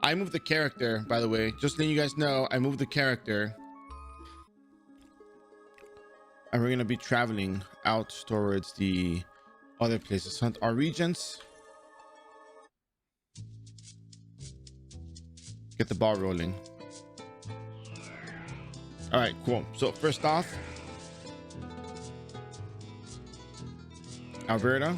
I moved the character, by the way, just letting you guys know. I moved the character, and we're gonna be traveling out towards the other places. Hunt our regions, get the ball rolling. All right, cool. So first off, Alberta.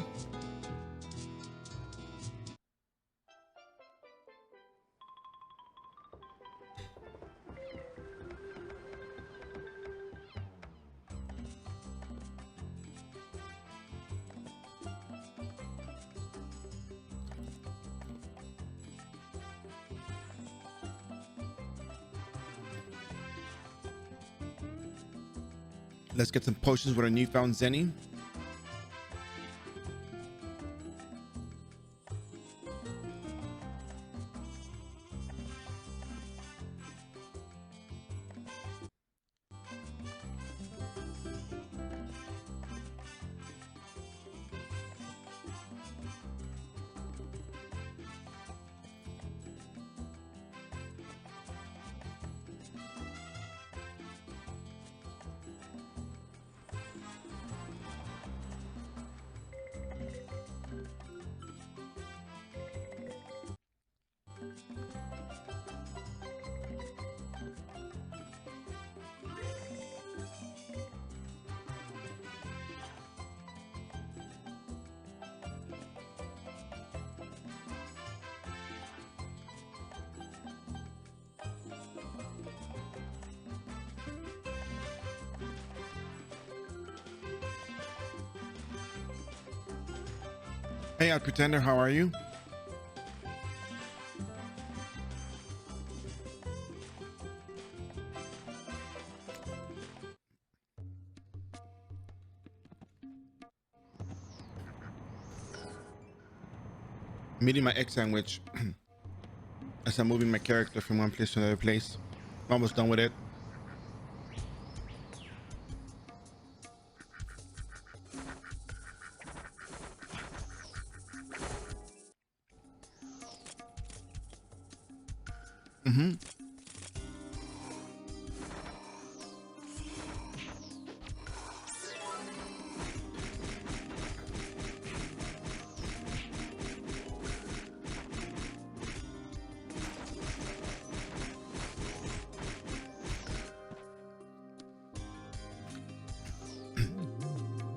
Let's get some potions with our newfound Zenny. Hey, Pretender, how are you? I'm eating my egg sandwich as I'm moving my character from one place to another place. I'm almost done with it.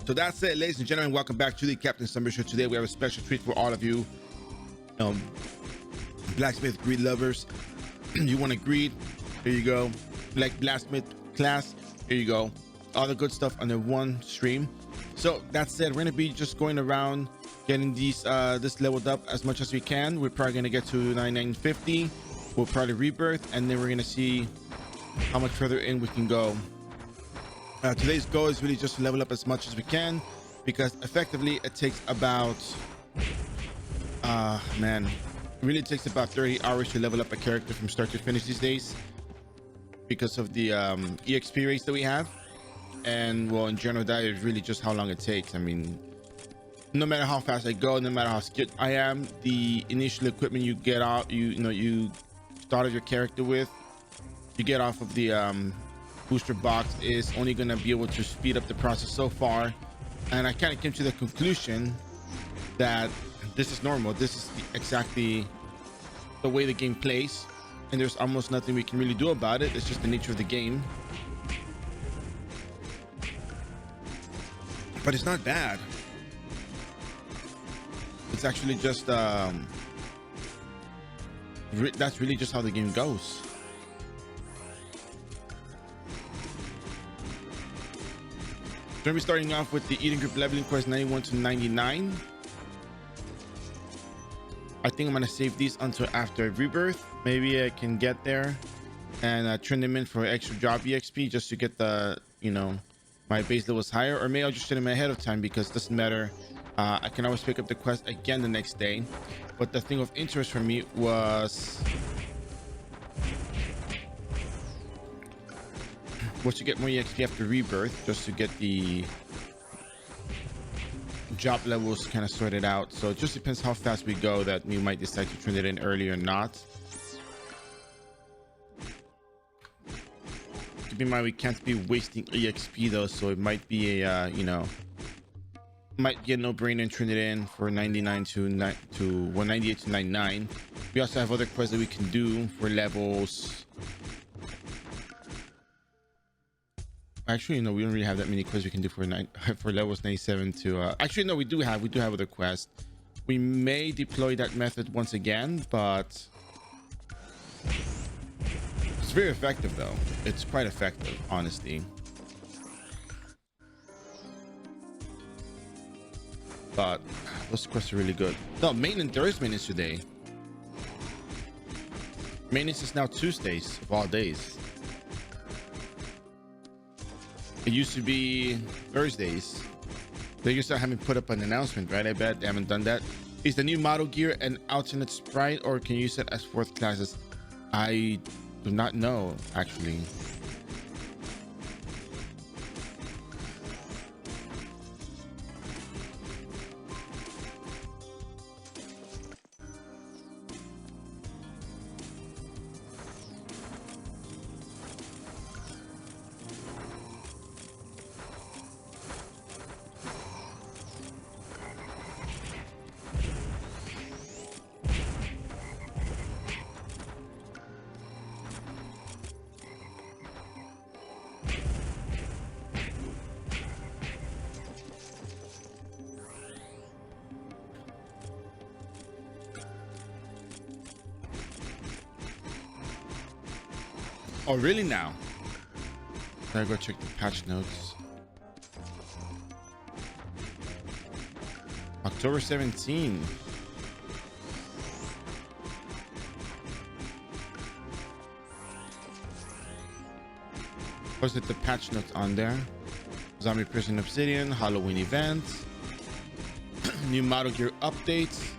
So that's it, ladies and gentlemen. Welcome back to the Captain Summer Show. Today we have a special treat for all of you blacksmith greed lovers. You want to greed? Here you go. Like blacksmith class, here you go. All the good stuff under one stream. So that's it. We're gonna be just going around getting these this leveled up as much as we can. We're probably gonna get to 9950. We'll probably rebirth, and then we're gonna see how much further in we can go. Today's goal is really just to level up as much as we can, because effectively it takes about it really takes about 30 hours to level up a character from start to finish these days, because of the EXP rates that we have. And well, in general, that is really just how long it takes. I mean, no matter how fast I go, no matter how skilled I am, the initial equipment you get out, you started your character with, you get off of the booster box, is only going to be able to speed up the process so far. And I kind of came to the conclusion that this is normal. This is exactly the way the game plays, and there's almost nothing we can really do about it. It's just the nature of the game. But it's not bad. It's actually just that's really just how the game goes. So we're starting off with the Eden Group leveling quest 91 to 99. I think I'm gonna save these until after rebirth. Maybe I can get there and turn them in for extra job EXP, just to get the, my base levels higher. Or maybe I'll just set them ahead of time, because it doesn't matter. I can always pick up the quest again the next day. But the thing of interest for me was to get more EXP after rebirth, just to get the job levels kind of sorted out. So it just depends how fast we go that we might decide to turn it in early or not. keep in mind we can't be wasting EXP though, so it might be a might get no brainer and turn it in for 99 to 198 to 99. We also have other quests that we can do for levels. Actually, no, we don't really have that many quests we can do for for levels 97 to actually no, we do have other quests. We may deploy that method once again, but it's very effective though. It's quite effective, honestly. But those quests are really good. No, maintenance, there is maintenance today. Maintenance is now Tuesdays of all days. It used to be Thursdays. They used to haven't put up an announcement, right? I bet they haven't done that. Is the new model gear an alternate sprite, or can you use it as fourth classes? I do not know, actually. Oh, really now? Gotta go check the patch notes. October 17. Posted the patch notes on there. Zombie Prison Obsidian, Halloween event, new model gear updates.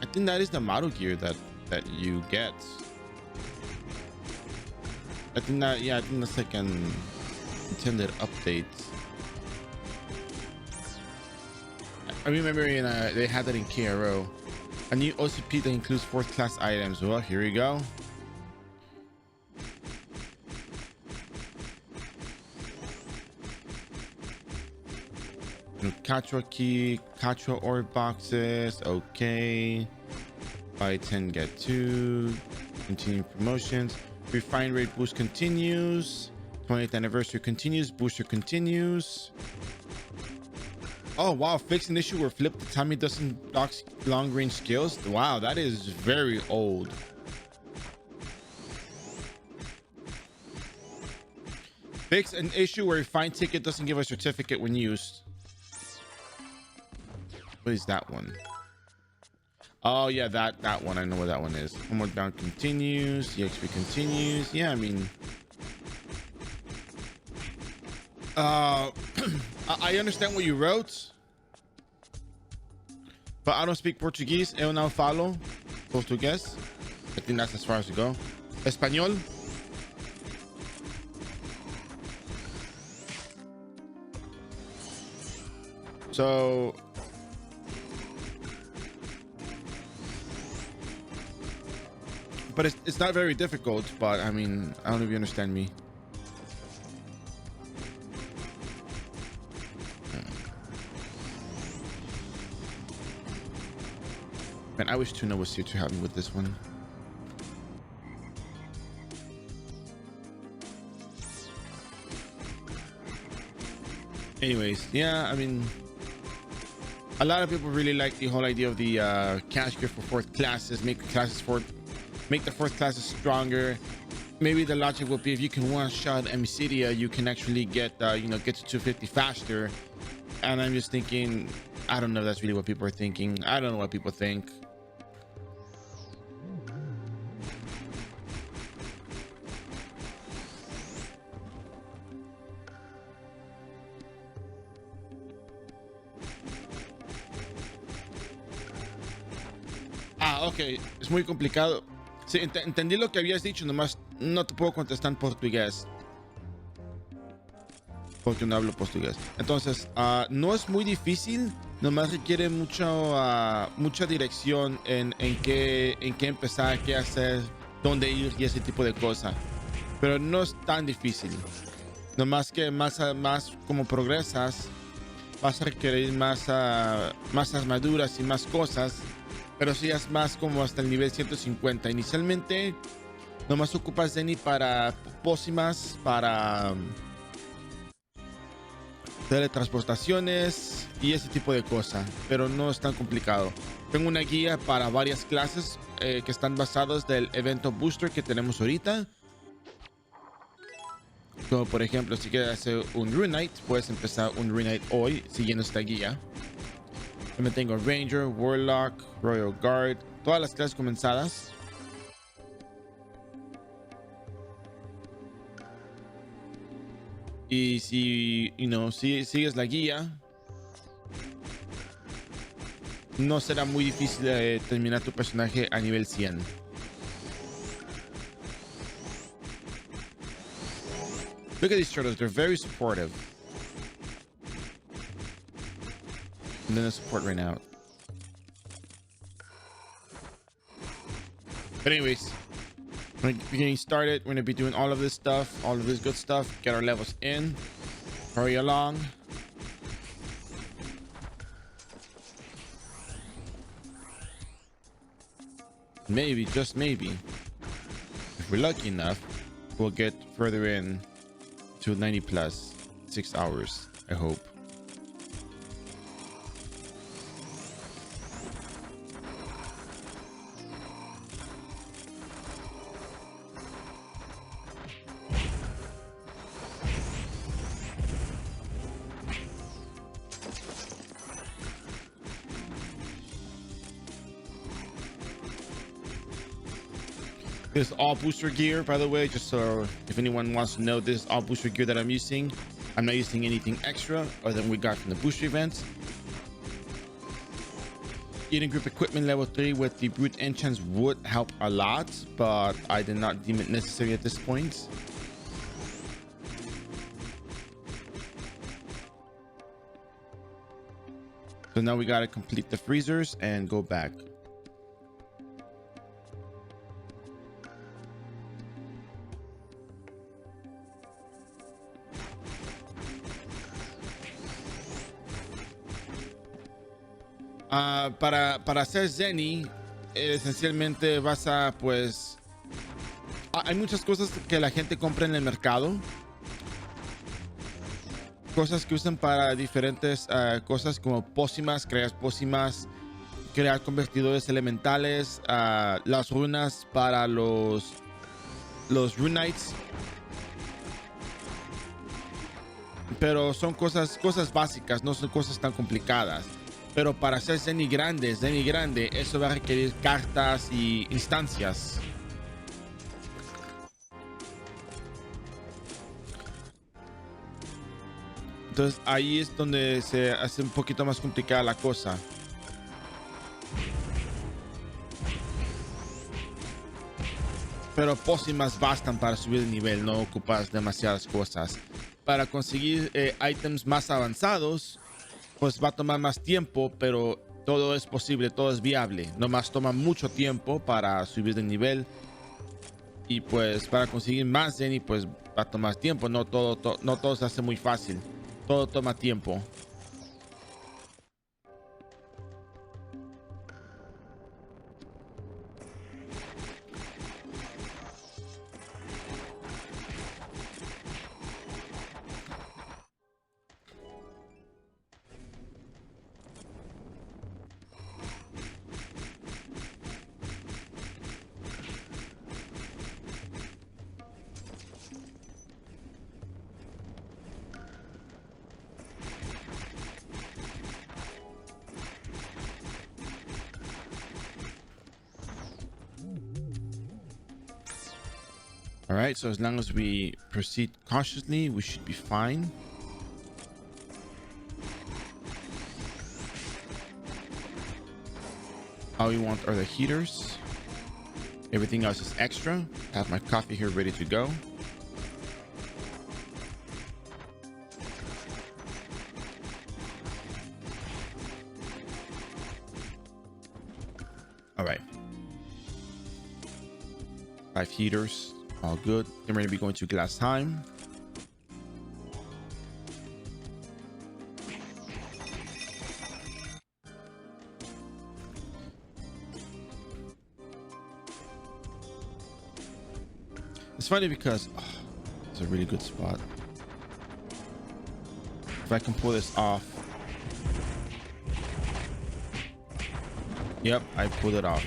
I think that is the model gear that you get. I think that, yeah, I think that's like an intended update. I remember they had that in KRO. A new OCP that includes fourth class items. Well, here we go. Katra key, Katra ore boxes. Okay. Buy 10, get 2. Continue promotions. Refine rate boost continues. 20th anniversary continues. Booster continues. Oh wow, fix an issue where flip the Tommy doesn't dock long range skills. Wow, that is very old. Fix an issue where refine ticket doesn't give a certificate when used. What is that one? Oh yeah, that one. I know what that one is. Homeward bound continues. EXP continues. Yeah, I mean, I understand what you wrote, but I don't speak Portuguese. Eu não falo português. I think that's as far as we go. Español. So but it's not very difficult, but I mean, I don't know if you understand me. Man, I wish Tuna was here to help me with this one. Anyways, yeah, I mean, a lot of people really like the whole idea of the cash gear for fourth classes, make the fourth classes stronger. Maybe the logic will be if you can one-shot Emissidia, you can actually get get to 250 faster. And I'm just thinking, I don't know if that's really what people are thinking. I don't know what people think. Ah, ok, es muy complicado. Sí, entendí lo que habías dicho, nomás no te puedo contestar en portugués. Porque no hablo portugués. Entonces, no es muy difícil, nomás requiere mucha dirección en qué empezar, qué hacer, dónde ir y ese tipo de cosas. pero no es tan difícil. No más que más como progresas, vas a requerir más armaduras y más cosas, pero sí es más como hasta el nivel 150. Inicialmente, nomás ocupas Zenny para pócimas, para teletransportaciones y ese tipo de cosas, pero no es tan complicado. Tengo una guía para varias clases que están basadas del evento booster que tenemos ahorita. Como por ejemplo, si quieres hacer un Runite, puedes empezar un Runite hoy siguiendo esta guía. También tengo Ranger, Warlock, Royal Guard, todas las clases comenzadas. Y si, si sigues la guía, no será muy difícil terminar tu personaje a nivel 100. Look at these turtles, they're very supportive. And then the support ran out. But anyways, we're getting started. We're gonna be doing all of this stuff, all of this good stuff. Get our levels in. Hurry along. Maybe, just maybe, if we're lucky enough, we'll get further in to 90 plus 6 hours, I hope. This is all booster gear, by the way, just so if anyone wants to know, this is all booster gear that I'm using. I'm not using anything extra other than we got from the booster events. Getting group equipment level 3 with the brute enchants would help a lot, but I did not deem it necessary at this point. So now we gotta complete the freezers and go back. Para hacer Zenny, esencialmente vas a, pues, hay muchas cosas que la gente compra en el mercado. Cosas que usan para diferentes cosas como pócimas, crear pócimas, crear convertidores elementales, las runas para los runites. Pero son cosas básicas, no son cosas tan complicadas. Pero para hacer Zenny grande, eso va a requerir cartas y instancias. Entonces ahí es donde se hace un poquito más complicada la cosa. Pero pócimas bastan para subir el nivel, no ocupas demasiadas cosas. Para conseguir ítems más avanzados, pues va a tomar más tiempo, pero todo es posible, todo es viable. Nomás toma mucho tiempo para subir de nivel. Y pues para conseguir más Zenny, pues va a tomar tiempo. No todo se hace muy fácil. Todo toma tiempo. All right, so as long as we proceed cautiously, we should be fine. All we want are the heaters. Everything else is extra. I have my coffee here ready to go. All right. 5 heaters. All good. I'm ready to be going to glass time. It's funny because it's a really good spot. If I can pull this off. Yep, I pulled it off.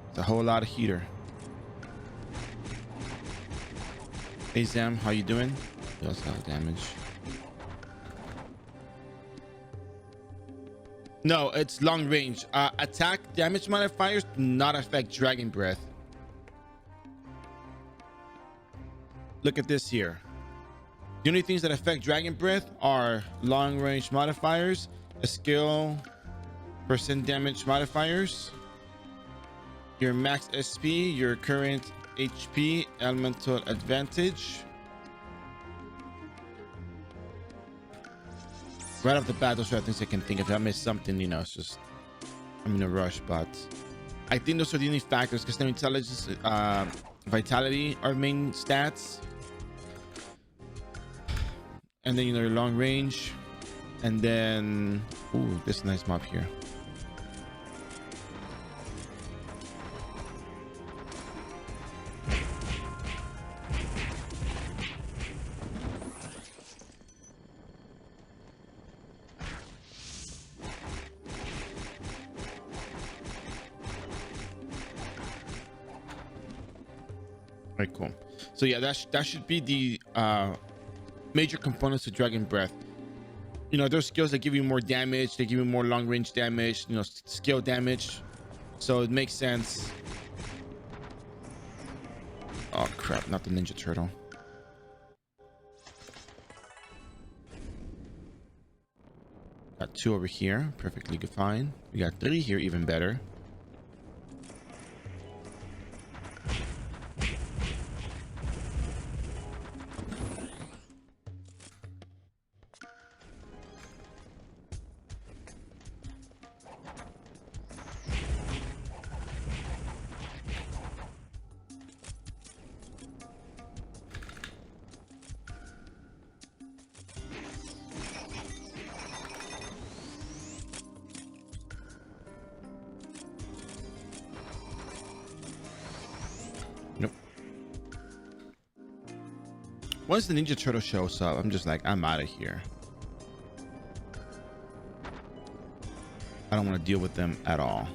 It's a whole lot of heater. Hey Zam, how you doing? You also have damage. No, it's long range. Attack damage modifiers do not affect Dragon Breath. Look at this here. The only things that affect Dragon Breath are long range modifiers, a skill, percent damage modifiers, your max SP, your current HP, elemental advantage. Right off the bat, those are things I can think of. If I missed something, you know, it's just I'm in a rush, but I think those are the only factors because then intelligence, vitality are main stats. And then, you know, your long range. And then, ooh, this nice mob here. All right, cool. So yeah, that should be the major components of Dragon Breath. You know, there's skills that give you more damage, they give you more long range damage, you know, skill damage, so it makes sense. Oh crap, not the Ninja Turtle. Got 2 over here, perfectly fine. We got 3 here, even better. Once the Ninja Turtle shows up, I'm just like, I'm out of here. I don't want to deal with them at all.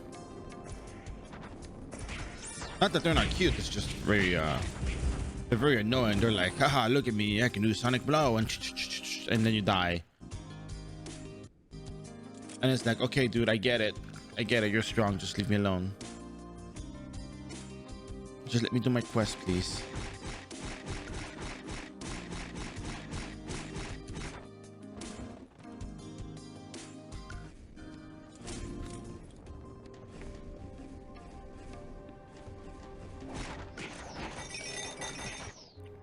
Not that they're not cute, it's just very they're very annoying. They're like, haha, look at me, I can do Sonic Blow, and then you die. And it's like, okay, dude, I get it, you're strong, just leave me alone. Just let me do my quest, please.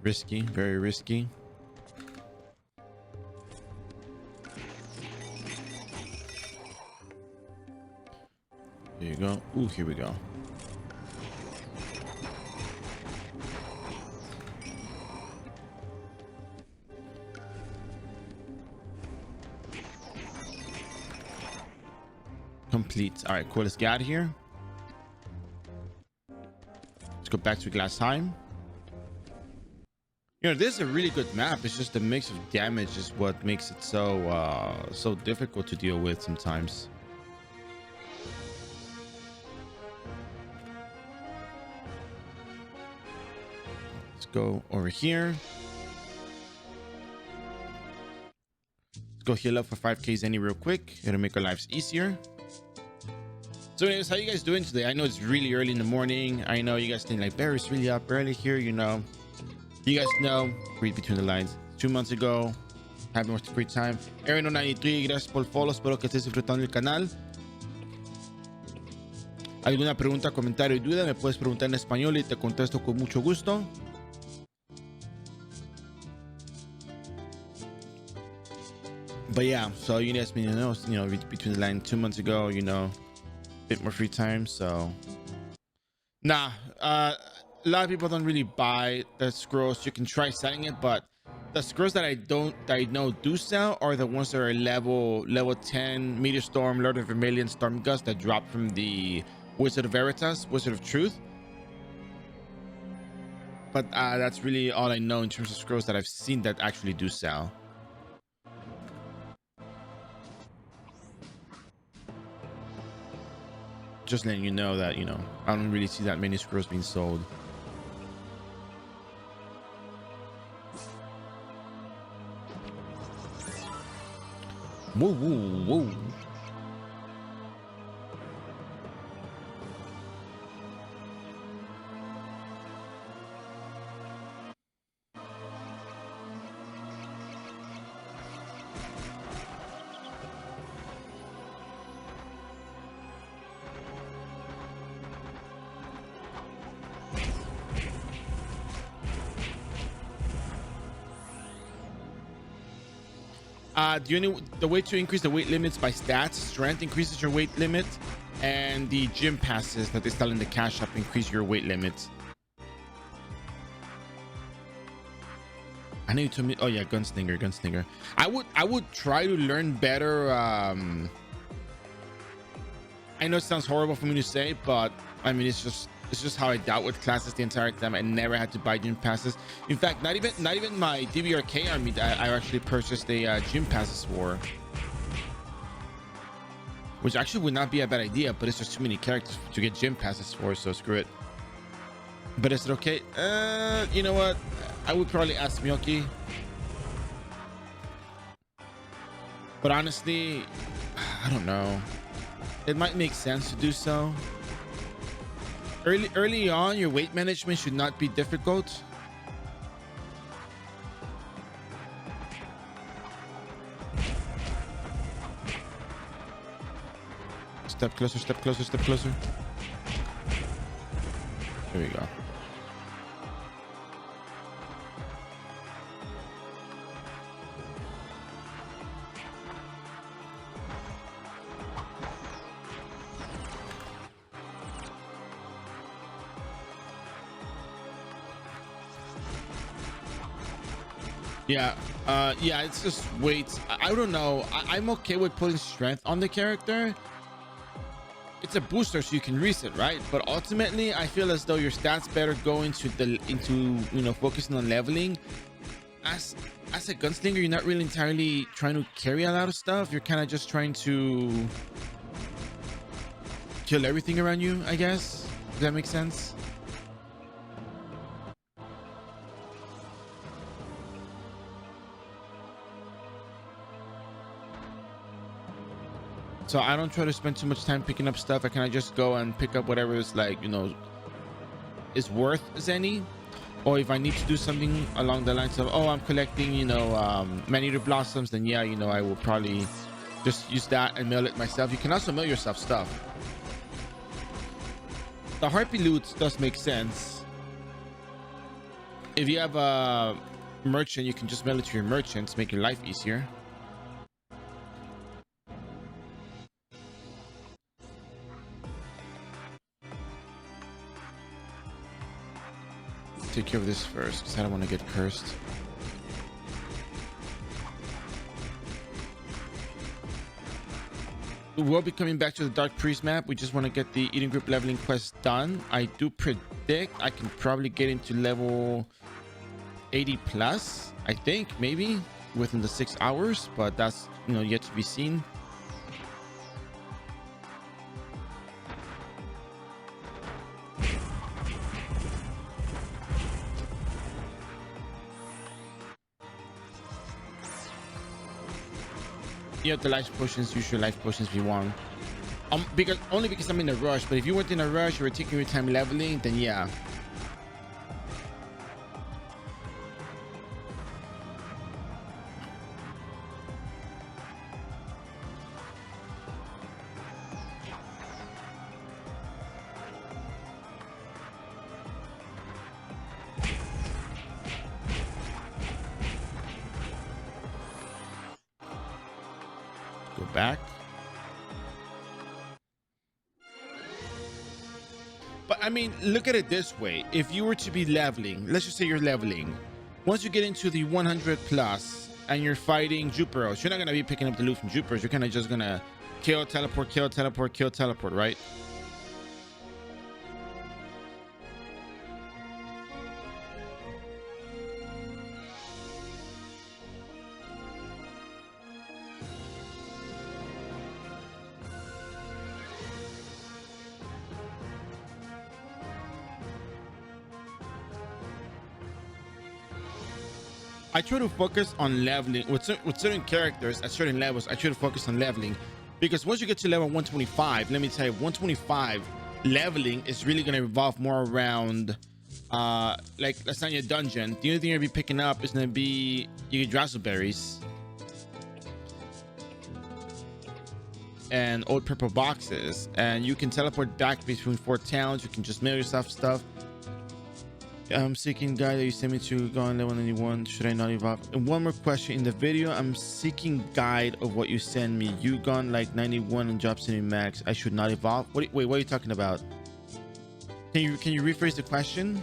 Risky, very risky. There you go. Ooh, here we go. Complete. All right, cool. Let's get out of here. Let's go back to glass time. You know, this is a really good map. It's just the mix of damage is what makes it so so difficult to deal with sometimes. Let's go over here. Let's go heal up for 5k Zenny real quick. It'll make our lives easier. So anyways, how you guys doing today? I know it's really early in the morning. I know you guys think like Barry's really up early here, you know. You guys know, read between the lines. 2 months ago, having more free time. Aaron93, gracias por el follow. Espero que estés disfrutando el canal. ¿Alguna pregunta, comentario y duda? Me puedes preguntar en español y te contesto con mucho gusto. But yeah, so you guys know, read between the lines. 2 months ago, you know, bit more free time. So nah, a lot of people don't really buy the scrolls. You can try selling it, but the scrolls that I know do sell are the ones that are level 10 Meteor Storm, Lord of Vermilion, Storm Gust that drop from the Wizard of Veritas, Wizard of Truth. But that's really all I know in terms of scrolls that I've seen that actually do sell. Just letting you know that, you know, I don't really see that many scrolls being sold. Whoa, whoa, whoa. The way to increase the weight limits by stats, strength increases your weight limit, and the gym passes that they sell in the cash shop increase your weight limits. I know you told me. Oh yeah, gunslinger. I would try to learn better. I know it sounds horrible for me to say, but I mean it's just how I dealt with classes the entire time. I never had to buy gym passes. In fact, not even my DBRK army that I actually purchased a gym passes for, which actually would not be a bad idea, but it's just too many characters to get gym passes for, so screw it. But is it okay? You know what? I would probably ask Miyoki. But honestly, I don't know. It might make sense to do so. Early on, your weight management should not be difficult. Step closer, step closer, step closer. Here we go. Yeah, it's just weights. I don't know. I'm okay with putting strength on the character. It's a booster, so you can reset, right? But ultimately, I feel as though your stats better go into you know, focusing on leveling. As a gunslinger, you're not really entirely trying to carry a lot of stuff. You're kind of just trying to kill everything around you, I guess. Does that make sense? So I don't try to spend too much time picking up stuff. I kind of just go and pick up whatever is, like, you know, is worth as any. Or if I need to do something along the lines of, oh, I'm collecting, you know, man-eater blossoms, then yeah, you know, I will probably just use that and mill it myself. You can also mill yourself stuff. The harpy loot does make sense. If you have a merchant, you can just mill it to your merchants, make your life easier. Take care of this first, because I don't want to get cursed. We'll be coming back to the Dark Priest map. We just want to get the Eden Group leveling quest done. I do predict I can probably get into level 80 plus, I think, maybe within the 6 hours, but that's, you know, yet to be seen. You have the life potions, use your life potions if you want. Because I'm in a rush. But if you weren't in a rush, you were taking your time leveling, then yeah. Go back. But I mean, look at it this way. If you were to be leveling, let's just say you're leveling. Once you get into the 100 plus and you're fighting Juperos, you're not going to be picking up the loot from Juperos. You're kind of just going to kill, teleport, kill, teleport, kill, teleport, right? I try to focus on leveling with certain characters at certain levels. I try to focus on leveling because once you get to level 125, let me tell you, 125 leveling is really going to revolve more around like Lasagna Dungeon. The only thing you'll be picking up is going to be you get raspberries and old purple boxes, and you can teleport back between 4 towns. You can just mail yourself stuff. I'm seeking guide that you sent me to go on level 91. Should I not evolve? And one more question in the video. I'm seeking guide of what you send me. You gone like 91 and drop sending max. I should not evolve. Wait, what are you talking about? Can you rephrase the question?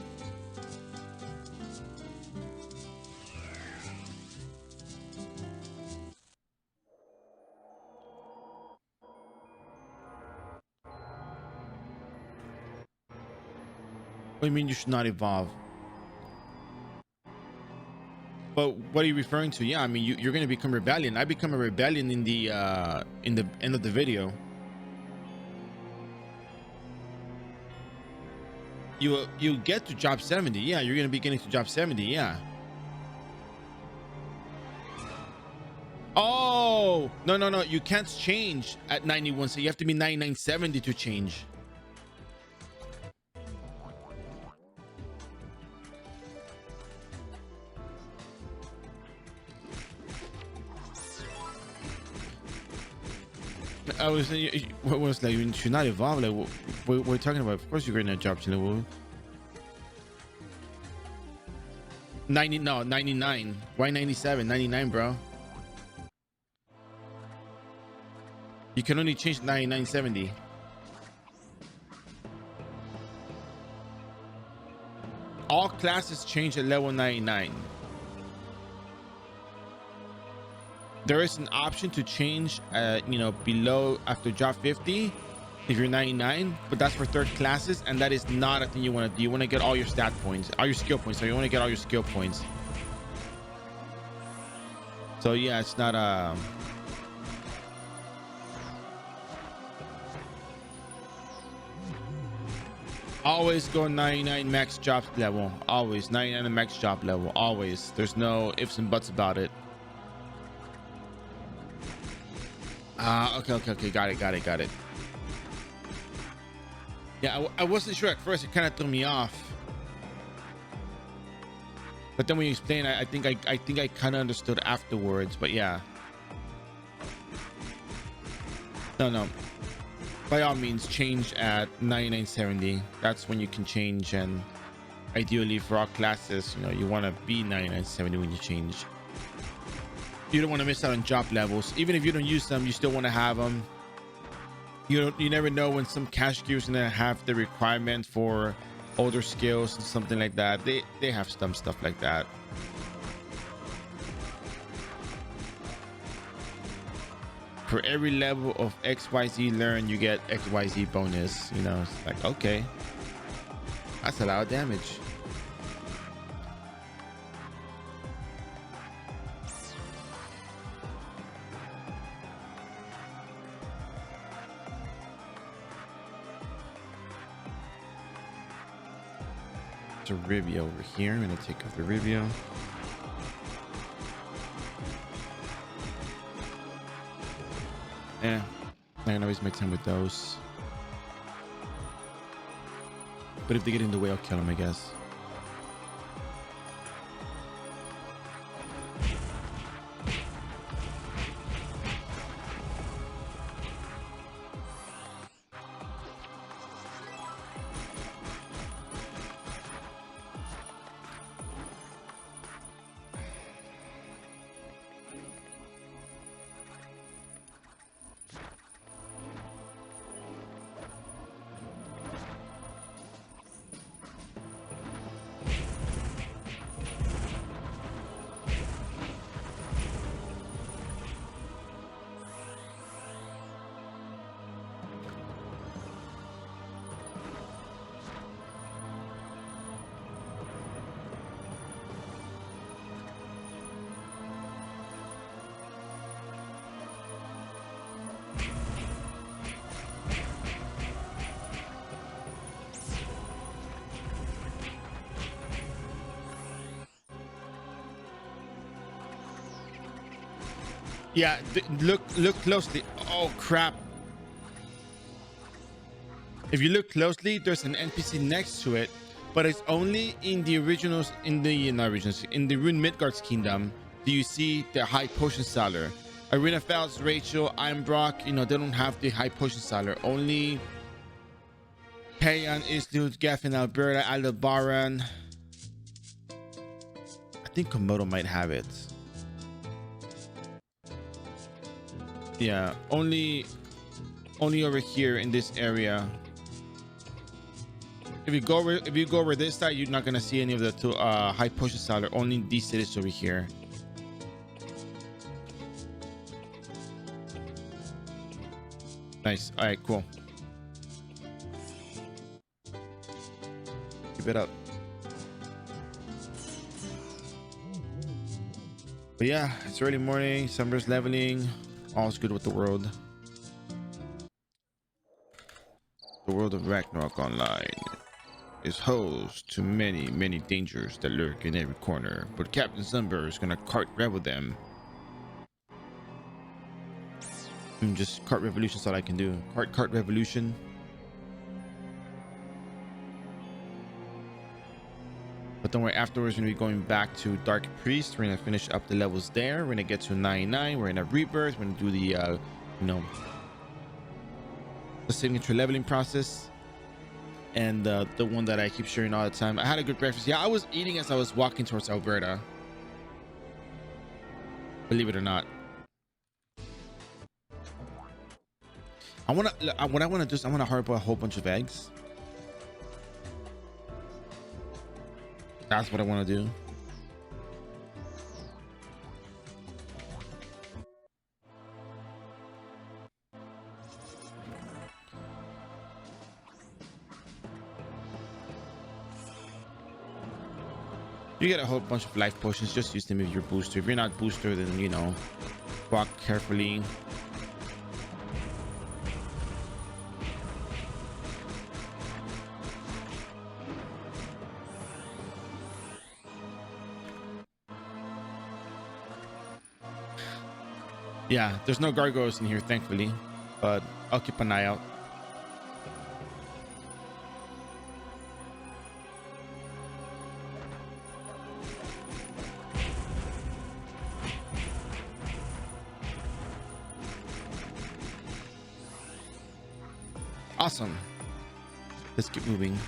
What do you mean you should not evolve? But what are you referring to? Yeah, I mean you're going to become rebellion. I become a rebellion in the end of the video. You get to job 70. Yeah, you're going to be getting to job 70. Yeah. Oh, no, you can't change at 91, so you have to be 9970 to change. I was saying, what was like, you should not evolve. Like, what we're talking about? Of course, you're going to jump to level 90. No, 99. Why 97? 99, bro. You can only change 9970. All classes change at level 99. There is an option to change, below after job 50 if you're 99, but that's for third classes, and that is not a thing you want to do. You want to get all your stat points, all your skill points. So you want to get all your skill points. So yeah, it's not always go 99 max job level. Always 99 max job level. Always. There's no ifs and buts about it. Okay. Got it. Yeah, I wasn't sure at first. It kind of threw me off. But then when you explain, I think I kind of understood afterwards. But yeah. No. By all means, change at 9970. That's when you can change, and ideally for all classes, you want to be 9970 when you change. You don't want to miss out on job levels. Even if you don't use them, you still want to have them. You never know when some cash queue is gonna have the requirement for older skills and something like that. They have some stuff like that. For every level of XYZ learn, you get XYZ bonus. It's like, okay, that's a lot of damage. A Rivia over here. I'm gonna take off the Rivia. Yeah, I can always make time with those. But if they get in the way, I'll kill them, I guess. Yeah, look closely. Oh crap. If you look closely, there's an NPC next to it, but it's only in the originals, in the not originals, in the Rune Midgard's kingdom do you see the high potion seller. Arena Fells, Rachel, Ironbrock, you know, they don't have the high potion seller. Only Payan, Islut, Gaffin, Alberta, Aldebaran. I think Komodo might have it. Yeah, only over here in this area. If you go over this side, you're not gonna see any of the two high potion seller. Only these cities over here. Nice. All right, cool. Keep it up. But yeah, it's early morning. Summer's leveling. All's good with the world. The world of Ragnarok Online is host to many, many dangers that lurk in every corner. But Captain Sunbird is gonna cart revel them. Just cart revolution is all I can do. Cart revolution. But don't worry, afterwards we're gonna be going back to Dark Priest. We're gonna finish up the levels there. We're gonna get to 99. We're gonna rebirth. We're gonna do the you know, the signature leveling process. And the one that I keep sharing all the time. I had a good breakfast. Yeah, I was eating as I was walking towards Alberta. Believe it or not. What I want to do is I want to harbor a whole bunch of eggs. That's what I want to do. You get a whole bunch of life potions. Just use them if you're booster. If you're not booster, then you know, walk carefully. Yeah, there's no gargoyles in here, thankfully, but I'll keep an eye out. Awesome. Let's keep moving.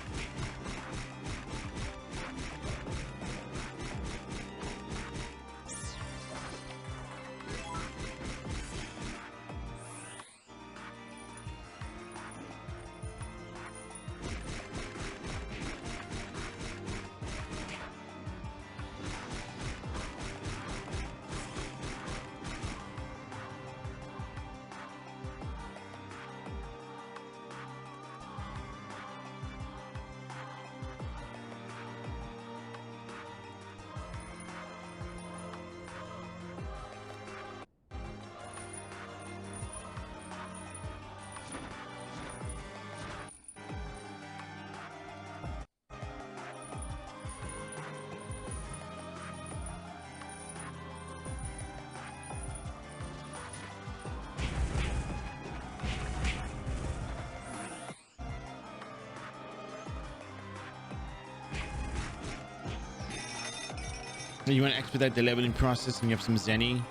You want to expedite the leveling process and you have some Zenny,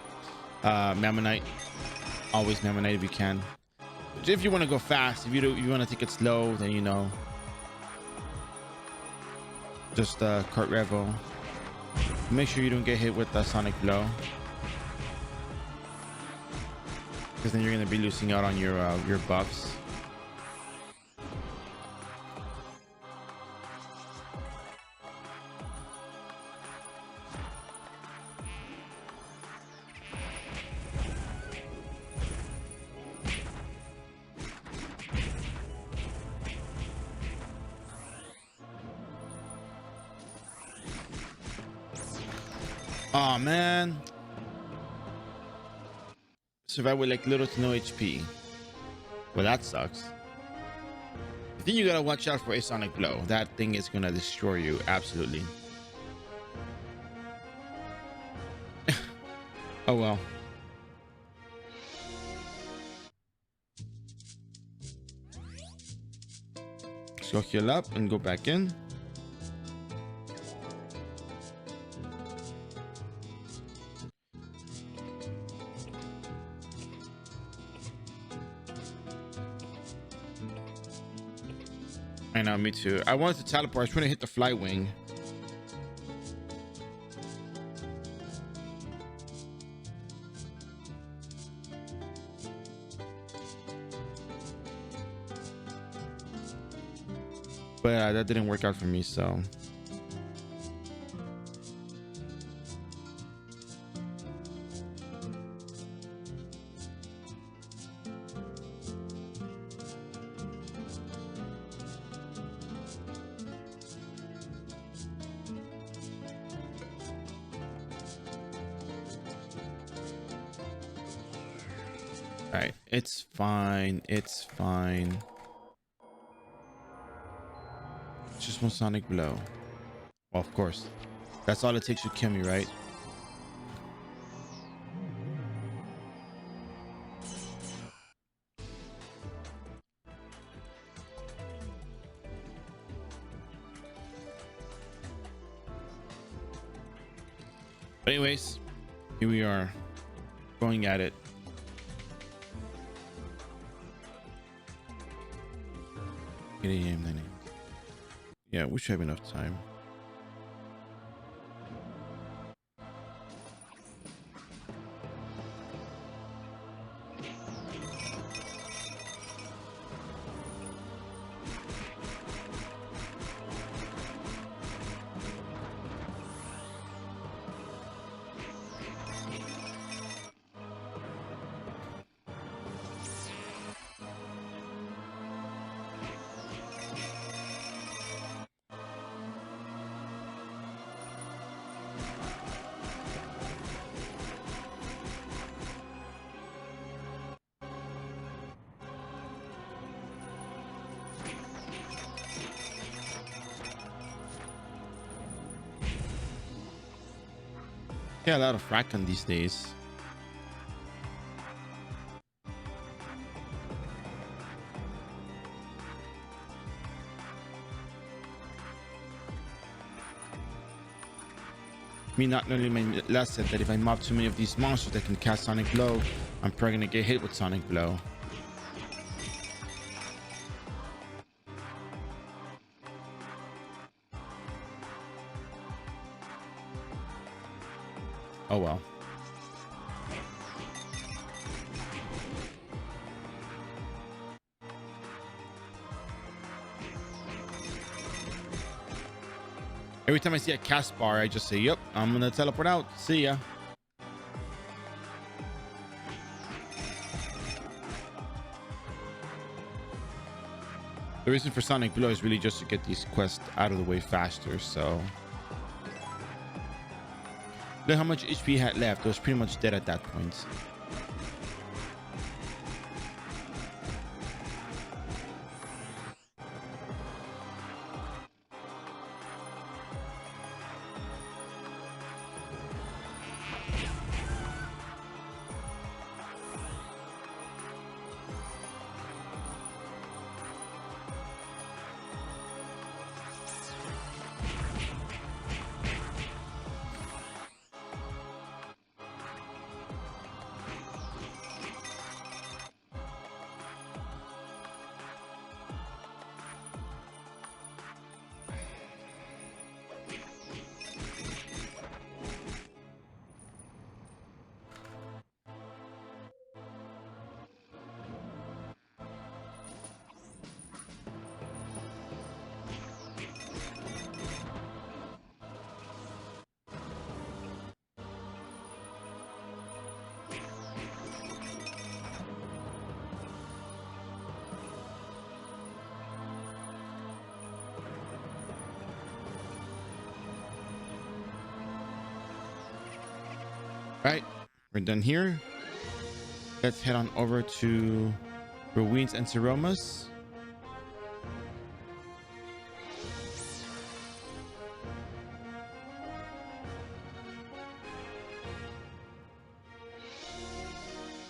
Mammonite. Always Mammonite if you can. If you want to go fast, if you want to take it slow, then you know, just cart revo. Make sure you don't get hit with the sonic blow, because then you're gonna be losing out on your buffs. Oh man, survive with like little to no HP. Well, that sucks. Then you gotta watch out for a sonic blow. That thing is gonna destroy you, absolutely. Oh well. Let's go heal up and go back in. I know, me too. I wanted to teleport. I was trying to hit the fly wing. But that didn't work out for me, so. All right, it's fine. It's fine. Just one sonic blow. Well, of course. That's all it takes to kill me, right? But anyways, here we are going at it. Yeah, we should have enough time. Yeah, a lot of Rakan these days. Me not knowing my lesson that if I mob too many of these monsters that can cast Sonic Blow, I'm probably gonna get hit with Sonic Blow. Oh well. Every time I see a cast bar, I just say, yep, I'm gonna teleport out. See ya. The reason for Sonic Blow is really just to get these quests out of the way faster, so. Look how much HP he had left. It was pretty much dead at that point. Right, we're done here. Let's head on over to Ruins and Seromas.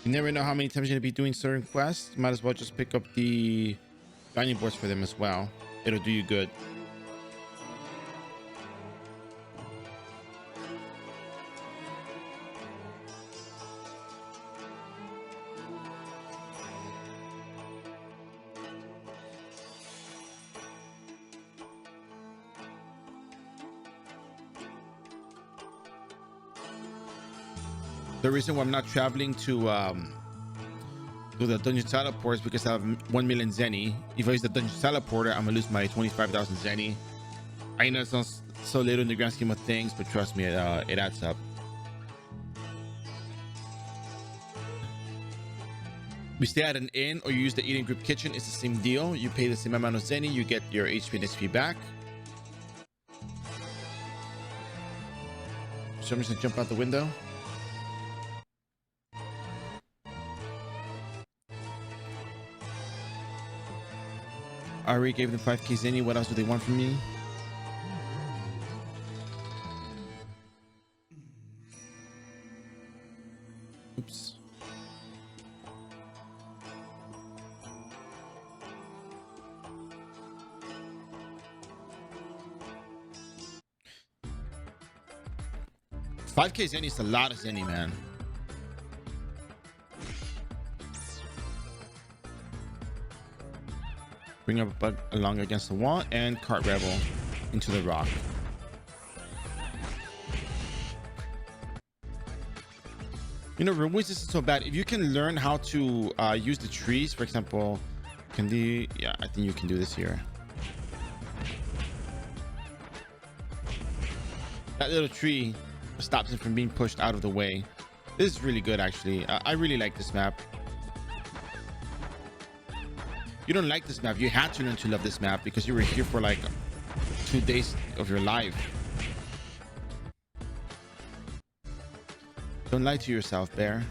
You never know how many times you're gonna be doing certain quests. Might as well just pick up the dining boards for them as well. it'll do you good. The reason why I'm not traveling to the dungeon teleport is because I have 1 million zenny. If I use the dungeon teleporter, I'm gonna lose my 25,000 zenny. I know it sounds so little in the grand scheme of things, but trust me, it adds up. We stay at an inn or you use the eating group kitchen, it's the same deal. You pay the same amount of zenny, you get your HP and SP back. So I'm just gonna jump out the window. I already gave them 5k zenny. What else do they want from me? Oops. $5k zenny is a lot of zenny, man. Bring up a bug along against the wall and cart rebel into the rock. You know, ruins isn't so bad if you can learn how to use the trees. For example, can the I think you can do this here. That little tree stops it from being pushed out of the way. This is really good, actually. I really like this map. You don't like this map, you had to learn to love this map because you were here for like 2 days of your life. Don't lie to yourself, Bear.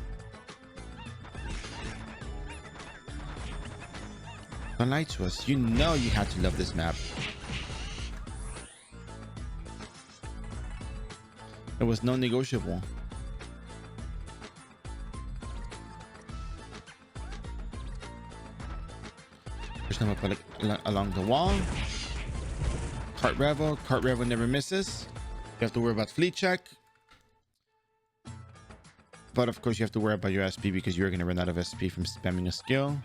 Don't lie to us. You know you had to love this map. It was non-negotiable. Push them up along the wall. Cart Revel. Cart Revel never misses. You have to worry about fleet check. But of course you have to worry about your SP because you're going to run out of SP from spamming a skill.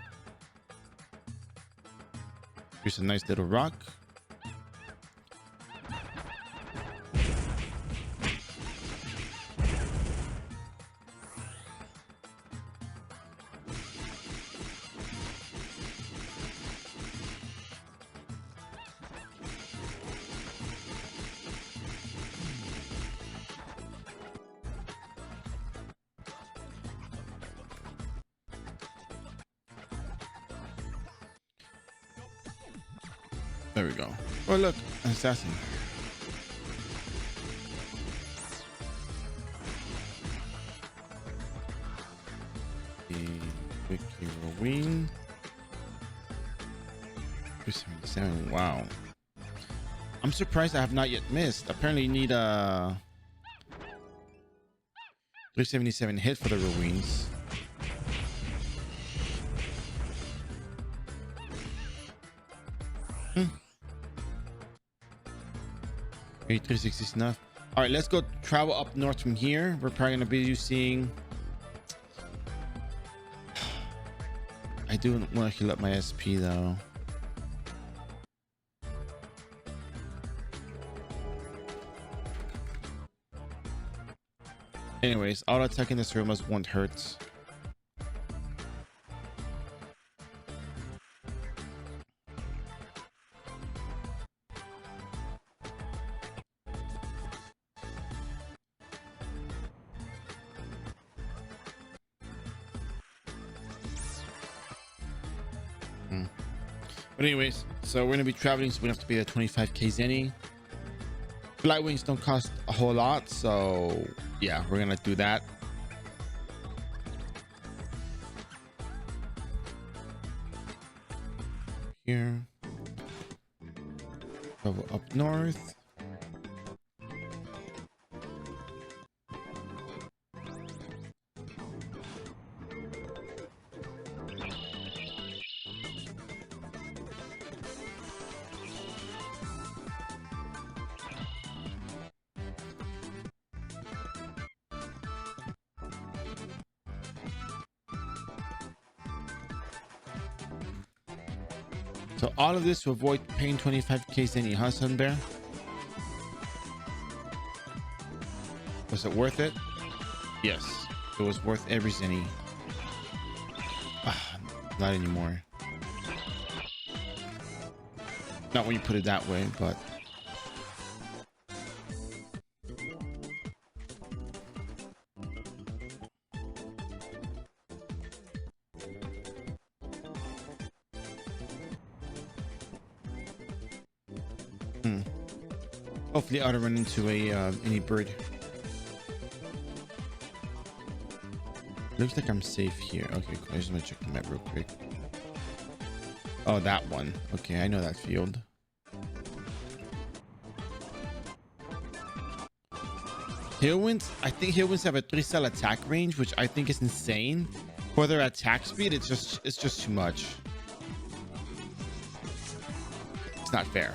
Here's a nice little rock. There we go. Oh, look, an assassin. The quick hero win. 277. Wow. I'm surprised I have not yet missed. Apparently, you need a 377 hit for the ruins. Okay, 360 is enough. All right, let's go travel up north from here. We're probably gonna be using. I do want to heal up my SP though. Anyways, auto attack in this room won't hurt. But anyways, so we're gonna be traveling, so we have to pay the 25k zenny. Flight wings don't cost a whole lot, so yeah, we're gonna do that. Here, travel up north. So all of this to avoid paying 25k Zenny, huh, Sun Bear? Was it worth it? Yes, it was worth every Zenny. Not anymore. Not when you put it that way, but hopefully I don't run into a any bird. Looks like I'm safe here. Okay, cool. I just want to check the map real quick. Oh, that one. Okay, I know that field. Hillwinds, I think Hillwinds have a 3-cell attack range, which I think is insane. For their attack speed, it's just too much. It's not fair.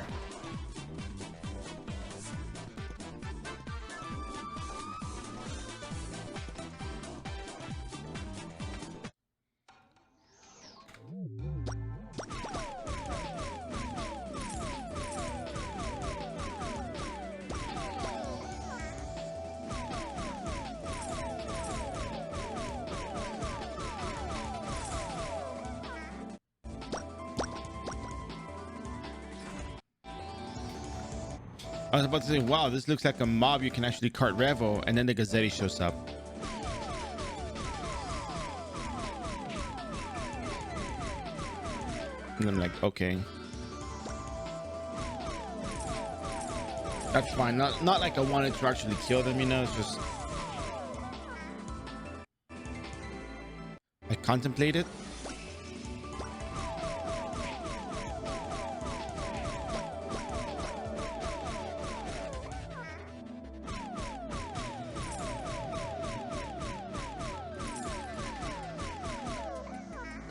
I was about to say, wow, this looks like a mob you can actually cart Revo, and then the Gazzetti shows up. And I'm like, okay. That's fine. Not like I wanted to actually kill them, you know, it's just I contemplate it.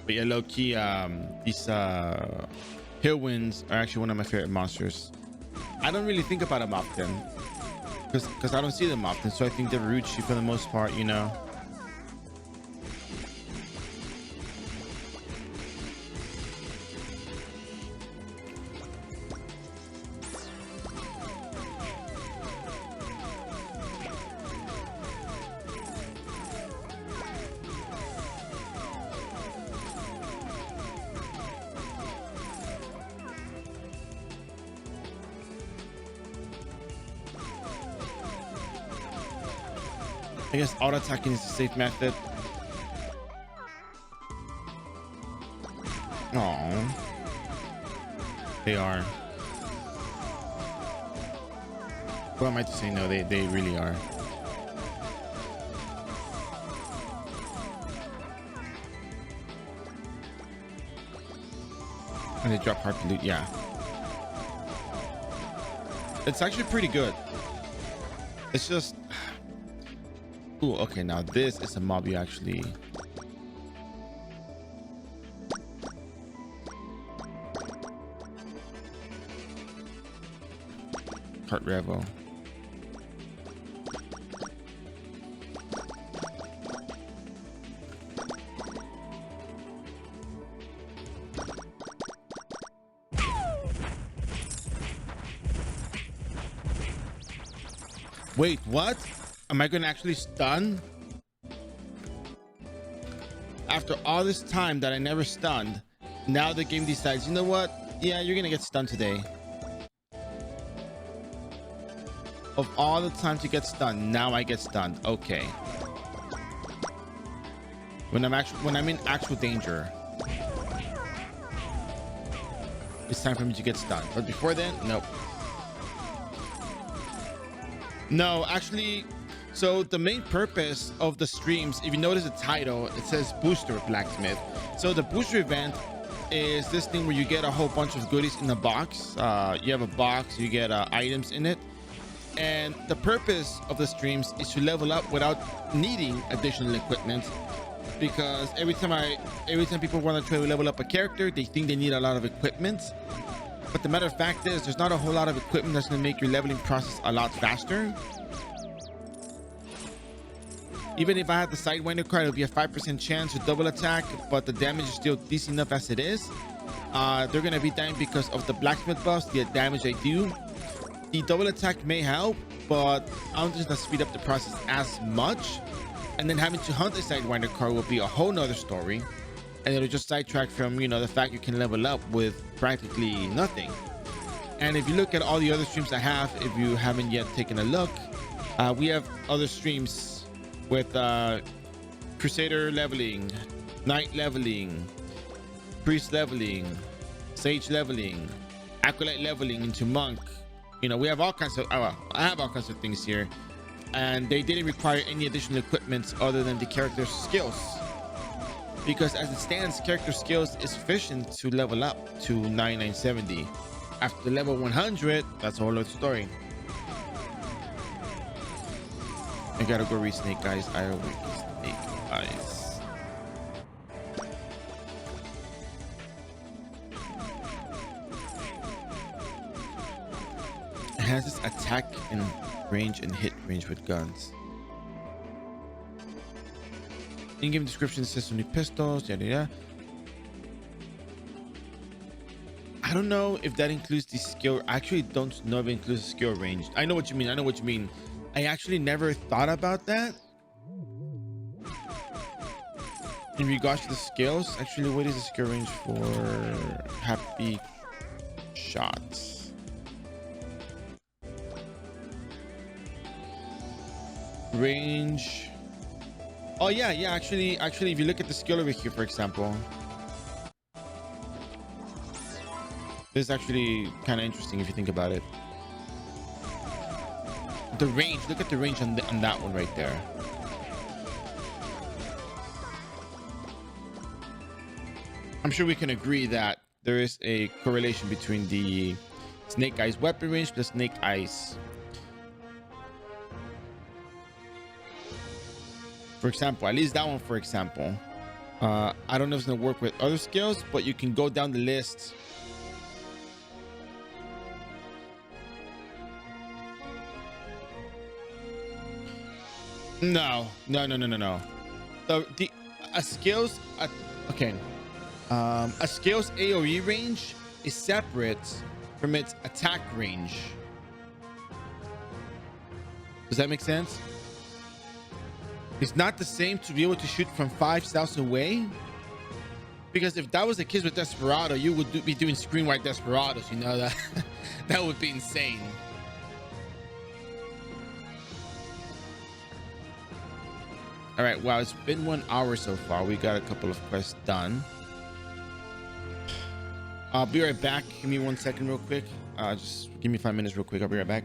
But yeah, low key, these Hillwinds are actually one of my favorite monsters. I don't really think about them often because I don't see them often, so I think they're Ruchi for the most part, you know. I guess auto attacking is a safe method. Oh, they are. What am I to say? No, they really are. And they drop hard to loot. Yeah, it's actually pretty good. It's just. Ooh, okay, now this is a mob you actually cart Revo. Wait, what? Am I gonna actually stun? After all this time that I never stunned, now the game decides, you know what? Yeah, you're gonna get stunned today. Of all the time to get stunned, now I get stunned. Okay. When I'm in actual danger, it's time for me to get stunned. But before then, nope. No, actually. So the main purpose of the streams, if you notice the title, it says Booster Blacksmith. So the booster event is this thing where you get a whole bunch of goodies in a box. You have a box, you get items in it. And the purpose of the streams is to level up without needing additional equipment. Because every time people want to try to level up a character, they think they need a lot of equipment. But the matter of fact is, there's not a whole lot of equipment that's going to make your leveling process a lot faster. Even if I had the Sidewinder card, it would be a 5% chance to double attack, but the damage is still decent enough as it is. They're gonna be dying because of the blacksmith buffs, the damage they do. The double attack may help, but I don't think it's gonna speed up the process as much. And then having to hunt a sidewinder card will be a whole nother story, and it'll just sidetrack from, you know, the fact you can level up with practically nothing. And if you look at all the other streams I have, if you haven't yet taken a look, we have other streams with Crusader leveling, Knight leveling, Priest leveling, Sage leveling, Acolyte leveling into Monk. You know, we have all kinds of, I have all kinds of things here, and they didn't require any additional equipment other than the character's skills. Because as it stands, character skills is sufficient to level up to 9970. After level 100, that's a whole other story. I gotta go read Snake Eyes. iRO Snake Eyes. It has this attack and range and hit range with guns. In-game description says only pistols, yada yada. I don't know if that includes the skill. I actually don't know if it includes the skill range. I know what you mean. I know what you mean. I actually never thought about that. In regards to the skills, actually, what is the skill range for happy shots? Range. Oh yeah, actually, if you look at the skill over here, for example, this is actually kind of interesting if you think about it. The range, look at the range on that one right there. I'm sure we can agree that there is a correlation between the Snake Eyes weapon range plus Snake Eyes. For example, at least that one, for example. I don't know if it's gonna work with other skills, but you can go down the list. No. So a skills AoE range is separate from its attack range. Does that make sense? It's not the same to be able to shoot from 5 cells away, because if that was the case with Desperado, you would be doing screen wide Desperados. You know that that would be insane. All right, wow, it's been 1 hour so far. We got a couple of quests done. I'll be right back. Give me 1 second real quick. Just give me 5 minutes real quick. I'll be right back.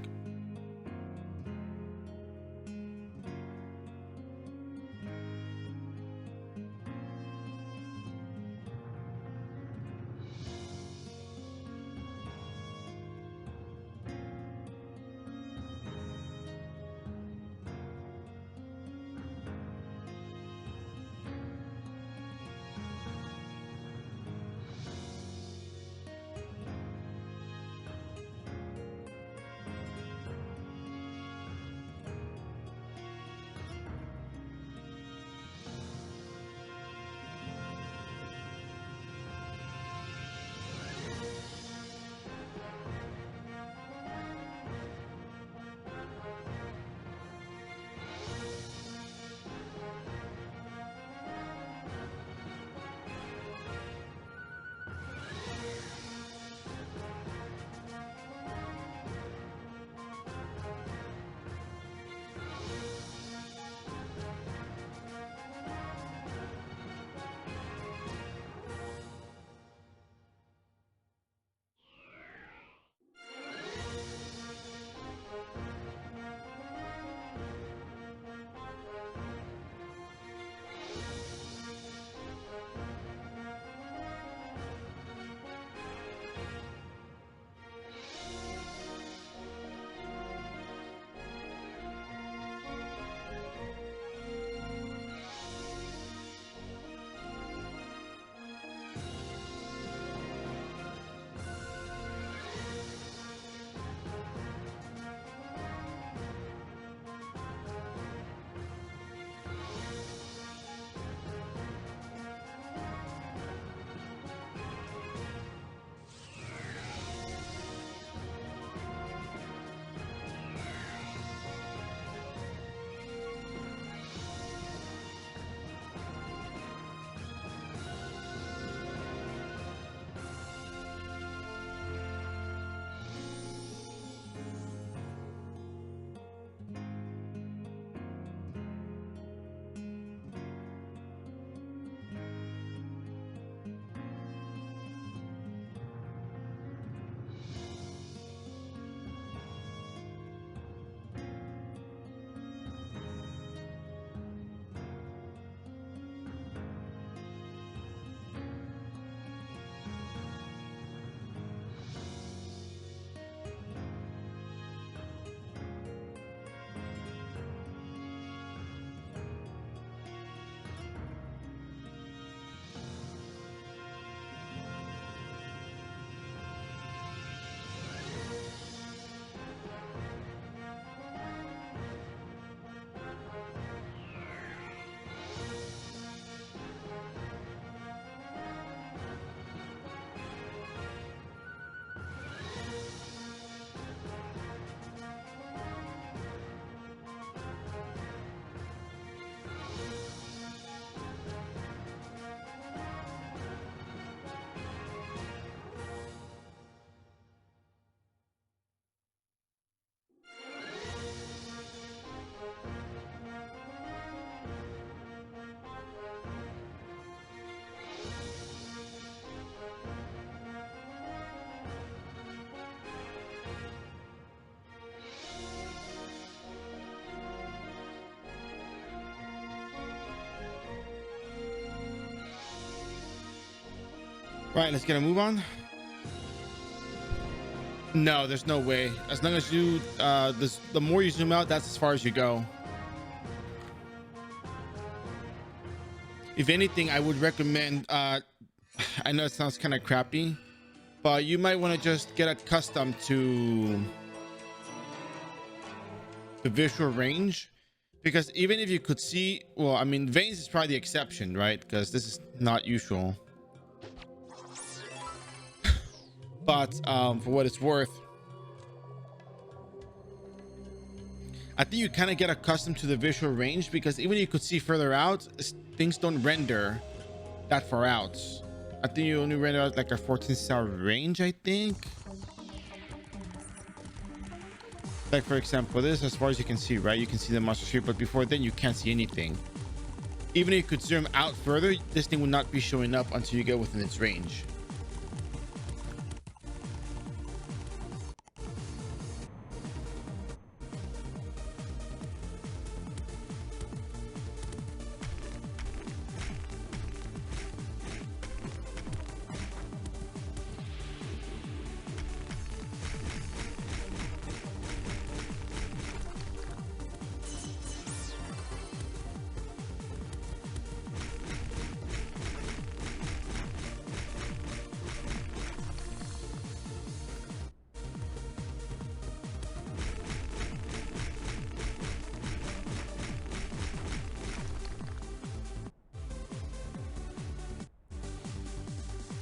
Right, let's get a move on. No, there's no way. As long as you the more you zoom out, that's as far as you go. If anything, I would recommend I know it sounds kind of crappy, but you might want to just get accustomed to the visual range, because even if you could see, well, I mean, veins is probably the exception, right? Because this is not usual. But for what it's worth, I think you kind of get accustomed to the visual range, because even if you could see further out, things don't render that far out. I think you only render out like a 14-star range, I think. Like, for example, this, as far as you can see, right? You can see the monster shape, but before then you can't see anything. Even if you could zoom out further, this thing will not be showing up until you get within its range.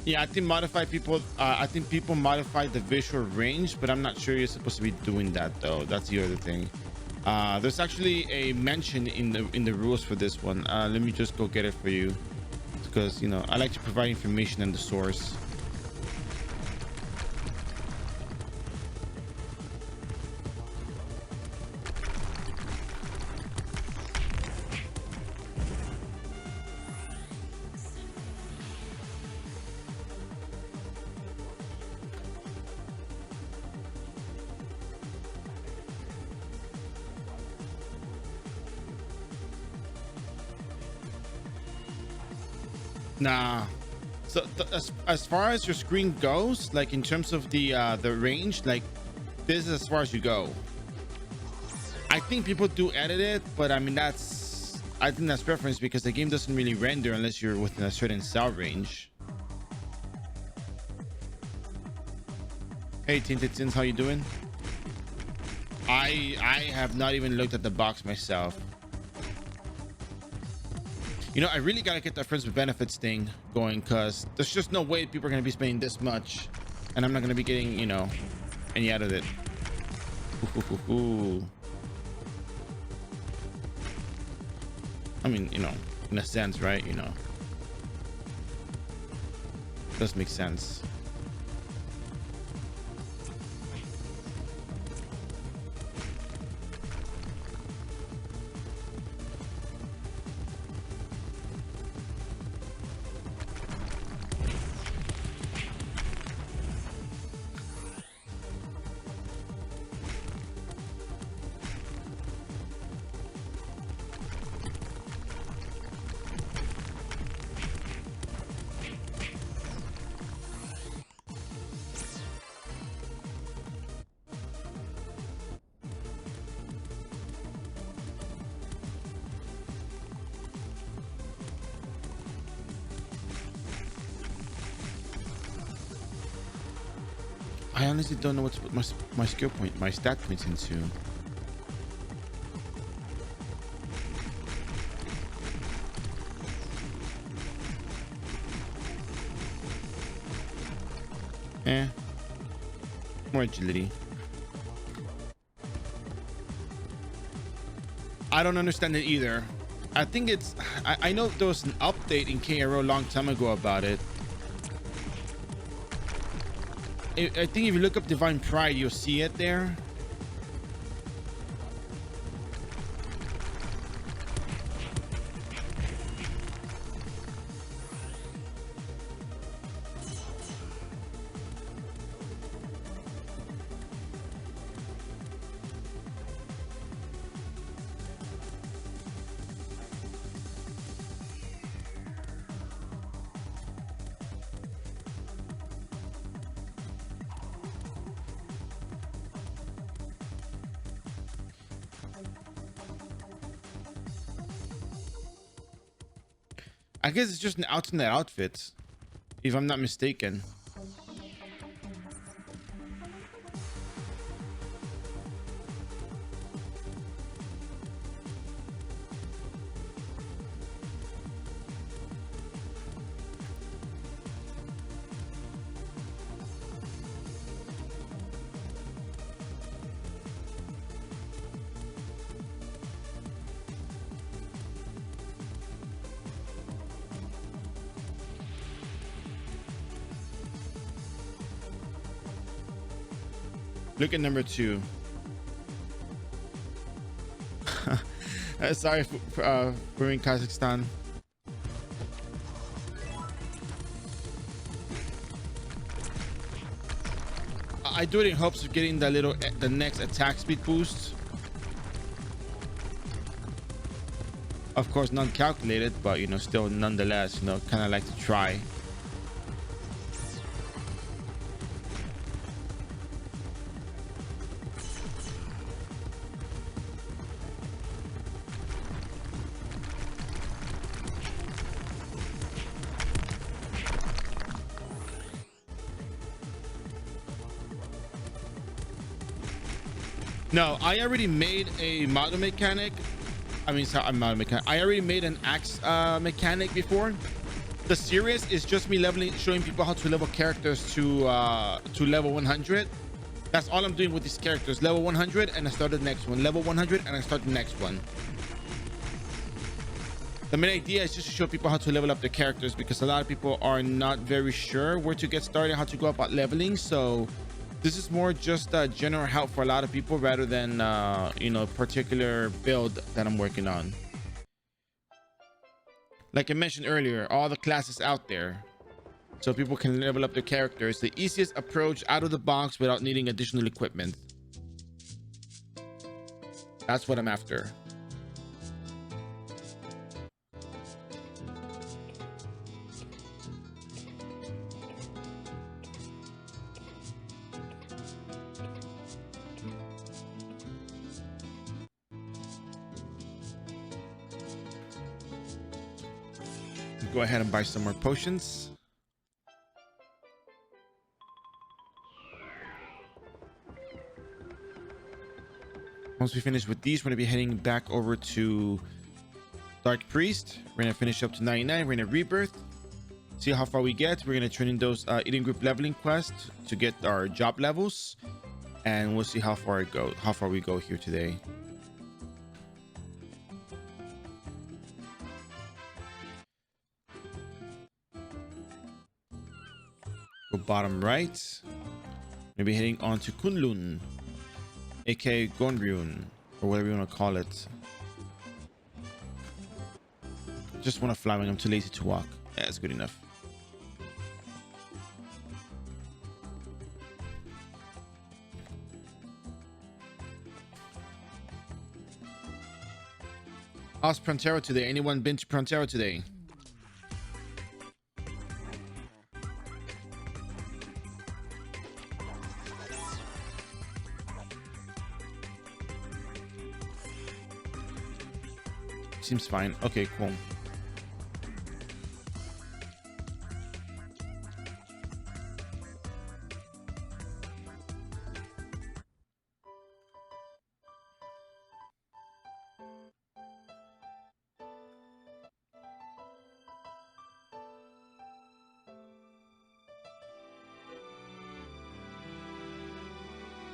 Yeah, I think people modify the visual range, but I'm not sure you're supposed to be doing that though. That's the other thing. There's actually a mention in the rules for this one. Let me just go get it for you, because you know I like to provide information on the source. Nah. So as far as your screen goes, like in terms of the range, like this is as far as you go. I think people do edit it, but I mean I think that's preference, because the game doesn't really render unless you're within a certain cell range. Hey Tinted Sins, how you doing? I have not even looked at the box myself. You know, I really gotta get that friends with benefits thing going, because there's just no way people are gonna be spending this much and I'm not gonna be getting, you know, any out of it. Ooh. I mean, you know, in a sense, right? You know, does make sense. I honestly don't know what to put my skill point, my stat points into. More agility. I don't understand it either. I think it's I know there was an update in iRO a long time ago about it. I think if you look up Divine Pride, you'll see it there. I guess it's just an alternate outfit, if I'm not mistaken. Look at number 2. Sorry for we're in Kazakhstan. I do it in hopes of getting the next attack speed boost. Of course, non-calculated, but you know, still nonetheless, you know, kind of like to try. No, I already made a model mechanic. I mean, sorry, model mechanic. I already made an axe mechanic before. The series is just me showing people how to level characters to level 100. That's all I'm doing with these characters. Level 100 and I start the next one. Level 100 and I start the next one. The main idea is just to show people how to level up their characters, because a lot of people are not very sure where to get started, how to go about leveling. So this is more just general help for a lot of people rather than you know, particular build that I'm working on. Like I mentioned earlier, all the classes out there, so people can level up their characters. The easiest approach out of the box without needing additional equipment. That's what I'm after. Go ahead and buy some more potions. Once we finish with these, we're gonna be heading back over to Dark Priest. We're gonna finish up to 99. We're gonna rebirth, see how far we get. We're gonna turn in those eating group leveling quests to get our job levels, and we'll see how far we go here today. Go bottom right. Maybe heading on to Kunlun, aka Gondryun, or whatever you want to call it. Just want to fly when I'm too lazy to walk. Yeah, that's good enough. How's Prontero today? Anyone been to Prontero today? Seems fine. Okay, cool.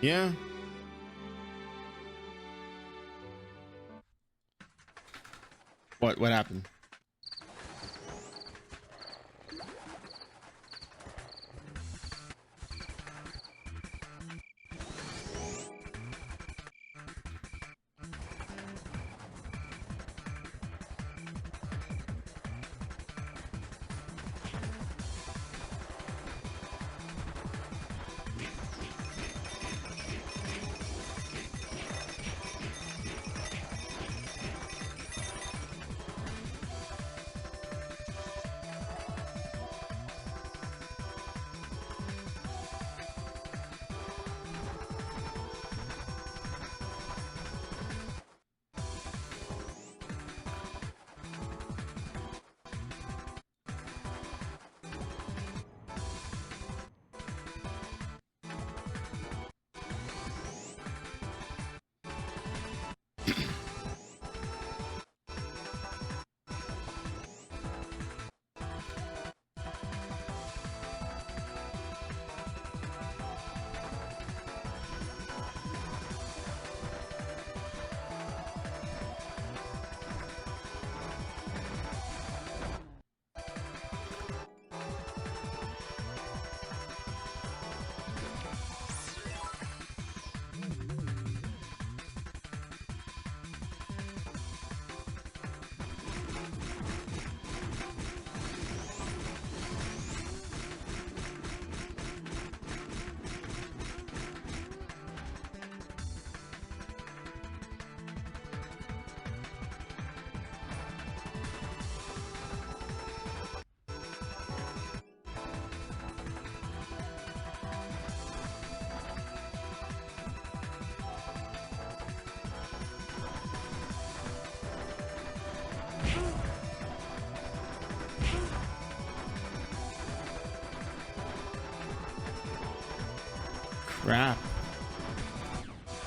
Yeah. What happened? Crap.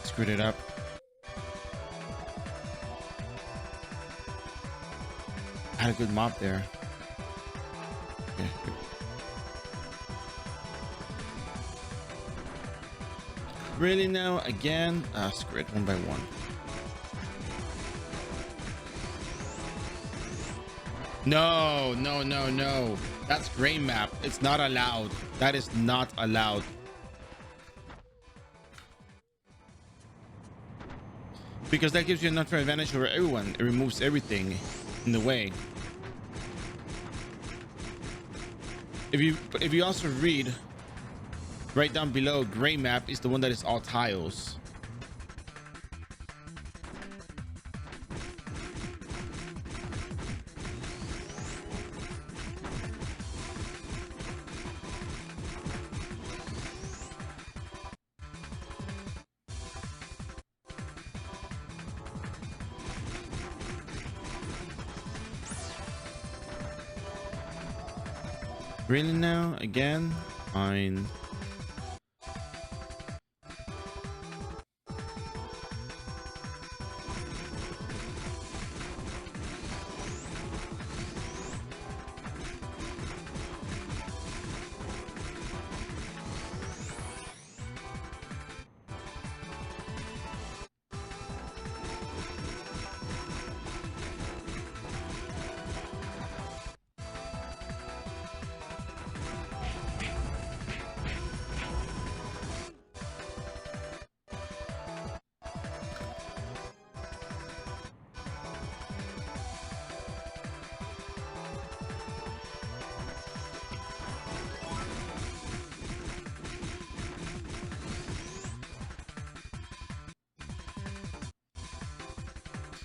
Screwed it up. I had a good mob there. Okay, good. Really now? Again? Screw it, one by one. No, no, no, no. That's gray map. It's not allowed. That is not allowed. Because that gives you an unfair advantage over everyone. It removes everything in the way. If you also read right down below, gray map is the one that is all tiles. Really now? Again? Fine.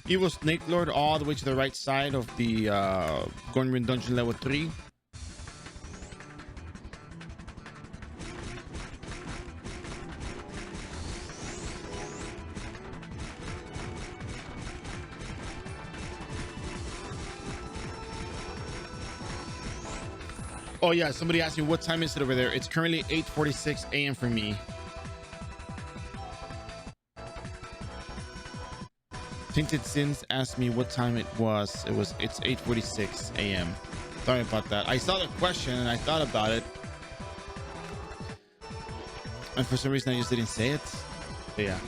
Evil Snake Lord all the way to the right side of the Gunrin Dungeon level 3. Oh yeah, somebody asked me what time is it over there. It's currently 8:46 a.m. for me. Tinted Sins asked me what time it was. It's 8:46 a.m. Sorry about that. I saw the question and I thought about it, and for some reason I just didn't say it. But yeah.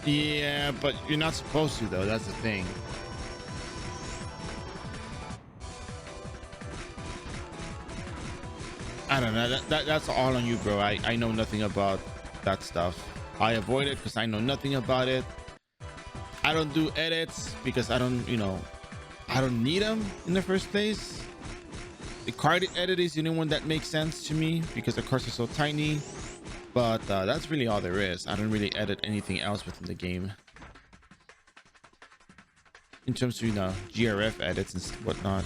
Yeah, but you're not supposed to though. That's the thing. I don't know. That's all on you, bro. I know nothing about that stuff. I avoid it because I know nothing about it. I don't do edits because I don't, I don't need them in the first place. The card edit is the only one that makes sense to me because the cards are so tiny. But that's really all there is. I don't really edit anything else within the game. In terms of, GRF edits and whatnot.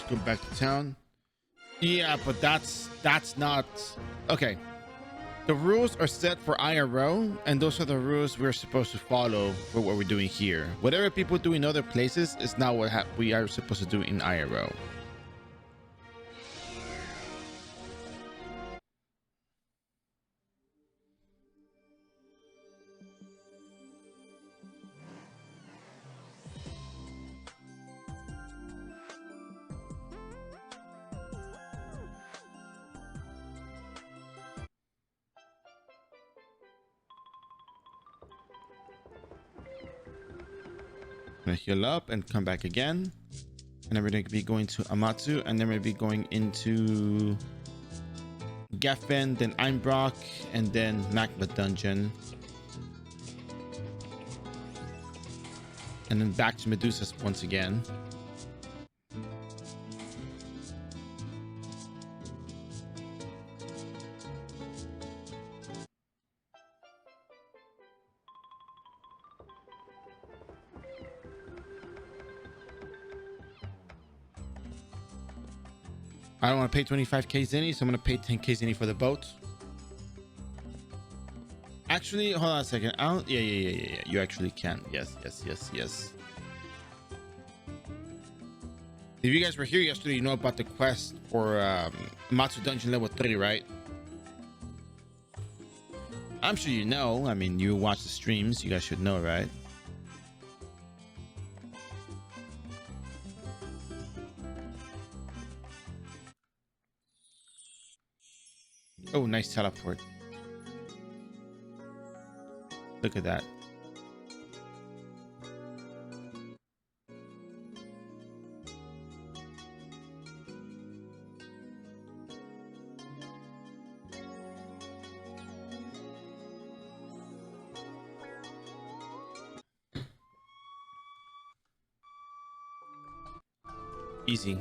Go back to town. Yeah, but that's not okay. The rules are set for iRO, and those are the rules we're supposed to follow for what we're doing here. Whatever people do in other places is not what we are supposed to do in iRO. Gonna heal up and come back again, and then we're gonna be going to Amatsu, and then we're gonna be going into Geffen, then Einbrock, and then Magma Dungeon, and then back to Medusa's once again. I don't want to pay 25k Zenny, so I'm going to pay 10k Zenny for the boat. Actually, hold on a second. I don't, yeah. You actually can. Yes. If you guys were here yesterday, you know about the quest for Matsu Dungeon level 3, right? I'm sure you know. I mean, you watch the streams. You guys should know, right? Oh, nice teleport. Look at that. Easy.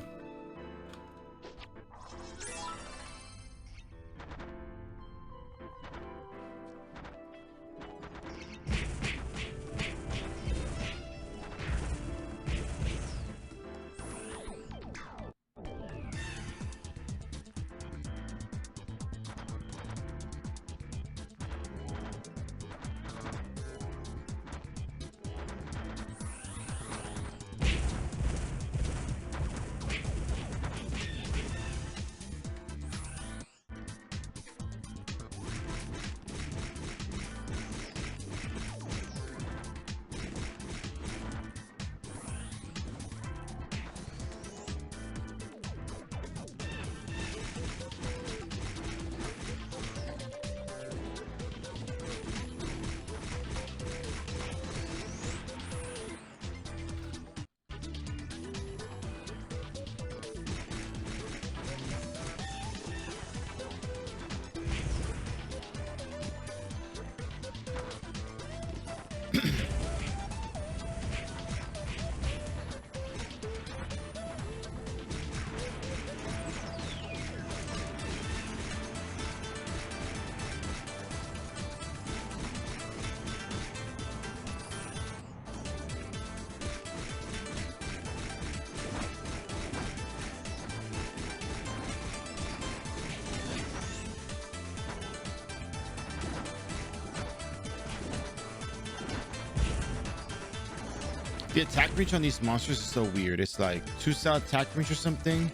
The attack reach on these monsters is so weird. It's like 2-cell attack reach or something.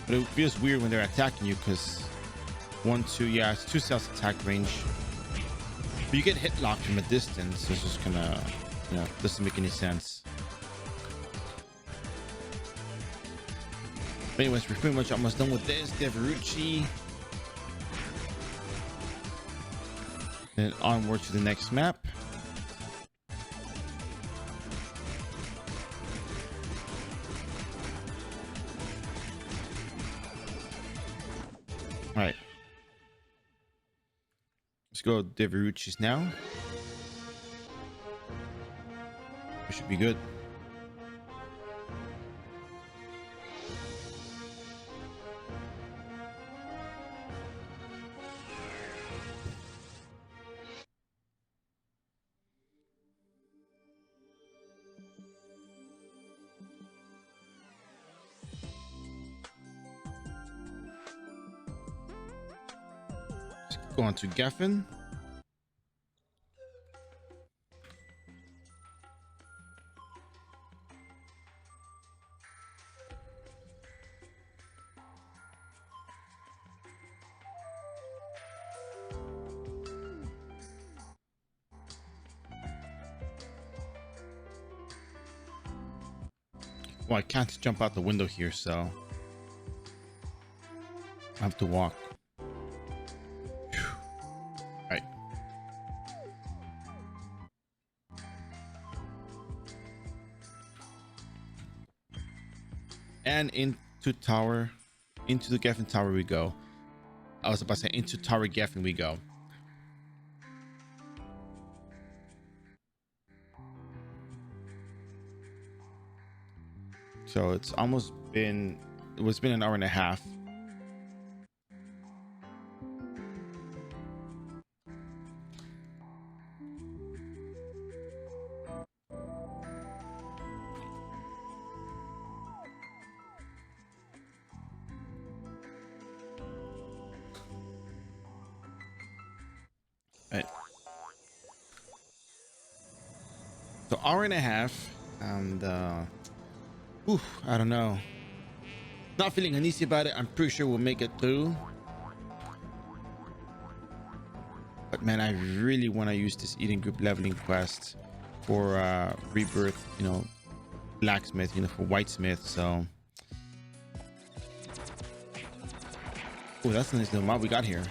But it feels weird when they're attacking you because 1, 2, yeah, it's 2-cell attack range. But you get hit locked from a distance. So it's just gonna, you know, doesn't make any sense. But anyways, we're pretty much almost done with this. Deverucci. And onward to the next map. All right. Let's go Deverucci's now. We should be good. go on to Geffen. Well, I can't jump out the window here, so I have to walk. Whew. Right. And into the Geffen Tower we go. I was about to say into Tower Geffen we go. So it's been an hour and a half. Right. So hour and a half, and I don't know. Not feeling uneasy about it. I'm pretty sure we'll make it through. But man, I really want to use this eating group leveling quest for rebirth, you know, blacksmith, you know, for whitesmith. So oh, that's a nice little mob we got here.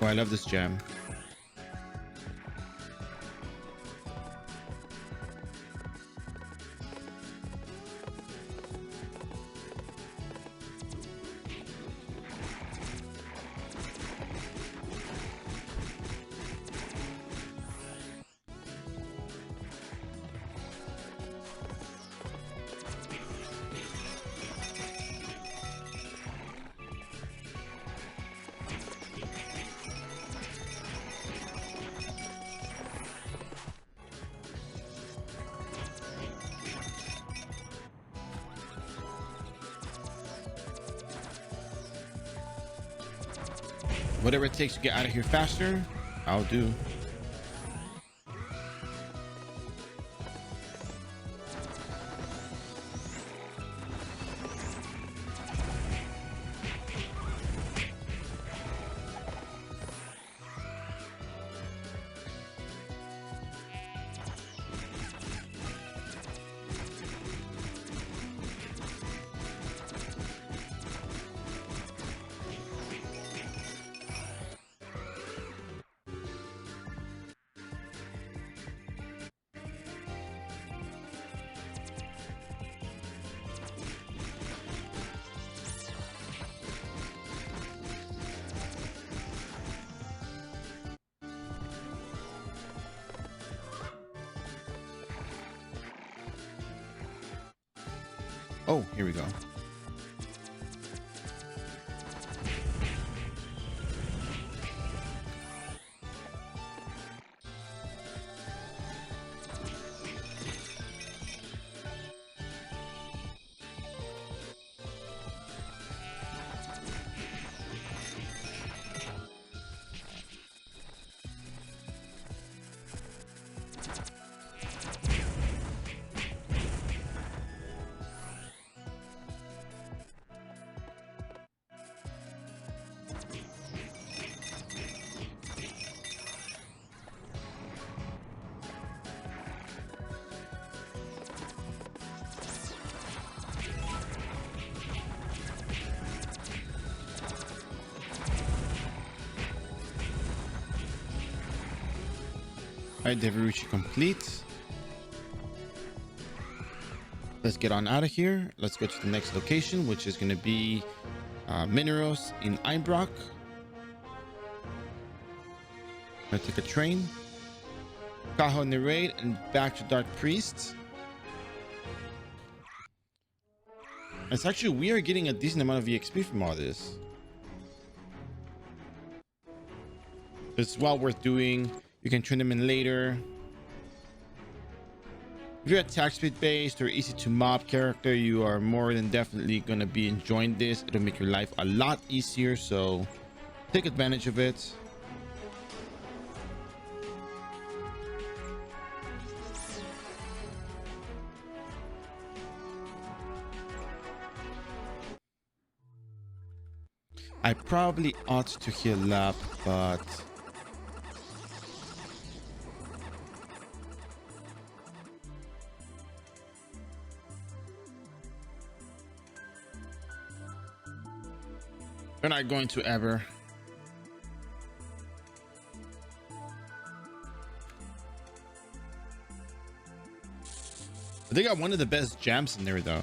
Oh, I love this gem. Whatever it takes to get out of here faster, I'll do. Oh, here we go. All right, Deverucci complete. Let's get on out of here. Let's go to the next location, which is going to be Mineros in Einbrock. Gonna take a train, Kaho in the raid, and back to Dark Priest. It's actually, we are getting a decent amount of EXP from all this. It's well worth doing. You can turn them in later. If you're attack speed based or easy to mob character, you are more than definitely going to be enjoying this. It'll make your life a lot easier, so take advantage of it. I probably ought to heal up, but we're not going to ever. They got one of the best jams in there though.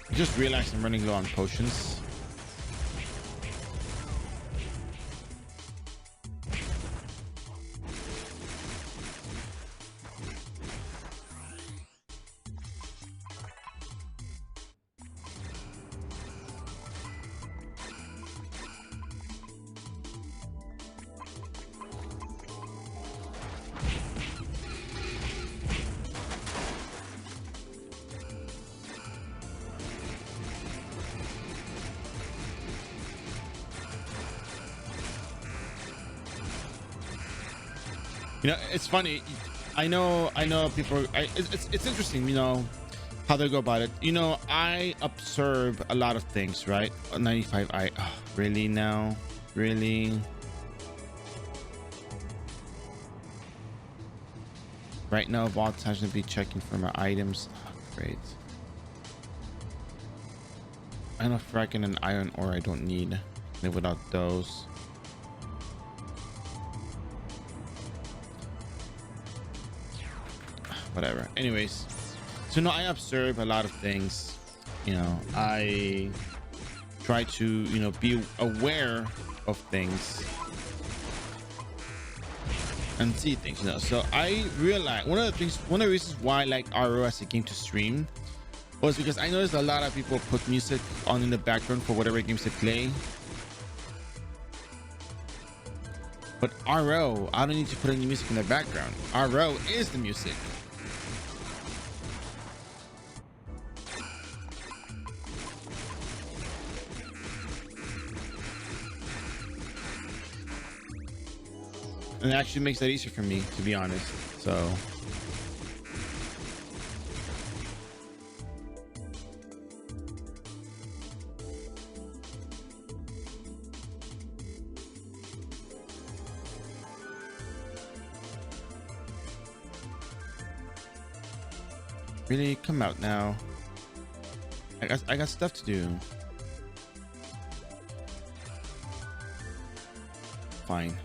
I just realized I'm running low on potions. You know, it's funny. I know people. It's interesting, you know, how they go about it. You know, I observe a lot of things, right? 95. Really now, really. Right now, of all times, to be checking for my items. Oh, great. I know fracking and iron ore I don't need. Live without those. Whatever. Anyways, so no, I observe a lot of things. You know, I try to, you know, be aware of things and see things. You know, so I realized one of the reasons why I like iRO as a game to stream was because I noticed a lot of people put music on in the background for whatever games they play. But iRO, I don't need to put any music in the background. iRO is the music. And it actually makes that easier for me, to be honest. So really, come out now. I got stuff to do. Fine.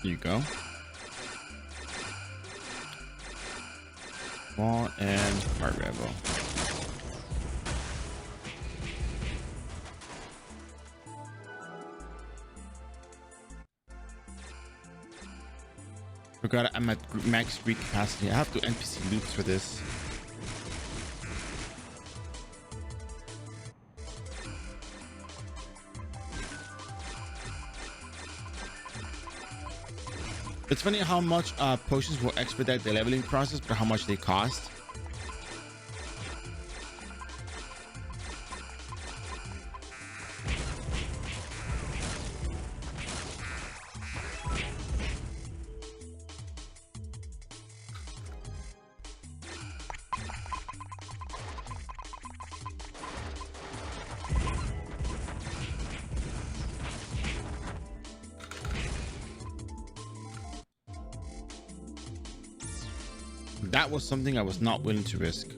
Here you go. Wall and Heart Rebel. Forgot I'm at max Greek capacity. I have to NPC loops for this. It's funny how much potions will expedite the leveling process, but how much they cost. That was something I was not willing to risk.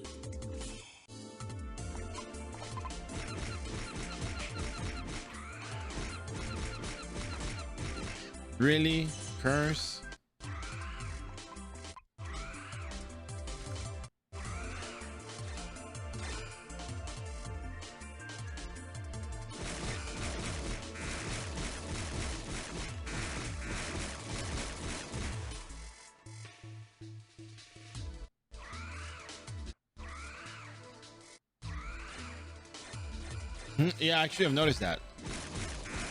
Really? Curse? Yeah, actually, I've noticed that.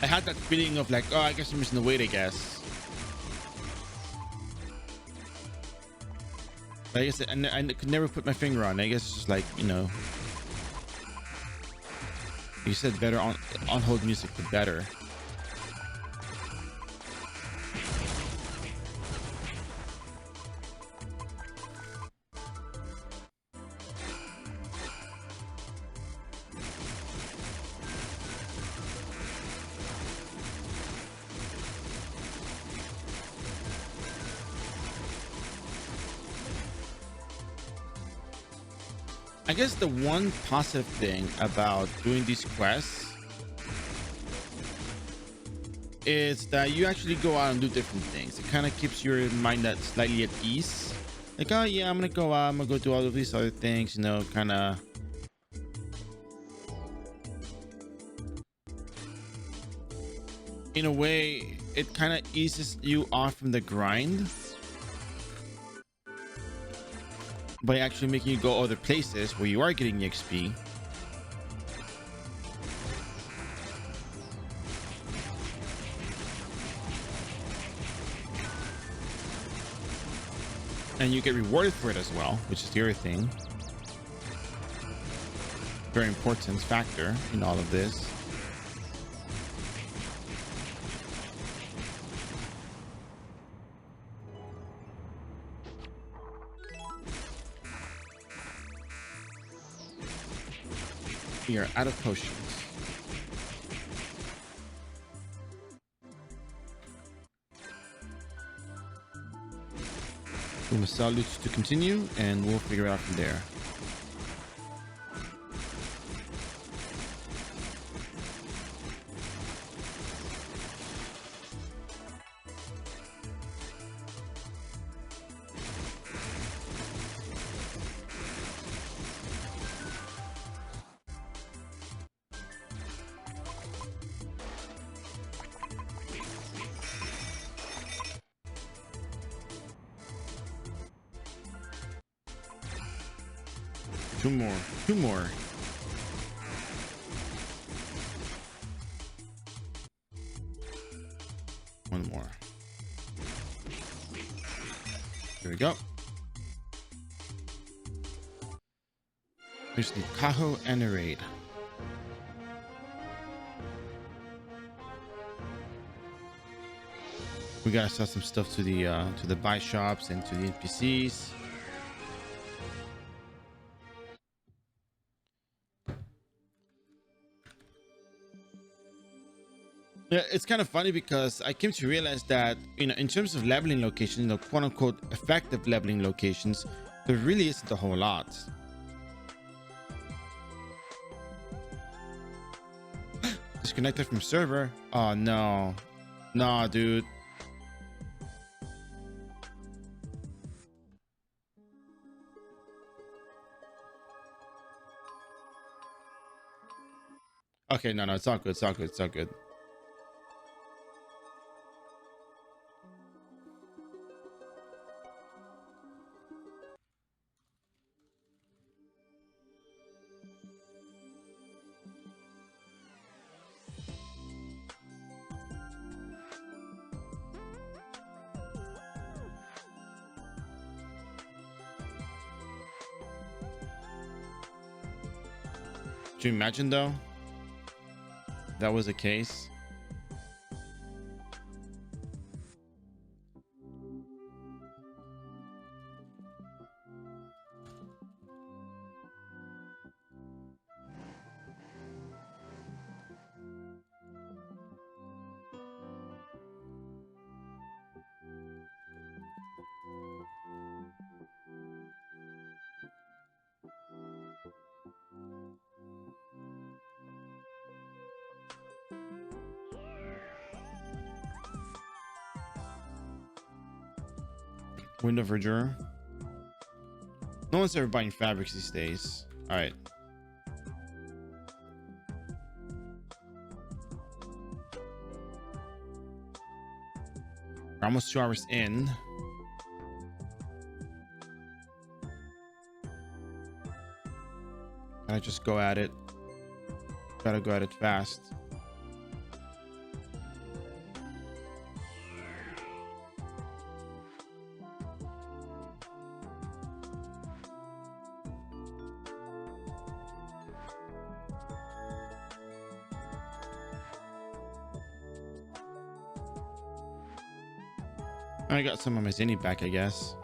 I had that feeling of like, oh, I guess I'm missing the weight, I guess. But I guess I could never put my finger on it. I guess it's just like, you know, you said better on hold music, the better. I guess the one positive thing about doing these quests is that you actually go out and do different things. It kind of keeps your mind that slightly at ease. Like, oh yeah, I'm gonna go out, I'm gonna go do all of these other things, you know, kind of. In a way, it kind of eases you off from the grind by actually making you go other places where you are getting XP. And you get rewarded for it as well, which is the other thing. Very important factor in all of this. We are out of potions. We must salute to continue, and we'll figure it out from there. Two more. One more. There we go. There's the Kaho and a raid. We gotta sell some stuff to the buy shops and to the NPCs. Yeah, it's kind of funny because I came to realize that, you know, in terms of leveling locations, you know, quote unquote effective leveling locations, there really isn't a whole lot. Disconnected from server. Oh no. Nah, dude. Okay, no, it's all good. It's all good. It's all good. Could you imagine though? That was the case. Window verdure. No one's ever buying fabrics these days. All right. We're almost 2 hours in. Gotta just go at it. Gotta go at it fast. I got some of my Zinni back, I guess.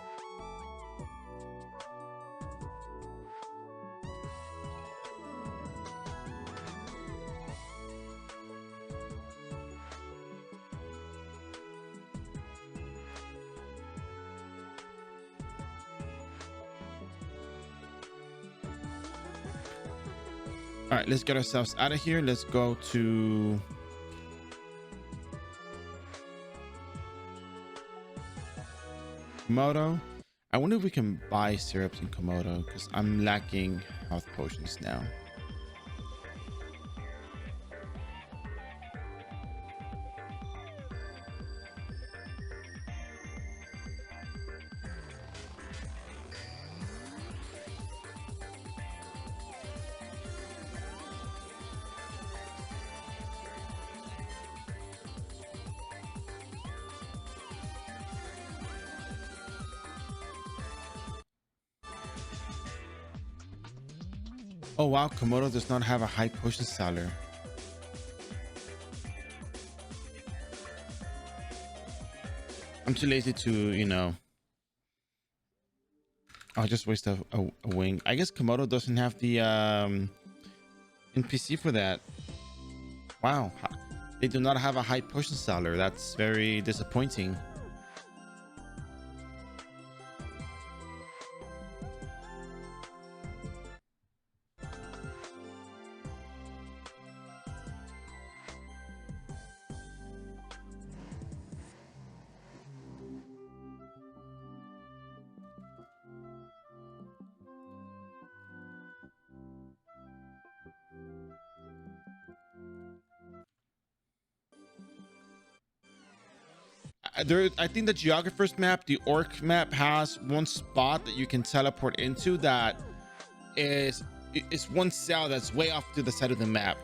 All right, let's get ourselves out of here. Let's go to Komodo. I wonder if we can buy syrups in Komodo because I'm lacking health potions now. Oh wow, Komodo does not have a high potion seller. I'm too lazy to, you know. I'll just waste a wing. I guess Komodo doesn't have the NPC for that. Wow, they do not have a high potion seller. That's very disappointing. I think the geographer's map, the orc map, has one spot that you can teleport into that is one cell that's way off to the side of the map.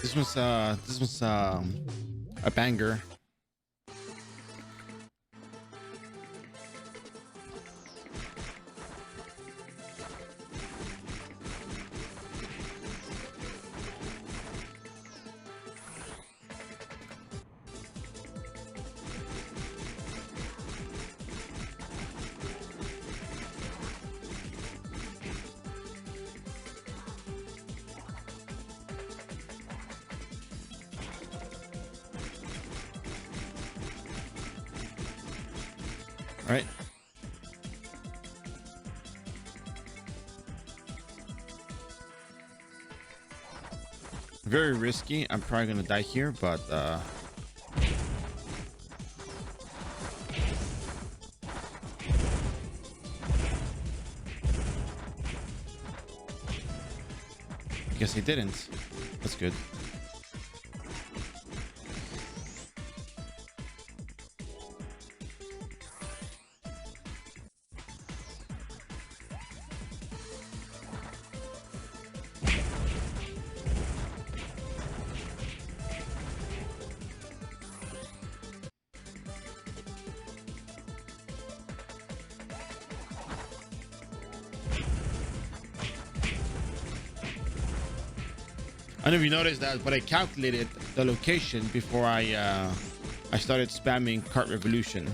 This was a banger. All right. Very risky. I'm probably gonna die here, but Guess he didn't. That's good. I don't know if you noticed that, but I calculated the location before I started spamming cart revolution.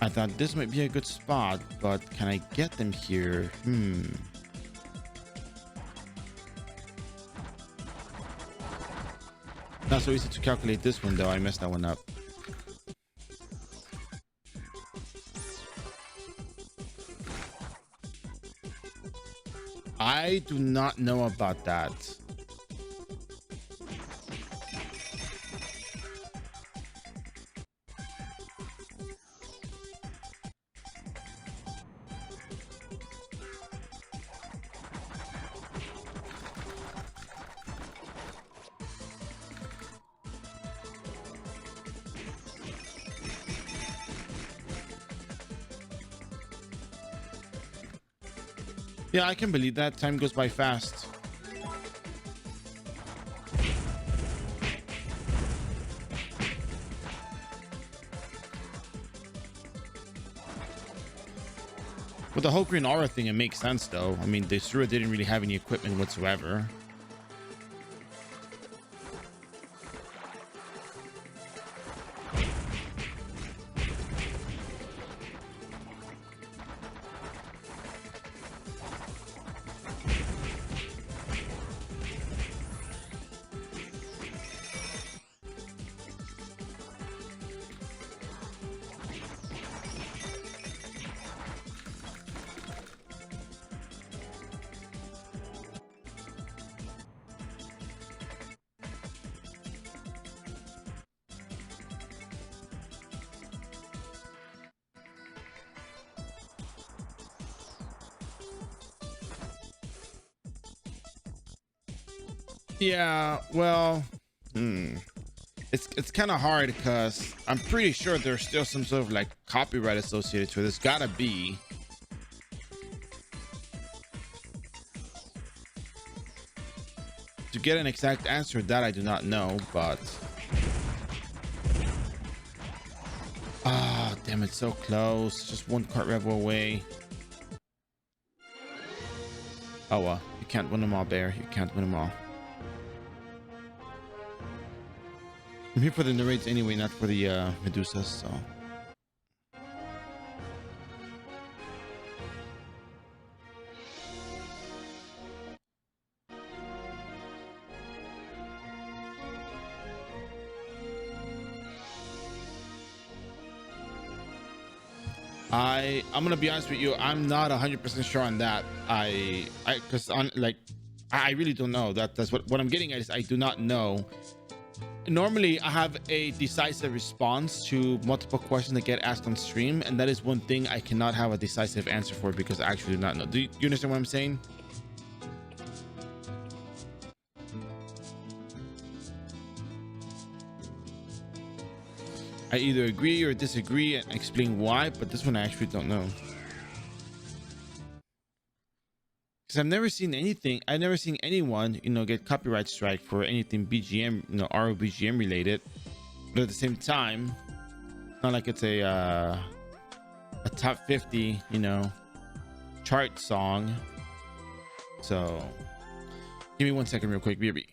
I thought this might be a good spot, but can I get them here? Not so easy to calculate this one though. I messed that one up. I do not know about that. Yeah, I can believe that. Time goes by fast. With the whole green aura thing, it makes sense though. I mean, the Sura didn't really have any equipment whatsoever. Yeah, well, it's kind of hard because I'm pretty sure there's still some sort of like copyright associated to it. There's gotta be. To get an exact answer that I do not know, but ah, damn, it's so close. Just one cart revel away. Oh well, you can't win them all, Bear. You can't win them all. I'm here for the narrates anyway, not for the Medusas, so. I'm gonna be honest with you, I'm not 100% sure on that. Because on like I really don't know. That's what I'm getting at is I do not know. Normally I have a decisive response to multiple questions that get asked on stream, and that is one thing I cannot have a decisive answer for because I actually do not know. Do you understand what I'm saying? I either agree or disagree and explain why, but this one I actually don't know. Because I've never seen anything, I've never seen anyone, you know, get copyright strike for anything BGM, you know, RO BGM related. But at the same time, not like it's a top 50, you know, chart song. So give me 1 second real quick, BRB.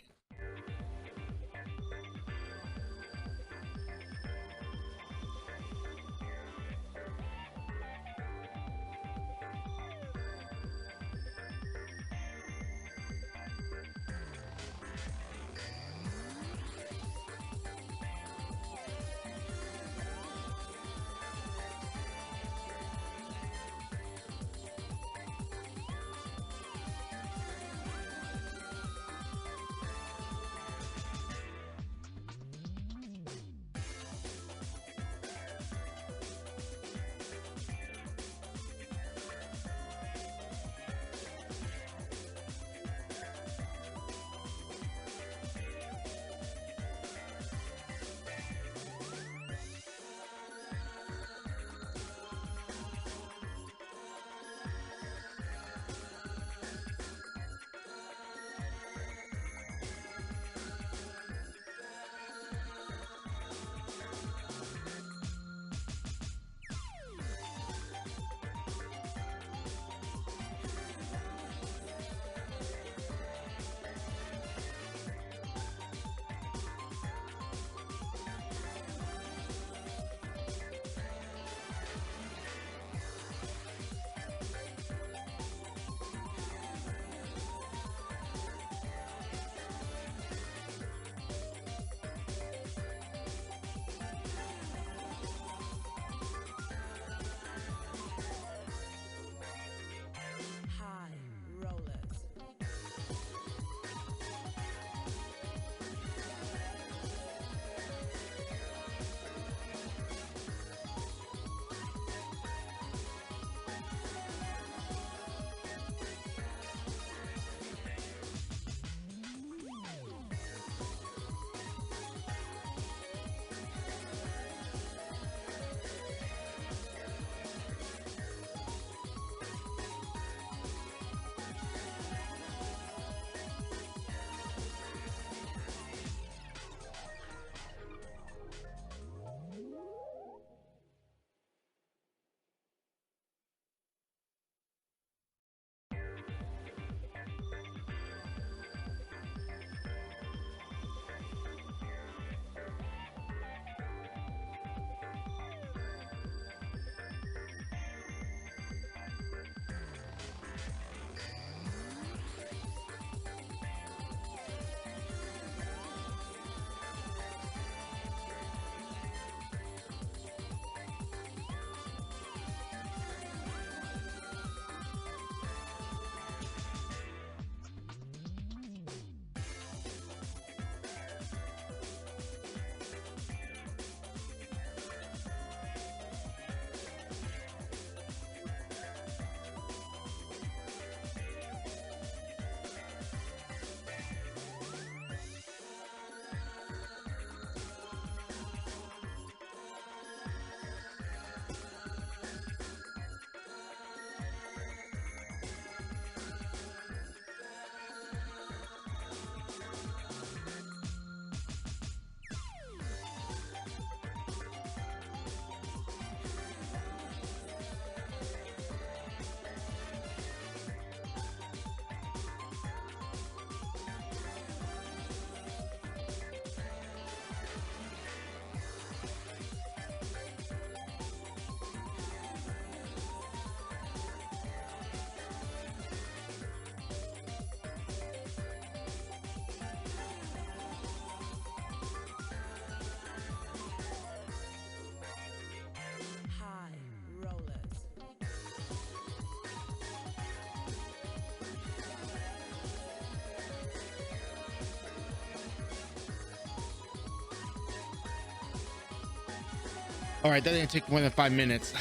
All right, that didn't take more than 5 minutes.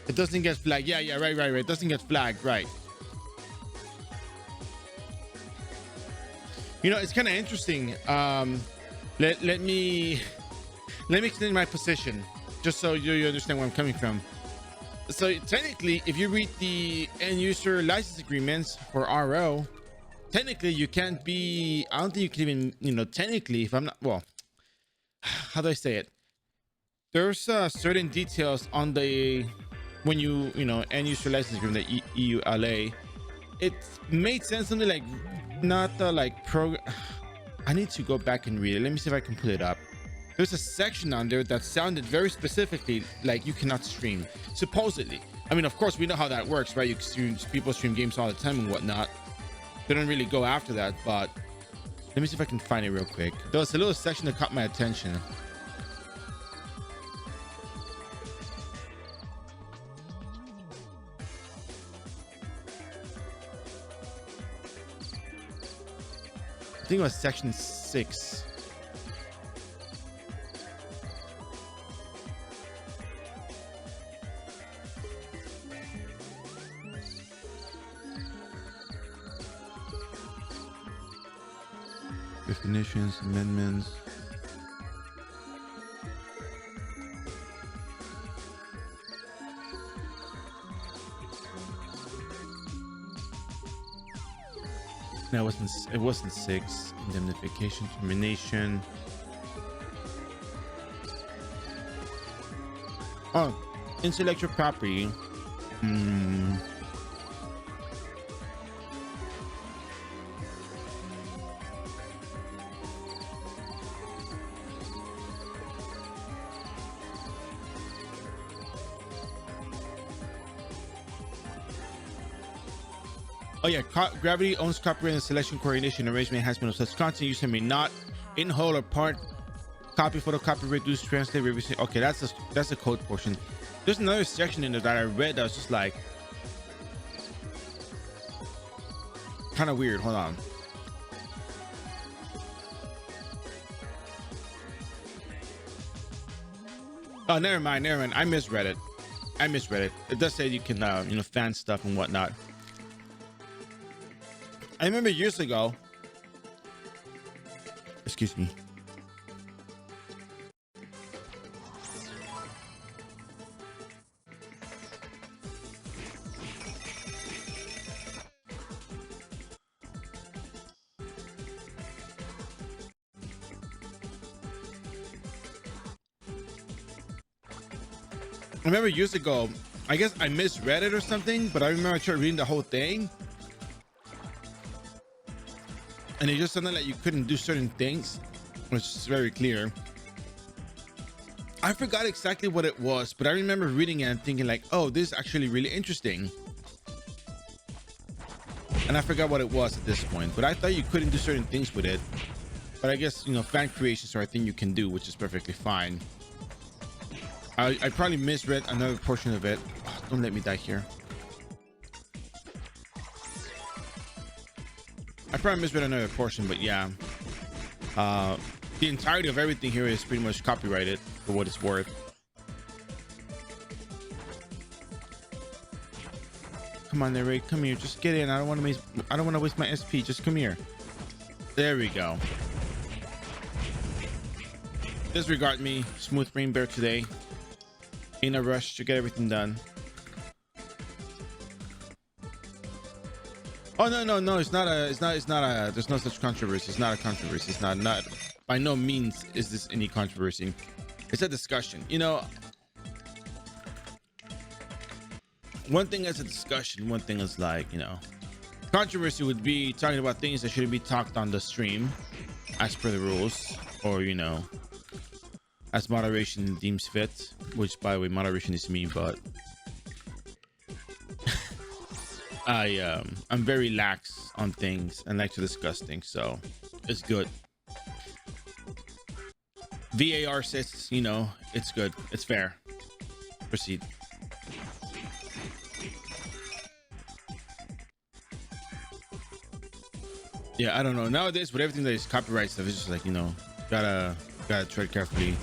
It doesn't get flagged. Yeah, right. It doesn't get flagged, right? You know, it's kind of interesting. Let me explain my position, just so you understand where I'm coming from. So technically, if you read the end user license agreements for RO, technically you can't be. I don't think you can even. You know, technically, if I'm not, well, how do I say it? There's certain details on the when you know end user license agreement, the EULA. It made sense something like not the like program. I need to go back and read it. Let me see if I can pull it up. There's a section on there that sounded very specifically like you cannot stream, supposedly. I mean, of course, we know how that works, right? People stream games all the time and whatnot. They don't really go after that, but let me see if I can find it real quick. There was a little section that caught my attention. I think it was section 6. Definitions, amendments. No, it wasn't 6. Indemnification, termination. Oh, intellectual property. Oh yeah, Gravity owns copyright and selection coordination arrangement enhancement of such content. User may not, in whole or part, copy, photocopy, reduce, translate, revisit. Okay, that's a code portion. There's another section in there that I read that was just like kind of weird. Hold on. Oh, never mind. I misread it. It does say you can, you know, fan stuff and whatnot. I remember years ago. Excuse me. I remember years ago, I guess I misread it or something, but I remember I tried reading the whole thing. And it just sounded like you couldn't do certain things, which is very clear. I forgot exactly what it was, but I remember reading it and thinking like, oh, this is actually really interesting. And I forgot what it was at this point, but I thought you couldn't do certain things with it. But I guess, you know, fan creations are a thing you can do, which is perfectly fine. I probably misread another portion of it. Oh, don't let me die here. I probably misread another portion, but yeah. The entirety of everything here is pretty much copyrighted for what it's worth. Come on there, Ray. Come here. Just get in. I don't want to waste my SP. Just come here. There we go. Disregard me, smooth brain bear today. In a rush to get everything done. Oh no, it's not a there's no such controversy. It's not a controversy. It's not by no means is this any controversy. It's a discussion. You know, one thing is a discussion, one thing is like, you know, controversy would be talking about things that shouldn't be talked on the stream as per the rules, or you know, as moderation deems fit, which by the way, moderation is me, but I'm very lax on things and like to discuss things, so it's good. VAR says, you know, it's good, it's fair. Proceed. Yeah, I don't know, nowadays with everything that is copyright stuff, it's just like, you know, gotta tread carefully.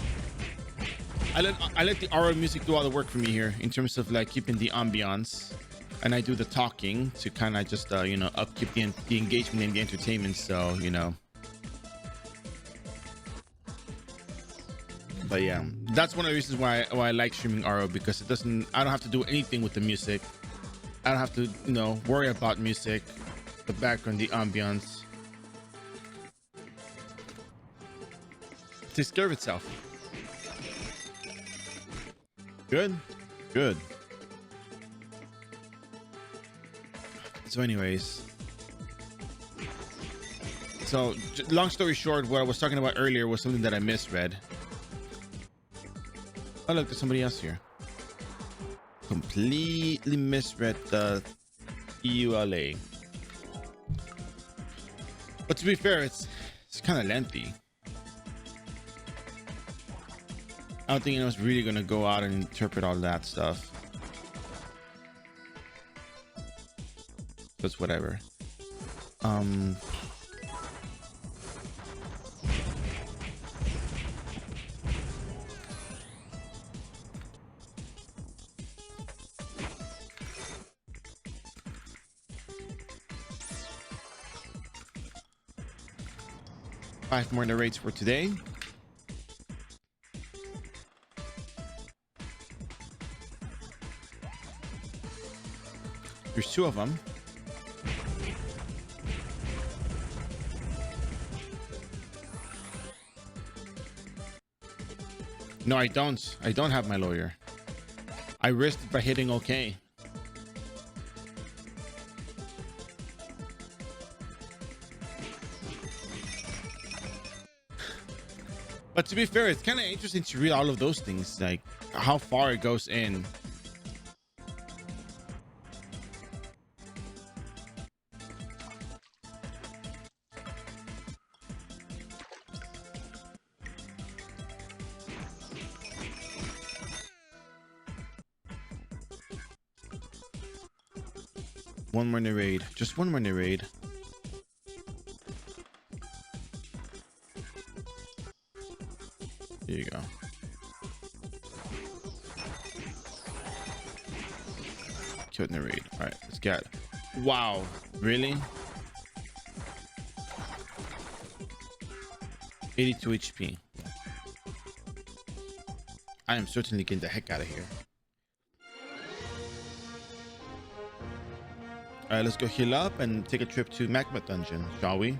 I let the iRO music do all the work for me here in terms of like keeping the ambiance, and I do the talking to kind of just you know, upkeep the engagement and the entertainment. So you know, but yeah, that's one of the reasons why I like streaming iRO, because I don't have to do anything with the music. I don't have to, you know, worry about music, the background, the ambiance. It takes care of itself. Good, good. So anyways, so long story short, what I was talking about earlier was something that I misread. Oh look, there's somebody else here. Completely misread the EULA. But to be fair, it's kind of lengthy. I don't think anyone's really gonna go out and interpret all that stuff. Just whatever. 5 more narrates for today. There's 2 of them. No, I don't. I don't have my lawyer. I risked it by hitting OK. But to be fair, it's kind of interesting to read all of those things, like how far it goes in. One more narrate. Just one more narrate. There you go. Killed narrate. All right, let's get it. Wow, really? 82 HP. I am certainly getting the heck out of here. All right, let's go heal up and take a trip to Magma Dungeon, shall we?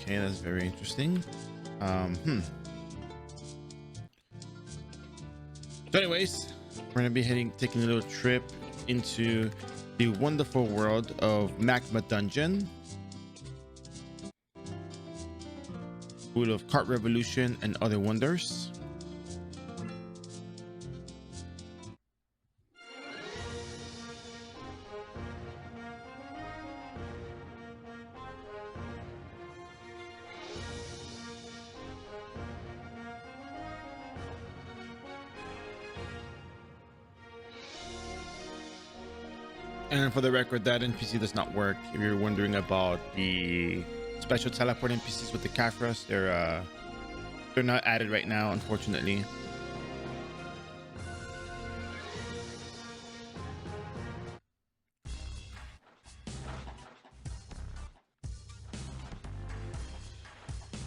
Okay, that's very interesting. So anyways, we're gonna be taking a little trip into the wonderful world of Magma Dungeon, full of cart revolution and other wonders. And for the record, that NPC does not work. If you're wondering about the special teleport NPCs with the Kafras, they're not added right now, unfortunately.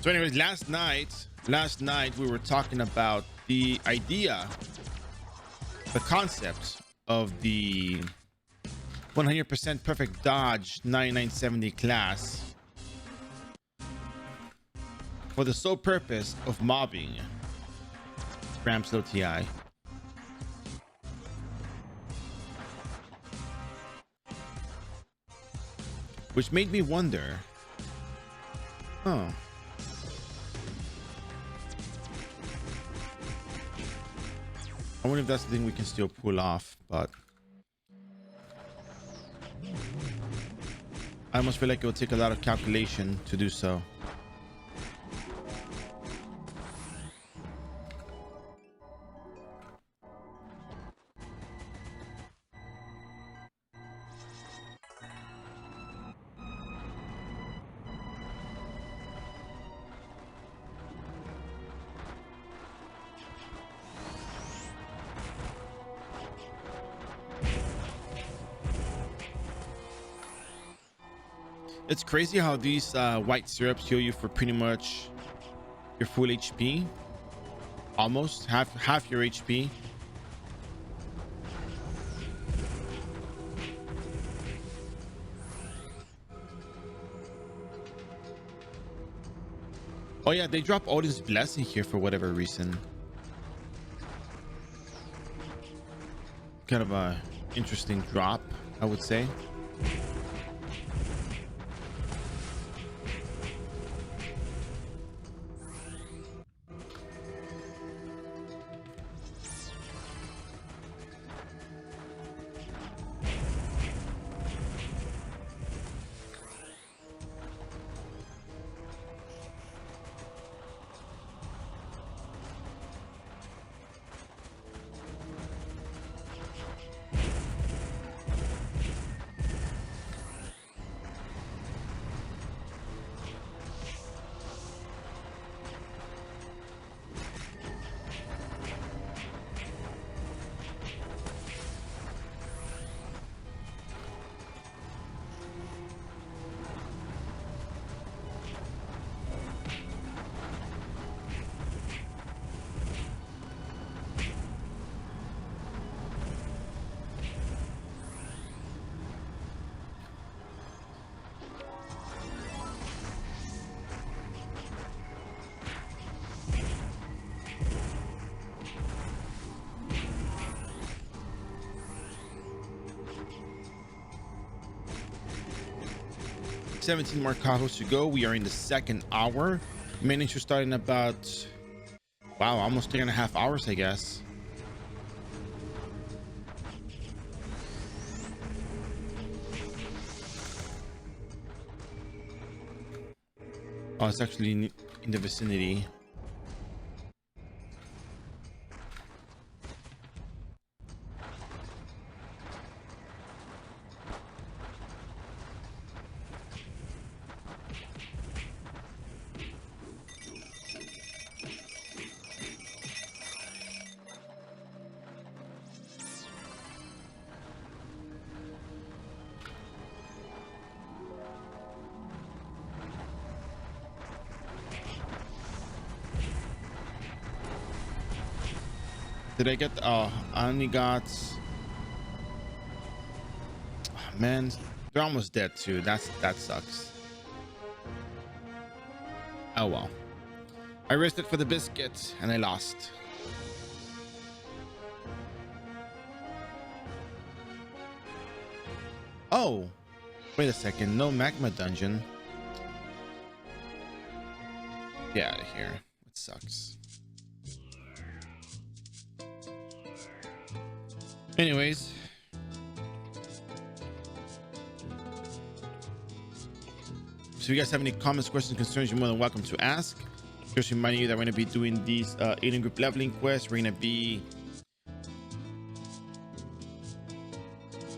So anyways, last night we were talking about the idea, the concept of the 100% perfect dodge 9970 class for the sole purpose of mobbing Ramslow TI. which made me wonder. Oh. I wonder if that's the thing we can still pull off, but I almost feel like it would take a lot of calculation to do so. It's crazy how these white syrups heal you for pretty much your full HP, almost half your HP. Oh yeah, they drop Odin's blessing here for whatever reason. Kind of a interesting drop, I would say. $17 more Cajos to go. We are in the second hour. Managed to start in about, wow, almost 3.5 hours, I guess. Oh, it's actually in the vicinity. Did I get? Oh, I only got. Oh, man, they're almost dead too. That sucks. Oh well. I risked it for the biscuit and I lost. Oh, wait a second. No magma dungeon. Get out of here. It sucks. Anyways, so if you guys have any comments, questions, concerns, you're more than welcome to ask. Just reminding you that we're going to be doing these alien group leveling quests. We're going to be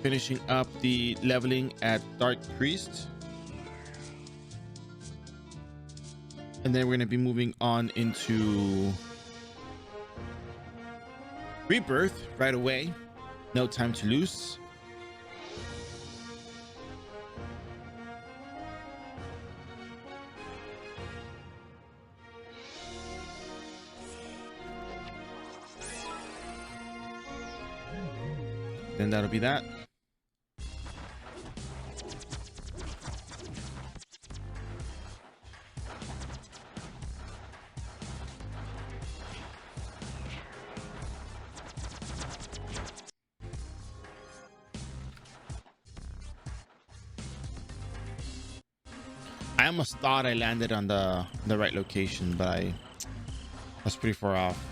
finishing up the leveling at Dark Priest, and then we're going to be moving on into Rebirth right away. No time to lose. Then that'll be that. I almost thought I landed on the right location, but I was pretty far off.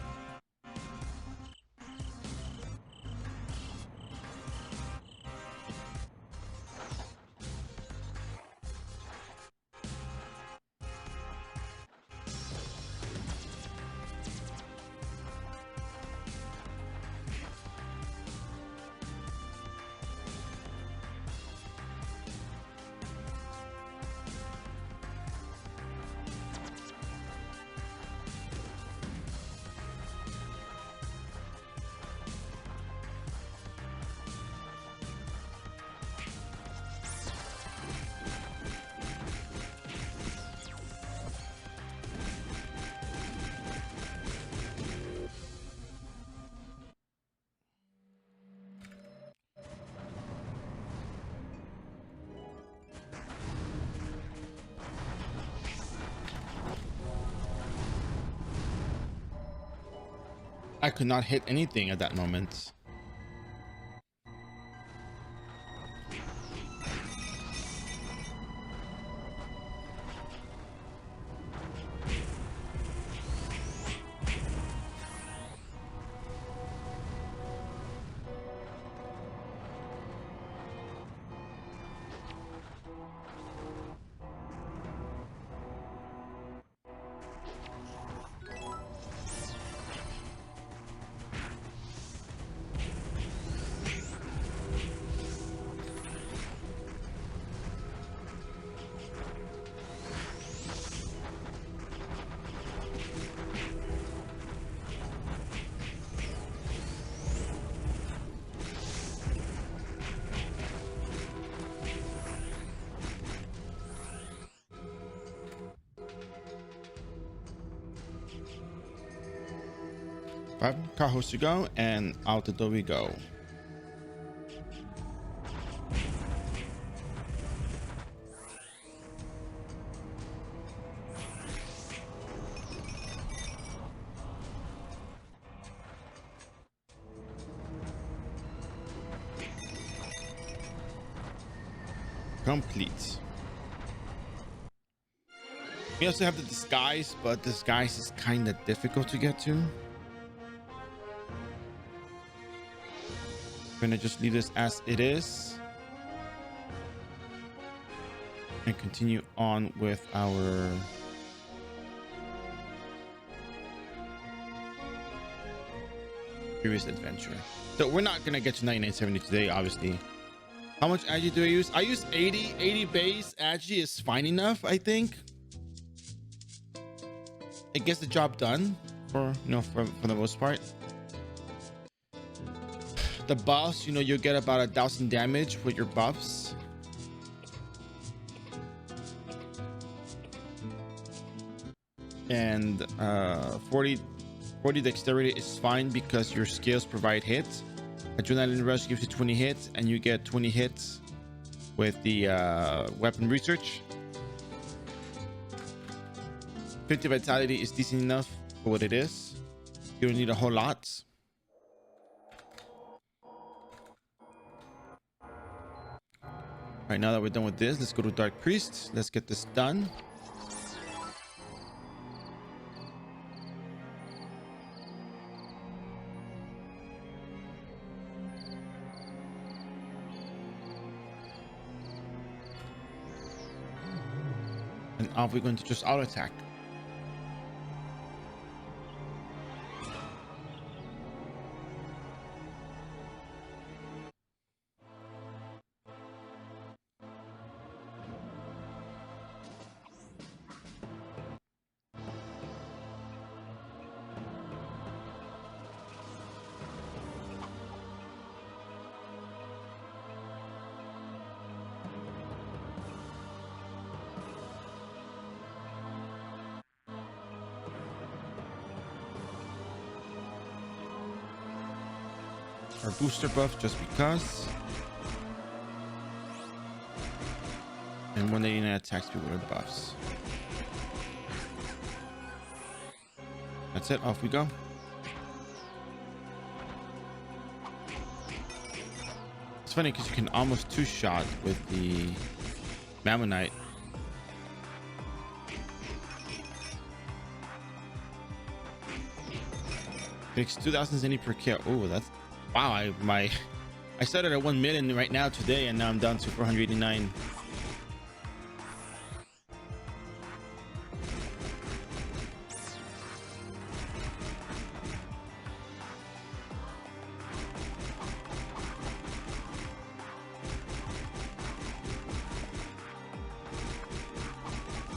I could not hit anything at that moment. Five car host to go, and out the door we go. Complete. We also have the disguise, but disguise is kind of difficult to get to. I'm gonna just leave this as it is and continue on with our previous adventure. So we're not gonna get to 9970 today, obviously. How much agi do I use? I use 80 base. Agi is fine enough, I think. It gets the job done for the most part. The buffs, you'll get about 1,000 damage with your buffs. And 40 dexterity is fine because your skills provide hits. Adrenaline rush gives you 20 hits, and you get 20 hits with the weapon research. 50 vitality is decent enough for what it is. You don't need a whole lot. All right, now that we're done with this, let's go to Dark Priest. Let's get this done. And off we're going to just auto attack. Our booster buff just because. And 189 attack speed with our buffs. That's it. Off we go. It's funny because you can almost two-shot with the Mammonite. Takes 2,000 zenny per kill. Oh, that's wow. I started at 1 million right now today, and now I'm down to 489.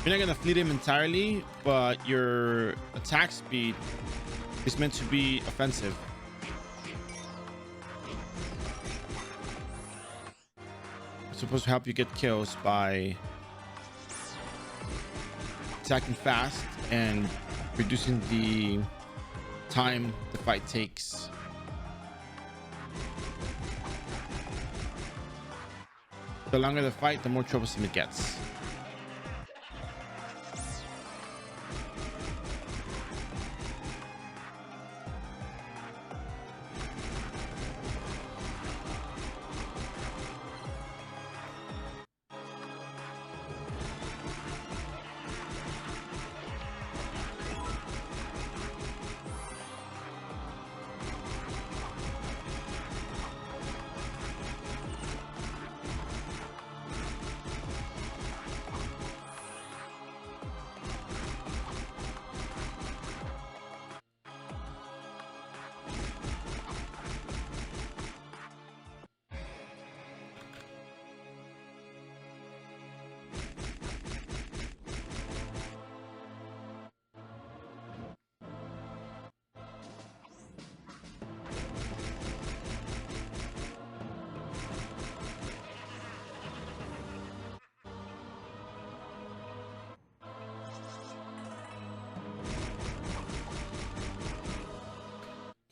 You're not gonna fleet him entirely, but your attack speed is meant to be offensive. It's supposed to help you get kills by attacking fast and reducing the time the fight takes. The longer the fight, the more troublesome it gets.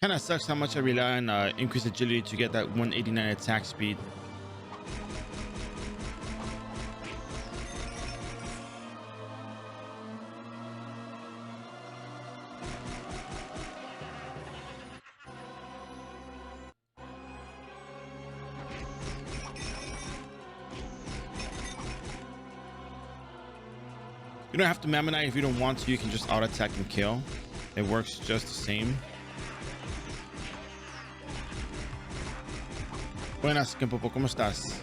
Kind of sucks how much I rely on increased agility to get that 189 attack speed. You don't have to Mammoth Knight if you don't want to. You can just auto attack and kill. It works just the same. Buenas, Kempopo, ¿cómo estás?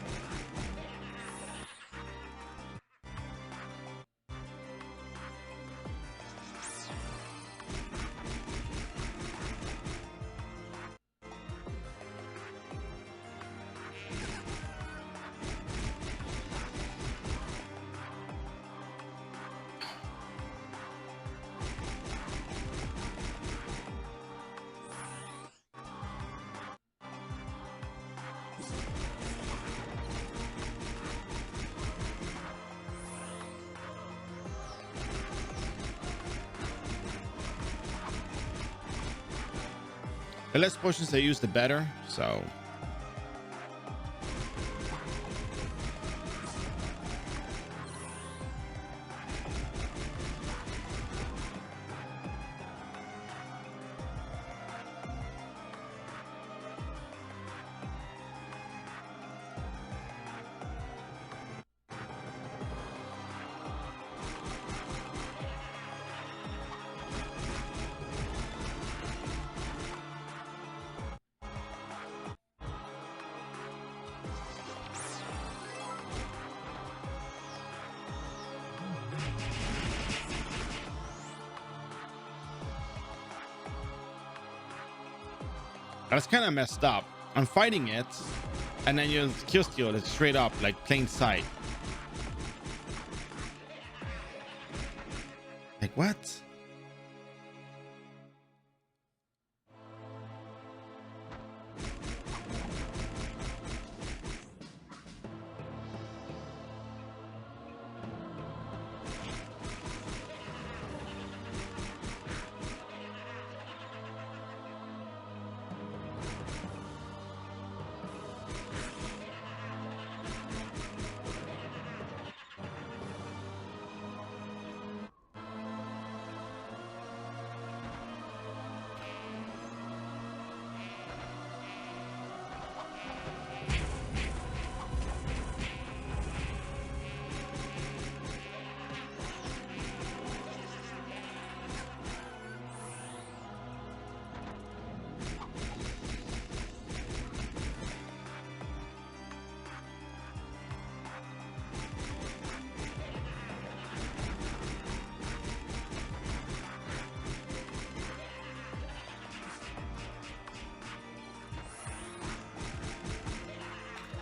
The less potions they use, the better. So that's kind of messed up. I'm fighting it, and then you kill steal it straight up, like plain sight. Like what?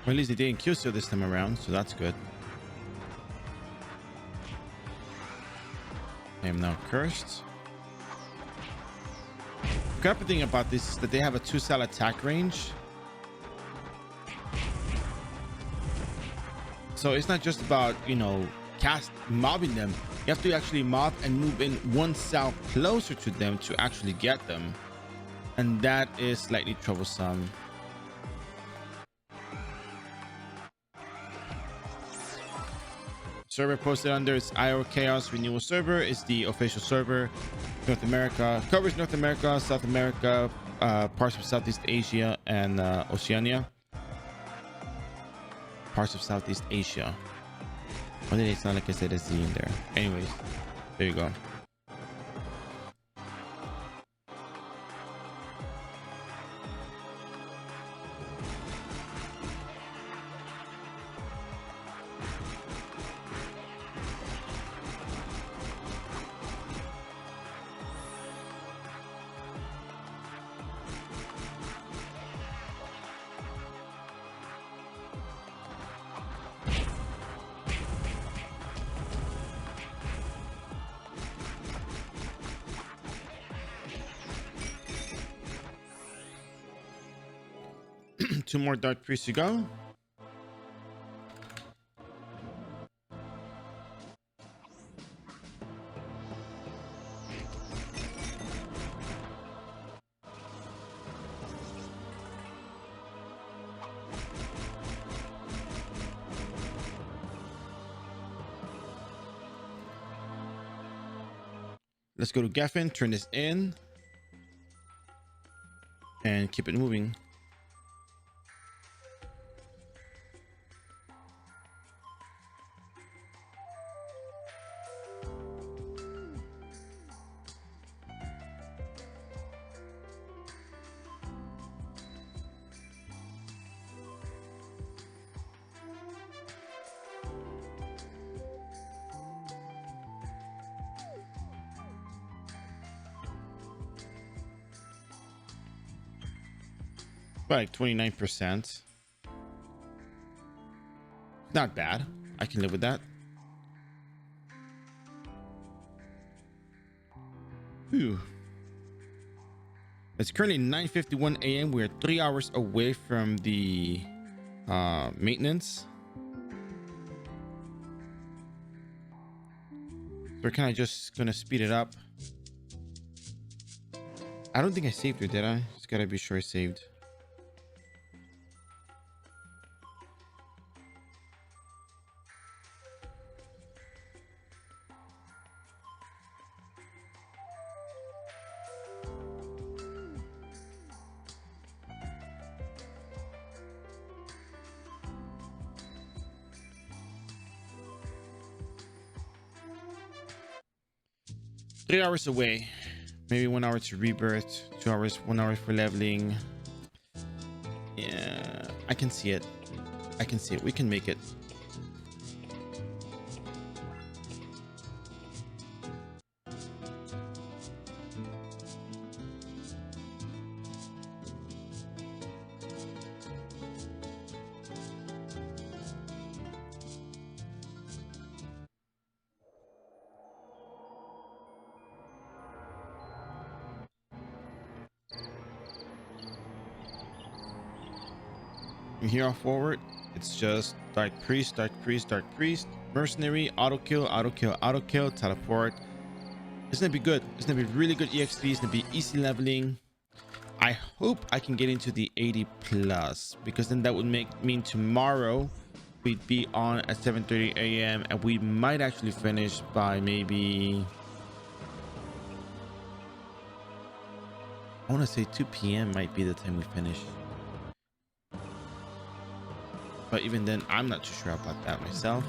at least they didn't kill steal this time around, so that's good. I am now cursed. The crap thing about this is that they have a 2-cell attack range. So it's not just about, you know, mobbing them. You have to actually mob and move in 1 cell closer to them to actually get them. And that is slightly troublesome. Server posted under its iRO Chaos Renewal server is the official server. North America covers North America, South America, parts of Southeast Asia, and Oceania. Parts of Southeast Asia. Why did it sound like I said a Z in there? Anyways, there you go. Two more Dark Priests to go. Let's go to Geffen, turn this in, and keep it moving. Like 29%. Not bad. I can live with that. Whew. It's currently 9:51 a.m. We're 3 hours away from the maintenance. We're kind of just gonna speed it up. I don't think I saved her, did I? Just gotta be sure I saved. Three hours away. Maybe 1 hour to rebirth, 2 hours, 1 hour for leveling. Yeah, I can see it. I can see it. We can make it. From here on forward, it's just Dark Priest, Dark Priest, Dark Priest, Mercenary, auto kill, auto kill, auto kill, teleport. It's gonna be good. It's gonna be really good EXP. It's gonna be easy leveling. I hope I can get into the 80 plus, because then that would mean tomorrow we'd be on at 7:30 a.m. and we might actually finish by maybe, I want to say 2 p.m. might be the time we finish. But even then, I'm not too sure about that myself.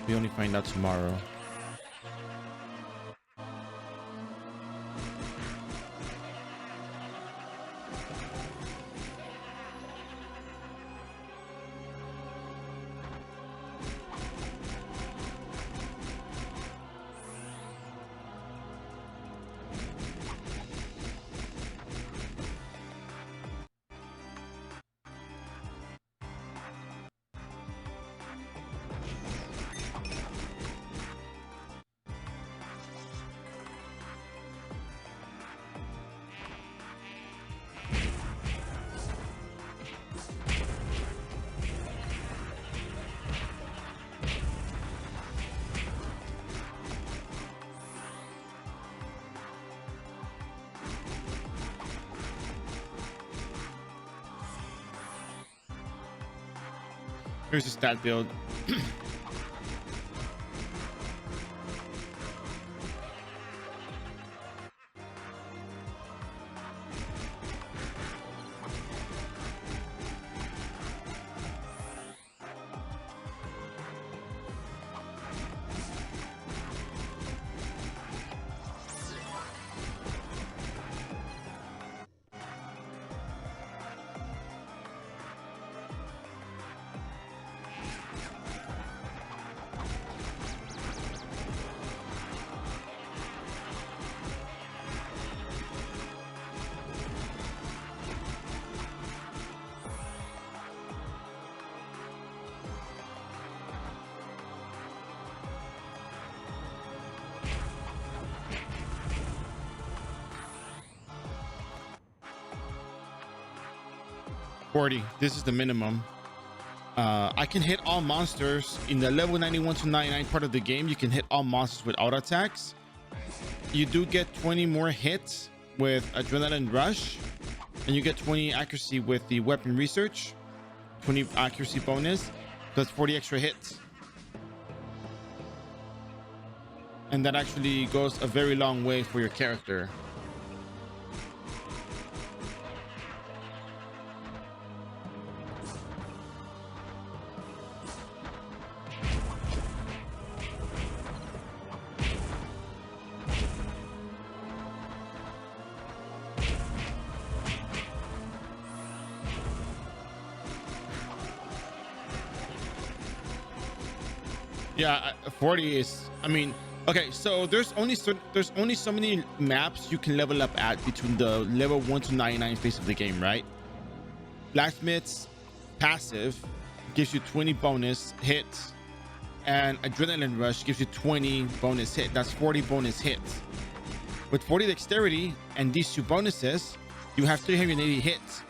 We only find out tomorrow. Here's the stat build. 40. This is the minimum. I can hit all monsters in the level 91 to 99 part of the game. You can hit all monsters with auto attacks. You do get 20 more hits with Adrenaline Rush, and you get 20 accuracy with the weapon research, 20 accuracy bonus, plus 40 extra hits. And that actually goes a very long way for your character. Yeah, 40 is, I mean, okay, so there's only so many maps you can level up at between the level 1 to 99 phase of the game, right? Blacksmith's passive gives you 20 bonus hits, and Adrenaline Rush gives you 20 bonus hit. That's 40 bonus hits. With 40 dexterity and these two bonuses, you have 380 hits.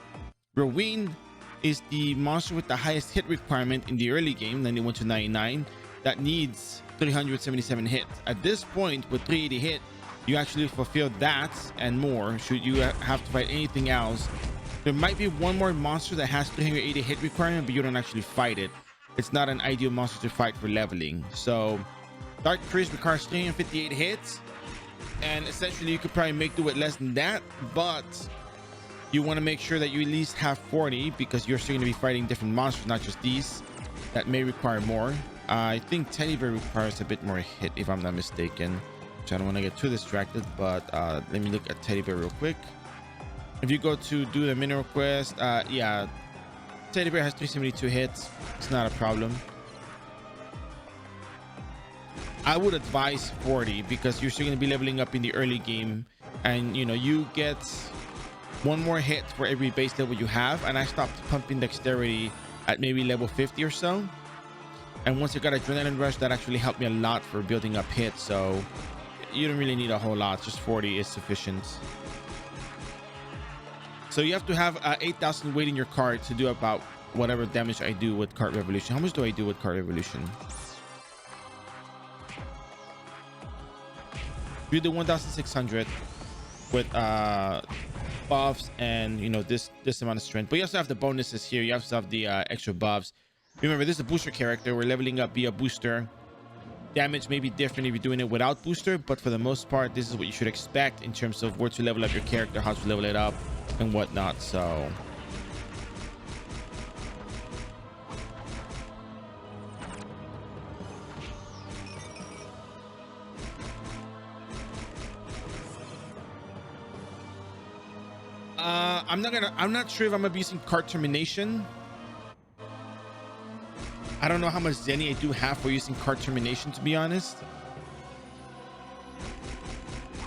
Roween is the monster with the highest hit requirement in the early game, 91 to 99. That needs 377 hits. At this point, with 380 hit, you actually fulfill that and more should you have to fight anything else. There might be one more monster that has 380 hit requirement, but you don't actually fight it. It's not an ideal monster to fight for leveling. So Dark Priest requires 358 hits, and essentially you could probably make do with less than that, but you want to make sure that you at least have 40 because you're still going to be fighting different monsters, not just these that may require more. I think Teddy Bear requires a bit more hit, if I'm not mistaken, which I don't want to get too distracted, but let me look at Teddy Bear real quick. If you go to do the mineral quest, yeah, Teddy Bear has 372 hits. It's not a problem. I would advise 40 because you're still going to be leveling up in the early game, and you know, you get one more hit for every base level you have, and I stopped pumping dexterity at maybe level 50 or so. And once you got Adrenaline Rush, that actually helped me a lot for building up hits. So you don't really need a whole lot. Just 40 is sufficient. So you have to have 8,000 weight in your card to do about whatever damage I do with Card Revolution. How much do I do with Card Revolution? You do 1,600 with buffs and, you know, this amount of strength. But you also have the bonuses here. You also have the extra buffs. Remember, this is a booster character. We're leveling up via booster. Damage may be different if you're doing it without booster, but for the most part, this is what you should expect in terms of where to level up your character, how to level it up, and whatnot. So I'm not sure if I'm gonna be using card termination. I don't know how much Zenny I do have for using card termination, to be honest.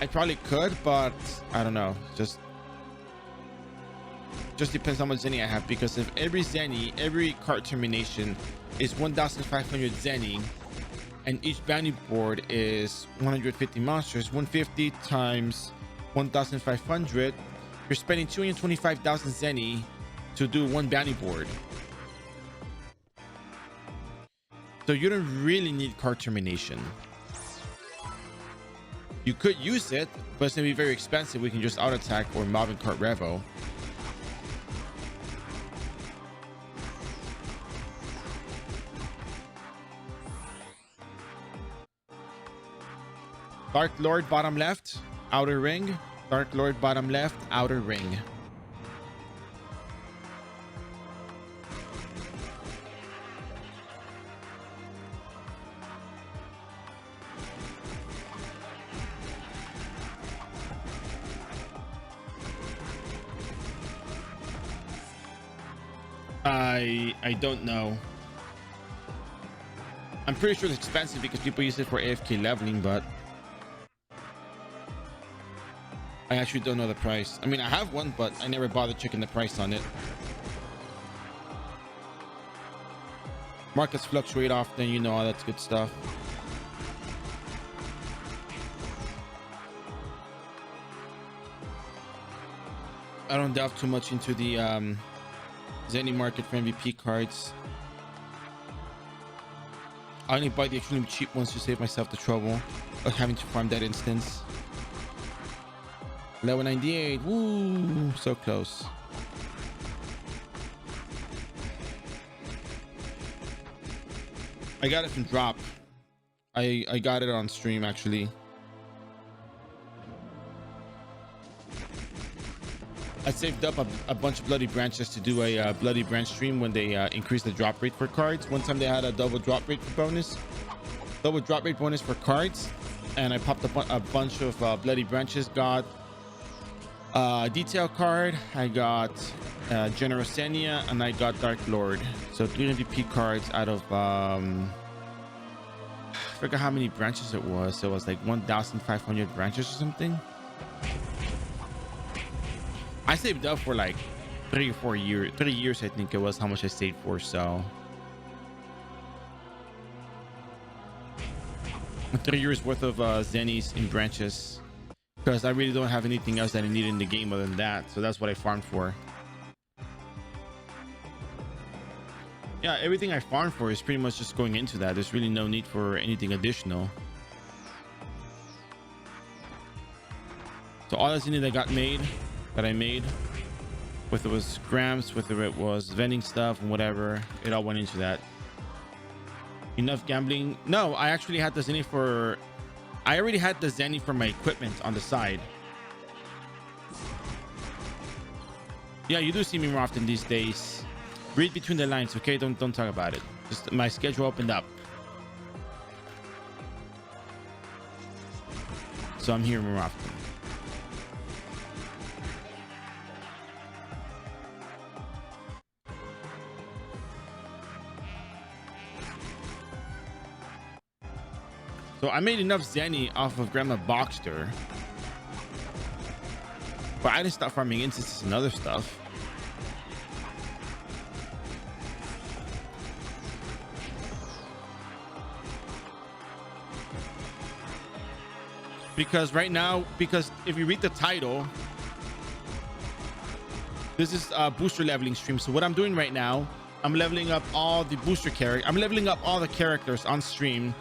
I probably could, but I don't know. Just depends how much Zenny I have, because if every card termination is 1,500 Zenny, and each bounty board is 150 monsters, 150 times 1,500, you're spending 225,000 Zenny to do one bounty board. So you don't really need card termination. You could use it, but it's gonna be very expensive. We can just auto attack or mob and cart revo. Dark Lord bottom left, outer ring. Dark Lord bottom left, outer ring. I don't know. I'm pretty sure it's expensive because people use it for AFK leveling, but I actually don't know the price. I mean, I have one, but I never bothered checking the price on it. Markets fluctuate often, you know, all that's good stuff. I don't delve too much into the Zenny market for MVP cards. I only buy the extremely cheap ones to save myself the trouble of having to farm that instance. Level 98. Woo! So close. I got it from drop. I got it on stream actually. I saved up a bunch of bloody branches to do a bloody branch stream when they increased the drop rate for cards. One time they had a double drop rate bonus for cards, and I popped a bunch of bloody branches. Got detail card, I got Generosenia, and I got Dark Lord. So 3 MVP cards out of I forgot how many branches it was. So it was like 1,500 branches or something. I saved up for like 3 or 4 years. 3 years, I think it was how much I saved for. So 3 years worth of Zennies in branches, because I really don't have anything else that I need in the game other than that. So that's what I farmed for. Yeah, everything I farmed for is pretty much just going into that. There's really no need for anything additional. So all that's in it that I made, whether it was grams, whether it was vending stuff and whatever, it all went into that. Enough gambling? No, I actually had the Zenny for, I already had the Zenny for my equipment on the side. Yeah, you do see me more often these days. Read between the lines, okay? Don't talk about it. Just my schedule opened up, so I'm here more often. So I made enough Zenny off of Grandma Boxster, but I didn't start farming instances and other stuff. Because right now, because if you read the title, this is a booster leveling stream. So what I'm doing right now, I'm leveling up all the booster characters. I'm leveling up all the characters on stream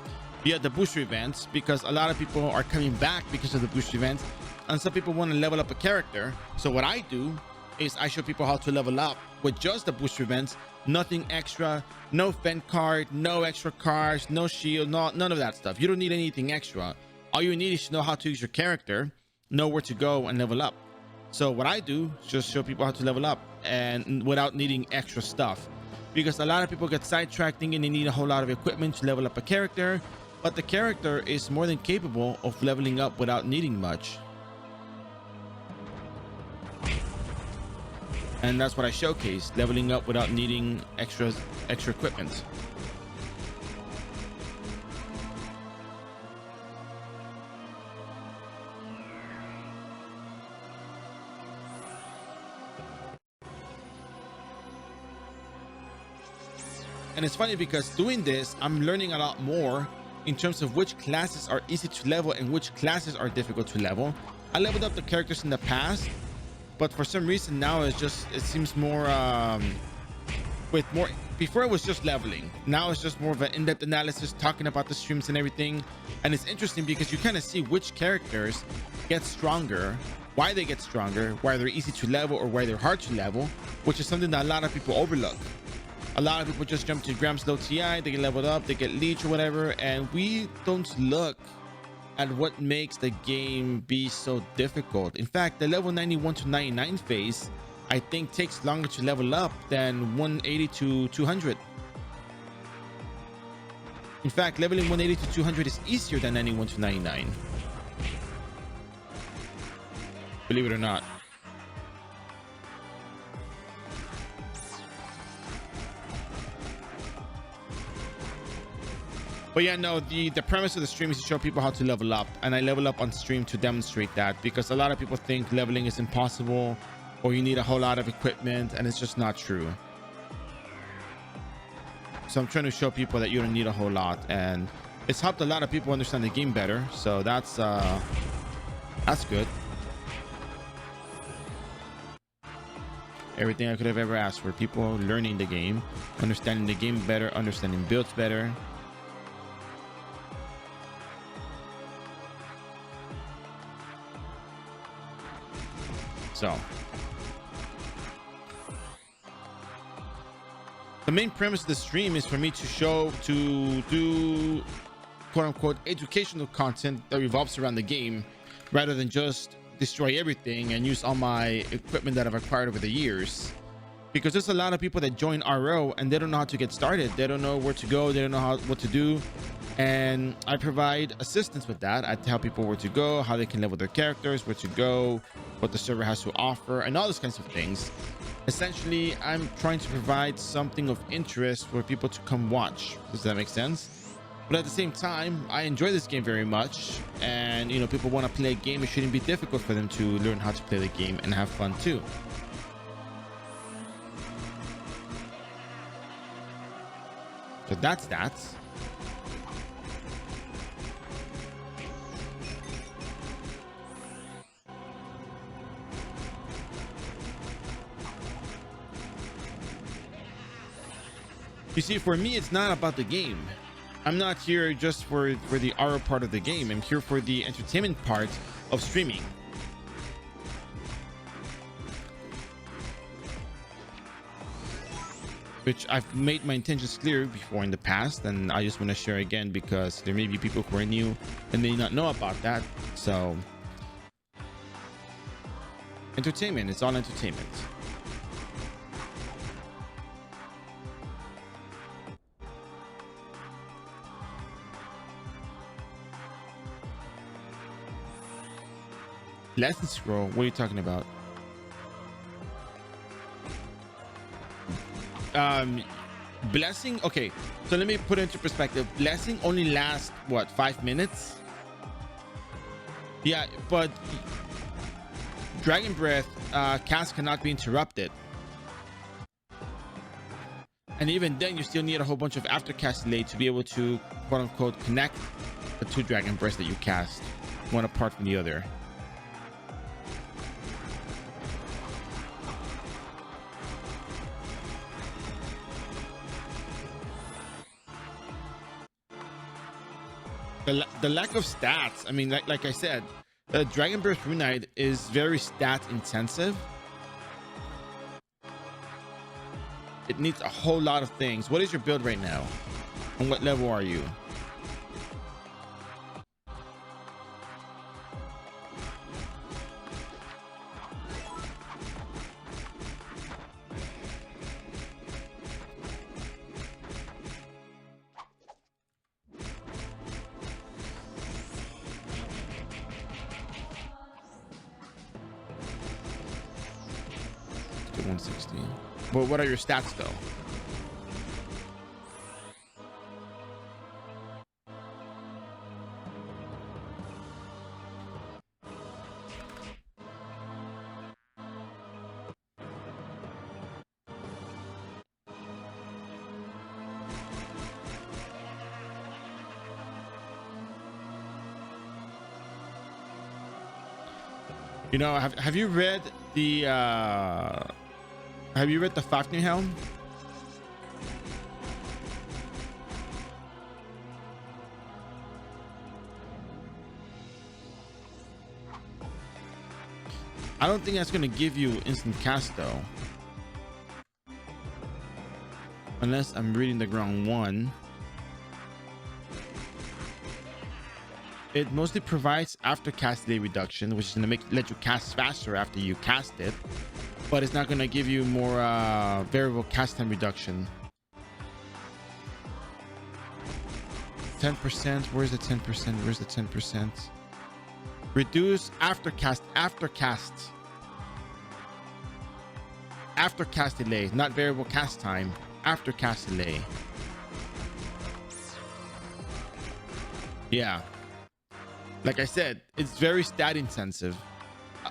via the booster events, because a lot of people are coming back because of the booster events, and some people want to level up a character. So what I do is I show people how to level up with just the booster events, nothing extra, no fend card, no extra cards, no shield, none of that stuff. You don't need anything extra. All you need is to know how to use your character, know where to go and level up. So what I do is just show people how to level up, and without needing extra stuff, because a lot of people get sidetracked thinking they need a whole lot of equipment to level up a character, but the character is more than capable of leveling up without needing much. And that's what I showcase, leveling up without needing extra equipment. And it's funny because doing this, I'm learning a lot more in terms of which classes are easy to level and which classes are difficult to level. I leveled up the characters in the past, but for some reason now it seems more before it was just leveling. Now it's just more of an in-depth analysis, talking about the streams and everything. And it's interesting because you kind of see which characters get stronger, why they get stronger, why they're easy to level or why they're hard to level, which is something that a lot of people overlook. A lot of people just jump to Grams low TI, they get leveled up, they get leech or whatever, and we don't look at what makes the game be so difficult. In fact, the level 91 to 99 phase, I think, takes longer to level up than 180 to 200. In fact, leveling 180 to 200 is easier than 91 to 99. Believe it or not. But yeah, no, the premise of the stream is to show people how to level up, and I level up on stream to demonstrate that, because a lot of people think leveling is impossible or you need a whole lot of equipment, and it's just not true. So I'm trying to show people that you don't need a whole lot, and it's helped a lot of people understand the game better, so that's good. Everything I could have ever asked for. People learning the game, understanding the game better, understanding builds better. So the main premise of the stream is for me to do quote unquote educational content that revolves around the game, rather than just destroy everything and use all my equipment that I've acquired over the years. Because there's a lot of people that join iRO and they don't know how to get started. They don't know where to go. They don't know what to do. And I provide assistance with that. I tell people where to go, how they can level their characters, where to go, what the server has to offer, and all those kinds of things. Essentially, I'm trying to provide something of interest for people to come watch. Does that make sense? But at the same time, I enjoy this game very much, and you know, people want to play a game. It shouldn't be difficult for them to learn how to play the game and have fun too. So that's that. You see, for me, it's not about the game. I'm not here just for the iRO part of the game. I'm here for the entertainment part of streaming. Which I've made my intentions clear before in the past, and I just want to share again because there may be people who are new and may not know about that. So, entertainment, it's all entertainment. Lesson scroll, what are you talking about? Blessing, okay, so let me put it into perspective. Blessing only lasts what, 5 minutes? Yeah, but Dragon Breath cast cannot be interrupted, and even then you still need a whole bunch of aftercast delay to be able to quote unquote connect the two Dragon Breaths that you cast, one apart from the other. The lack of stats, I mean, like I said, the Dragon Burst Rune Knight is very stat intensive. It needs a whole lot of things. What is your build right now? And what level are you? But what are your stats though? You know, have you read the Fafnir Helm? I don't think that's going to give you instant cast though, unless I'm reading the wrong one. it mostly provides after cast delay reduction, which is going to let you cast faster after you cast it, but it's not going to give you more variable cast time reduction. 10%. Where's the 10%? Where's the 10%? Reduce after cast delay, not variable cast time. After cast delay. Yeah. Like I said, it's very stat intensive.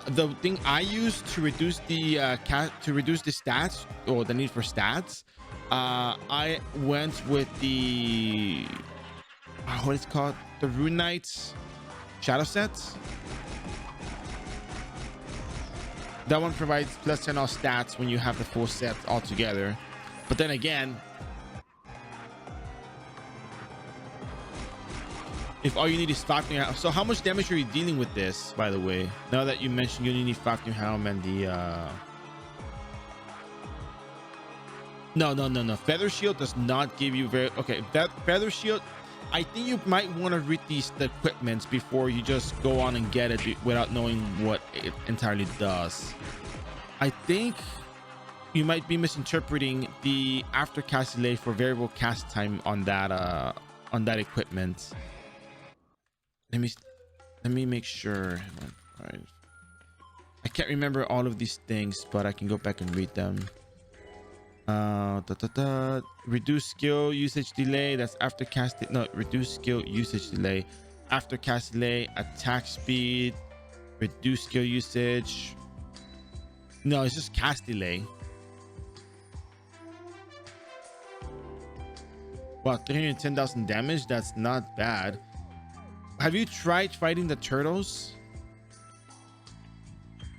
The thing I use to reduce the stats or the need for stats, I went with the what is it called, the Rune Knights shadow sets. That one provides plus 10 all stats when you have the full set all together. But then again, if all you need is Fafnir, so how much damage are you dealing with this, by the way? Now that you mentioned you only need Fafnir Helm and the no. Feather Shield does not give you very okay. Feather Shield, I think you might want to read the equipments before you just go on and get it without knowing what it entirely does. I think you might be misinterpreting the after cast delay for variable cast time on that equipment. Let me make sure. All right. I can't remember all of these things, but I can go back and read them. Reduce skill usage delay. That's after cast. No, reduce skill usage delay. After cast delay, attack speed, reduce skill usage. No, it's just cast delay. Wow, 310,000 damage. That's not bad. Have you tried fighting the turtles?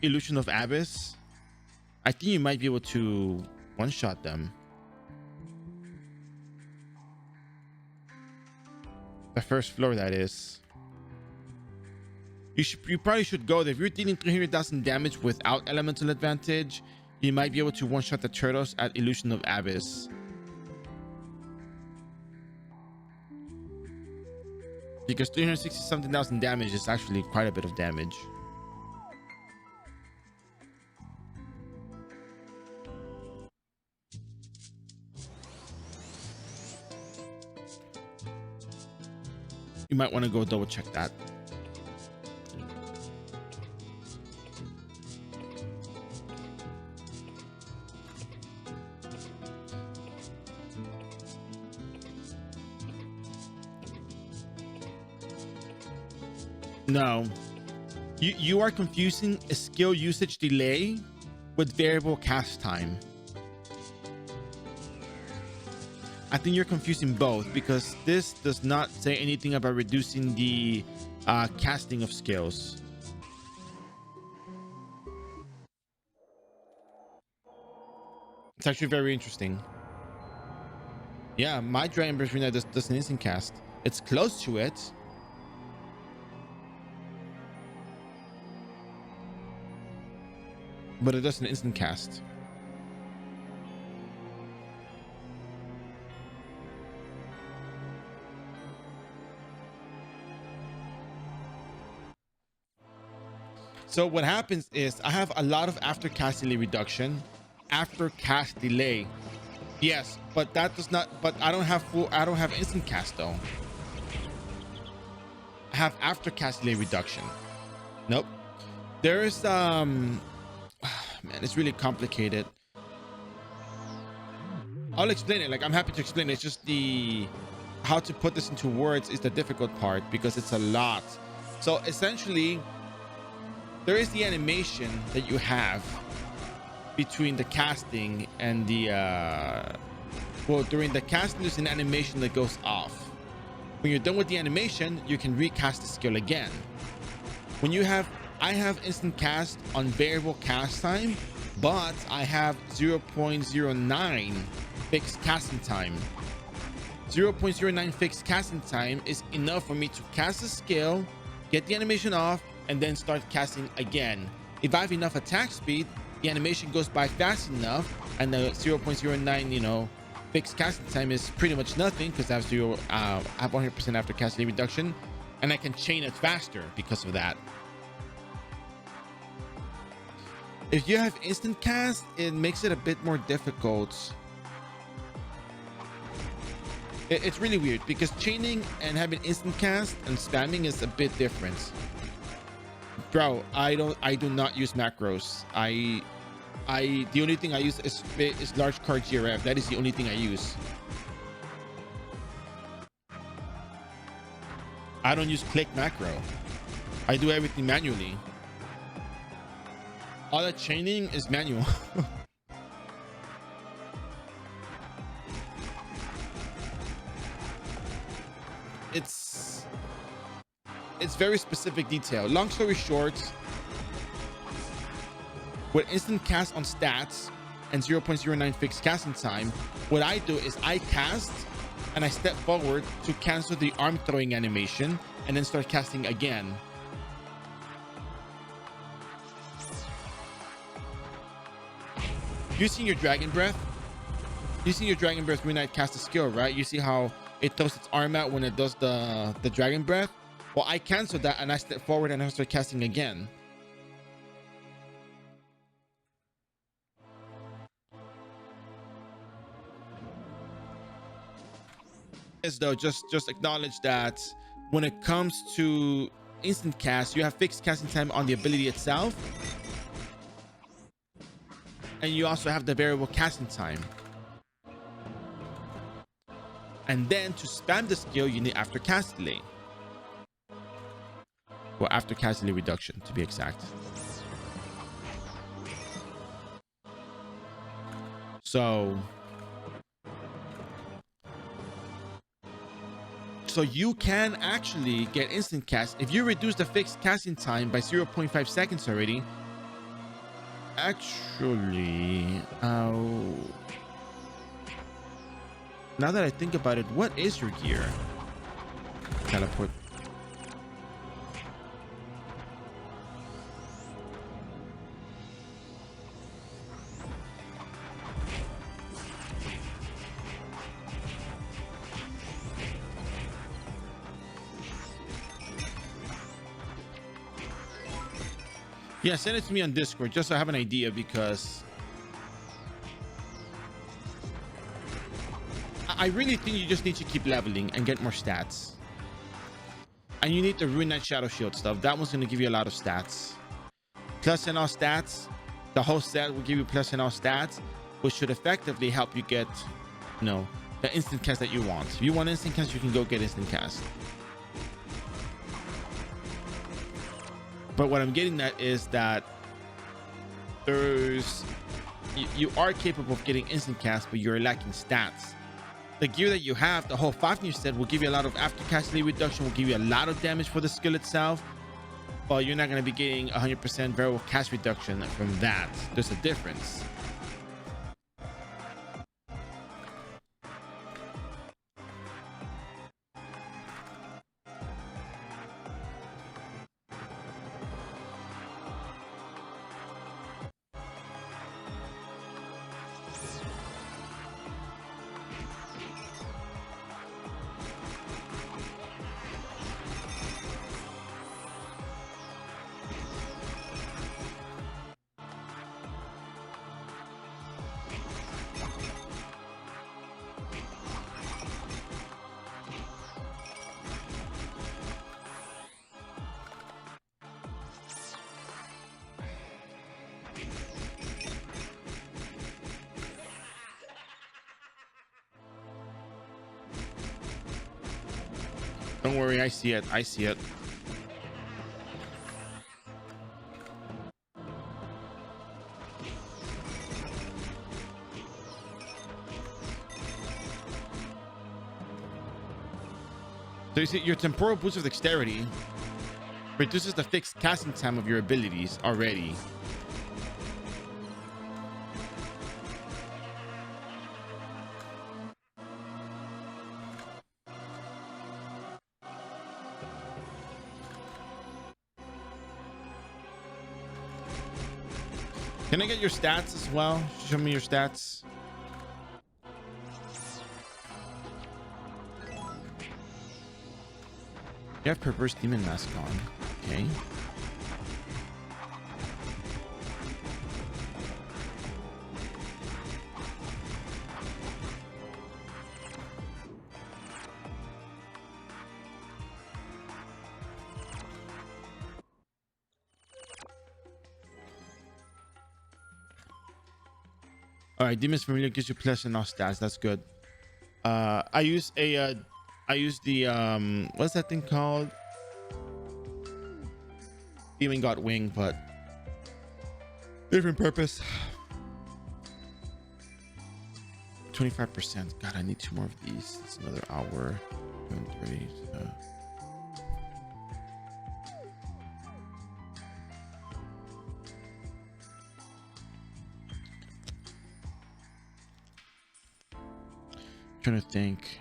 Illusion of Abyss? I think you might be able to one-shot them. The first floor, that is. You probably should go there. If you're dealing 300,000 damage without elemental advantage, you might be able to one-shot the turtles at Illusion of Abyss. Because 360-something thousand damage is actually quite a bit of damage. You might want to go double check that. No, you are confusing a skill usage delay with variable cast time. I think you're confusing both, because this does not say anything about reducing the casting of skills. It's actually very interesting. Yeah, my Dragon Burst Runa does an instant cast. It's close to it. But it does an instant cast. So what happens is I have a lot of after cast delay reduction, after cast delay. Yes, but that does not, but I don't have instant cast though. I have after cast delay reduction. Nope. There is man, it's really complicated. I'll explain it. Like, I'm happy to explain it. It's just how to put this into words is the difficult part, because it's a lot. So essentially, there is the animation that you have between the casting and the well, during the casting there's an animation that goes off. When you're done with the animation, you can recast the skill again. When you have I have instant cast on variable cast time, but I have 0.09 fixed casting time. 0.09 fixed casting time is enough for me to cast the skill, get the animation off, and then start casting again. If I have enough attack speed, the animation goes by fast enough, and the 0.09, fixed casting time is pretty much nothing, because I have 100% after casting reduction. and I can chain it faster because of that. If you have instant cast, it makes it a bit more difficult. It's really weird because chaining and having instant cast and spamming is a bit different. Bro, I do not use macros. The only thing I use is large card GRF. That is the only thing I use. I don't use click macro. I do everything manually. All that chaining is manual. It's very specific detail. Long story short, with instant cast on stats and 0.09 fixed casting time, what I do is I cast and I step forward to cancel the arm throwing animation and then start casting again. Using your dragon breath when I cast a skill, right? You see how it throws its arm out when it does the dragon breath? Well, I cancel that and I step forward and I start casting again. As though just acknowledge that when it comes to instant cast, you have fixed casting time on the ability itself, and you also have the variable casting time. And then to spam the skill, you need after cast delay. Well, after cast delay reduction, to be exact. So you can actually get instant cast if you reduce the fixed casting time by 0.5 seconds already. Actually, now that I think about it, what is your gear? Teleport. Yeah, send it to me on Discord just so I have an idea, because I really think you just need to keep leveling and get more stats. And you need the Rune Knight Shadow Shield stuff. That one's going to give you a lot of stats. Plus and all stats. The whole set will give you plus and all stats, which should effectively help you get, you know, the instant cast that you want. If you want instant cast, you can go get instant cast. But what I'm getting at is that you are capable of getting instant cast, but you're lacking stats. The gear that you have, the whole Fafnir set, will give you a lot of after cast delay reduction, will give you a lot of damage for the skill itself, but you're not going to be getting 100% variable cast reduction from that. There's a difference. Don't worry, I see it. I see it. So you see, your temporal boost of dexterity reduces the fixed casting time of your abilities already. Can I get your stats as well? Show me your stats. You have Perverse Demon Mask on. Okay. All right, Demon's Familiar gives you plus in all stats. That's good. I use the what's that thing called? Demon God Wing, but different purpose. 25%. God, I need 2 more of these. It's another hour. 30. Trying to think.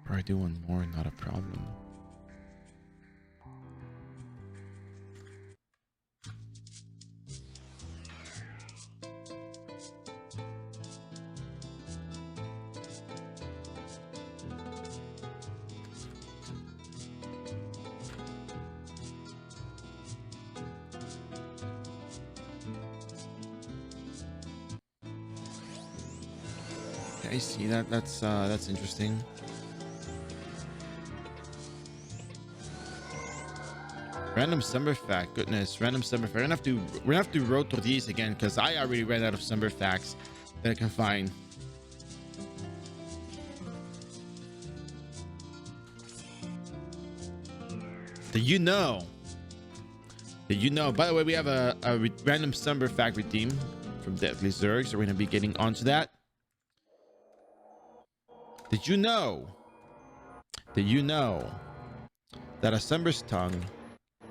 Probably do one more, not a problem. I see that. That's interesting. Random summer fact. Goodness, random summer fact. We're gonna have to road through these again because I already ran out of summer facts that I can find. Did you know? By the way, we have a random summer fact redeem from Deathly Zerg, so we're gonna be getting onto that. Did you know that a Summer's tongue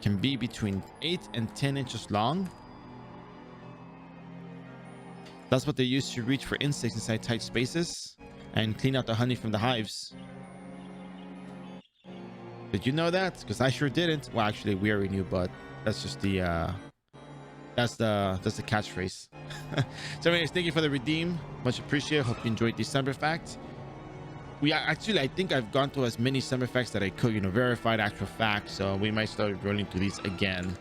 can be between 8 and 10 inches long? That's what they use to reach for insects inside tight spaces and clean out the honey from the hives. Did you know that? Because I sure didn't. Well, actually, we already knew, but that's just the that's the catchphrase. So anyways, thank you for the redeem. Much appreciated. Hope you enjoyed the Summer fact. I think I've gone through as many summer facts that I could, verified actual facts. So we might start rolling through these again.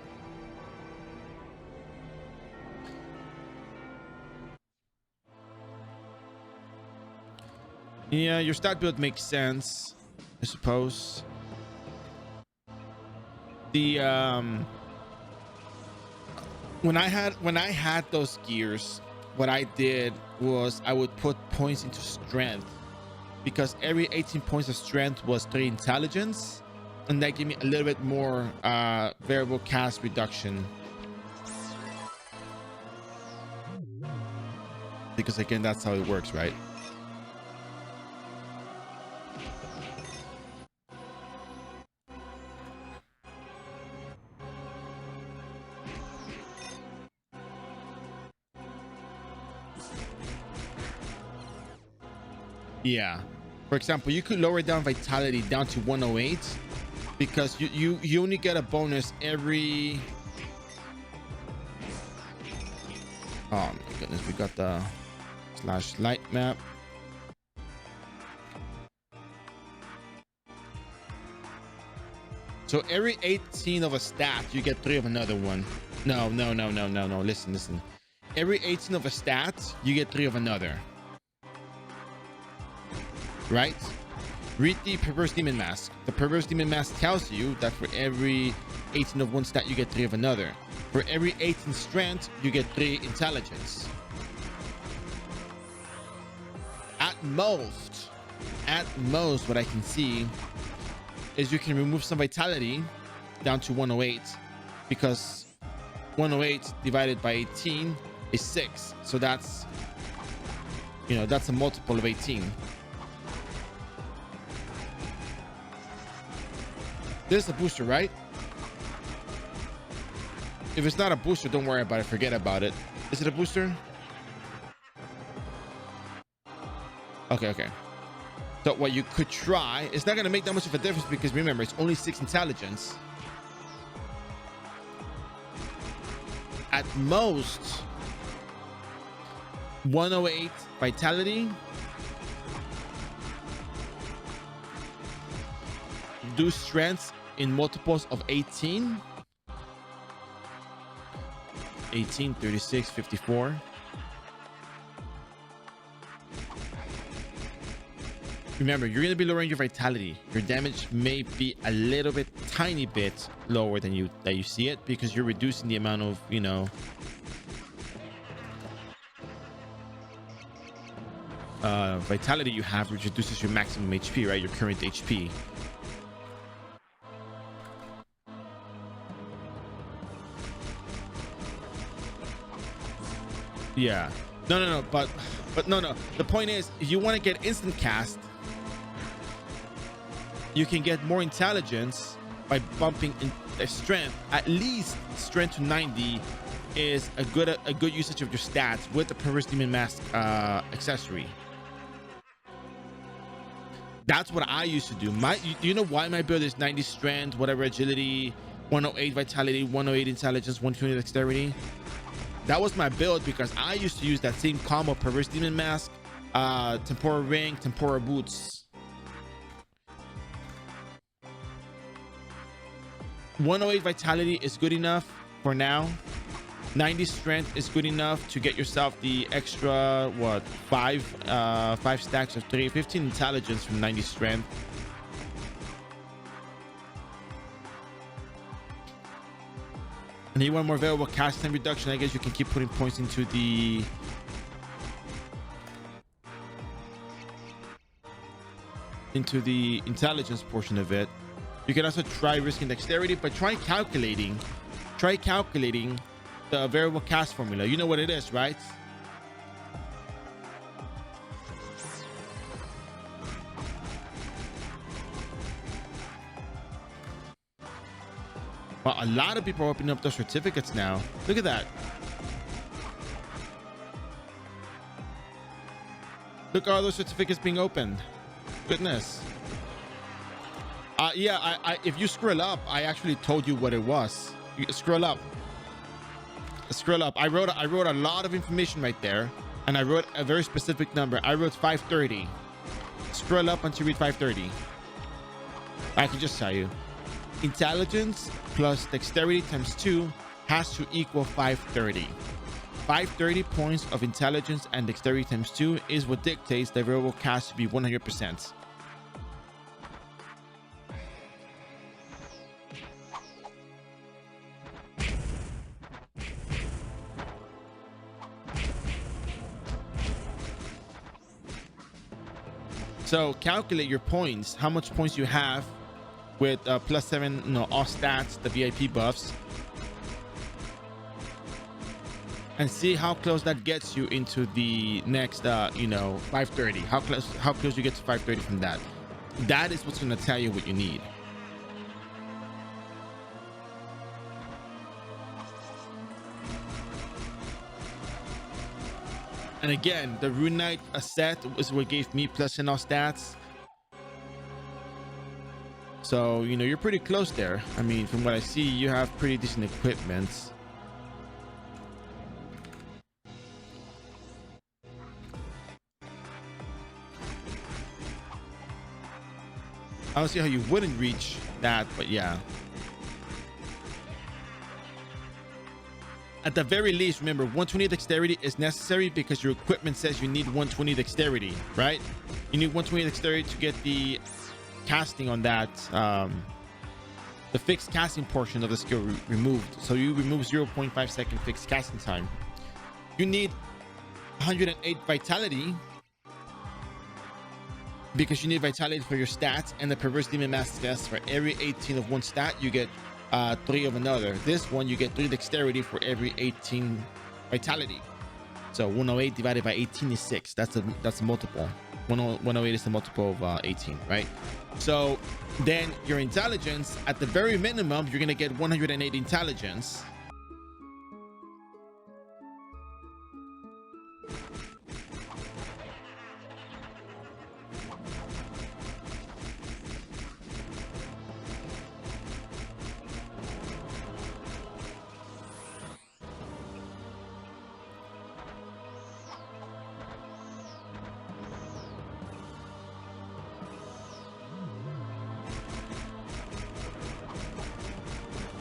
Yeah, your stat build makes sense, I suppose. The when I had those gears, what I did was I would put points into strength, because every 18 points of strength was 3 intelligence, and that gave me a little bit more variable cast reduction, because again, that's how it works, right? Yeah, for example, you could lower down vitality down to 108 because you only get a bonus every, oh my goodness, we got the /light map. So every 18 of a stat you get 3 of another one. No, listen, every 18 of a stat you get 3 of another. Right? Read the Perverse Demon Mask. The Perverse Demon Mask tells you that for every 18 of one stat, you get 3 of another. For every 18 strength, you get 3 intelligence. At most, what I can see is you can remove some vitality down to 108, because 108 divided by 18 is 6. So that's, that's a multiple of 18. This is a booster, right? If it's not a booster, don't worry about it. Forget about it. Is it a booster? Okay. So what you could try, it's not going to make that much of a difference because remember, it's only 6 intelligence. At most, 108 vitality. do strengths in multiples of 18. 18, 36, 54. Remember, you're going to be lowering your vitality. Your damage may be a little bit, tiny bit lower than you see it, because you're reducing the amount of, you know, vitality you have, which reduces your maximum HP, right? Your current HP. Yeah. No. But no. The point is, if you want to get instant cast, you can get more intelligence by bumping in strength. At least strength to 90 is a good usage of your stats with the Perverse Demon Mask accessory. That's what I used to do. Do you know why my build is 90 strength, whatever agility, 108 vitality, 108 intelligence, 120 dexterity? That was my build because I used to use that same combo: Perverse Demon Mask, Tempora Ring, Tempora Boots. 108 vitality is good enough for now. 90 strength is good enough to get yourself the extra, what, five stacks of 15 intelligence from 90 strength. And you want more available cast time reduction, I guess you can keep putting points into the intelligence portion of it. You can also try risking dexterity, but try calculating the variable cast formula. You know what it is, right? Well, a lot of people are opening up those certificates now. Look at that. Look at all those certificates being opened. Goodness. Yeah, I if you scroll up, I actually told you what it was. You scroll up. I wrote a lot of information right there, and I wrote a very specific number. I wrote 530. Scroll up until you read 530. I can just tell you, intelligence plus dexterity times 2 has to equal 530. 530 points of intelligence and dexterity times 2 is what dictates the variable cast to be 100%. So calculate your points, how much points you have with +7, all stats, the VIP buffs, and see how close that gets you into the next 530. How close you get to 530 from that. That is what's going to tell you what you need. And again, the Rune Knight set was what gave me plus in all stats. So, you're pretty close there. I mean, from what I see, you have pretty decent equipment. I don't see how you wouldn't reach that, but yeah. At the very least, remember, 120 dexterity is necessary because your equipment says you need 120 dexterity, right? You need 120 dexterity to get the casting on that, the fixed casting portion of the skill removed. So you remove 0.5 second fixed casting time. You need 108 vitality because you need vitality for your stats, and the Perverse Demon Mask test, for every 18 of one stat you get 3 of another. This one you get 3 dexterity for every 18 vitality. So 108 divided by 18 is 6. That's a multiple. 108 is the multiple of 18, right? So then your intelligence, at the very minimum, you're gonna get 108 intelligence.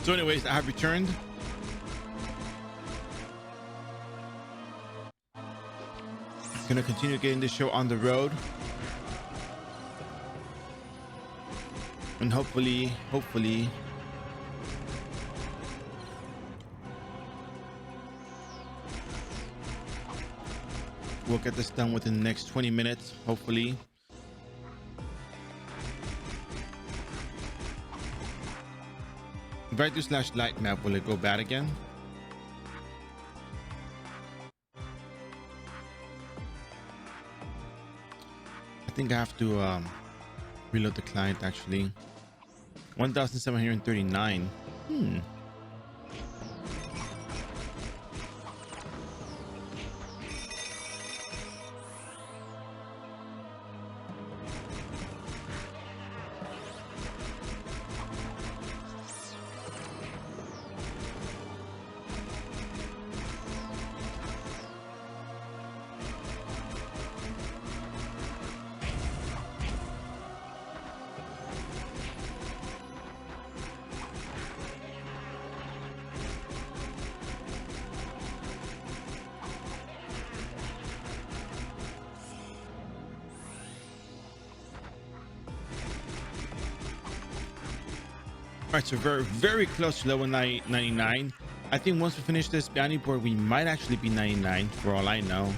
So anyways, I have returned. Gonna continue getting this show on the road. And hopefully, we'll get this done within the next 20 minutes, hopefully. If I do slash light map, will it go bad again? I think I have to reload the client actually. 1739. All right, so very close to level 99. I think once we finish this bounty board, we might actually be 99 for all I know.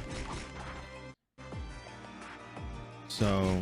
So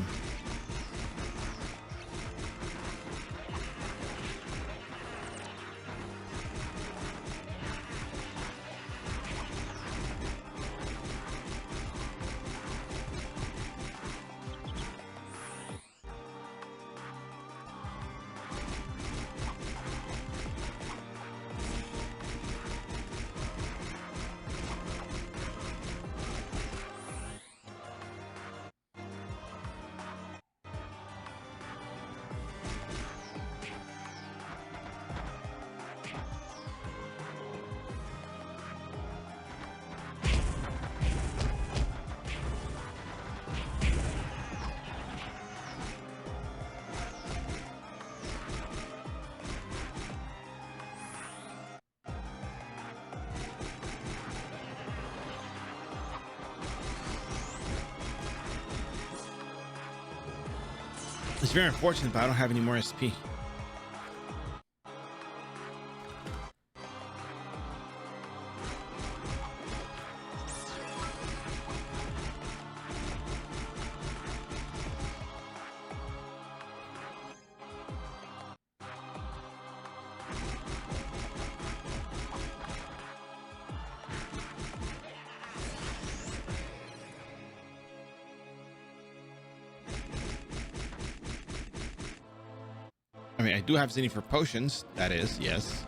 it's very unfortunate, but I don't have any more SP. I mean, I do have Zinni for potions. That is, yes.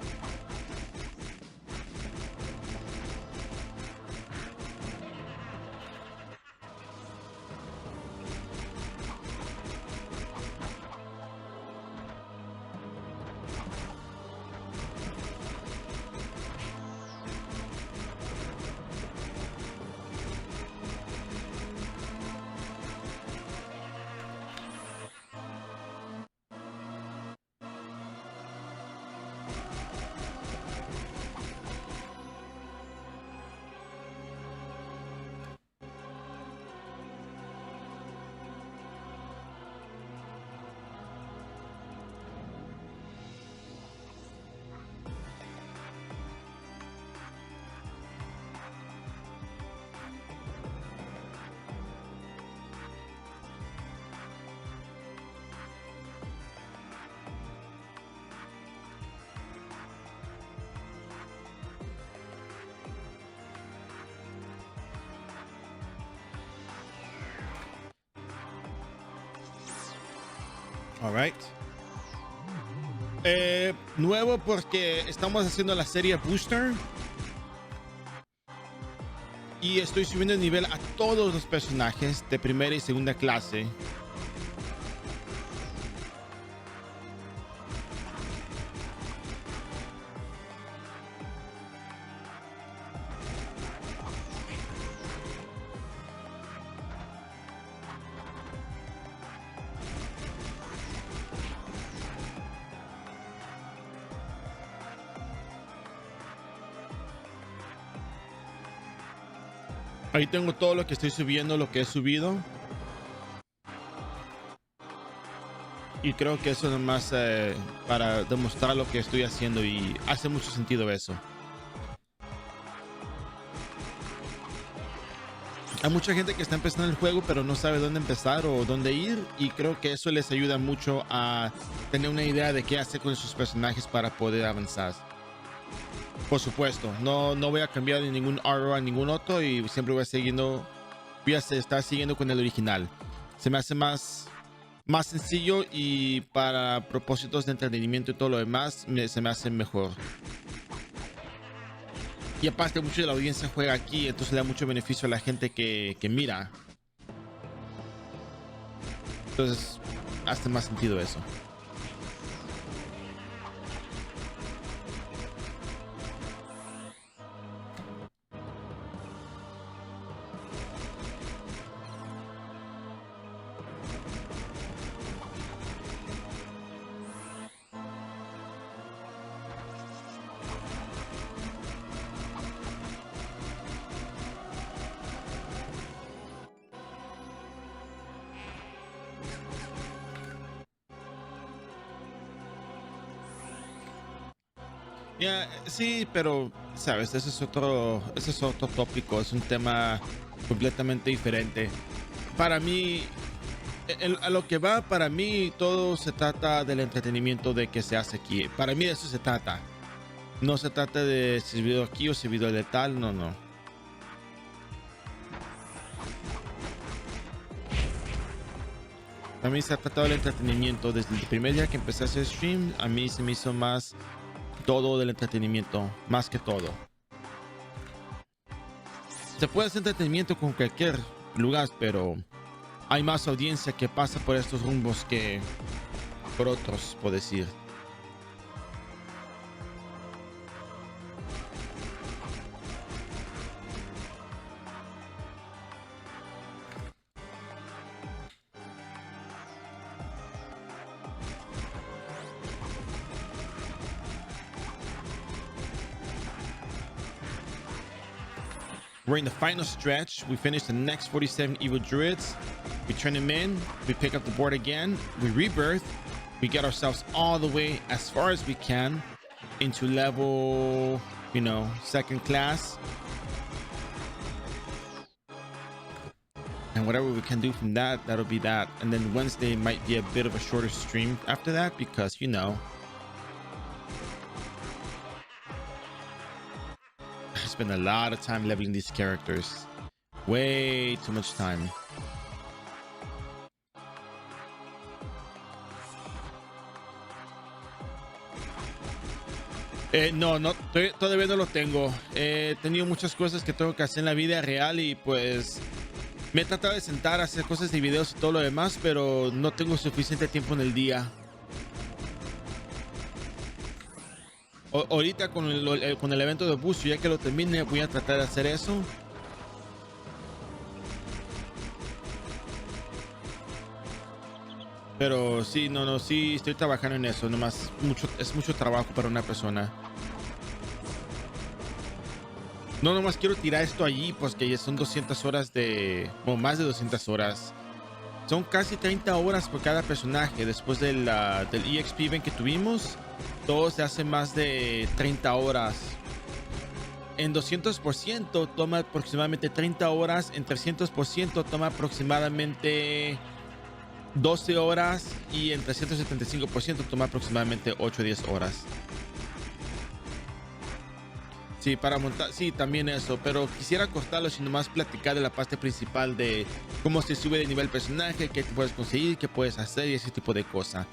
All right. Nuevo porque estamos haciendo la serie Booster y estoy subiendo el nivel a todos los personajes de primera y segunda clase. Ahí tengo todo lo que estoy subiendo, lo que he subido. Y creo que eso nomás para demostrar lo que estoy haciendo y hace mucho sentido eso. Hay mucha gente que está empezando el juego pero no sabe dónde empezar o dónde ir, y creo que eso les ayuda mucho a tener una idea de qué hacer con sus personajes para poder avanzar. Por supuesto, no voy a cambiar de ningún iRO a ningún otro y siempre voy a estar siguiendo con el original. Se me hace más sencillo y para propósitos de entretenimiento y todo lo demás se me hace mejor. Y aparte mucho de la audiencia juega aquí, entonces le da mucho beneficio a la gente que mira. Entonces hace más sentido eso. Sí, pero sabes, ese es otro tópico, es un tema completamente diferente. Para mí, a lo que va, para mí todo se trata del entretenimiento de que se hace aquí. Para mí de eso se trata. No se trata de si video aquí o si video de tal, no. A mí se ha tratado del entretenimiento. Desde el primer día que empecé a hacer stream, a mí se me hizo más todo del entretenimiento, más que todo. Se puede hacer entretenimiento con cualquier lugar, pero hay más audiencia que pasa por estos rumbos que por otros, por decir. We're in the final stretch. We finished the next 47 evil druids. We turn them in. We pick up the board again. We rebirth. We get ourselves all the way as far as we can into level, second class. And whatever we can do from that, that'll be that. And then Wednesday might be a bit of a shorter stream after that because, I spend a lot of time leveling these characters. Way too much time. No, todavía no lo tengo. He tenido muchas cosas que tengo que hacer en la vida real y pues me he tratado de sentar a hacer cosas de videos y todo lo demás, pero no tengo suficiente tiempo en el día. Ahorita con el evento de Bucio, ya que lo termine, voy a tratar de hacer eso. Pero sí, sí, estoy trabajando en eso. Nomás es mucho trabajo para una persona. No, nomás quiero tirar esto allí, pues que ya son 200 horas más de 200 horas. Son casi 30 horas por cada personaje. Después del EXP event que tuvimos, todo se hace más de 30 horas. En 200% toma aproximadamente 30 horas. En 300% toma aproximadamente 12 horas. Y en 375% toma aproximadamente 8 o 10 horas. Sí, para montar, sí, también eso, pero quisiera cortarlo y nomás platicar de la parte principal de cómo se sube de nivel el personaje, qué te puedes conseguir, qué puedes hacer y ese tipo de cosas.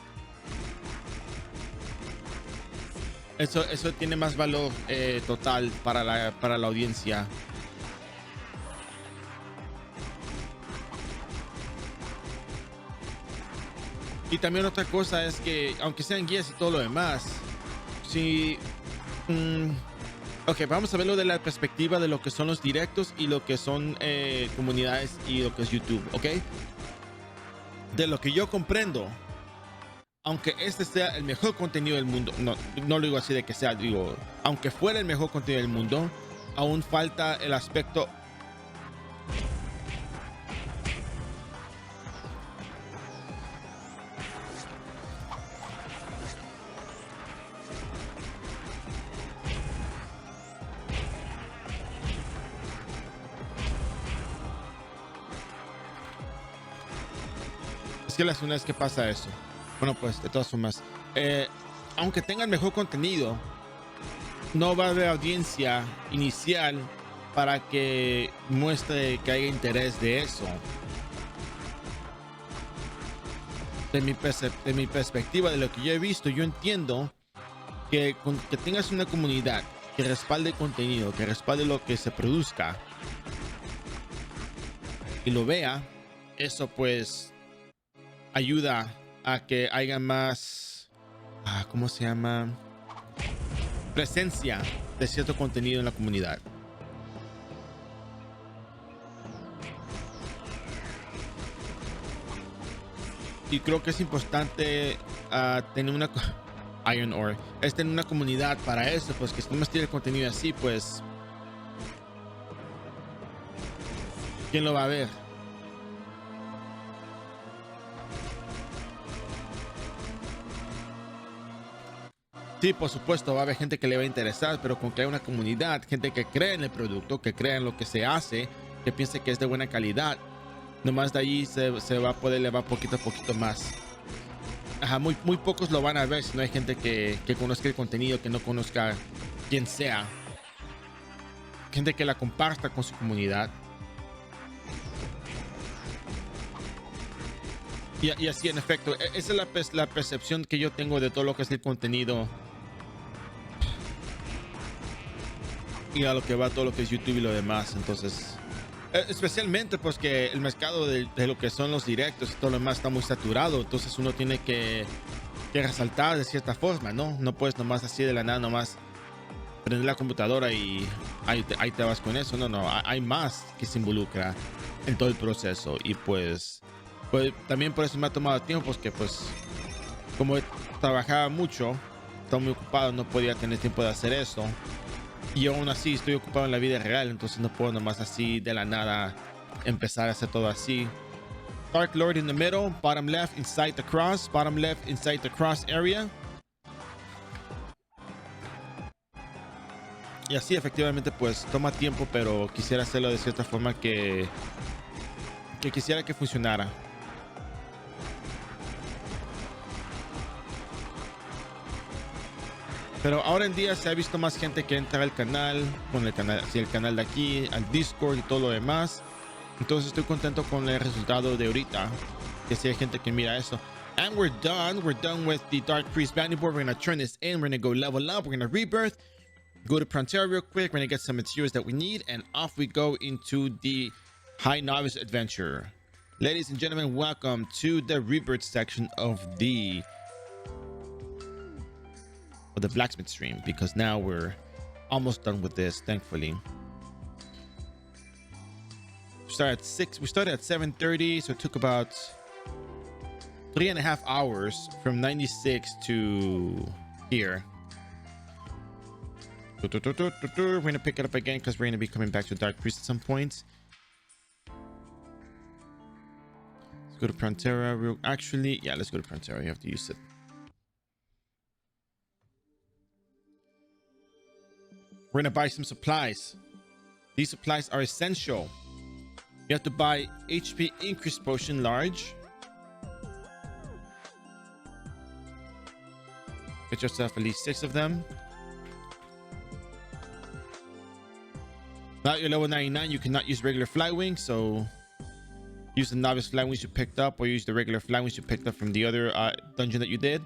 Eso tiene más valor total para la audiencia. Y también otra cosa es que, aunque sean guías y todo lo demás, si... Ok, vamos a verlo de la perspectiva de lo que son los directos y lo que son comunidades y lo que es YouTube, ¿ok? De lo que yo comprendo, aunque este sea el mejor contenido del mundo, no lo digo así de que sea, digo, aunque fuera el mejor contenido del mundo, aún falta el aspecto Es que la segunda vez que pasa eso. Bueno, pues de todas formas, aunque tengan mejor contenido, no va a haber audiencia inicial para que muestre que haya interés de eso. De mi perspectiva, de lo que yo he visto, yo entiendo que tengas una comunidad que respalde contenido, que respalde lo que se produzca y lo vea, eso pues ayuda a que haya más, ¿cómo se llama? Presencia de cierto contenido en la comunidad. Y creo que es importante tener una iRO, es tener una comunidad para eso, pues que si no más tiene contenido así, pues ¿quién lo va a ver? Sí, por supuesto, va a haber gente que le va a interesar, pero con que haya una comunidad, gente que cree en el producto, que cree en lo que se hace, que piense que es de buena calidad, nomás de ahí se va a poder elevar poquito a poquito más. Ajá, muy pocos lo van a ver si no hay gente que conozca el contenido, que no conozca quién sea. Gente que la comparta con su comunidad. Y así, en efecto, esa es la percepción que yo tengo de todo lo que es el contenido. Y a lo que va todo lo que es YouTube y lo demás. Entonces, especialmente pues que el mercado de lo que son los directos y todo lo demás está muy saturado. Entonces uno tiene que resaltar de cierta forma, ¿no? No puedes nomás así de la nada, nomás prender la computadora y ahí te vas con eso. No, hay más que se involucra en todo el proceso. Y pues también por eso me ha tomado tiempo, porque pues como trabajaba mucho, estaba muy ocupado, no podía tener tiempo de hacer eso. Y aún así estoy ocupado en la vida real, entonces no puedo nomás así de la nada empezar a hacer todo así. Dark Lord in the middle, bottom left inside the cross, bottom left inside the cross area. Y así efectivamente pues toma tiempo, pero quisiera hacerlo de cierta forma que quisiera que funcionara. Pero ahora en día se ha visto más gente que entra al canal, con el canal, así el canal de aquí, al Discord y todo lo demás. Entonces estoy contento con el resultado de ahorita, que si hay gente que mira eso. And we're done with the Dark Priest bounty board. We're gonna turn this in, we're gonna go level up, we're gonna rebirth, go to Frontier real quick, we're gonna get some materials that we need, and off we go into the High Novice adventure. Ladies and gentlemen, welcome to the rebirth section of the blacksmith stream, because now we're almost done with this, thankfully. We started at 7:30, so it took about 3.5 hours from 96 to here. We're gonna pick it up again because we're gonna be coming back to Dark Priest at some point. Let's go to Prontera. Actually, yeah, let's go to Prontera. You have to use it. We're gonna buy some supplies. These supplies are essential. You have to buy HP increase potion large. Get yourself at least 6 of them. Now you're level 99, you cannot use regular fly wings, so use the novice fly wings you picked up, or use the regular fly wings you picked up from the other dungeon that you did.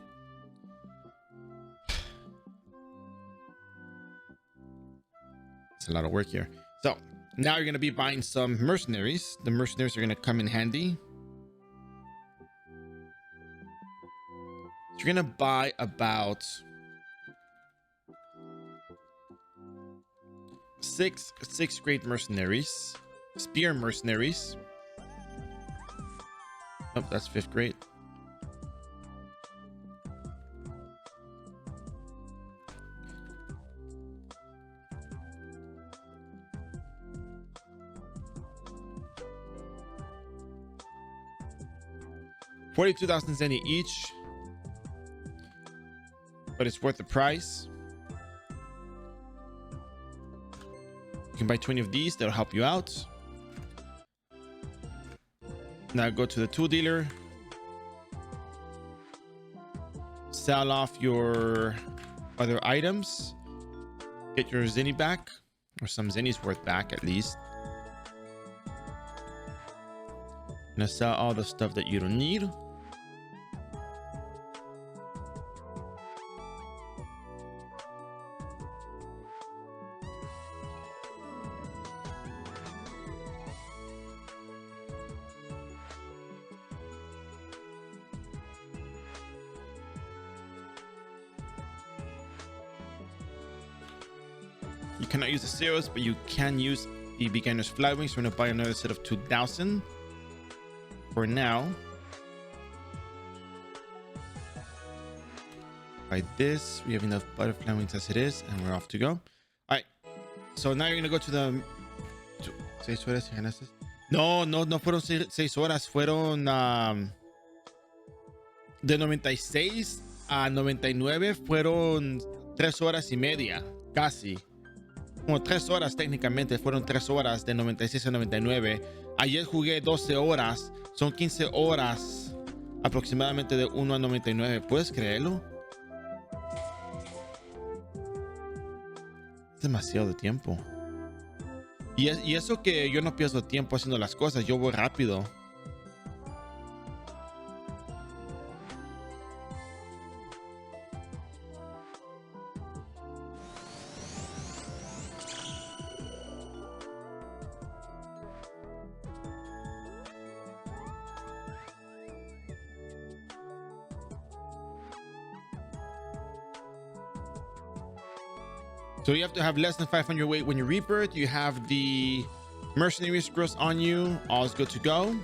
It's a lot of work here. So now you're going to be buying some mercenaries. The mercenaries are going to come in handy. So you're going to buy about 6 grade mercenaries, spear mercenaries. Oh, that's 5th grade. $42,000 zenny each, but it's worth the price. You can buy 20 of these, that'll help you out. Now go to the tool dealer, sell off your other items, get your zenny back, or some zenny's worth back at least. Gonna sell all the stuff that you don't need. You cannot use the zeros, but you can use the beginner's fly wings. We're gonna buy another set of 2,000 for now. Buy this. We have enough butterfly wings as it is, and we're off to go. All right. So now you're gonna go to the 6 horas y ganaste. No fueron 6 horas, fueron de 96 a 99 fueron 3 horas y media, casi. Como 3 horas técnicamente, fueron 3 horas de 96 a 99. Ayer jugué 12 horas, son 15 horas aproximadamente de 1 a 99. ¿Puedes creerlo? Es demasiado tiempo. Y eso que yo no pierdo tiempo haciendo las cosas, yo voy rápido. So you have to have less than 500 weight when you rebirth. You have the mercenary scrolls on you. All is good to go.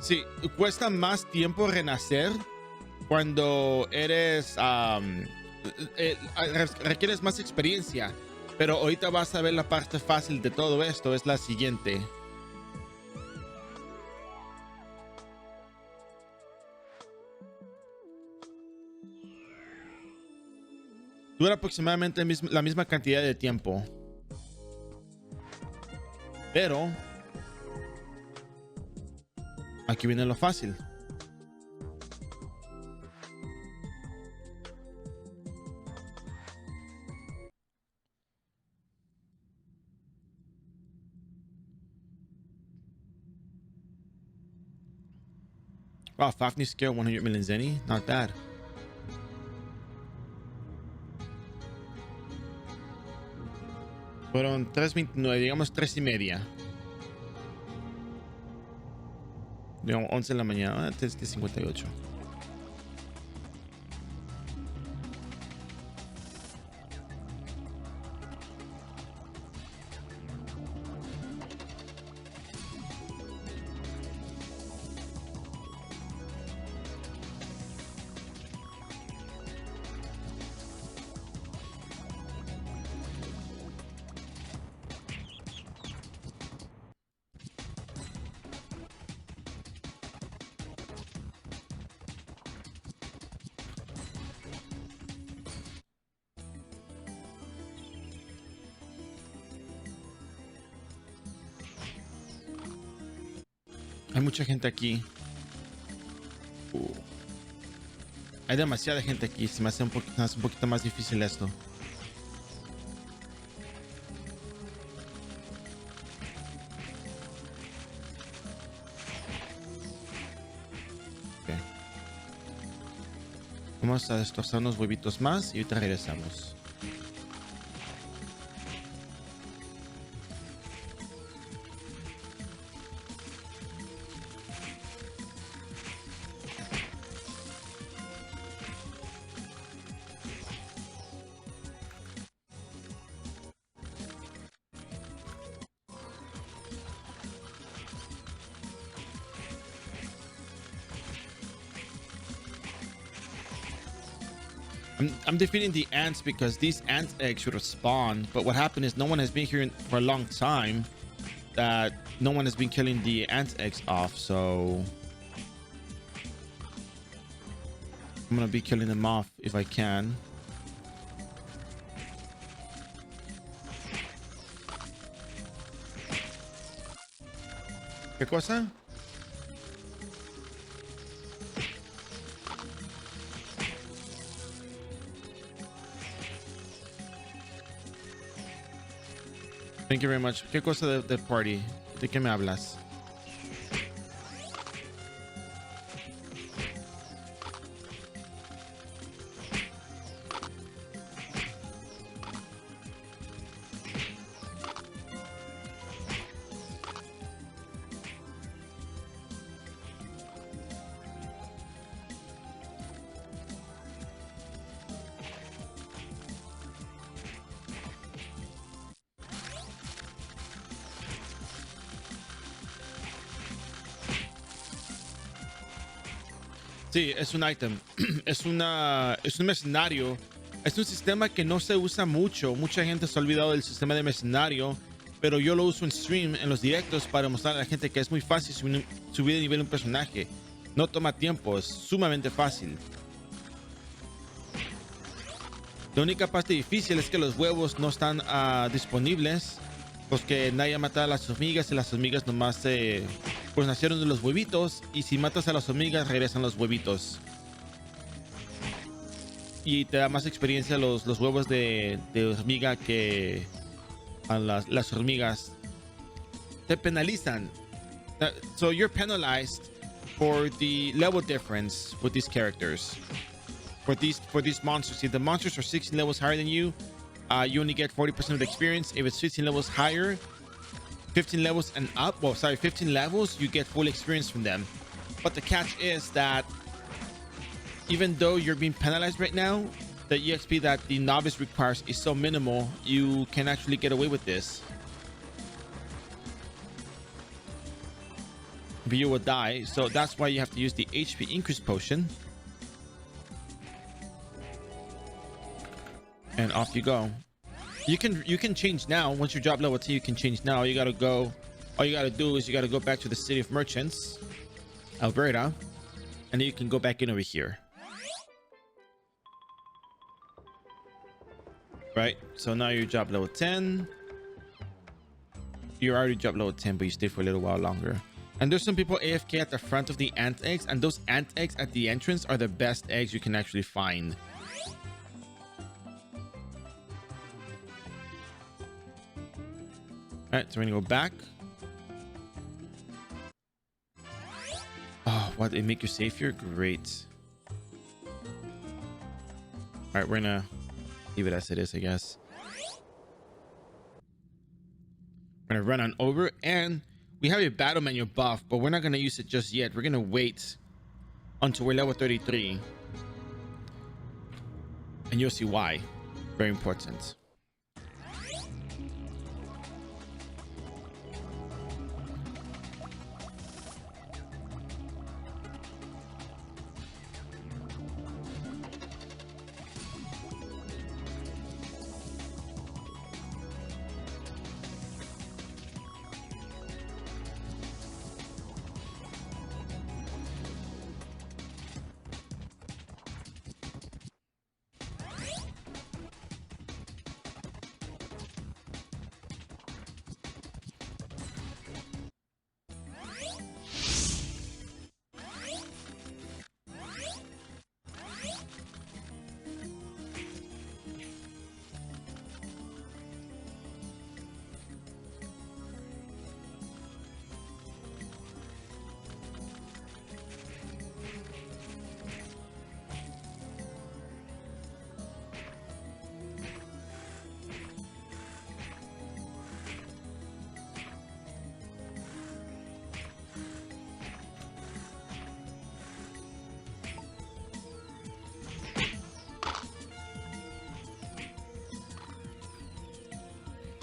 Sí, cuesta más tiempo renacer cuando eres requieres más experiencia. Pero ahorita vas a ver la parte fácil de todo esto, es la siguiente. Dura aproximadamente la misma cantidad de tiempo. Pero aquí viene lo fácil. Wow, Fafnir scale 100 million zenny, not bad. Fueron 3.29, digamos 3:30. Digamos 11 de la mañana, 3:58. Hay mucha gente aquí. Hay demasiada gente aquí. Se me hace un poquito más difícil esto. Okay. Vamos a destrozar unos huevitos más y ahorita regresamos. I'm defeating the ants because these ant eggs should have spawned, but what happened is no one has been here for a long time, that no one has been killing the ant eggs off, so I'm gonna be killing them off if I can. ¿Qué cosa? Thank you very much. ¿Qué cosa de party? ¿De qué me hablas? Sí, es un item. Es un mercenario. Es un sistema que no se usa mucho. Mucha gente se ha olvidado del sistema de mercenario, pero yo lo uso en stream, en los directos, para mostrar a la gente que es muy fácil subir de nivel un personaje. No toma tiempo, es sumamente fácil. La única parte difícil es que los huevos no están disponibles, pues que nadie mata a las hormigas y las hormigas nomás pues nacieron de los huevitos, y si matas a las hormigas regresan los huevitos. Y te da más experiencia los huevos de hormiga que a las hormigas. Te penalizan. So you're penalized for the level difference with these characters. For these monsters. If the monsters are 16 levels higher than you, you only get 40% of the experience. If it's 15 levels higher, 15 levels and up, 15 levels, you get full experience from them. But the catch is that even though you're being penalized right now, the EXP that the novice requires is so minimal, you can actually get away with this. But you will die, so that's why you have to use the HP increase potion. And off you go. You can change now. Once you drop level 10, you can change now. All you gotta do is you gotta go back to the City of Merchants, Alberta, and then you can go back in over here. Right, so now you drop level 10. You already dropped level 10, but you stay for a little while longer. And there's some people AFK at the front of the ant eggs, and those ant eggs at the entrance are the best eggs you can actually find. All right, so we're gonna go back. Oh, what? It make you safer? Great. All right, we're gonna leave it as it is, I guess. We're gonna run on over, and we have a battle menu buff, but we're not gonna use it just yet. We're gonna wait until we're level 33, and you'll see why. Very important.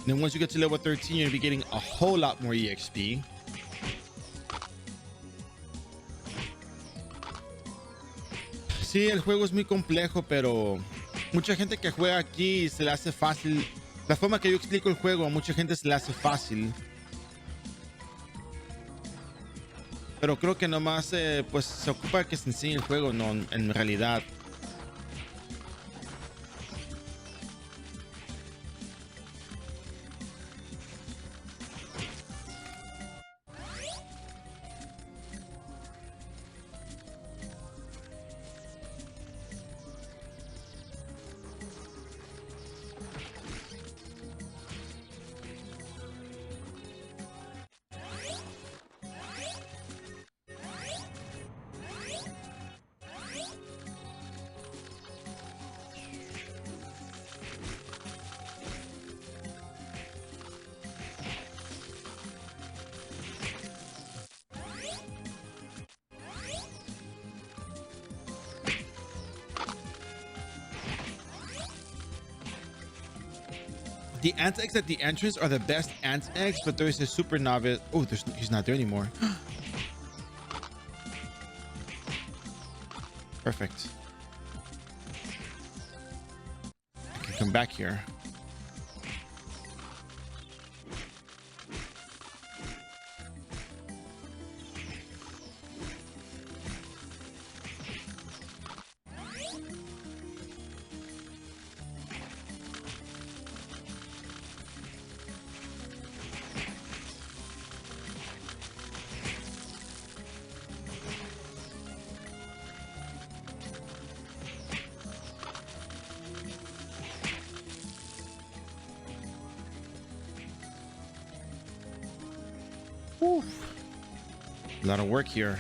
Then once you get to level 13, you're gonna be getting a whole lot more EXP. Sí, el juego es muy complejo, pero mucha gente que juega aquí se le hace fácil. La forma que yo explico el juego a mucha gente se le hace fácil. Pero creo que nomás pues se ocupa que se enseñe el juego, no en realidad. The ant eggs at the entrance are the best ant eggs, but there is a super novice. Oh, he's not there anymore. Perfect. I can come back here. Whew. A lot of work here.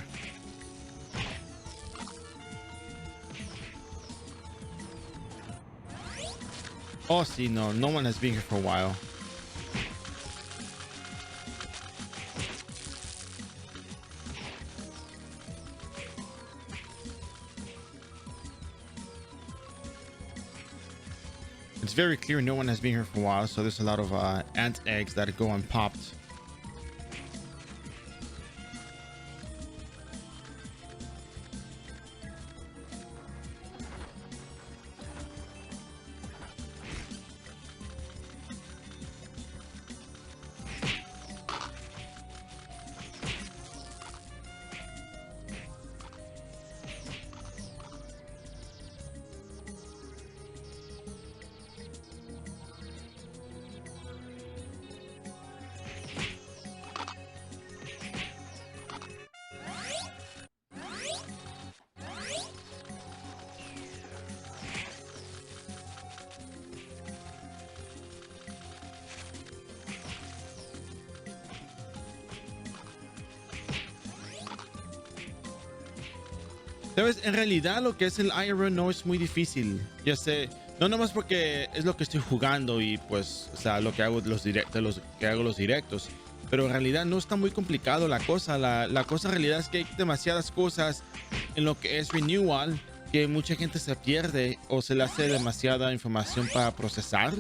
Oh, see, no one has been here for a while. It's very clear no one has been here for a while, so there's a lot of ant eggs that go unpopped. Sabes, en realidad lo que es el iRO no es muy difícil. Ya sé, no nomás porque es lo que estoy jugando y pues, o sea, lo que hago los directos, pero en realidad no está muy complicado la cosa. La cosa en realidad es que hay demasiadas cosas en lo que es renewal que mucha gente se pierde o se le hace demasiada información para procesar.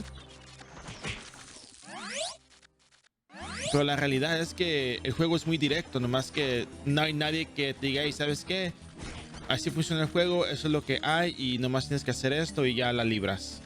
Pero la realidad es que el juego es muy directo, nomás que no hay nadie que te diga, "Hey, ¿sabes qué? Así funciona el juego, eso es lo que hay y nomás tienes que hacer esto y ya la libras".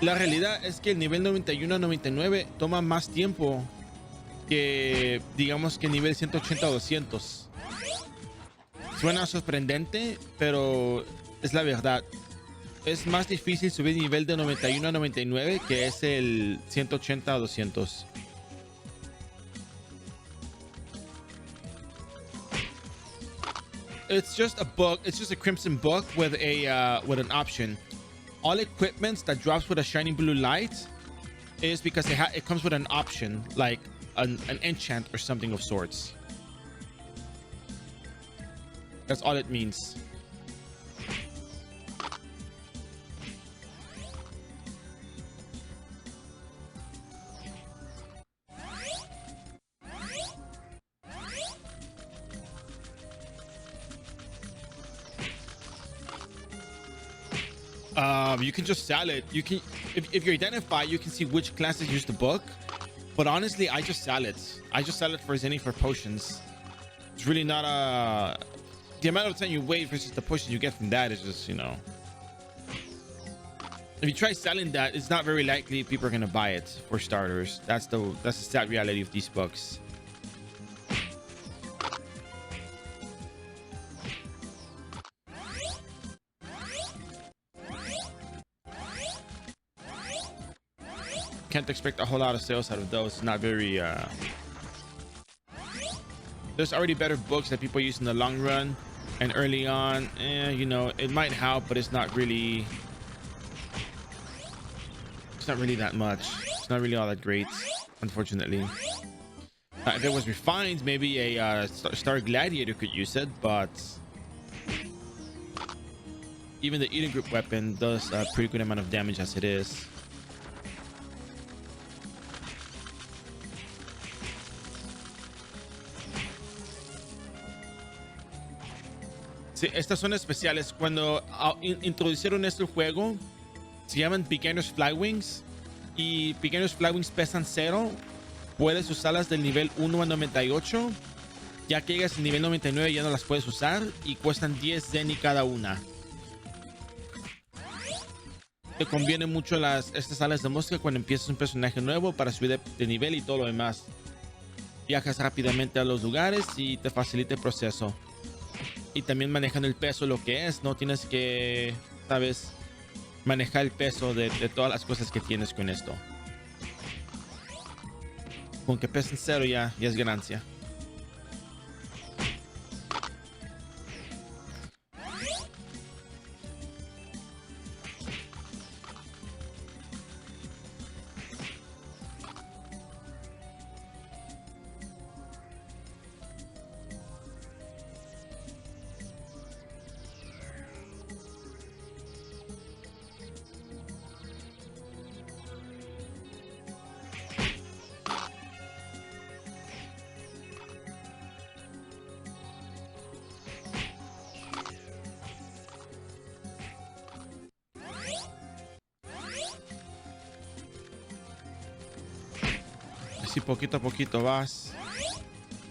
La realidad es que el nivel 91 a 99 toma más tiempo que, digamos, que el nivel 180 o 200. Suena sorprendente, pero es la verdad. Es más difícil subir el nivel de 91 a 99 que es el 180 a 200. It's just a book. It's just a crimson book with an option. All equipment that drops with a shining blue light is because it comes with an option, like an enchant or something of sorts. That's all it means. You can just sell it. You can, if you identify, you can see which classes use the book. But honestly, I just sell it. I just sell it for Zenny for potions. It's really not the amount of time you wait versus the potions you get from that is just, you know. If you try selling that, it's not very likely people are gonna buy it for starters. That's the sad reality of these books. Can't expect a whole lot of sales out of those. Not very there's already better books that people use in the long run, and early on, you know, it might help, but it's not really that much. It's not really all that great, unfortunately. If it was refined, maybe a Star Gladiator could use it, but even the Eden Group weapon does a pretty good amount of damage as it is. Sí, estas son especiales. Cuando introducieron esto al juego, se llaman Beginner's Flywings. Y Beginner's Flywings pesan 0. Puedes usarlas del nivel 1 a 98. Ya que llegas al nivel 99 ya no las puedes usar. Y cuestan 10 Zenny cada una. Te conviene mucho estas alas de mosca cuando empiezas un personaje nuevo para subir de nivel y todo lo demás. Viajas rápidamente a los lugares y te facilita el proceso. Y también manejando el peso, lo que es, no tienes que, sabes, manejar el peso de todas las cosas que tienes con esto. Con que pesen 0 ya es ganancia. Así poquito a poquito vas.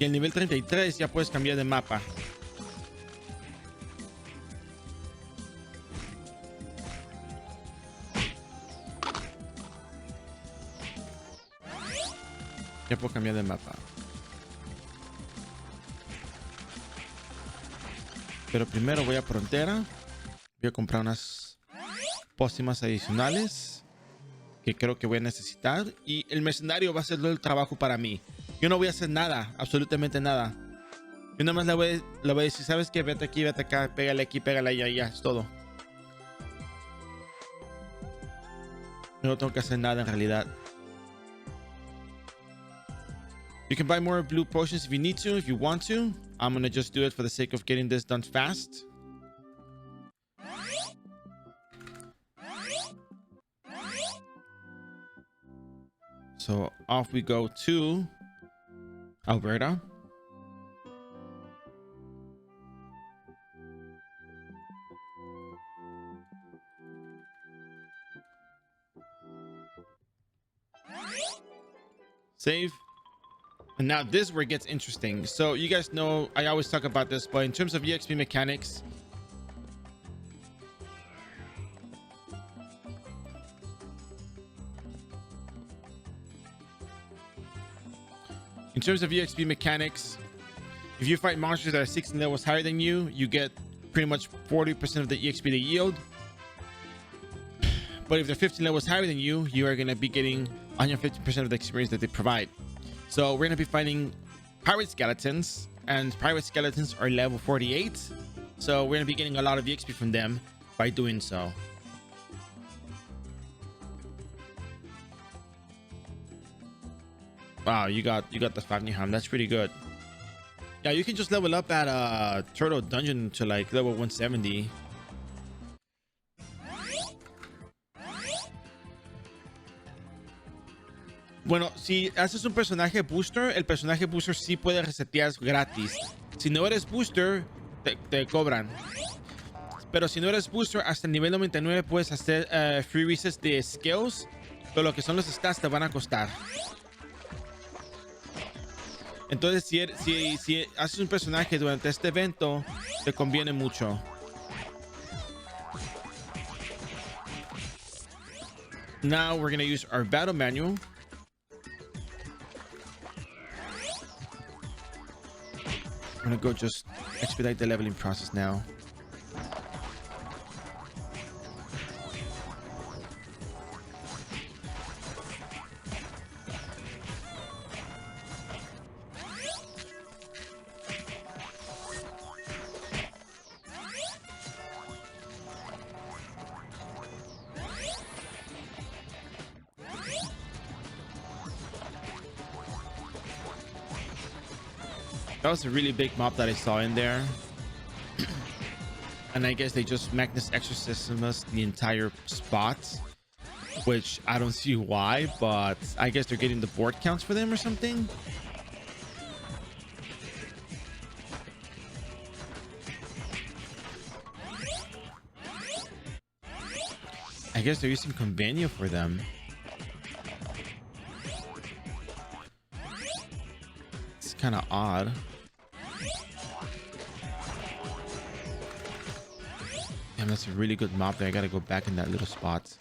Y el nivel 33 ya puedes cambiar de mapa. Ya puedo cambiar de mapa. Pero primero voy a frontera. Voy a comprar unas pócimas adicionales que creo que voy a necesitar. Y el mercenario va a hacer el trabajo para mí. Yo no voy a hacer nada, absolutamente nada. Yo nada más le voy a decir, ¿sabes qué? Vete aquí, vete acá, pégale aquí, pégale allá, ya, es todo. Yo no tengo que hacer nada en realidad. You can buy more blue potions if you need to, if you want to. I'm gonna just do it for the sake of getting this done fast. So off we go to Alberta. Save. And now this is where it gets interesting. So you guys know I always talk about this, but in terms of EXP mechanics, if you fight monsters that are 16 levels higher than you, you get pretty much 40% of the EXP they yield. But if they're 15 levels higher than you, you are going to be getting 150% of the experience that they provide. So we're going to be fighting pirate skeletons, and pirate skeletons are level 48. So we're going to be getting a lot of EXP from them by doing so. Wow, you got the Fagniham. That's pretty good. Yeah, you can just level up at Turtle Dungeon to like level 170. Bueno, si haces un personaje booster, el personaje booster sí puede resetear gratis. Si no eres booster, te cobran. Pero si no eres booster, hasta el nivel 99 puedes hacer free resets de skills. Pero lo que son los stats te van a costar. Entonces, si haces un personaje durante este evento, te conviene mucho. Now we're going to use our battle manual. I'm gonna go just expedite the leveling process now. That was a really big mob that I saw in there. And I guess they just Magnus Exorcismus the entire spot, which I don't see why, but I guess they're getting the board counts for them or something. guess they're using Convenio for them. It's kind of odd. Damn, that's a really good mob there. I gotta go back in that little spot.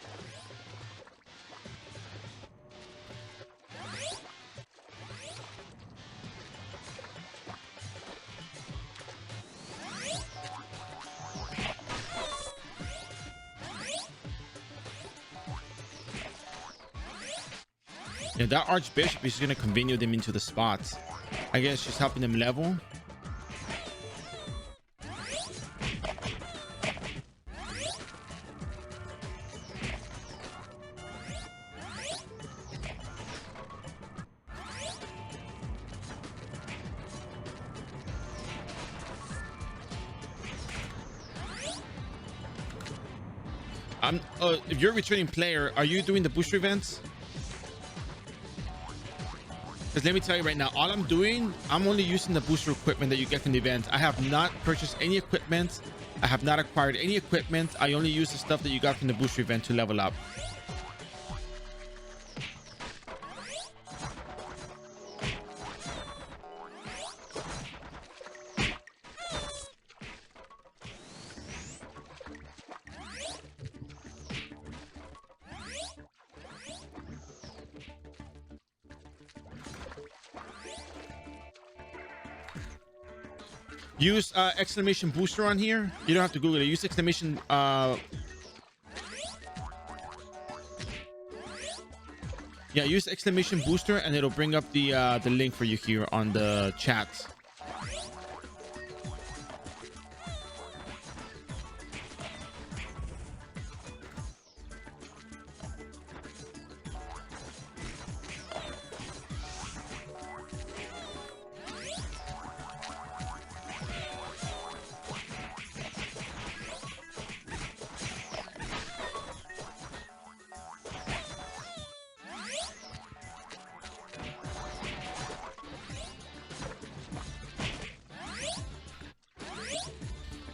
Yeah, that Archbishop is gonna convenient them into the spots. I guess just helping them level. If you're a returning player, are you doing the booster events? Because let me tell you right now, all I'm doing, I'm only using the booster equipment that you get from the event. I have not purchased any equipment. I have not acquired any equipment. I only use the stuff that you got from the booster event to level up. Use exclamation booster on here. You don't have to Google it. Use exclamation yeah, use exclamation booster and it'll bring up the link for you here on the chat.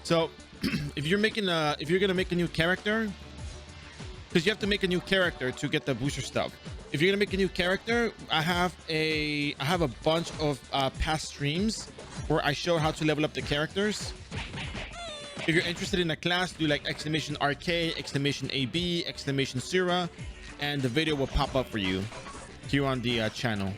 So if you're gonna make a new character, because you have to make a new character to get the booster stuff. If you're gonna make a new character, I have a bunch of past streams where I show how to level up the characters. If you're interested in a class, do like exclamation RK, exclamation AB, exclamation Sura, and the video will pop up for you here on the channel.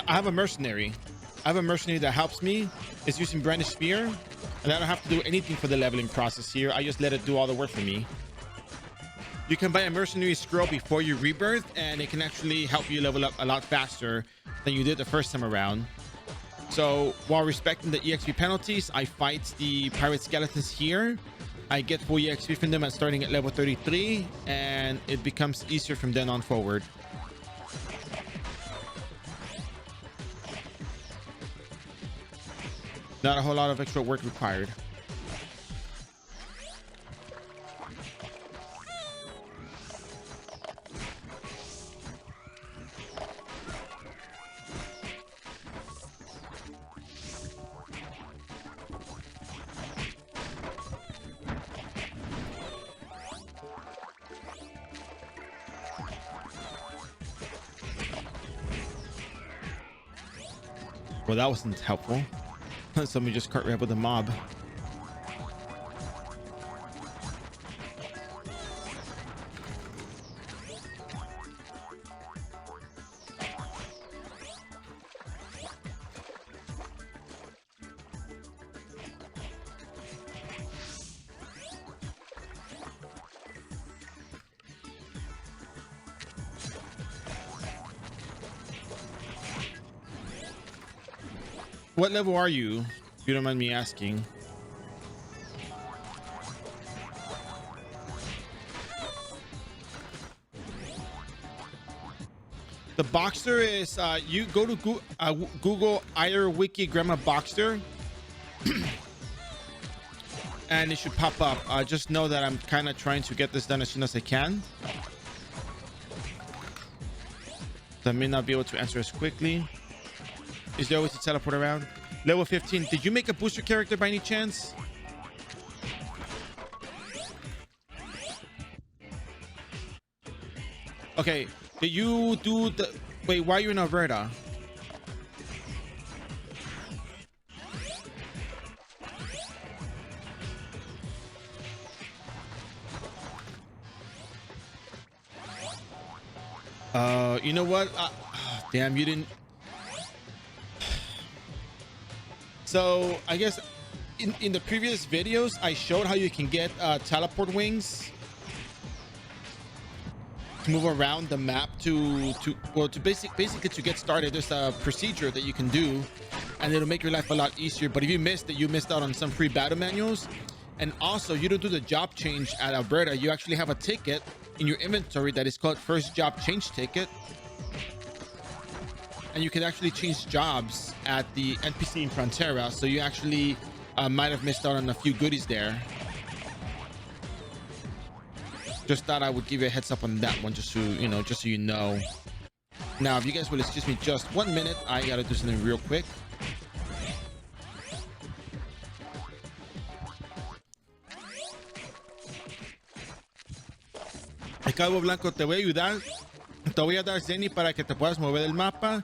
I have a mercenary. I have a mercenary that helps me. It's using Brandish Spear, and I don't have to do anything for the leveling process here. I just let it do all the work for me. You can buy a mercenary scroll before you rebirth, and it can actually help you level up a lot faster than you did the first time around. So while respecting the EXP penalties, I fight the pirate skeletons here. I get full EXP from them at starting at level 33, and it becomes easier from then on forward. Not a whole lot of extra work required. Well, that wasn't helpful. Somebody just cart right with a mob. What level are you, if you don't mind me asking? The Boxer is you go to Google iRO Wiki Grandma Boxer and it should pop up. Just know that I'm kind of trying to get this done as soon as I can. So I may not be able to answer as quickly. Is there always to teleport around? Level 15. Did you make a booster character by any chance? Okay. Did you do the... Wait, why are you in Alberta? You know what? Damn, you didn't... So, I guess in the previous videos, I showed how you can get teleport wings to move around the map to basically to get started. There's a procedure that you can do and it'll make your life a lot easier. But if you missed it, you missed out on some free battle manuals. And also, you don't do the job change at Alberta. You actually have a ticket in your inventory that is called first job change ticket, and you can actually change jobs at the NPC in Frontera. So you actually might have missed out on a few goodies there. Just thought I would give you a heads up on that one, just so you know. Now, if you guys will excuse me just 1 minute, I gotta do something real quick. Calvo Blanco, te voy a ayudar. Te voy a dar Zenny para que te puedas mover el mapa,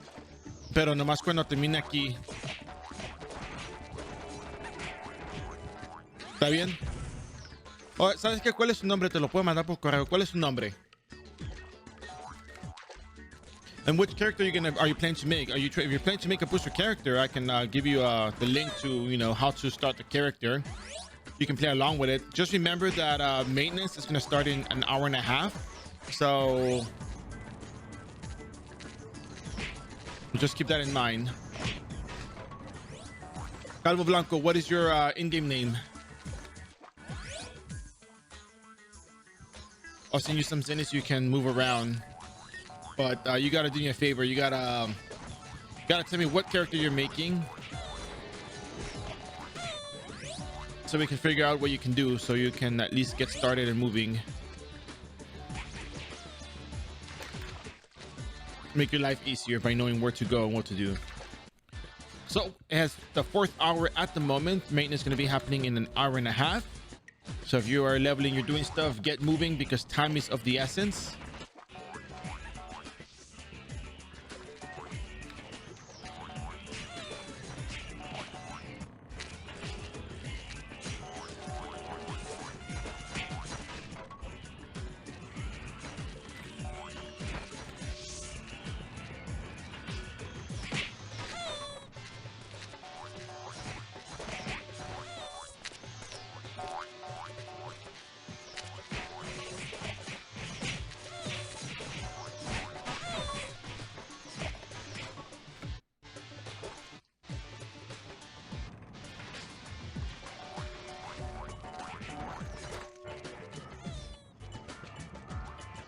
pero nomás cuando termine aquí. ¿Está bien? Oh, ¿sabes qué? ¿Cuál es su nombre? Te lo puedo mandar por correo. ¿Cuál es su nombre? And which character are you planning to make? If you're planning to make a booster character, I can give you the link to how to start the character. You can play along with it. Just remember that maintenance is going to start in an hour and a half. So just keep that in mind. Calvo Blanco, what is your in-game name? I'll send you some zennies so you can move around. But you gotta do me a favor. You gotta tell me what character you're making, so we can figure out what you can do, so you can at least get started and moving. Make your life easier by knowing where to go and what to do. So it has the 4th hour at the moment. Maintenance is going to be happening in an hour and a half. So if you are leveling, you're doing stuff, get moving because time is of the essence.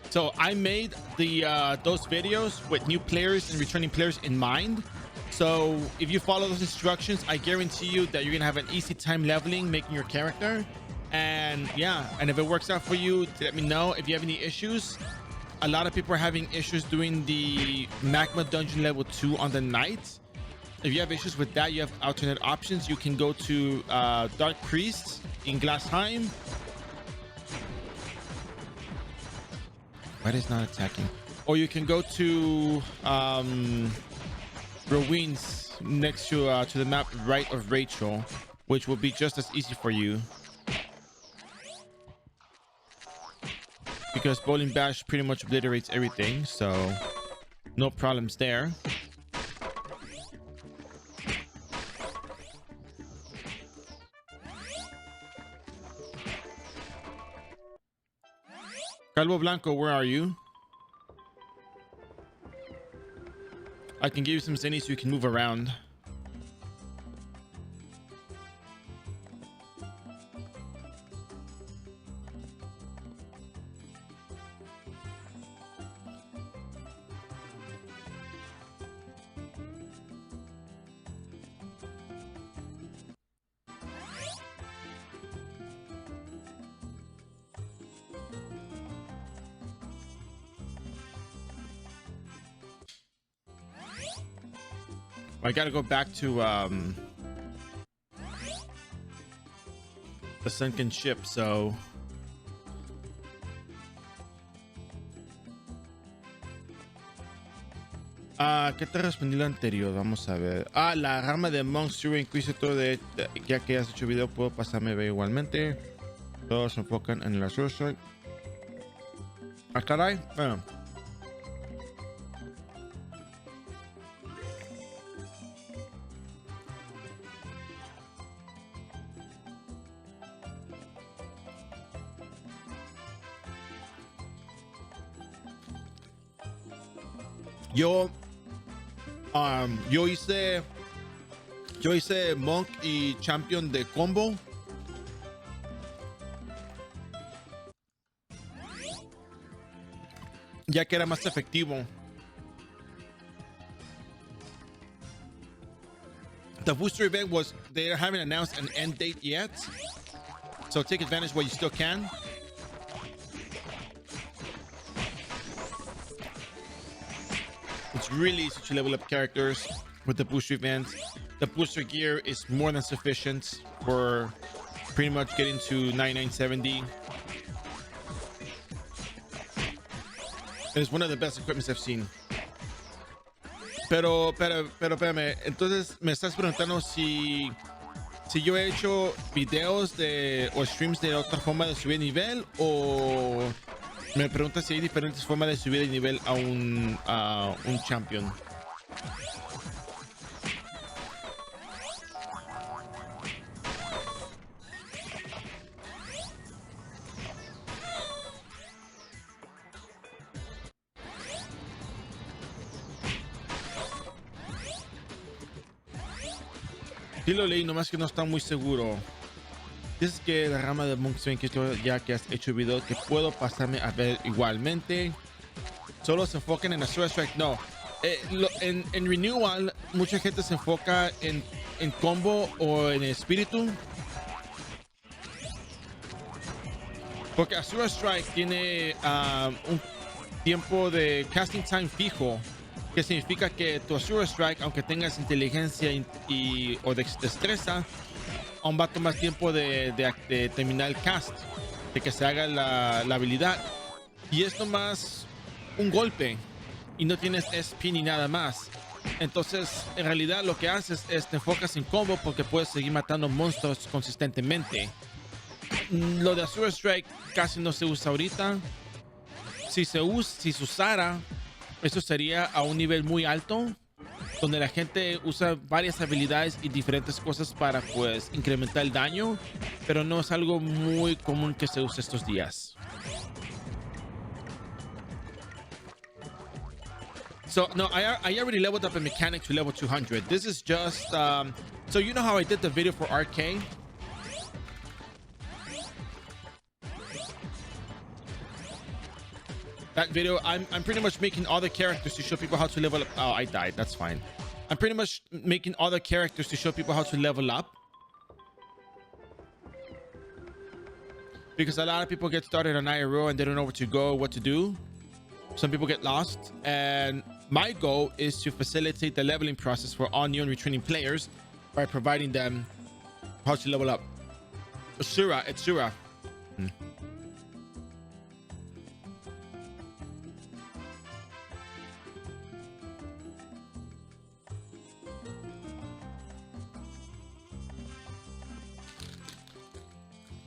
So I made those videos with new players and returning players in mind. So if you follow those instructions, I guarantee you that you're gonna have an easy time leveling, making your character. And yeah, and if it works out for you, let me know. If you have any issues, a lot of people are having issues doing the Magma Dungeon level 2 on the night. If you have issues with that, you have alternate options. You can go to Dark Priest in Glassheim. Why is not attacking? Or you can go to Ruins next to the map right of Rachel, which will be just as easy for you. Because Bowling Bash pretty much obliterates everything, so no problems there. Calvo Blanco, where are you? I can give you some zennies so you can move around. I gotta go back to the sunken ship, so ¿qué te respondí lo anterior? Vamos a ver. La rama de Monk Zero Inquisitor ya que has hecho video, puedo pasarme ve igualmente. Todos se enfocan en la Suicide. Caray. Bueno. Yo hice Monk y Champion de combo. Ya que era más efectivo. The booster event was, they haven't announced an end date yet. So take advantage while you still can. It's really easy to level up characters with the booster event. The booster gear is more than sufficient for pretty much getting to 9970. It's one of the best equipments I've seen. Pero espérame, entonces me estás preguntando si yo he hecho videos o streams de otra forma de subir nivel, o me preguntas si hay diferentes formas de subir el nivel a un champion. Sí lo leí, nomás que no está muy seguro. Dices que la rama de Monk Swing, que ya que has hecho video, que puedo pasarme a ver igualmente. Solo se enfocan en Azure Strike. No. En Renewal, mucha gente se enfoca en combo o en espíritu. Porque Azure Strike tiene un tiempo de casting time fijo, que significa que tu Azure Strike, aunque tengas inteligencia o destreza, aún va a tomar tiempo de terminar el cast, de que se haga la habilidad. Y es nomás un golpe y no tienes SP ni nada más. Entonces, en realidad lo que haces es te enfocas en combo porque puedes seguir matando monstruos consistentemente. Lo de Azure Strike casi no se usa ahorita. Si se usara, eso sería a un nivel muy alto, donde la gente usa varias habilidades y diferentes cosas para pues incrementar el daño, pero no es algo muy común que se use estos días. So no, I already leveled up a mechanic to level 200. This is just so you know how I did the video for RK. That video, I'm pretty much making all the characters to show people how to level up. Oh, I died. That's fine. I'm pretty much making all the characters to show people how to level up. Because a lot of people get started on iRO and they don't know where to go, what to do. Some people get lost. And my goal is to facilitate the leveling process for all new and returning players by providing them how to level up. Sura, it's Sura.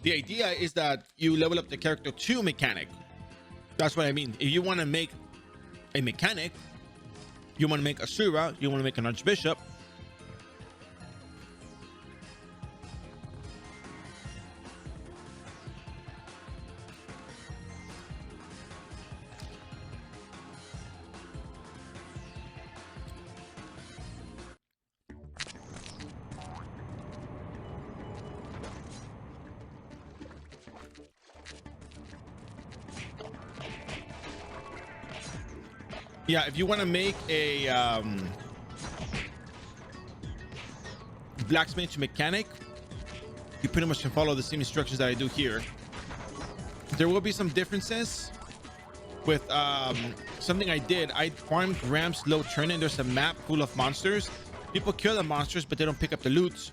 The idea is that you level up the character to mechanic. That's what I mean. If you want to make a mechanic, you want to make a Sura, you want to make an Archbishop. Yeah, if you want to make a blacksmith mechanic, you pretty much can follow the same instructions that I do here. There will be some differences with something I did. I farmed Gram's low turn, and there's a map full of monsters, People kill the monsters, but they don't pick up the loot.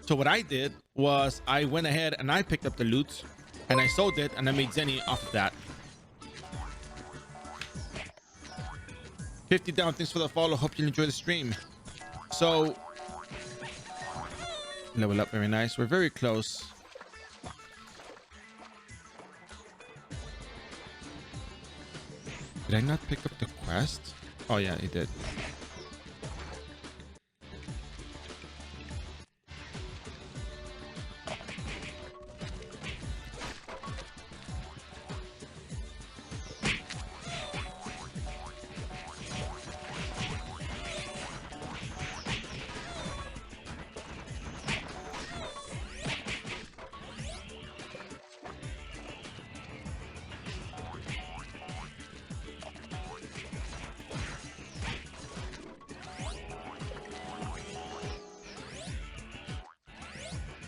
So what I did was I went ahead and I picked up the loot and I sold it and I made Zenny off of that. 50 down, thanks for the follow. Hope you enjoy the stream. So level up, very nice. We're very close. Did I not pick up the quest? Oh yeah, it did.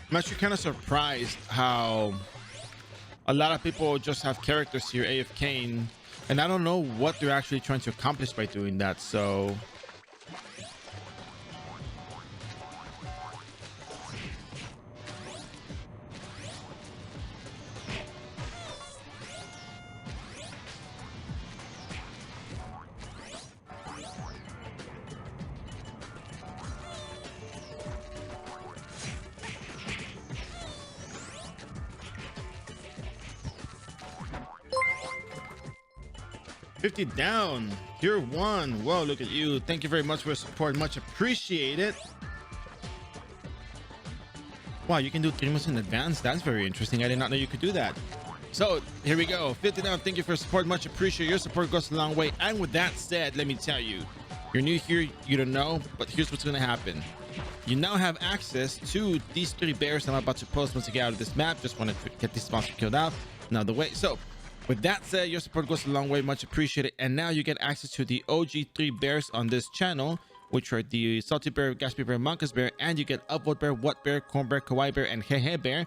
I'm actually kind of surprised how a lot of people just have characters here AFKing, and I don't know what they're actually trying to accomplish by doing that. So down, tier 1. Whoa, look at you. Thank you very much for your support, much appreciated. Wow, you can do 3 months in advance. That's very interesting. I did not know you could do that. So here we go, 50 down. Thank you for your support, much appreciated. Your support goes a long way. And with that said, let me tell you, you're new here, you don't know, but here's what's going to happen. You now have access to these 3 bears I'm about to post once you get out of this map. Just want to get this monster killed out. Now the way, so with that said, your support goes a long way, much appreciated. And now you get access to the OG 3 bears on this channel, which are the Salty Bear, Gaspy Bear, Monkus Bear, and you get Upvote Bear, What Bear, Corn Bear, Kawaii Bear, and Hehe Bear.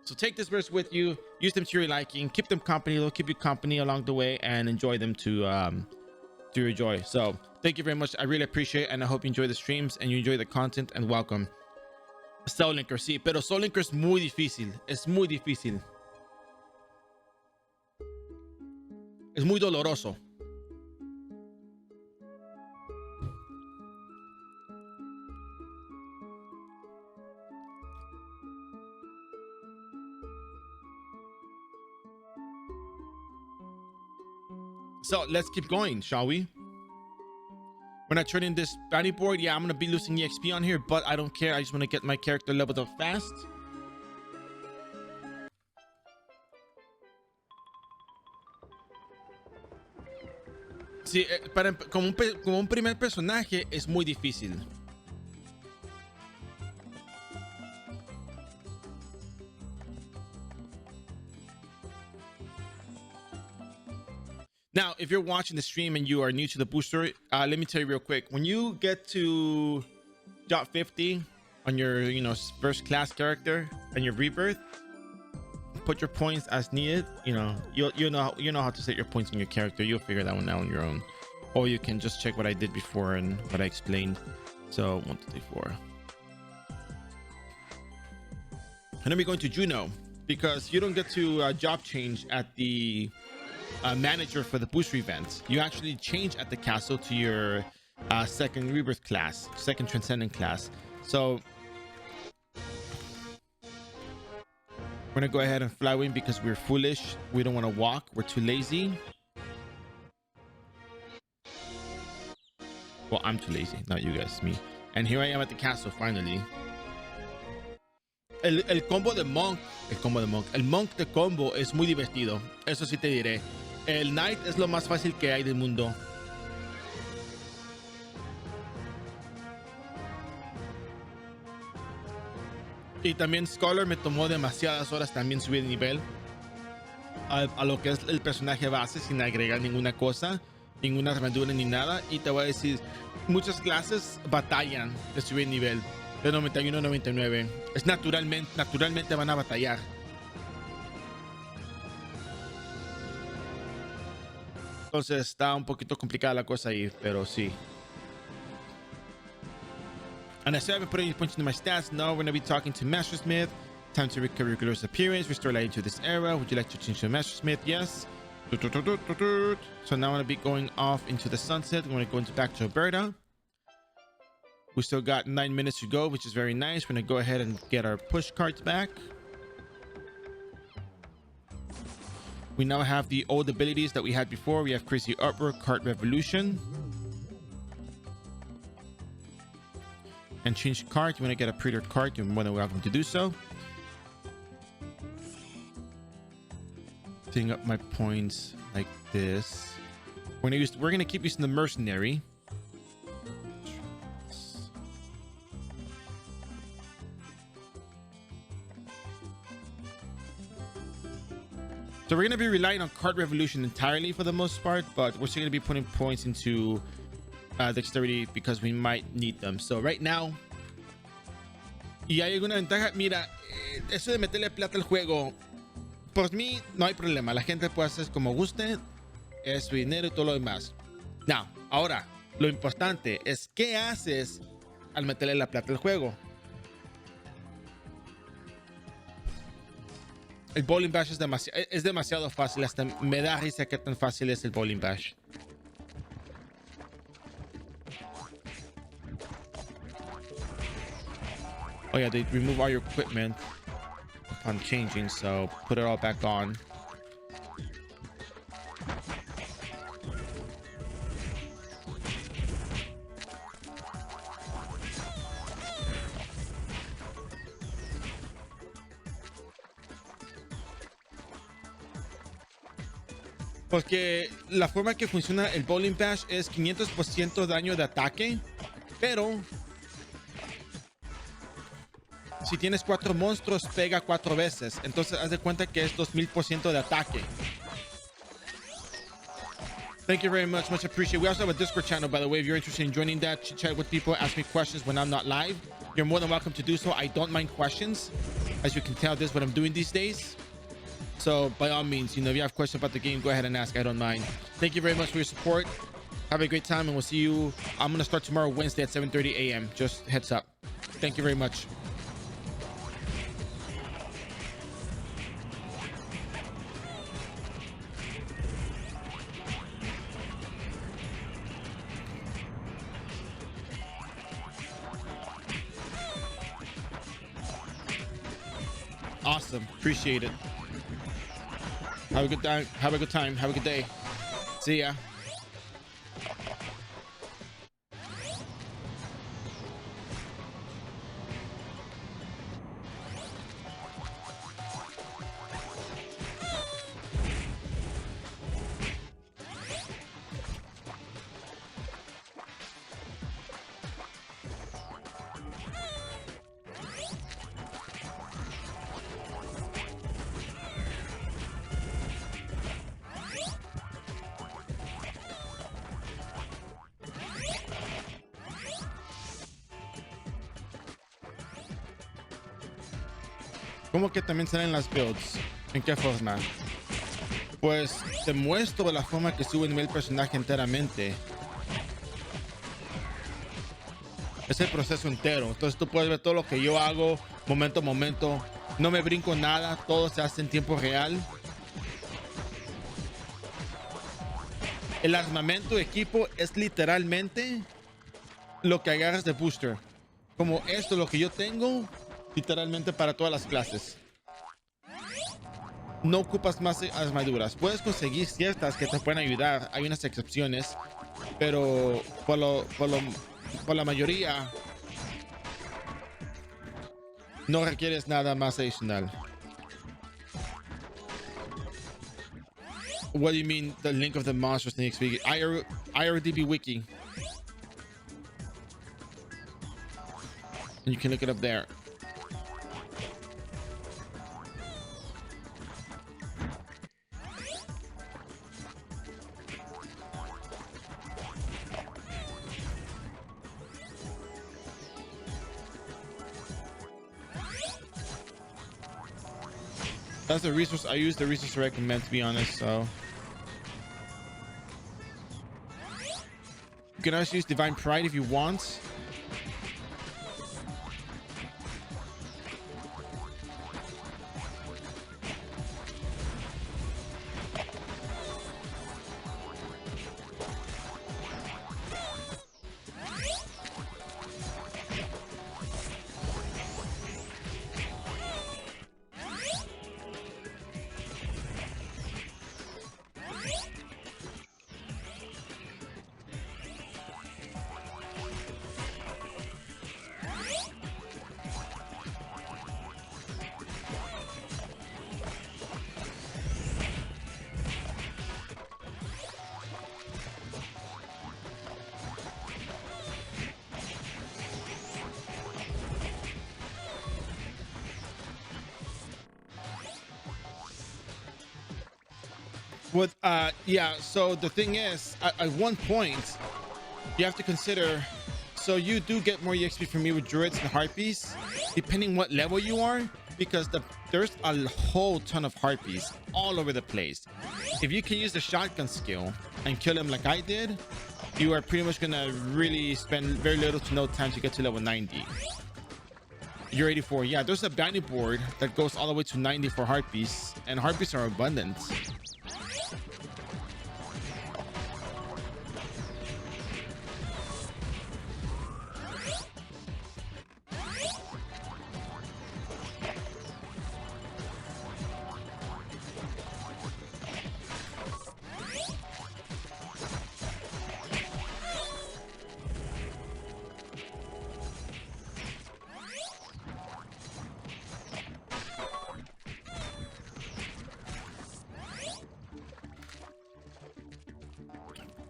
So take these bears with you, use them to your liking, keep them company, they'll keep you company along the way, and enjoy them to your joy. So thank you very much, I really appreciate it, and I hope you enjoy the streams and you enjoy the content, and welcome. Soul Linker, sí, pero Soul Linker es muy difícil, es muy difícil. Es muy doloroso. So let's keep going, shall we? When I turn in this bounty board, yeah, I'm gonna be losing EXP on here, but I don't care. I just want to get my character leveled up fast. Sí, como un primer personaje es muy difícil. Now, if you're watching the stream and you are new to the booster, let me tell you real quick. When you get to dot 50 on your, first class character and your rebirth, put your points as needed. You know how to set your points in your character. You'll figure that one out on your own, or you can just check what I did before and what I explained. So 1, 2, 3, 4, and then we're going to Juno, because you don't get to job change at the manager for the booster event. You actually change at the castle to your second rebirth class, second transcendent class. So we're gonna go ahead and fly in because we're foolish. We don't want to walk. We're too lazy. Well, I'm too lazy, not you guys, me. And here I am at the castle finally. El combo de Monk, el Monk de combo es muy divertido. Eso sí te diré. El Knight es lo más fácil que hay del mundo. Y también Scholar me tomó demasiadas horas también subir de nivel a lo que es el personaje base sin agregar ninguna cosa, ninguna armadura ni nada. Y te voy a decir, muchas clases batallan de subir nivel de 91 a 99. Es naturalmente van a batallar. Entonces está un poquito complicada la cosa ahí, pero sí. And I said I haven't put any points into my stats. Now we're going to be talking to Master Smith. Time to recover your glorious appearance. Restore light into this era. Would you like to change to Master Smith? Yes. So now I'm going to be going off into the sunset. I'm going to go into back to Alberta. We still got 9 minutes to go, which is very nice. We're going to go ahead and get our push carts back. We now have the old abilities that we had before. We have Crazy Artwork, Cart Revolution. And change cart. You want to get a prettier cart, you're more than welcome to do so. Setting up my points like this. We're gonna keep using the mercenary. So we're going to be relying on cart revolution entirely for the most part, but we're still going to be putting points into dexterity because we might need them. So right now, y hay alguna ventaja. Mira, eso de meterle plata al juego, por mí no hay problema. La gente puede hacer como guste, es su dinero y todo lo demás. Now, ahora, lo importante es qué haces al meterle la plata al juego. El Bowling Bash es demasiado fácil. Hasta me da risa que tan fácil es el Bowling Bash. Oh yeah, they remove all your equipment upon changing, so put it all back on. Porque la forma que funciona el Bowling Bash es 500% daño de ataque, pero si tienes 4 monstruos pega 4 veces, entonces haz de cuenta que es 2000% de ataque. Thank you very much appreciated. We also have a Discord channel, by the way, if you're interested in joining that, chat with people, ask me questions when I'm not live. You're more than welcome to do so. I don't mind questions. As you can tell, this is what I'm doing these days. So by all means, if you have questions about the game, go ahead and ask. I don't mind. Thank you very much for your support. Have a great time, and we'll see you. I'm going to start tomorrow, Wednesday at 7:30 a.m. Just heads up. Thank you very much. Awesome. Appreciate it. Have a good time. Have a good time. Have a good day. See ya. ¿Cómo que también salen las builds? ¿En qué forma? Pues te muestro la forma que sube el personaje enteramente. Es el proceso entero. Entonces tú puedes ver todo lo que yo hago momento a momento. No me brinco nada. Todo se hace en tiempo real. El armamento de equipo es literalmente lo que agarras de booster. Como esto, lo que yo tengo, literalmente para todas las clases. No ocupas más armaduras. Puedes conseguir ciertas que te pueden ayudar. Hay unas excepciones, pero por la mayoría no requieres nada más adicional. What do you mean the link of the monsters next week? iRO DB wiki. And you can look it up there. That's the resource I use, the resource I recommend, to be honest. So you can also use Divine Pride if you want. With yeah, so the thing is, at one point, you have to consider. So you do get more EXP from me with druids and harpies, depending what level you are, because there's a whole ton of harpies all over the place. If you can use the shotgun skill and kill them like I did, you are pretty much gonna really spend very little to no time to get to level 90. You're 84. Yeah, there's a bounty board that goes all the way to 90 for harpies, and harpies are abundant.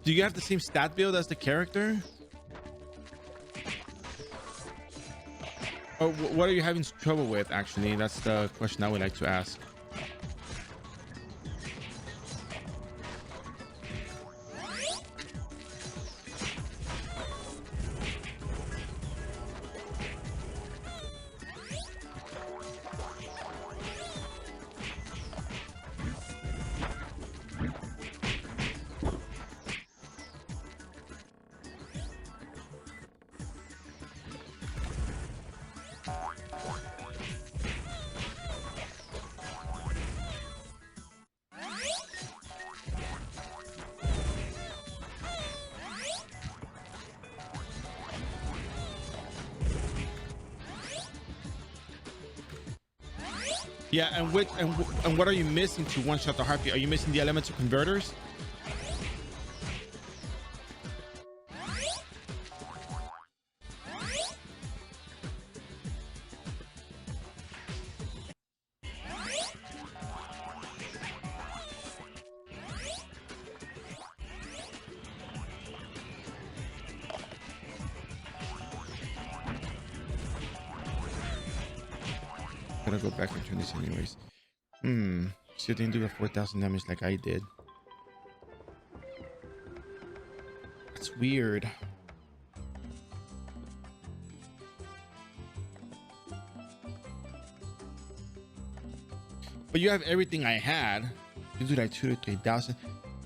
Do you have the same stat build as the character? Or what are you having trouble with, actually? That's the question I would like to ask. Yeah, and what are you missing to one shot the harpy? Are you missing the elemental converters? Gotta go back and turn this anyways. So they didn't do the 4,000 damage like I did. That's weird. But you have everything I had. You do like 2,000 to 3,000.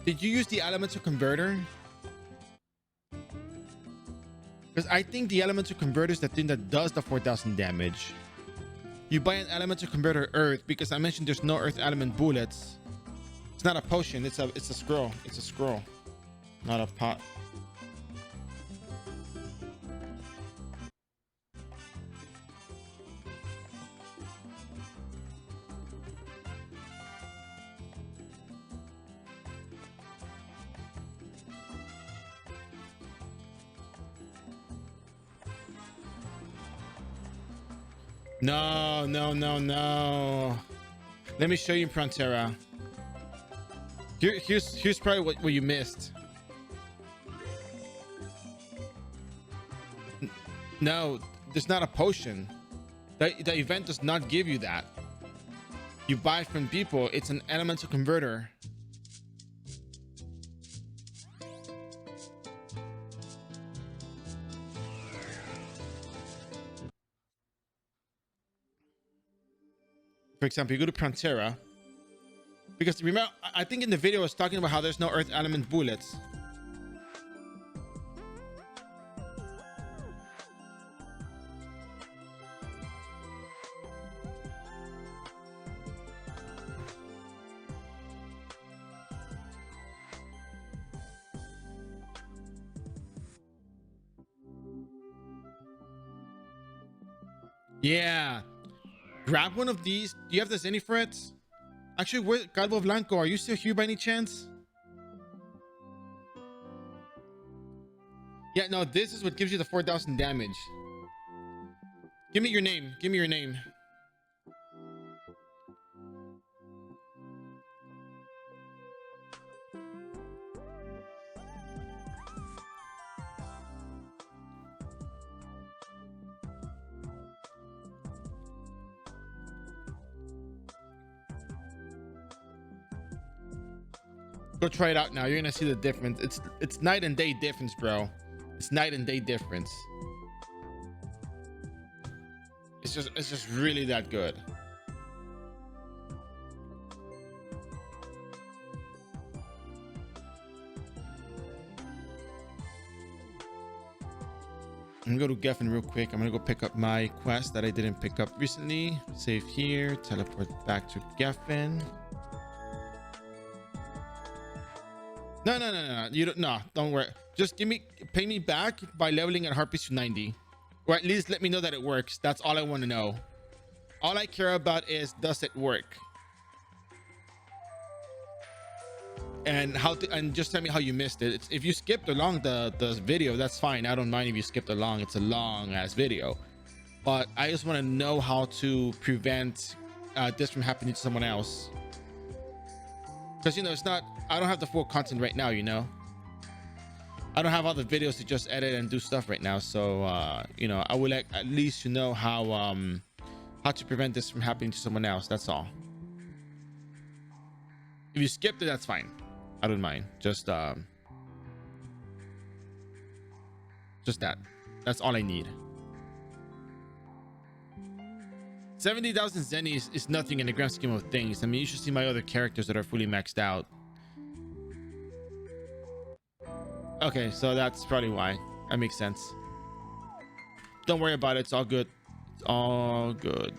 Did you use the elemental converter? Because I think the elemental converter is the thing that does the 4,000 damage. You buy an elemental converter earth, because I mentioned there's no earth element bullets. It's not a potion, it's a scroll. It's a scroll, not a pot. No, no, no, no. Let me show you Frontera. Here's probably what you missed. No, there's not a potion. The event does not give you that. You buy from people. It's an elemental converter. For example, you go to Frontera. Because remember, I think in the video I was talking about how there's no earth element bullets. Yeah. Grab one of these. Do you have the Zenithreads? Actually, where, Calvo Blanco, are you still here by any chance? Yeah, no, this is what gives you the 4,000 damage. Give me your name. Give me your name. Go try it out now. You're gonna see the difference. It's night and day difference, bro. It's night and day difference. It's just really that good. I'm gonna go to Geffen real quick. I'm gonna go pick up my quest that I didn't pick up recently. Save here, teleport back to Geffen. No. You don't worry. Just pay me back by leveling at Harpies to 90. Or at least let me know that it works. That's all I want to know. All I care about is, does it work? And and just tell me how you missed it. If you skipped along the video, that's fine. I don't mind if you skipped along. It's a long ass video, but I just want to know how to prevent this from happening to someone else. Because it's not, I don't have the full content right now. I don't have all the videos to just edit and do stuff right now. So I would like at least to know how to prevent this from happening to someone else. That's all. If you skipped it, that's fine. I don't mind. Just that. That's all I need. 70,000 zennies is nothing in the grand scheme of things. I mean, you should see my other characters that are fully maxed out. Okay, so that's probably why. That makes sense. Don't worry about it. It's all good. It's all good.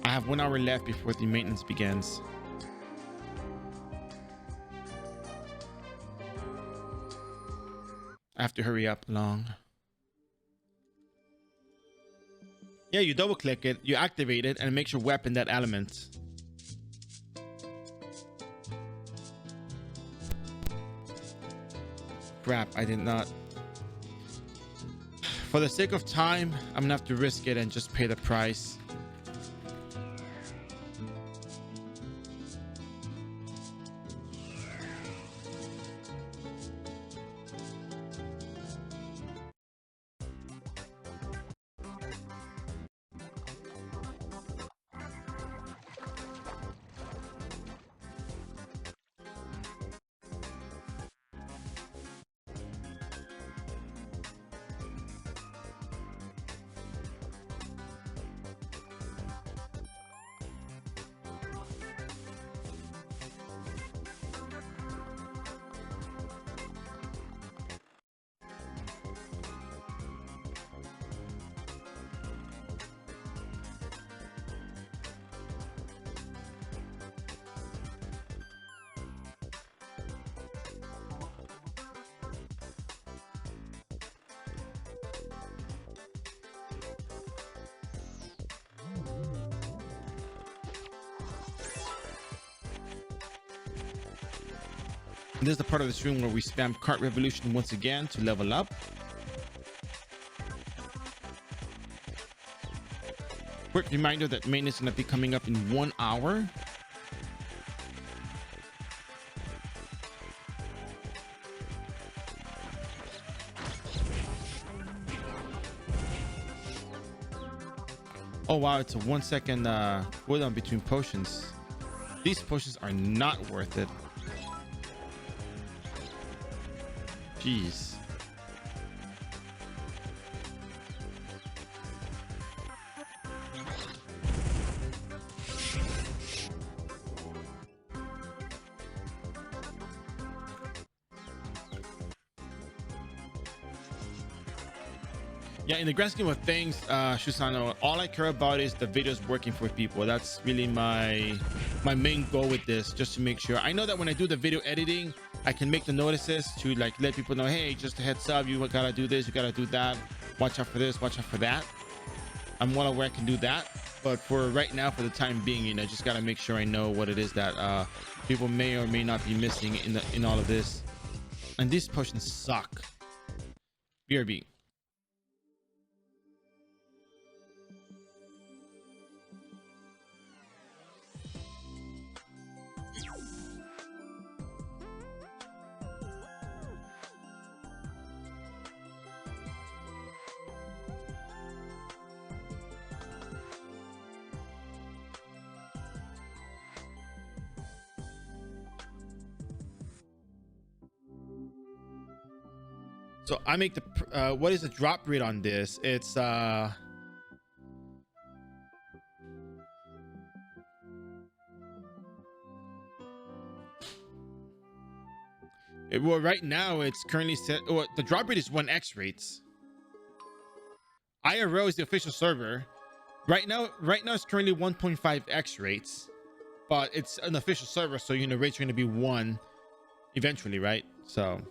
I have 1 hour left before the maintenance begins. I have to hurry up long. Yeah, you double click it, you activate it, and it makes your weapon that element. Crap, I did not. For the sake of time, I'm gonna have to risk it and just pay the price. This is the part of the stream where we spam Cart Revolution once again to level up. Quick reminder that maintenance is going to be coming up in 1 hour. Oh wow, it's a 1 second cooldown between potions. These potions are not worth it. Jeez. Yeah, in the grand scheme of things, Shusano, all I care about is the videos working for people. That's really my main goal with this, just to make sure. I know that when I do the video editing, I can make the notices to like let people know, hey, just a heads up, you gotta do this, you gotta do that, watch out for this, watch out for that. I'm well aware I can do that, but for right now, for the time being, I just gotta make sure I know what it is that people may or may not be missing in all of this. And these potions suck. BRB. So I make the what is the drop rate on this? It's well, right now it's currently set. Oh, the drop rate is 1x rates. iRO is the official server. Right now it's currently 1.5x rates, but it's an official server, so rates are going to be 1 eventually, right? So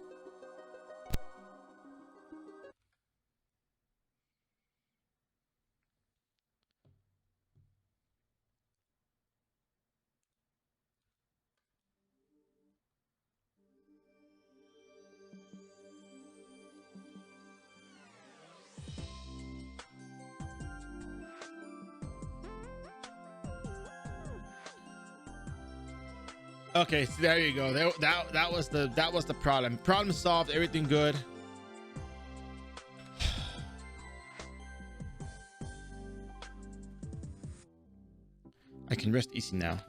okay, so there you go. That was the problem. Problem solved. Everything good. I can rest easy now.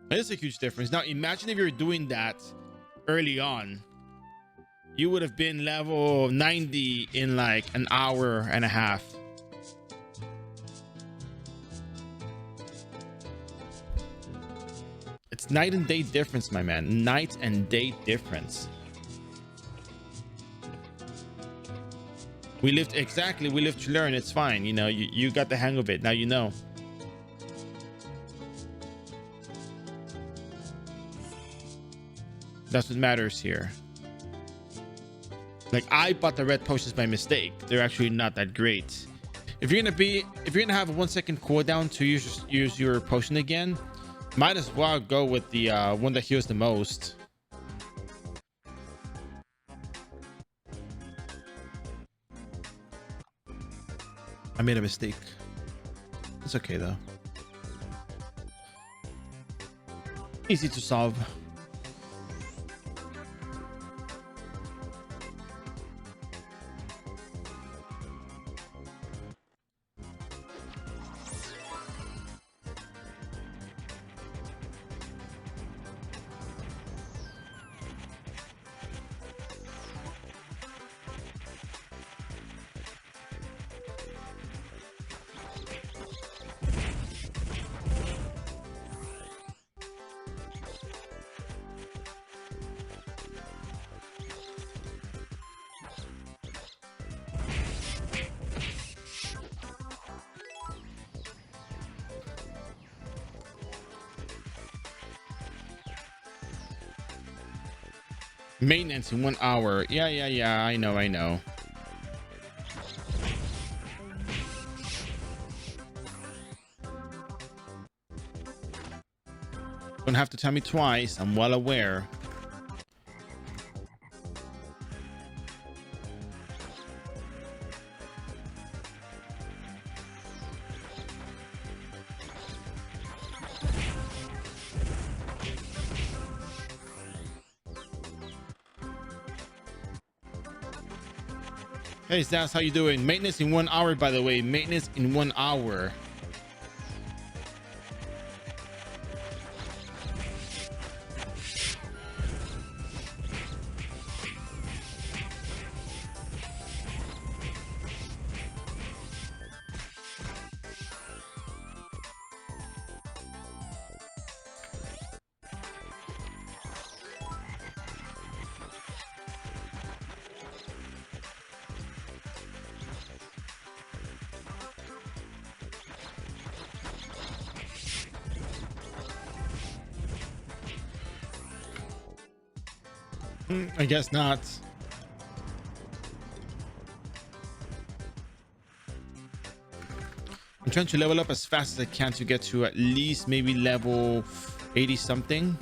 That is a huge difference. Now imagine if you're doing that early on. You would have been level 90 in like an hour and a half. It's night and day difference, my man. Night and day difference. We lived to learn. It's fine. You got the hang of it. Now you know. That's what matters here. Like, I bought the red potions by mistake. They're actually not that great. If you're gonna have a 1 second cooldown to use your potion again, might as well go with the one that heals the most. I made a mistake. It's okay though. Easy to solve. Maintenance in 1 hour. Yeah. I know. Don't have to tell me twice. I'm well aware. Hey Stas, how you doing? Maintenance in 1 hour, by the way. Maintenance in 1 hour. I guess not. I'm trying to level up as fast as I can to get to at least maybe level 80 something.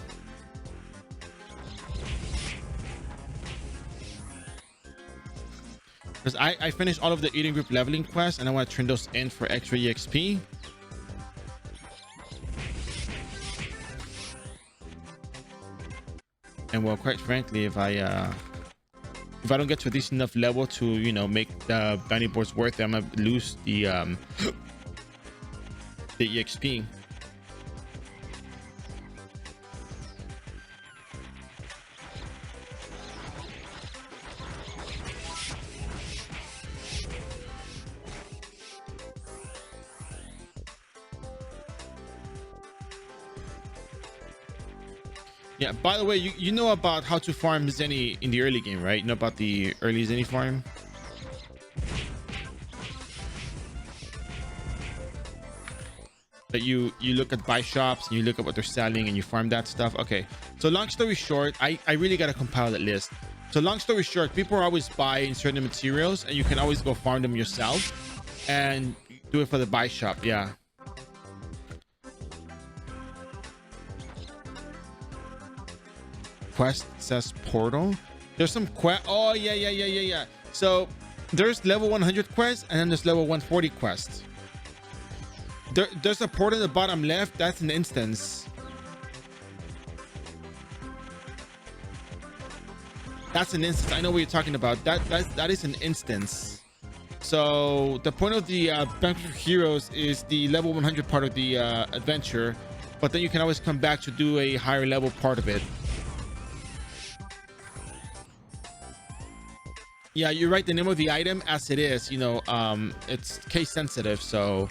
Because I finished all of the eating group leveling quests and I want to turn those in for extra EXP. And well, quite frankly, if I don't get to a decent enough level to make the bounty boards worth it, I'm gonna lose the the EXP. Yeah, by the way, you know about how to farm Zenny in the early game, right? You know about the early Zenny farm? That you look at buy shops and you look at what they're selling and you farm that stuff. Okay, so long story short, I really got to compile that list. So long story short, people are always buying certain materials and you can always go farm them yourself and do it for the buy shop. Yeah. Quest says portal. There's some quest. Oh yeah. So there's level 100 quests and then there's level 140 quests. There's a portal in the bottom left. That's an instance. That's an instance. I know what you're talking about. That is an instance. So the point of the Banquet for Heroes is the level 100 part of the adventure, but then you can always come back to do a higher level part of it. Yeah, you're right. The name of the item, as it is, you know, it's case sensitive. So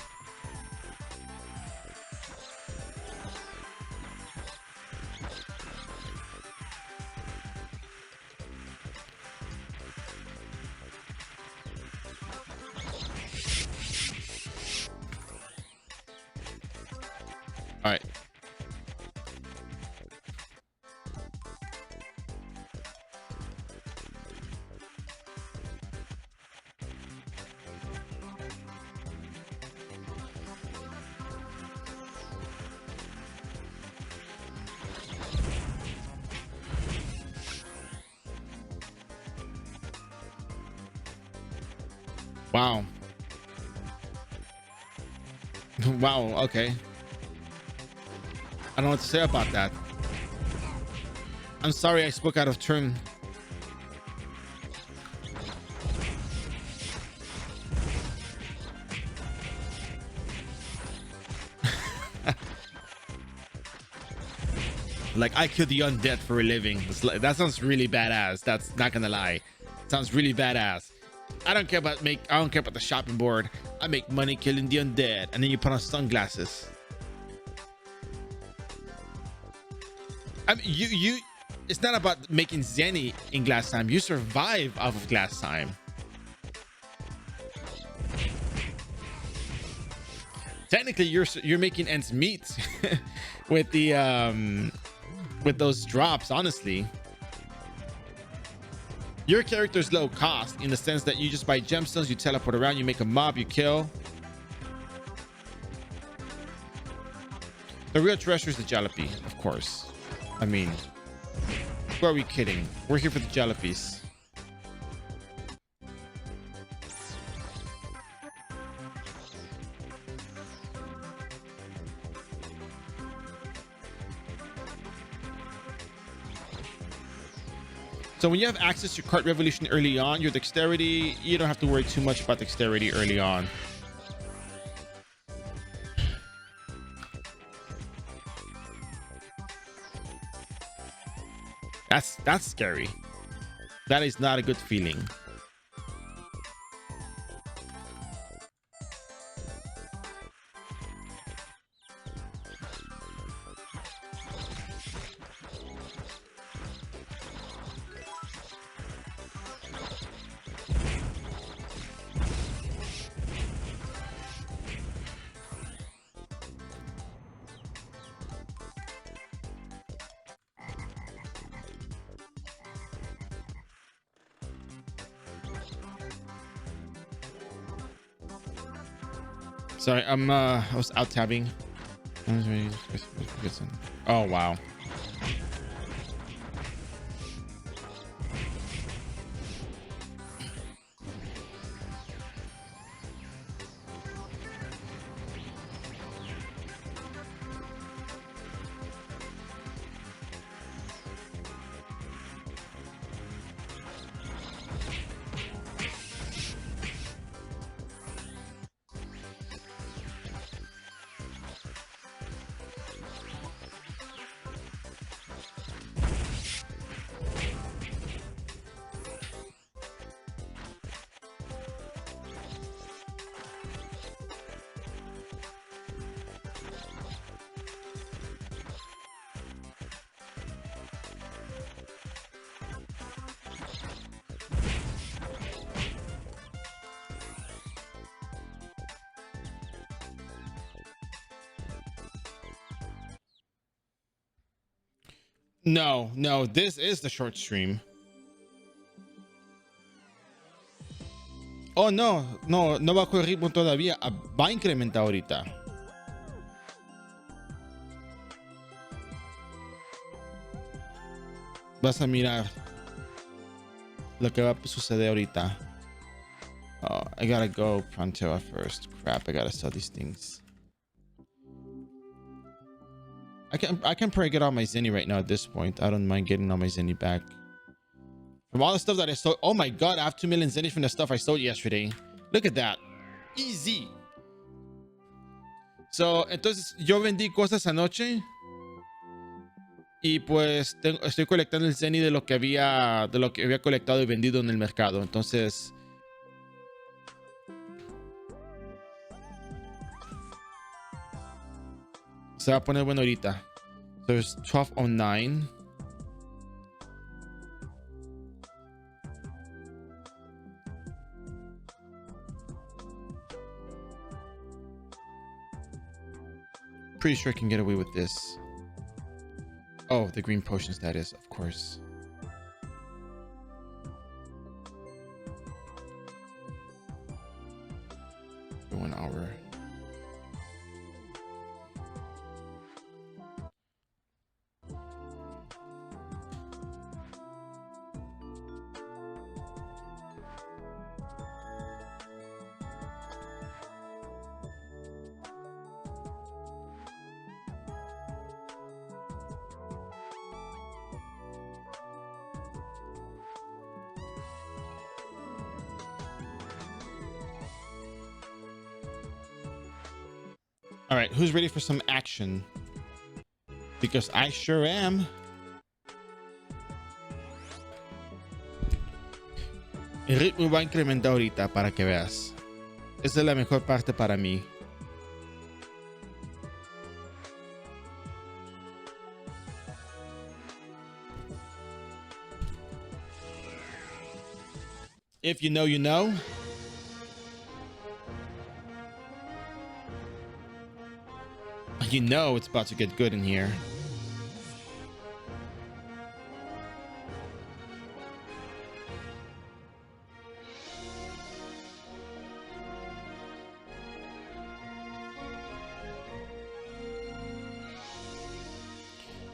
all right. Wow. Wow. Okay. I don't know what to say about that. I'm sorry I spoke out of turn. Like, I kill the undead for a living. That sounds really badass. That's not gonna lie. Sounds really badass. I don't care about the shopping board. I make money killing the undead. And then you put on sunglasses. I mean, you it's not about making Zenny in glass time. You survive off of glass time. Technically, you're making ends meet with the with those drops, honestly. Your character's low cost in the sense that you just buy gemstones, you teleport around, you make a mob, you kill. The real treasure is the jalopy, of course. I mean, who are we kidding? We're here for the jalopies. So when you have access to cart revolution early on, your dexterity, you don't have to worry too much about dexterity early on. That's scary. That is not a good feeling. Sorry, I was out tabbing. Oh wow. No, no, this is the short stream. Oh, no, no, no bajó el ritmo todavía. Va a incrementar ahorita. Vas a mirar lo que va a suceder ahorita. Oh, I gotta go Frontera first. Crap, I gotta sell these things. I can probably get all my Zenny right now at this point. I don't mind getting all my Zenny back. From all the stuff that I sold. Oh my god, I have 2 million Zenny from the stuff I sold yesterday. Look at that. Easy. So, entonces yo vendí cosas anoche. Y pues estoy colectando el Zenny de lo que había colectado y vendido en el mercado. Entonces se va a poner bueno ahorita. So it's 12:09. Pretty sure I can get away with this. Oh, the green potion status, of course. For 1 hour. All right, who's ready for some action? Because I sure am. El ritmo va a incrementar ahorita para que veas. Esa es la mejor parte para mí. If you know, you know. You know it's about to get good in here.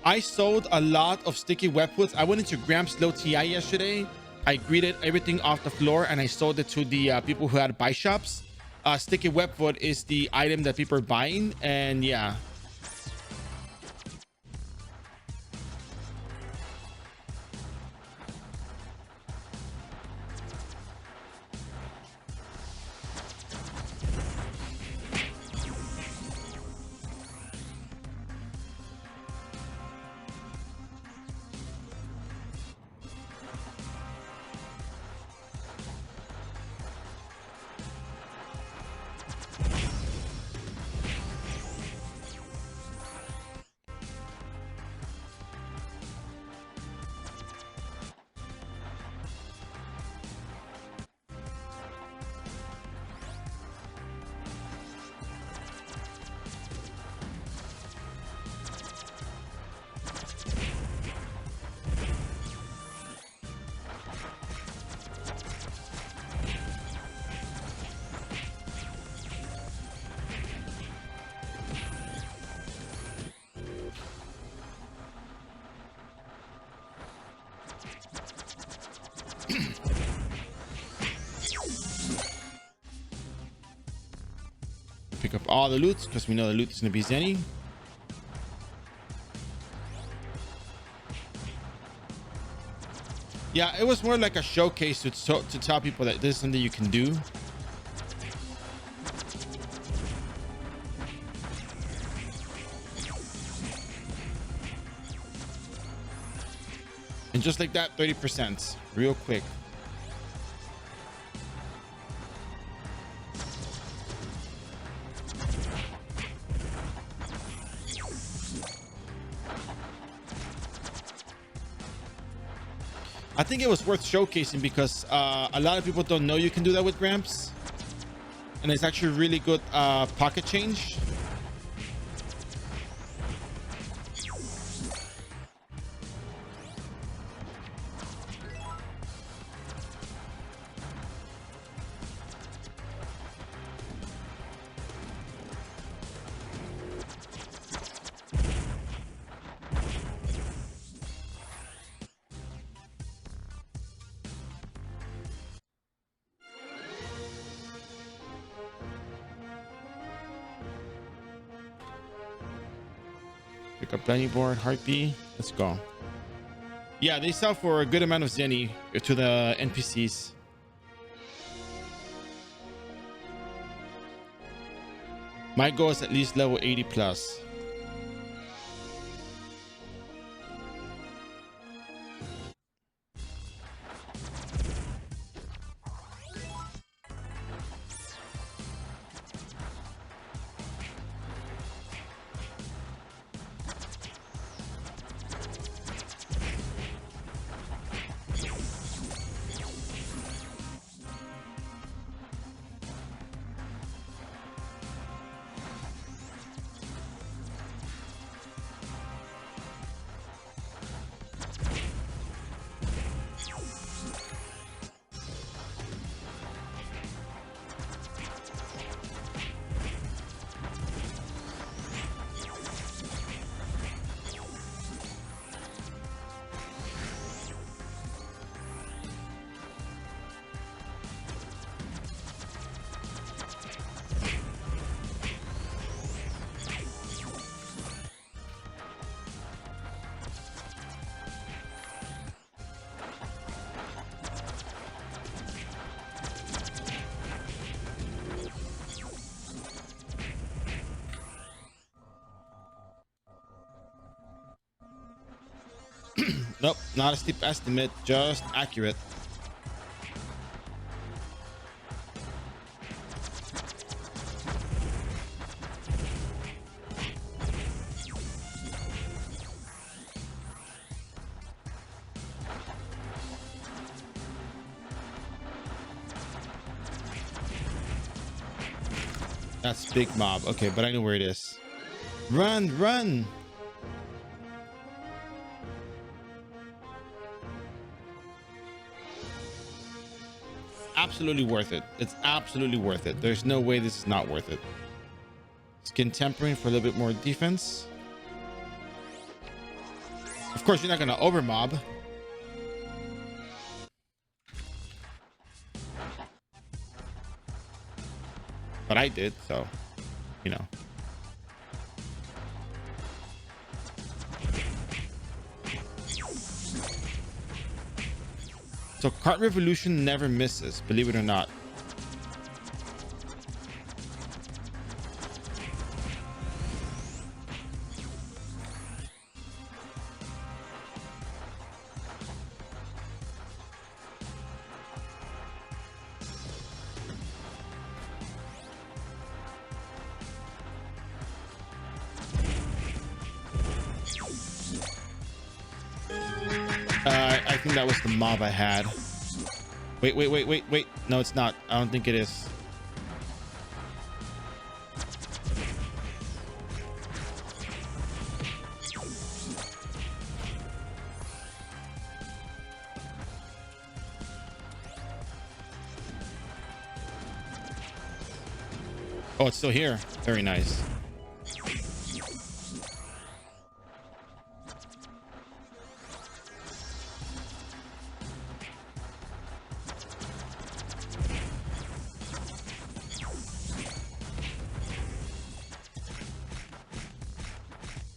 I sold a lot of sticky webhooks. I went into Gramps Low TI yesterday. I greeted everything off the floor and I sold it to the people who had buy shops. Sticky webfoot is the item that people are buying, and yeah. Pick up all the loot because we know the loot is going to be Zenny. Yeah, it was more like a showcase to tell people that this is something you can do. And just like that, 30%, real quick. I think it was worth showcasing because a lot of people don't know you can do that with Gramps, and it's actually really good pocket change. Pick up Benny board, Harpy. Let's go. Yeah, they sell for a good amount of Zenny to the NPCs. My goal is at least level 80 plus. Nope, not a steep estimate, just accurate. That's big mob. Okay, but I know where it is. Run, run. Absolutely worth it. It's absolutely worth it. There's no way this is not worth it. Skin tempering for a little bit more defense. Of course, you're not going to over mob. But I did, so, you know. So Cart Revolution never misses, believe it or not. I think that was the mob I had. Wait. No, it's not. I don't think it is. Oh, it's still here. Very nice.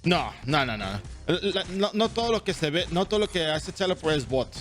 No. No todo lo que se ve, no todo lo que hace teleport es bot.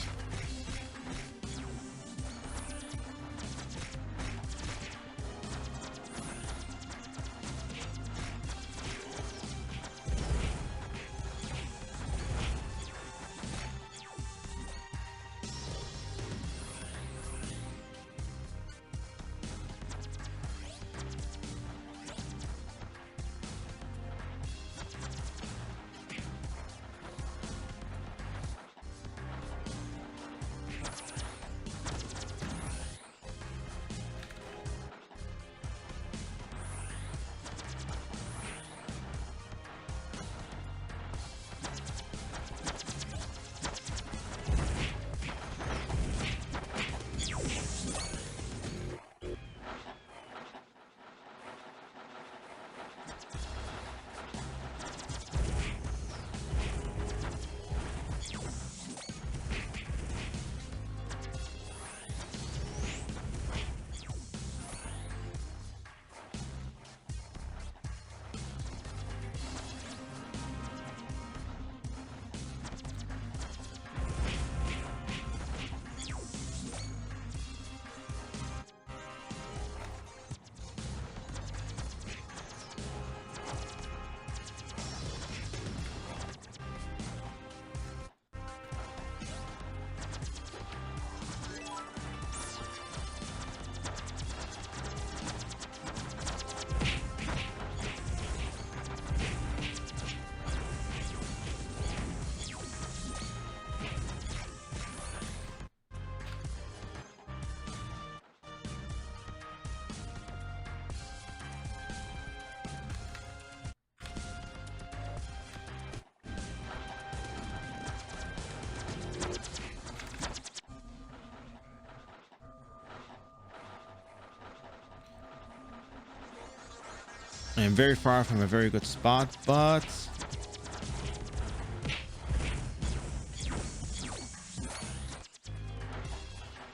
I am very far from a very good spot, but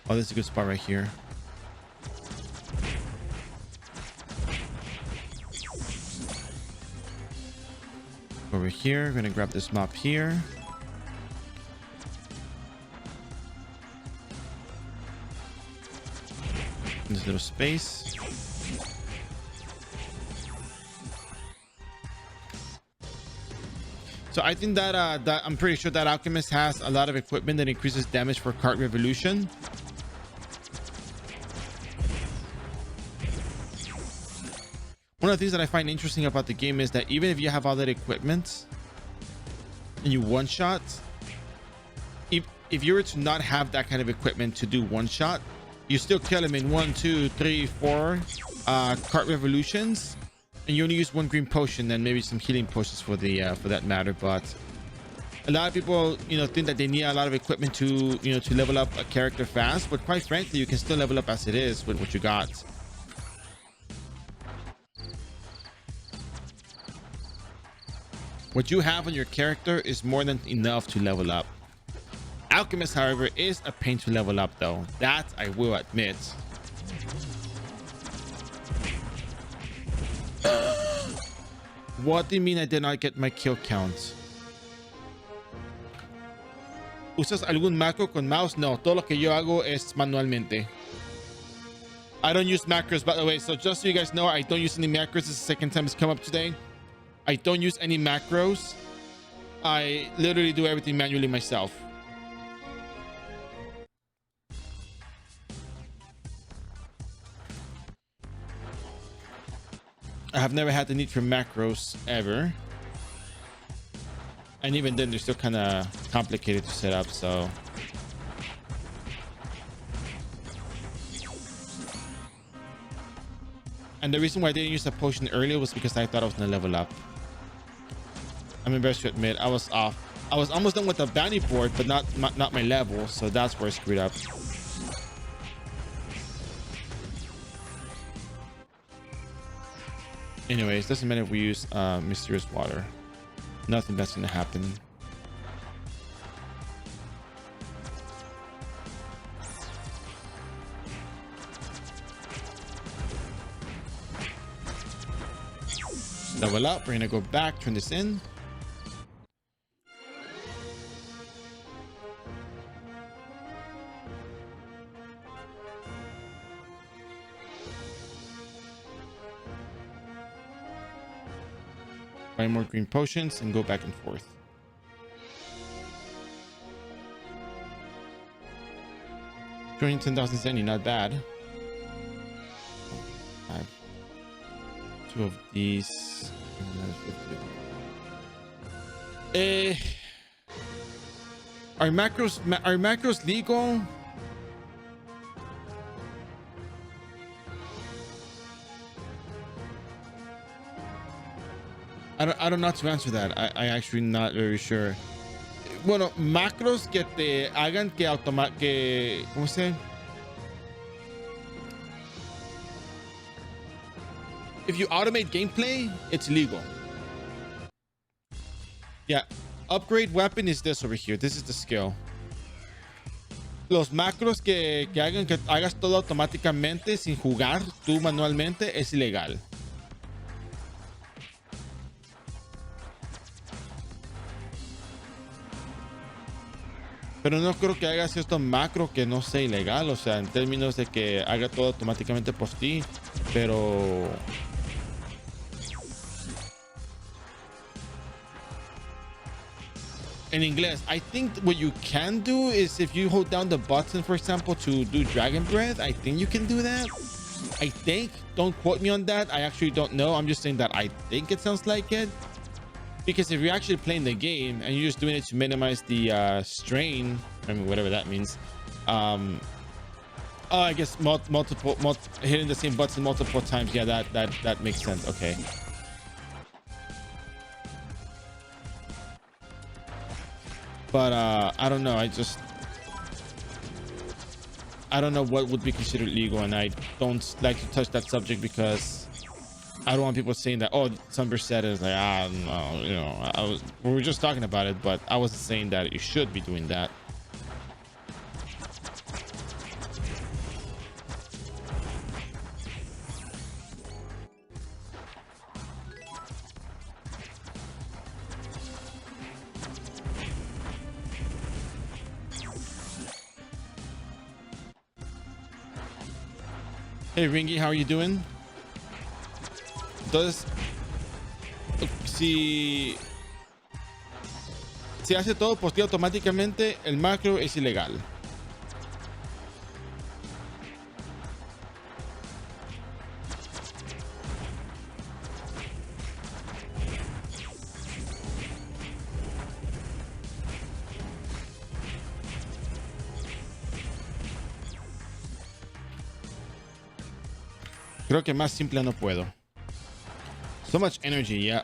oh, this is a good spot right here. Over here, we're gonna grab this mop here. This little space. So I think that I'm pretty sure that Alchemist has a lot of equipment that increases damage for card revolution. One of the things that I find interesting about the game is that even if you have all that equipment and you one shot, if you were to not have that kind of equipment to do one shot, you still kill him in 1, 2, 3, 4 cart revolutions, and you only use 1 green potion and maybe some healing potions for the for that matter. But a lot of people, think that they need a lot of equipment to to level up a character fast, but quite frankly, you can still level up as it is with what you got. What you have on your character is more than enough to level up. Alchemist, however, is a pain to level up, though. That I will admit. What do you mean I did not get my kill count? ¿Usas algún macro con mouse? No, todo lo que yo hago es manualmente. I don't use macros, by the way. So just so you guys know, I don't use any macros. This is the second time it's come up today. I don't use any macros. I literally do everything manually myself. I have never had the need for macros ever. And even then, they're still kind of complicated to set up, so. And the reason why I didn't use a potion earlier was because I thought I was gonna level up. I'm embarrassed to admit, I was off. I was almost done with the bounty board, but not my level, so that's where I screwed up. Anyways, doesn't matter if we use mysterious water. Nothing that's gonna happen. Level up. We're gonna go back, turn this in. Buy more green potions and go back and forth. Joining 10,000 Zenny, not bad. 5. 2 of these. Are macros legal? I don't know how to answer that. I actually not very sure. Bueno, macros que te hagan que que ¿cómo se? If you automate gameplay, it's legal. Yeah, upgrade weapon is this over here. This is the skill. Los macros que hagan que hagas todo automáticamente sin jugar tú manualmente es ilegal. Pero no creo que hagas esto macro que no sea ilegal, o sea, en términos de que haga todo automáticamente por ti, pero en inglés, I think what you can do is if you hold down the button, for example, to do Dragon Breath, I think you can do that. I think, don't quote me on that. I actually don't know. I'm just saying that I think it sounds like it. Because if you're actually playing the game and you're just doing it to minimize the strain, I mean, whatever that means. I guess hitting the same button multiple times. Yeah, that makes sense. Okay. But I don't know. I don't know what would be considered legal, and I don't like to touch that subject because I don't want people saying that, oh, Sunburst said it. It's like, no, you know, we were just talking about it, but I wasn't saying that you should be doing that. Hey Ringy, how are you doing? Entonces, si hace todo posteo automáticamente, el macro es ilegal. Creo que más simple no puedo. So much energy, yeah.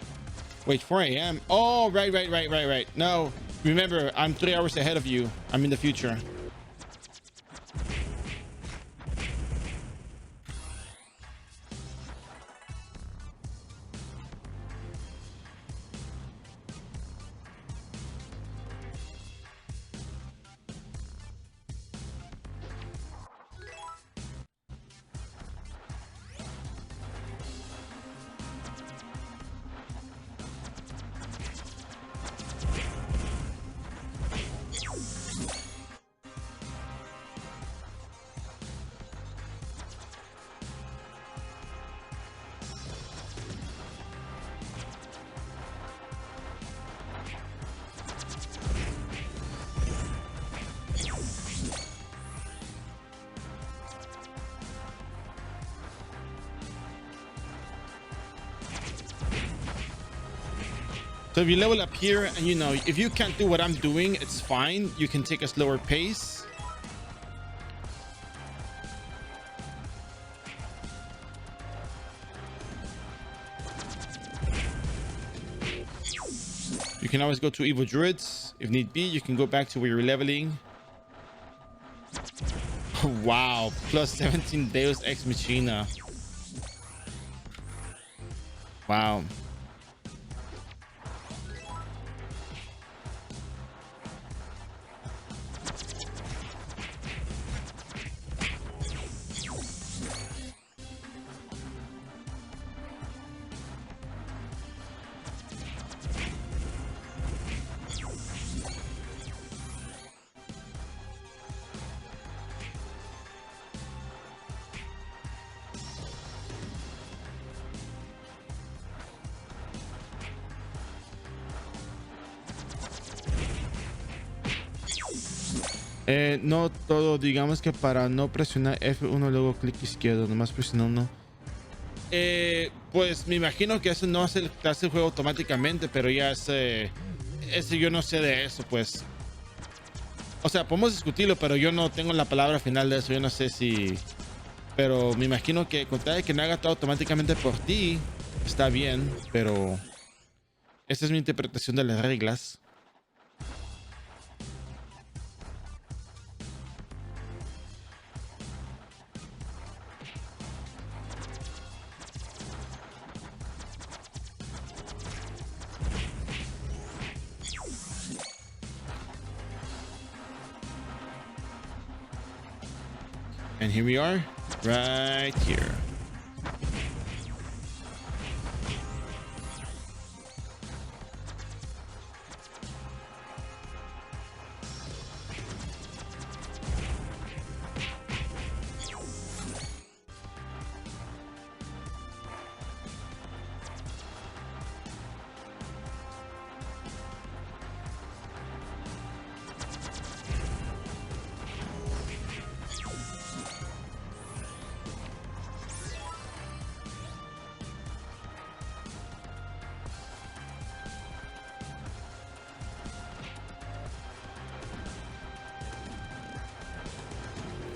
Wait, 4 a.m. Oh, right. No, remember, I'm 3 hours ahead of you. I'm in the future. So if you level up here and you know, if you can't do what I'm doing, it's fine. You can take a slower pace. You can always go to Evo Druids. If need be, you can go back to where you're leveling. Wow, plus 17 Deus Ex Machina. Wow. No todo, digamos que para no presionar F1 luego clic izquierdo, nomás presiona uno. Pues me imagino que eso no hace el juego automáticamente, pero ya ese yo no sé de eso, pues. O sea, podemos discutirlo, pero yo no tengo la palabra final de eso. Yo no sé si, pero me imagino que con tal de que no haga todo automáticamente por ti, está bien, pero esta es mi interpretación de las reglas. And here we are, right here.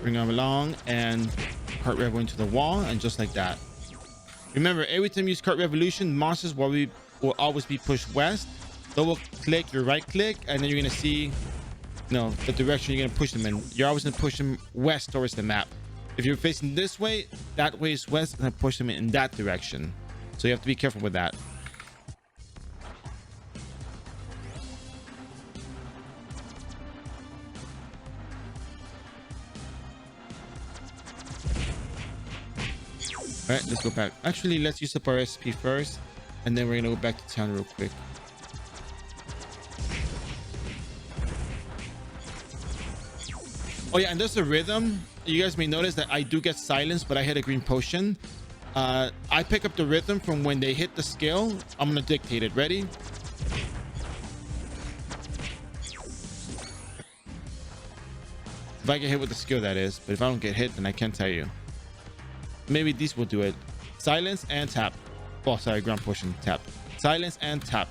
Bring them along and cart rev into the wall, and just like that. Remember, every time you use cart revolution, monsters will always be pushed west. Double click your right click, and then you're gonna see, the direction you're gonna push them in. You're always gonna push them west towards the map. If you're facing this way, that way is west, and I push them in that direction. So you have to be careful with that. All right, let's go back. Actually, let's use up our SP first, and then we're gonna go back to town real quick. Oh yeah, and there's a rhythm. You guys may notice that I do get silenced, but I hit a green potion. I pick up the rhythm from when they hit the skill. I'm gonna dictate it. Ready? If I get hit with the skill, that is. But if I don't get hit, then I can't tell you. Maybe these will do it. Silence and tap. Oh, sorry, ground potion. Tap. Silence and tap.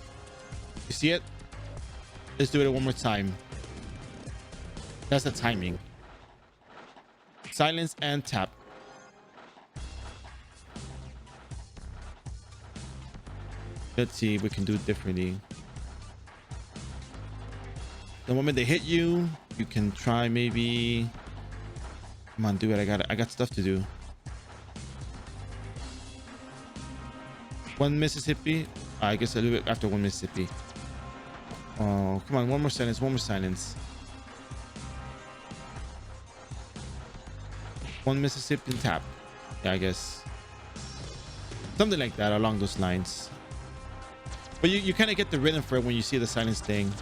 You see it? Let's do it one more time. That's the timing. Silence and tap. Let's see if we can do it differently. The moment they hit you, you can try maybe. Come on, do it. I got stuff to do. One Mississippi. I guess a little bit after one Mississippi. Oh, come on. One more silence. One more silence. One Mississippi tap. Yeah, I guess. Something like that along those lines. But you kind of get the rhythm for it when you see the silence thing.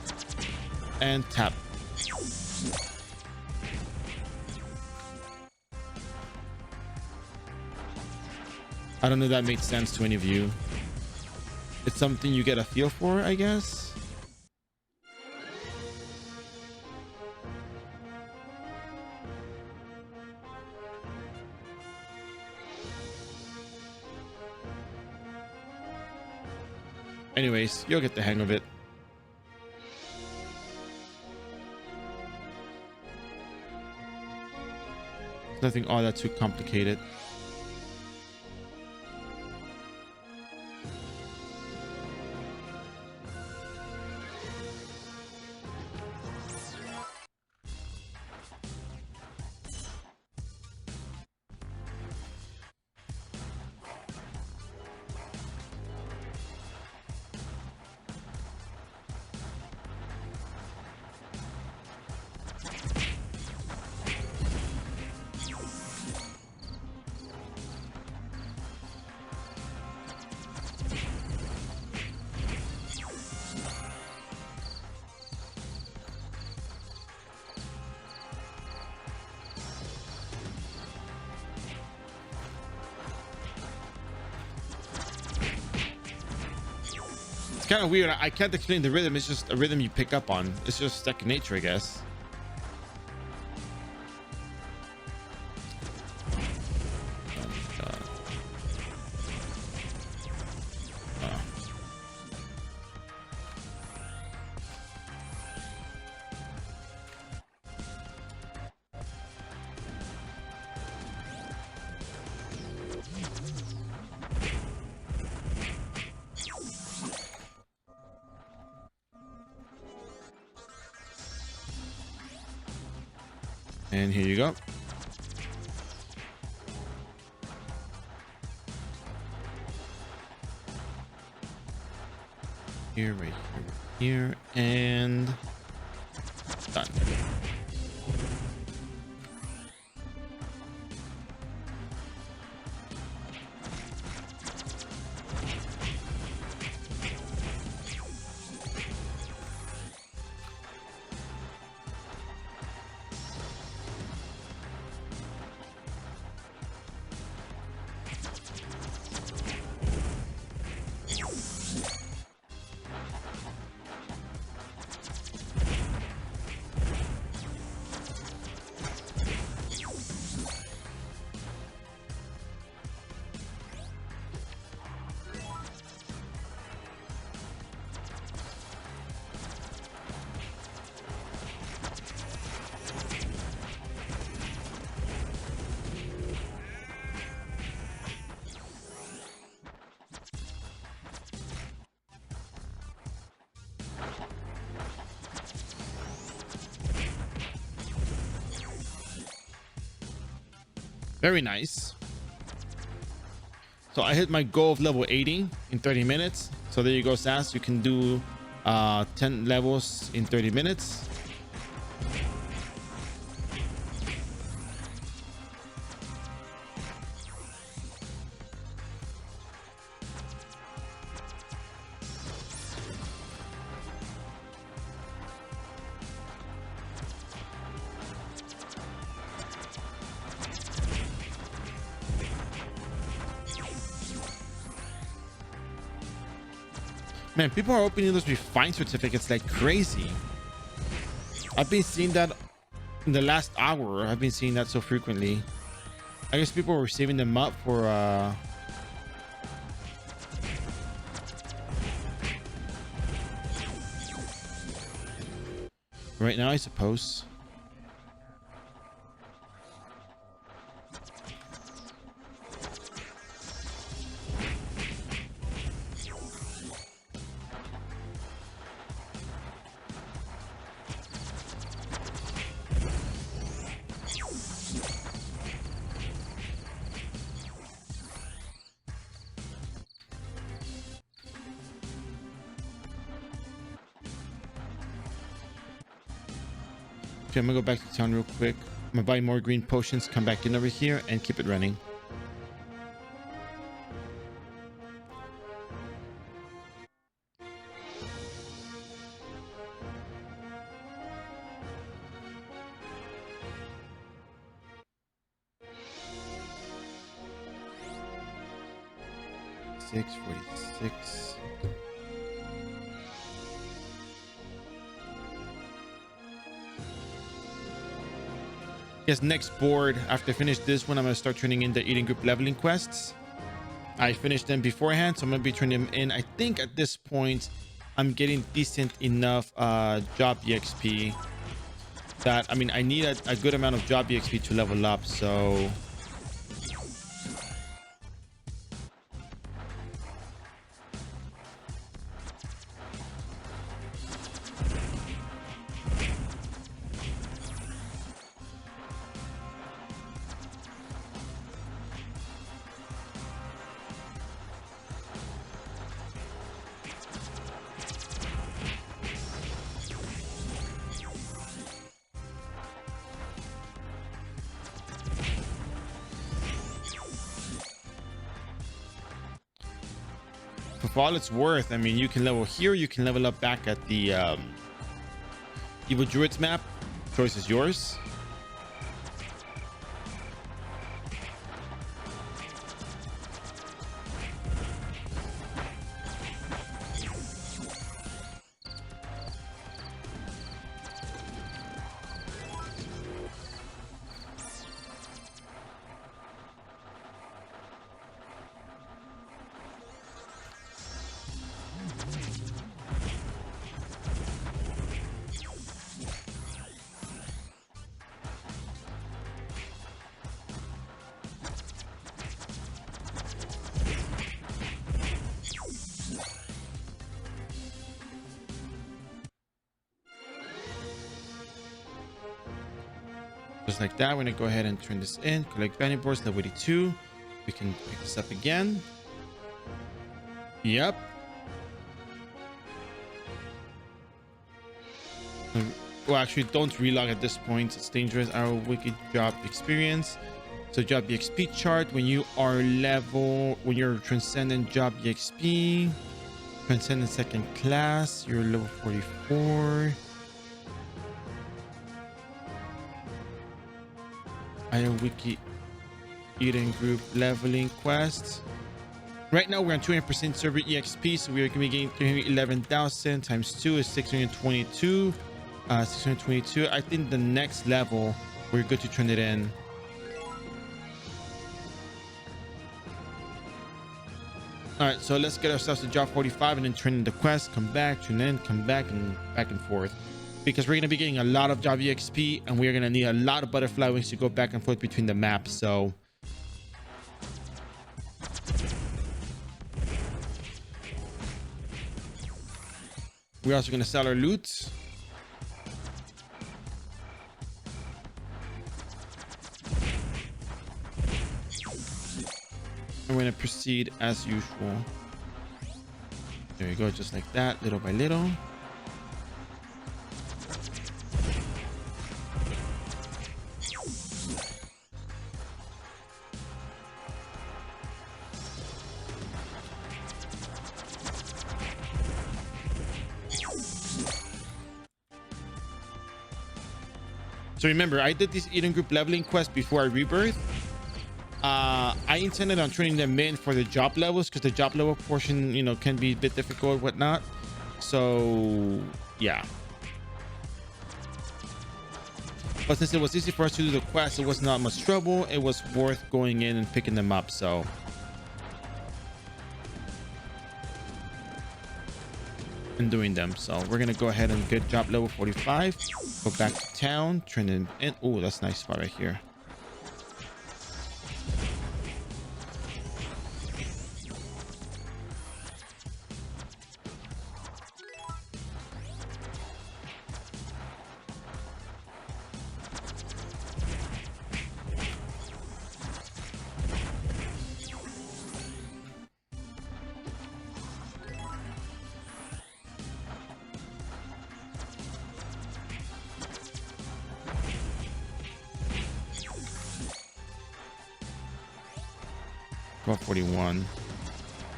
And tap. I don't know if that makes sense to any of you. It's something you get a feel for, I guess. Anyways, you'll get the hang of it. Nothing all that too complicated. It's kind of weird. I can't explain the rhythm. It's just a rhythm you pick up on. It's just second nature, I guess. And here you go. Here, right here, and done. Very nice. So I hit my goal of level 80 in 30 minutes. So there you go, Sass. You can do 10 levels in 30 minutes. Man, people are opening those refined certificates like crazy. I've been seeing that in the last hour. I've been seeing that so frequently. I guess people were saving them up for right now, I suppose. Okay, I'm gonna go back to town real quick. I'm gonna buy more green potions, come back in over here, and keep it running. Six 46. Yes, next board, after I finish this one, I'm going to start turning in the eating group leveling quests. I finished them beforehand, so I'm going to be turning them in. I think at this point, I'm getting decent enough job EXP that, I mean, I need a good amount of job EXP to level up, so... For all it's worth, I mean, you can level here, you can level up back at the Evil Druids map. Choice is yours. Just like that, we're gonna go ahead and turn this in. Collect bounty boards, level 82. We can pick this up again. Yep. Well, actually, don't relog at this point. It's dangerous. Our wicked job experience. So job EXP chart. When you are when you're transcendent job EXP, transcendent second class, you're level 44. iRO Wiki eating group leveling quests. Right now we're on 200% server EXP, so we're going to be getting 311,000 times 2 is 622. 622. I think the next level we're good to turn it in. All right, so let's get ourselves to job 45 and then turn in the quest, come back, turn in, come back, and back and forth. Because we're going to be getting a lot of job EXP and we're going to need a lot of butterfly wings to go back and forth between the maps. So we're also going to sell our loot. I'm going to proceed as usual. There you go, just like that, little by little. So remember, I did this Eden group leveling quest before I rebirth. I intended on turning them in for the job levels because the job level portion, you know, can be a bit difficult, whatnot. So yeah. But since it was easy for us to do the quest, it was not much trouble. It was worth going in and picking them up. So and doing them. So we're gonna go ahead and get job level 45. Go back to town, turn them in. Oh, that's a nice spot right here. About 41.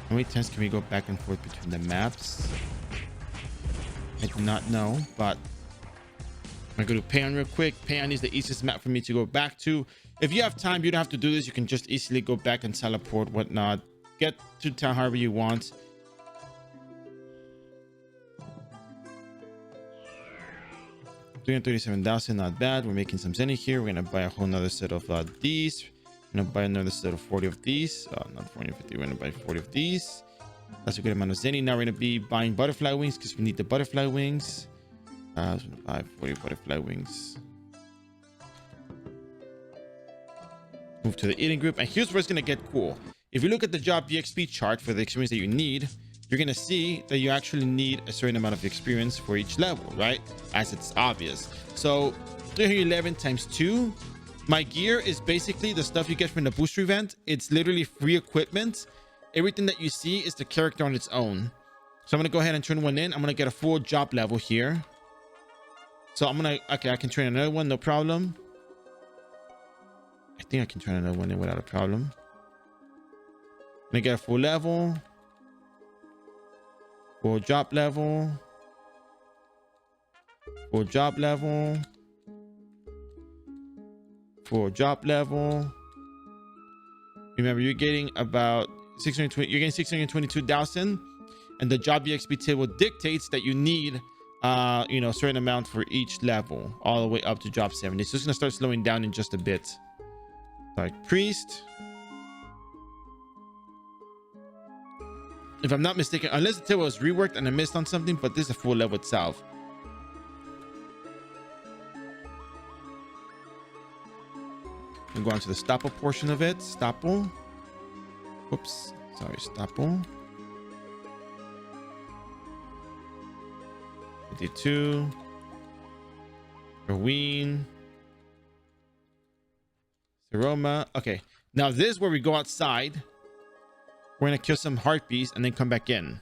How many times can we go back and forth between the maps? I do not know, but I'm gonna go to Payon real quick. Payon is the easiest map for me to go back to. If you have time, you don't have to do this. You can just easily go back and teleport, whatnot. Get to town however you want. $337,000, not bad. We're making some zenny here. We're gonna buy a whole nother set of these. I'm gonna buy another set of 40 of these. Not 40 or 50. We're gonna buy 40 of these. That's a good amount of zenny. Now we're gonna be buying butterfly wings because we need the butterfly wings. 40 butterfly wings. Move to the eating group, and here's where it's gonna get cool. If you look at the job VXP chart for the experience that you need, you're gonna see that you actually need a certain amount of experience for each level, right? As it's obvious. So 311 times 2. My gear is basically the stuff you get from the booster event. It's literally free equipment. Everything that you see is the character on its own. So I'm gonna go ahead and turn one in. I'm gonna get a full job level here. So I'm gonna, okay, I can turn another one, no problem. I think I can turn another one in without a problem. I'm gonna get a full level. Full job level. Full job level. Full job level. Remember, you're getting about 620. You're getting 622,000, and the job EXP table dictates that you need, you know, a certain amount for each level, all the way up to job 70. So it's gonna start slowing down in just a bit. Like priest. If I'm not mistaken, unless the table was reworked and I missed on something, but this is a full level itself. And go on to the stopple portion of it. Stopple. Oops. Sorry, stopple. 52. Roween. Aroma. Okay. Now this is where we go outside. We're going to kill some harpies and then come back in.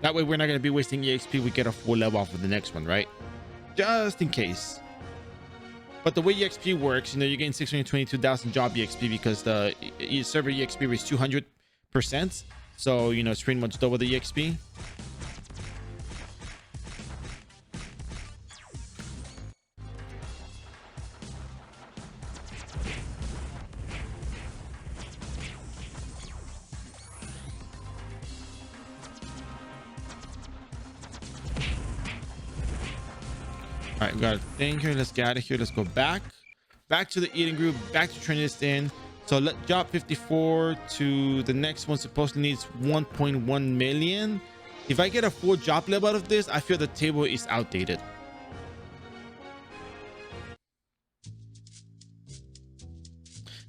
That way we're not going to be wasting EXP. We get a full level off of the next one, right? Just in case. But the way EXP works, you know, you're getting 622,000 job EXP because the server EXP is 200%. So, you know, it's pretty much double the EXP. All right, we got a thing here. Let's get out of here. Let's go back to the eating group, back to turning this in. So let job 54 to the next one supposedly needs 1.1 million. If I get a full job level out of this, I feel the table is outdated.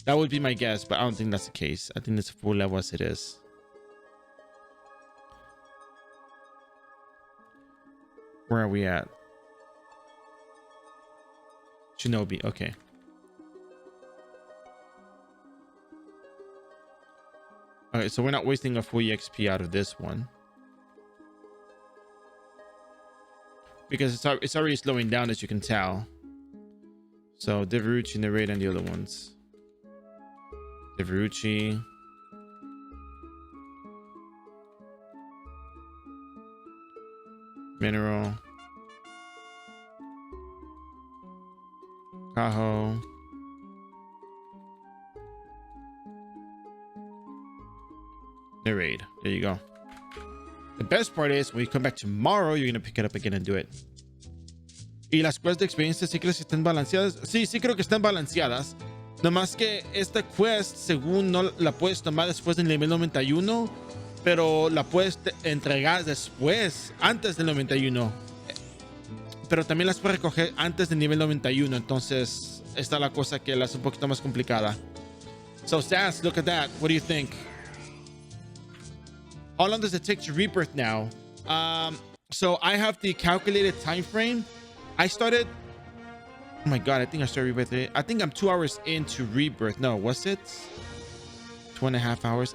That would be my guess, but I don't think that's the case. I think it's a full level as it is. Where are we at? Shinobi. Okay. All right, so we're not wasting a full EXP out of this one because it's already slowing down, as you can tell. So Deverucci, Narrate, and the other ones. Deverucci. Mineral. Kaho. Narrate. There you go. The best part is when you come back tomorrow, you're gonna pick it up again and do it. Y las quests de experiencia, ¿sí crees que están balanceadas? Sí, sí creo que están balanceadas. Nomás que esta quest, según no la puedes tomar después del nivel 91, pero la puedes entregar después, antes del 91. Pero también las puedes recoger antes del nivel 91. Entonces, esta es la cosa que la hace un poquito más complicada. So, Sass, look at that. What do you think? How long does it take to rebirth now? So I have the calculated time frame. I started, oh my god, I think I started rebirth. I think I'm 2 hours into rebirth. No, was it 2.5 hours?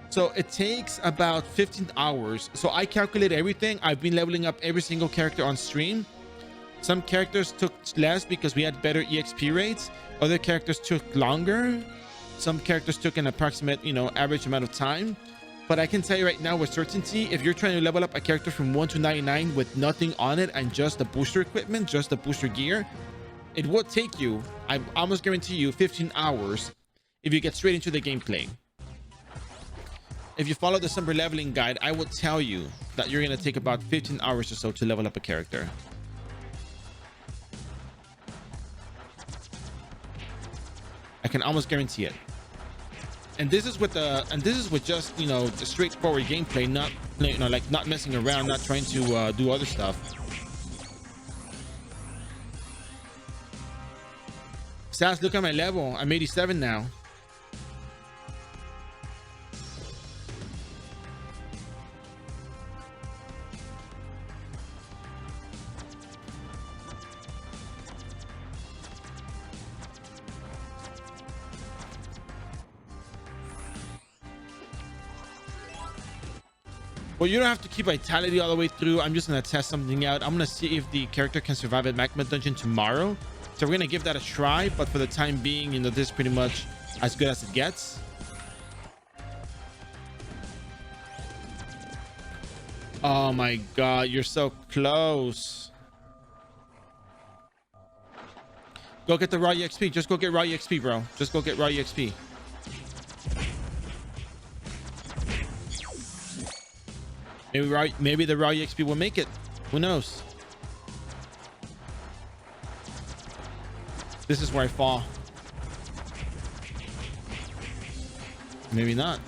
So it takes about 15 hours. So I calculate everything. I've been leveling up every single character on stream. Some characters took less because we had better EXP rates. Other characters took longer. Some characters took an approximate, average amount of time. But I can tell you right now with certainty, if you're trying to level up a character from 1 to 99 with nothing on it and just the booster equipment, just the booster gear, it will take you, I almost guarantee you, 15 hours if you get straight into the gameplay. If you follow the Summer leveling guide, I will tell you that you're going to take about 15 hours or so to level up a character. I can almost guarantee it. And this is with just the straightforward gameplay, not like not messing around, not trying to do other stuff. Sass, look at my level. I'm 87 now. Well, you don't have to keep vitality all the way through. I'm just going to test something out. I'm going to see if the character can survive at Magma Dungeon tomorrow. So we're going to give that a try. But for the time being, this is pretty much as good as it gets. Oh my god, you're so close. Go get the raw EXP. Just go get raw EXP, bro. Just go get raw EXP. Maybe the raw EXP will make it. Who knows? This is where I fall. Maybe not.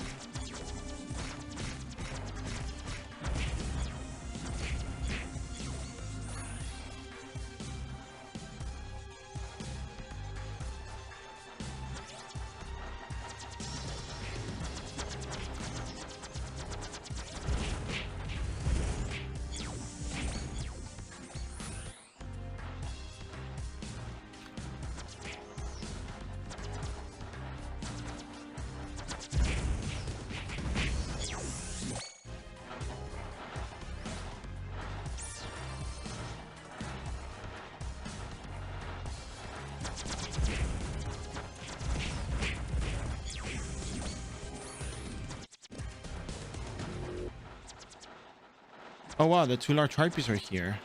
Oh wow, the 2 large harpies are here.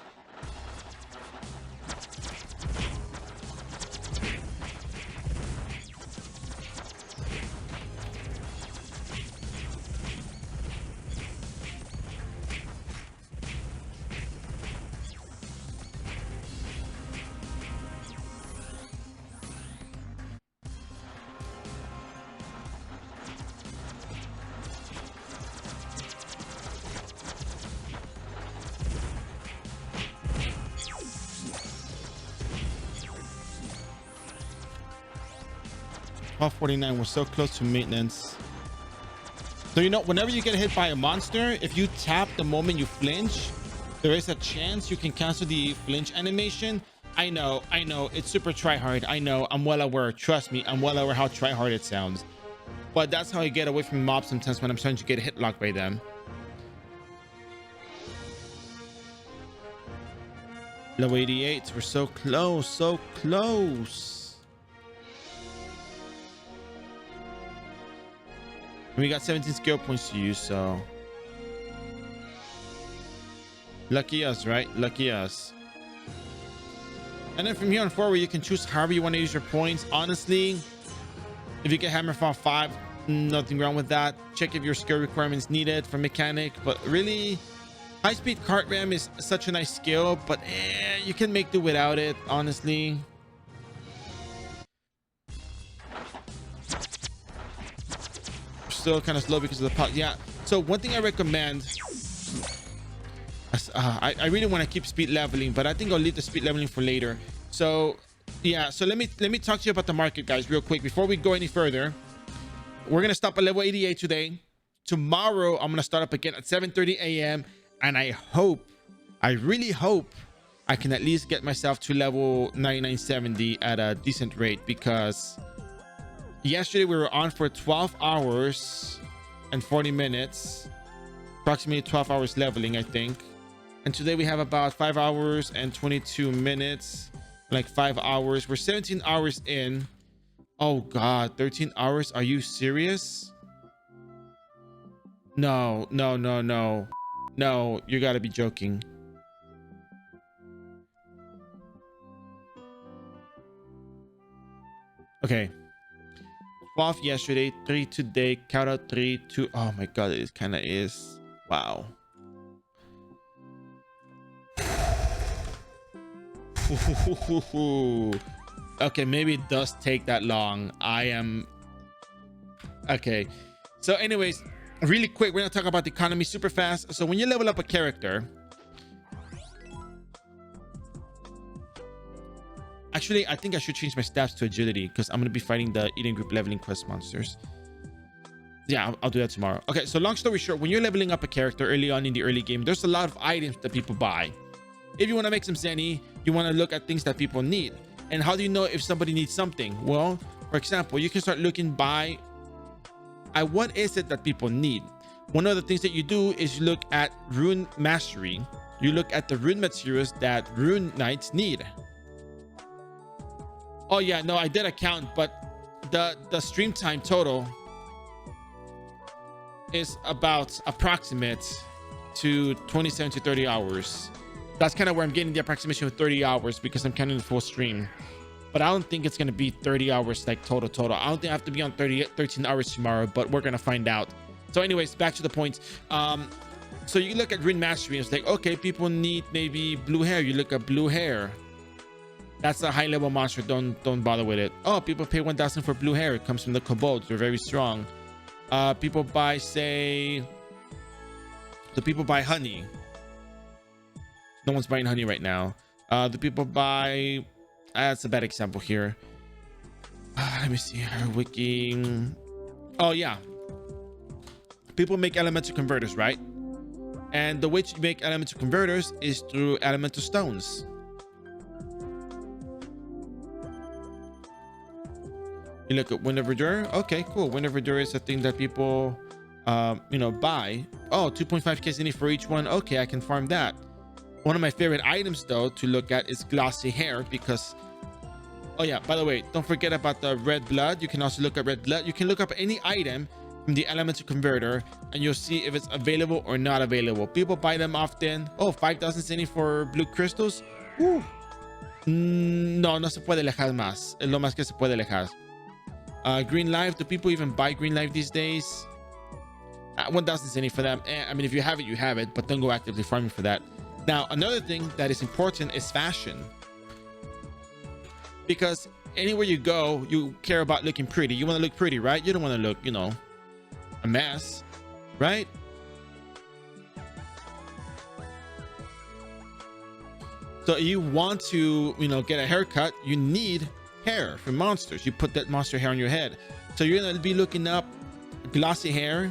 All 49 was so close to maintenance. So whenever you get hit by a monster, if you tap the moment you flinch, there is a chance you can cancel the flinch animation. I know. It's super try hard. I know. I'm well aware. Trust me, I'm well aware how try hard it sounds. But that's how I get away from mobs sometimes when I'm trying to get hit locked by them. Level 88. We're so close, so close. We got 17 skill points to use, so lucky us, right? Lucky us. And then from here on forward, you can choose however you want to use your points. Honestly, if you get Hammerfall 5, nothing wrong with that. Check if your skill requirements needed for mechanic, but really high-speed cart ram is such a nice skill, but you can make do without it, honestly. Still kind of slow because of the pop. Yeah, so one thing I recommend, I really want to keep speed leveling, but I think I'll leave the speed leveling for later. So yeah, so let me talk to you about the market, guys, real quick before we go any further. We're gonna stop at level 88 today. Tomorrow I'm gonna start up again at 7:30 a.m. and I really hope I can at least get myself to level 9970 at a decent rate, because yesterday we were on for 12 hours and 40 minutes, approximately 12 hours leveling, I think. And today we have about 5 hours and 22 minutes, like 5 hours. We're 17 hours in. Oh God, 13 hours. Are you serious? No, no, no, no. No, you gotta be joking. Okay. 12 yesterday, 3 today, count out 3, 2. Oh my God, it kind of is. Wow. Okay, maybe it does take that long. Okay. So anyways, really quick, we're gonna talk about the economy super fast. So when you level up a character, actually, I think I should change my stats to agility because I'm going to be fighting the Eden group leveling quest monsters. Yeah, I'll do that tomorrow. Okay, so long story short, when you're leveling up a character early on in the early game, there's a lot of items that people buy. If you want to make some zenny, you want to look at things that people need. And how do you know if somebody needs something? Well, for example, you can start looking by what is it that people need. One of the things that you do is you look at rune mastery. You look at the rune materials that rune knights need. Oh yeah, no, I did a count, but the stream time total is about approximate to 27 to 30 hours. That's kind of where I'm getting the approximation of 30 hours because I'm counting the full stream. But I don't think it's going to be 30 hours like total. I don't think I have to be on 13 hours tomorrow, but we're going to find out. So anyways, back to the point. So you look at rune mastery and it's like, okay, people need maybe blue hair. You look at blue hair. That's a high level monster. Don't bother with it. Oh, people pay 1,000 for blue hair. It comes from the kobolds. They're very strong. People buy, say, the people buy honey. No one's buying honey right now. The people buy, that's a bad example here. Let me see her wiki. Oh yeah, people make elemental converters, right? And the way to make elemental converters is through elemental stones. You look at Wind of Verdure. Okay, cool. Wind of Verdure is a thing that people buy. Oh, 2.5k zenny for each one. Okay, I can farm that. One of my favorite items though to look at is glossy hair, because oh yeah, by the way, don't forget about the red blood. You can also look at red blood. You can look up any item from the elemental converter and you'll see if it's available or not available. People buy them often. Oh, 5,000 zenny for blue crystals. No se puede alejar más. Es lo más que se puede alejar. Green life. Do people even buy green life these days? 1,000 zenny for them. I mean, if you have it, you have it, but don't go actively farming for that. Now, another thing that is important is fashion, because anywhere you go, you care about looking pretty. You want to look pretty, right? You don't want to look, a mess, right? So you want to, get a haircut, you need hair from monsters. You put that monster hair on your head. So you're going to be looking up glossy hair,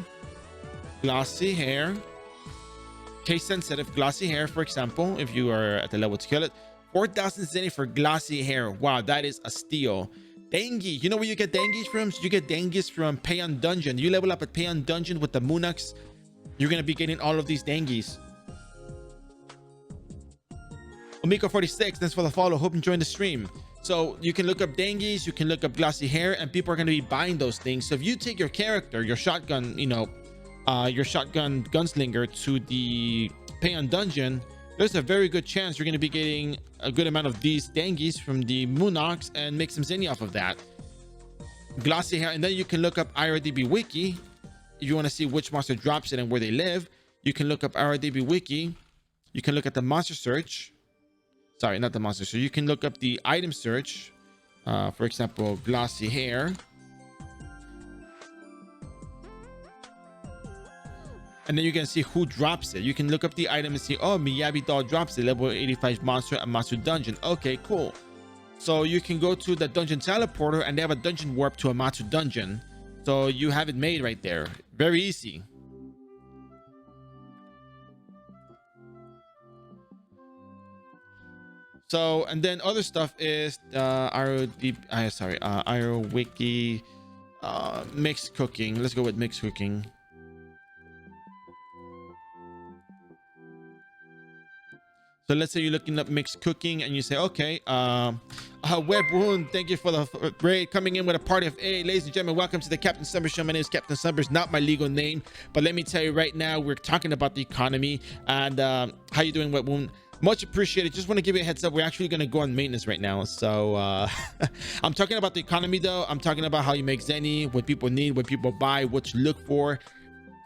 case sensitive glossy hair, for example, if you are at the level to kill it, 4,000 zenny for glossy hair. Wow, that is a steal. Dengue, you know where you get dengues from? So you get dengues from Payon Dungeon. You level up at Payon Dungeon with the Moonux, you're gonna be getting all of these dengues. Omiko 46, thanks for the follow. Hope you enjoying the stream. So you can look up dengues, you can look up glossy hair, and people are going to be buying those things. So if you take your character, your shotgun, your shotgun gunslinger to the Payon Dungeon, there's a very good chance you're going to be getting a good amount of these dengues from the Moonox and make some zenny off of that. Glossy hair, and then you can look up iRO Wiki if you want to see which monster drops it and where they live. You can look up iRO Wiki. You can look at the monster search. Sorry, not the monster search. You can look up the item search. For example, glossy hair. And then you can see who drops it. You can look up the item and see, oh, Miyabi Doll drops it. Level 85 monster at Matsu Dungeon. Okay, cool. So you can go to the dungeon teleporter and they have a dungeon warp to a Matsu Dungeon. So you have it made right there. Very easy. So, and then other stuff is iRO Wiki, mixed cooking. Let's go with mixed cooking. So let's say you're looking up mixed cooking and you say, okay, Web Wound, thank you for the raid, coming in with a party of 8. Ladies and gentlemen, welcome to the Captain Summer Show. My name is Captain Summers, not my legal name, but let me tell you right now, we're talking about the economy. And how you doing, Web Wound? Much appreciated. Just want to give you a heads up. We're actually going to go on maintenance right now. So I'm talking about the economy though. I'm talking about how you make zenny, what people need, what people buy, what to look for,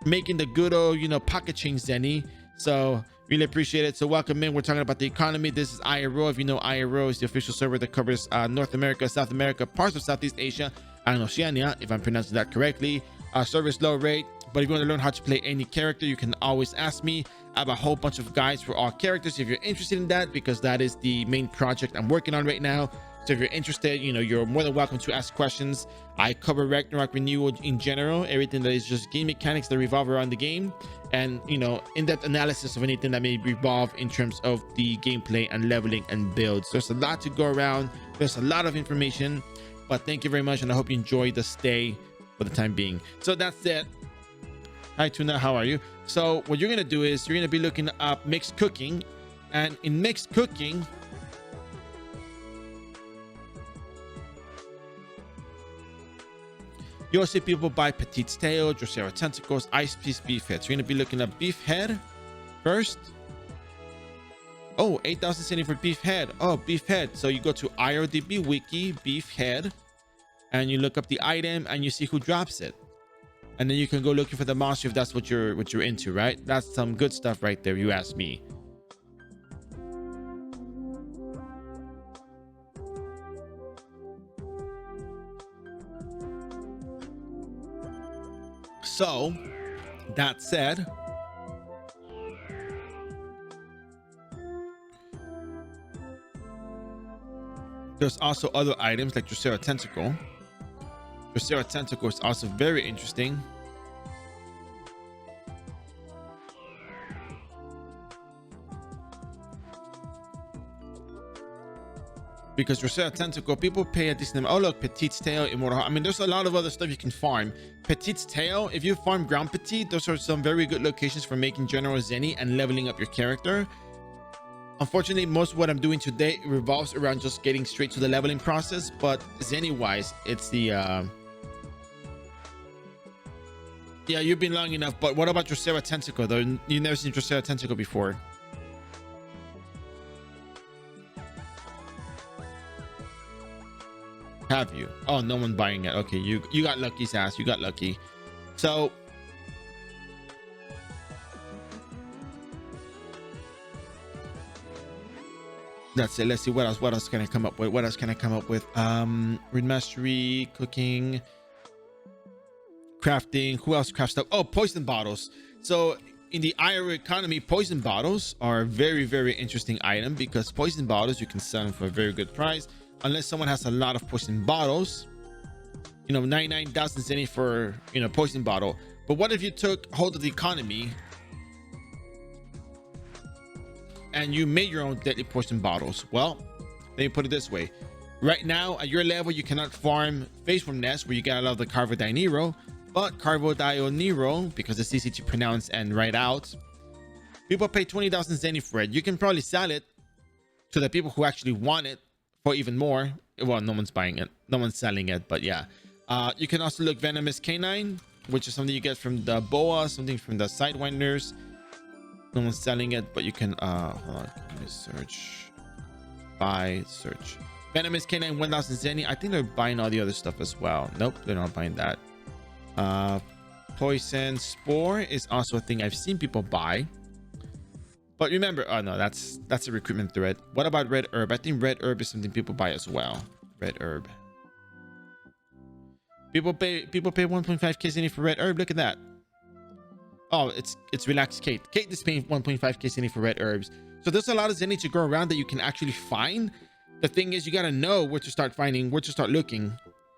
making the good old, pocket change zenny. So really appreciate it. So welcome in. We're talking about the economy. This is iRO. If you know, iRO is the official server that covers North America, South America, parts of Southeast Asia, and Oceania, if I'm pronouncing that correctly. Service low rate, but if you want to learn how to play any character, you can always ask me. I have a whole bunch of guides for all characters if you're interested in that, because that is the main project I'm working on right now. So if you're interested, you're more than welcome to ask questions. I cover Ragnarok Renewal in general, everything that is just game mechanics that revolve around the game, and in-depth analysis of anything that may revolve in terms of the gameplay and leveling and builds. There's a lot to go around. There's a lot of information, but thank you very much, and I hope you enjoy the stay for the time being. So that's it. Hi Tuna, how are you? So what you're gonna do is you're gonna be looking up mixed cooking, and in mixed cooking, you'll see people buy Petite's Tail, Drosera Tentacles, Ice Piece, Beef Head. So you're gonna be looking up Beef Head first. Oh, 8,000 centi for Beef Head. Oh, Beef Head. So you go to iRO Wiki, Beef Head, and you look up the item and you see who drops it. And then you can go looking for the monster if that's what you're into, right? That's some good stuff right there, you ask me. So that said, there's also other items like Drosera Tentacle. Drosera Tentacle is also very interesting. Because Drosera Tentacle, people pay a decent amount. Oh look, Petite's Tail, Immortal. I mean, there's a lot of other stuff you can farm. Petite's Tail, if you farm Ground Petite, those are some very good locations for making General Zenny and leveling up your character. Unfortunately, most of what I'm doing today revolves around just getting straight to the leveling process, but Zenny wise, it's the yeah, you've been long enough, but what about Drosera Tentacle though? You've never seen Drosera Tentacle before. Have you? Oh, no one buying it. Okay, you got lucky, Sass. You got lucky. So that's it. Let's see what else can I come up with? What else can I come up with? Read mastery, cooking, crafting. Who else crafts stuff? Oh, poison bottles. So in the iRO economy, poison bottles are a very, very interesting item, because poison bottles you can sell them for a very good price. Unless someone has a lot of poison bottles, 99,000 zenny for poison bottle. But what if you took hold of the economy and you made your own deadly poison bottles. Well, let me put it this way. Right now, at your level, you cannot farm Phase Form Nest where you get a lot of the Carvodinero, but Carvodinero, because it's easy to pronounce and write out, people pay 20,000 zenny for it. You can probably sell it to the people who actually want it for even more. Well, no one's buying it. No one's selling it, but yeah. You can also look Venomous Canine, which is something you get from the Boa, something from the Sidewinders. No one's selling it, but you can, hold on, let me search. Buy, search. Venomous Canine, 1,000 zenny. I think they're buying all the other stuff as well. Nope, they're not buying that. Poison Spore is also a thing I've seen people buy. But remember, oh no, that's a recruitment thread. What about Red Herb? I think Red Herb is something people buy as well. Red Herb. People pay 1.5k zenny for Red Herb. Look at that. Oh, it's Relaxed Kate. Kate is paying 1.5k zenny for Red Herbs. So there's a lot of zenny to go around that you can actually find. The thing is, you gotta know where to start finding, where to start looking,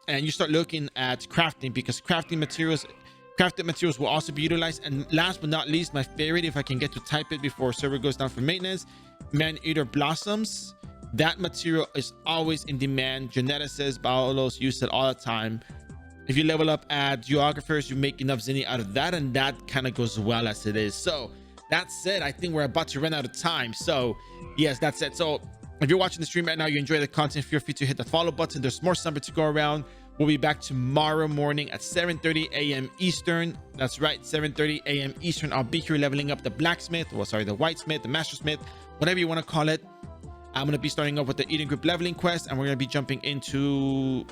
and you start looking at crafting, because crafted materials will also be utilized. And last but not least, my favorite, if I can get to type it before server goes down for maintenance, Man-Eater Blossoms. That material is always in demand. Geneticists, Baolos use it all the time. If you level up at Geographers, you make enough zenny out of that, and that kind of goes well as it is. So that said, I think we're about to run out of time. So yes, that's it. So if you're watching the stream right now, you enjoy the content, feel free to hit the follow button. There's more summer to go around. We'll be back tomorrow morning at 7:30 a.m. Eastern. That's right, 7:30 a.m. Eastern. I'll be here leveling up the blacksmith, the whitesmith, the mastersmith, whatever you want to call it. I'm going to be starting off with the Eden Group leveling quest, and we're going to be jumping into...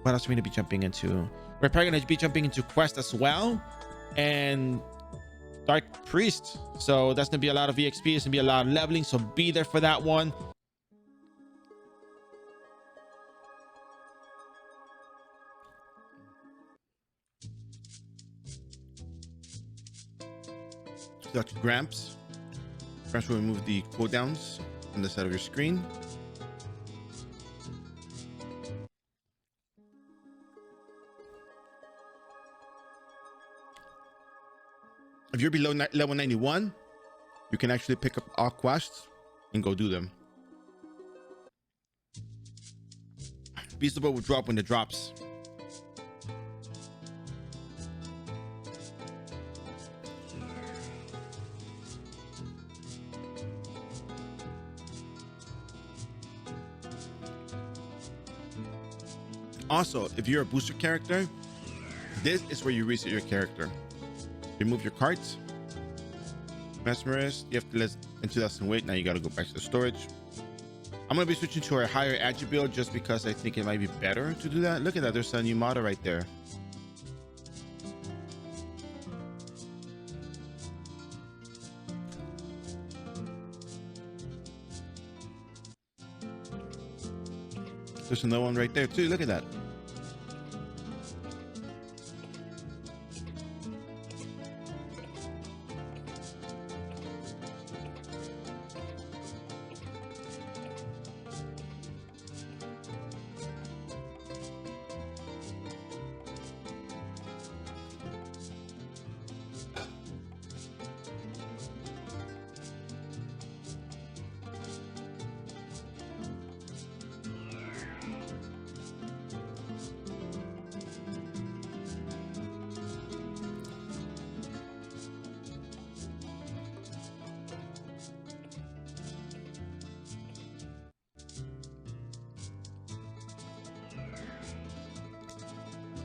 What else are we going to be jumping into? We're probably going to be jumping into quest as well, and Dark Priest. So that's going to be a lot of EXP. It's going to be a lot of leveling, so be there for that one. Dr. Gramps. First, we'll remove the cooldowns on the side of your screen. If you're below level 91, you can actually pick up all quests and go do them. Beast of Boat will drop when it drops. Also, if you're a booster character, this is where you reset your character. Remove your cards. Mesmerist, you have to let into that and wait. Now you got to go back to the storage. I'm going to be switching to our higher agi build just because I think it might be better to do that. Look at that. There's a new model right there. There's another one right there too. Look at that.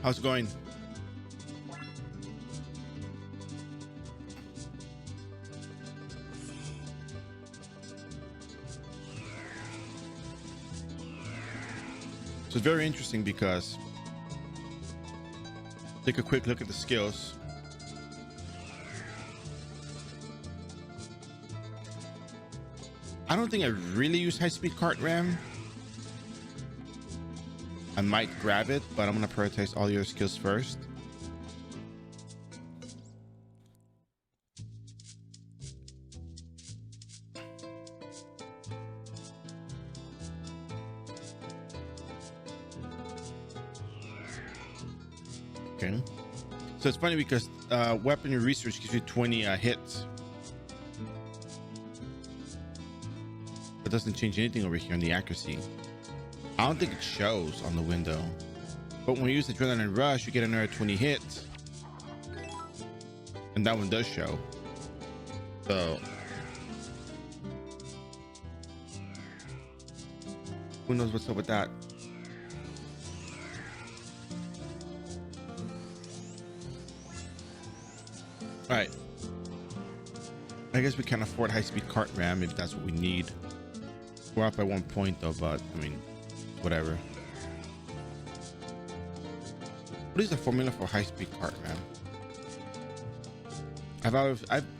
How's it going? So it's very interesting because take a quick look at the skills. I don't think I really use high-speed cart RAM. I might grab it, but I'm going to prioritize all your skills first. Okay. So it's funny because weaponry research gives you 20 hits. It doesn't change anything over here on the accuracy. I don't think it shows on the window, but when you use Adrenaline Rush, you get another 20 hits, and that one does show. So who knows what's up with that? All right, I guess we can't afford high-speed cart ram if that's what we need. We're up by 1 point though, but I mean, whatever. What is the formula for high-speed cart ram?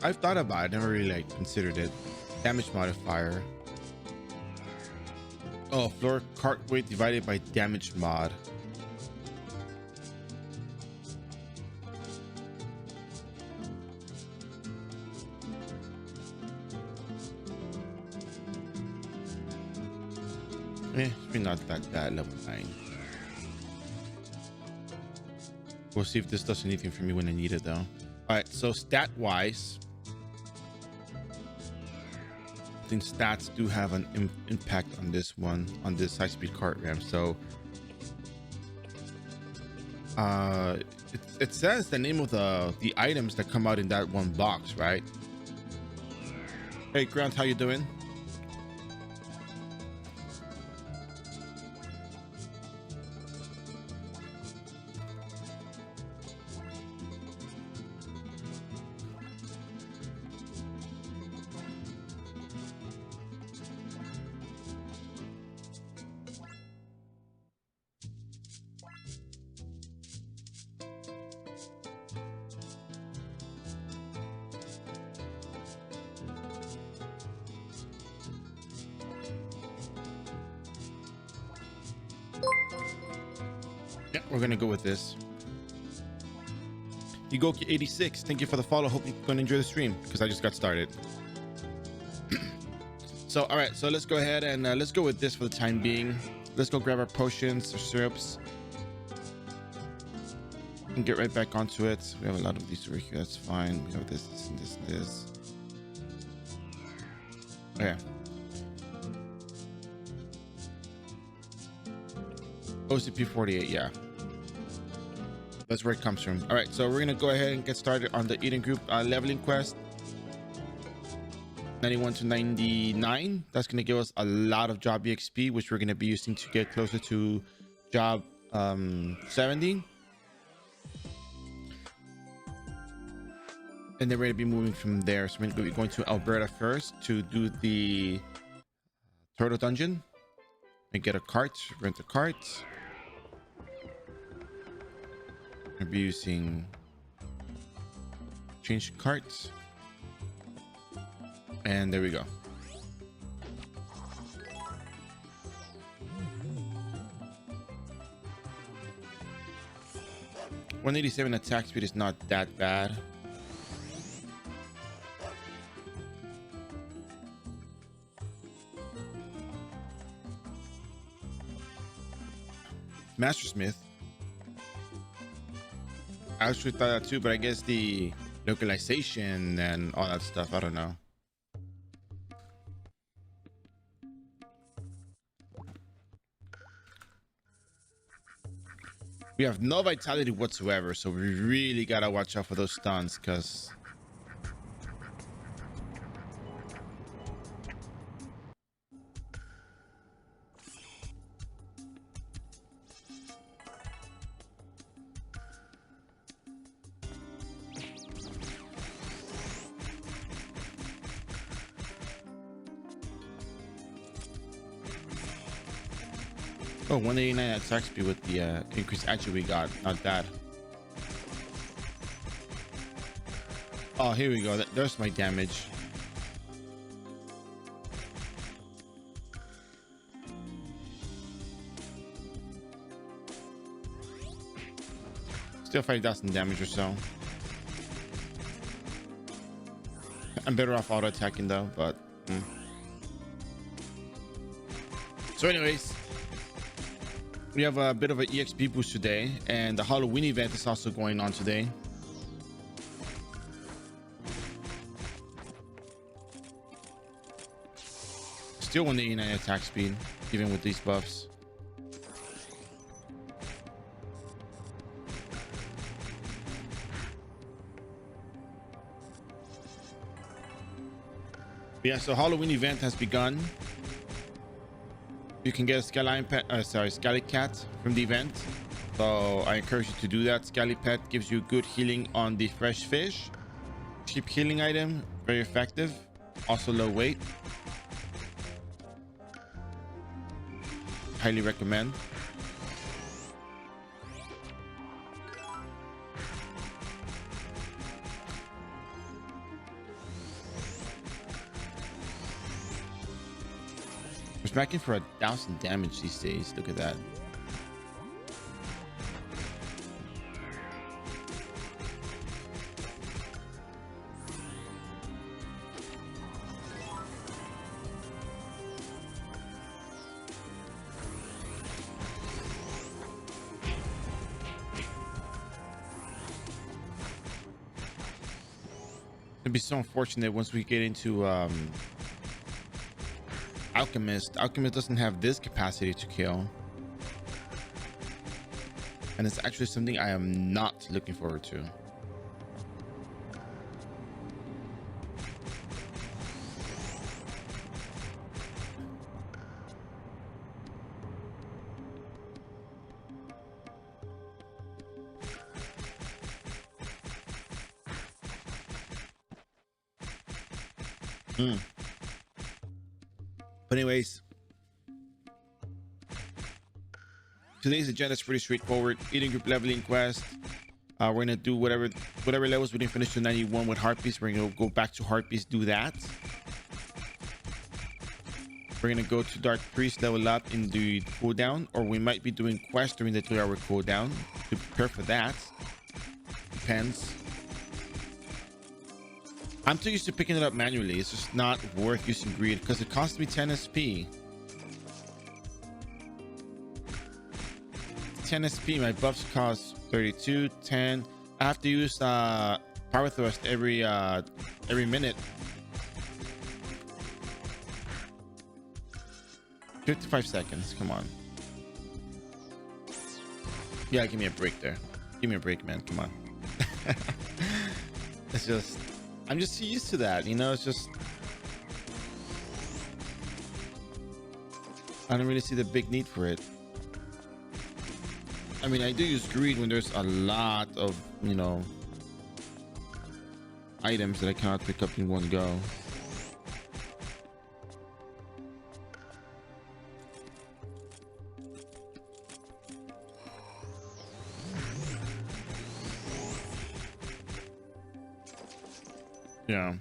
I've thought about it, never really like considered it. Damage modifier. Oh, floor cart weight divided by damage mod. It's really not that bad. Level 9. We'll see if this does anything for me when I need it though. All right, so stat wise, I think stats do have an impact on this one, on this high speed cart ram. So it says the name of the items that come out in that one box, right? Hey Grant, how you doing? Yeah, we're gonna go with this. Yugoki86, thank you for the follow. Hope you're gonna enjoy the stream because I just got started. So all right, so let's go ahead and let's go with this for the time being. Let's go grab our potions or syrups and get right back onto it. We have a lot of these over here, that's fine. We have this and this and this. Okay. OCP 48, yeah, that's where it comes from. All right, so we're gonna go ahead and get started on the Eden group leveling quest. 91 to 99. That's gonna give us a lot of job exp, which we're gonna be using to get closer to job 70, and then we're gonna be moving from there. So we're gonna be going to Alberta first to do the turtle dungeon and get a cart, rent a cart. I'll be using change carts, and there we go. .187 attack speed is not that bad. Mastersmith, I actually thought that too, but I guess the localization and all that stuff, I don't know. We have no vitality whatsoever, so we really gotta watch out for those stuns, because oh, 189 attack speed with the increased actually we got. Not bad. Oh, here we go. There's my damage. Still 5,000 damage or so. I'm better off auto attacking though, but so anyways, we have a bit of an EXP boost today, and the Halloween event is also going on today. still 189 attack speed, even with these buffs. Yeah, so Halloween event has begun. You can get a Skelly Cat from the event. So I encourage you to do that. Skelly Pet gives you good healing on the fresh fish. Cheap healing item, very effective. Also low weight. Highly recommend. We're smacking for 1,000 damage these days. Look at that. It'd be so unfortunate once we get into Alchemist. Alchemist doesn't have this capacity to kill, and it's actually something I am not looking forward to. But anyways, today's agenda is pretty straightforward. Eating group leveling quest. We're gonna do whatever levels we didn't finish to 91 with Harpies. We're gonna go back to Harpies, do that. We're gonna go to Dark Priest, level up in the cooldown, or we might be doing quests during the 3-hour cooldown to prepare for that. Depends. I'm too used to picking it up manually. It's just not worth using greed because it costs me 10 SP. 10 SP. My buffs cost 32, 10. I have to use power thrust every minute. 55 seconds. Come on. Yeah, give me a break there. Give me a break, man. Come on. It's just, I'm just used to that, you know. It's just, I don't really see the big need for it. I mean, I do use greed when there's a lot of, you know, items that I cannot pick up in one go. Yeah.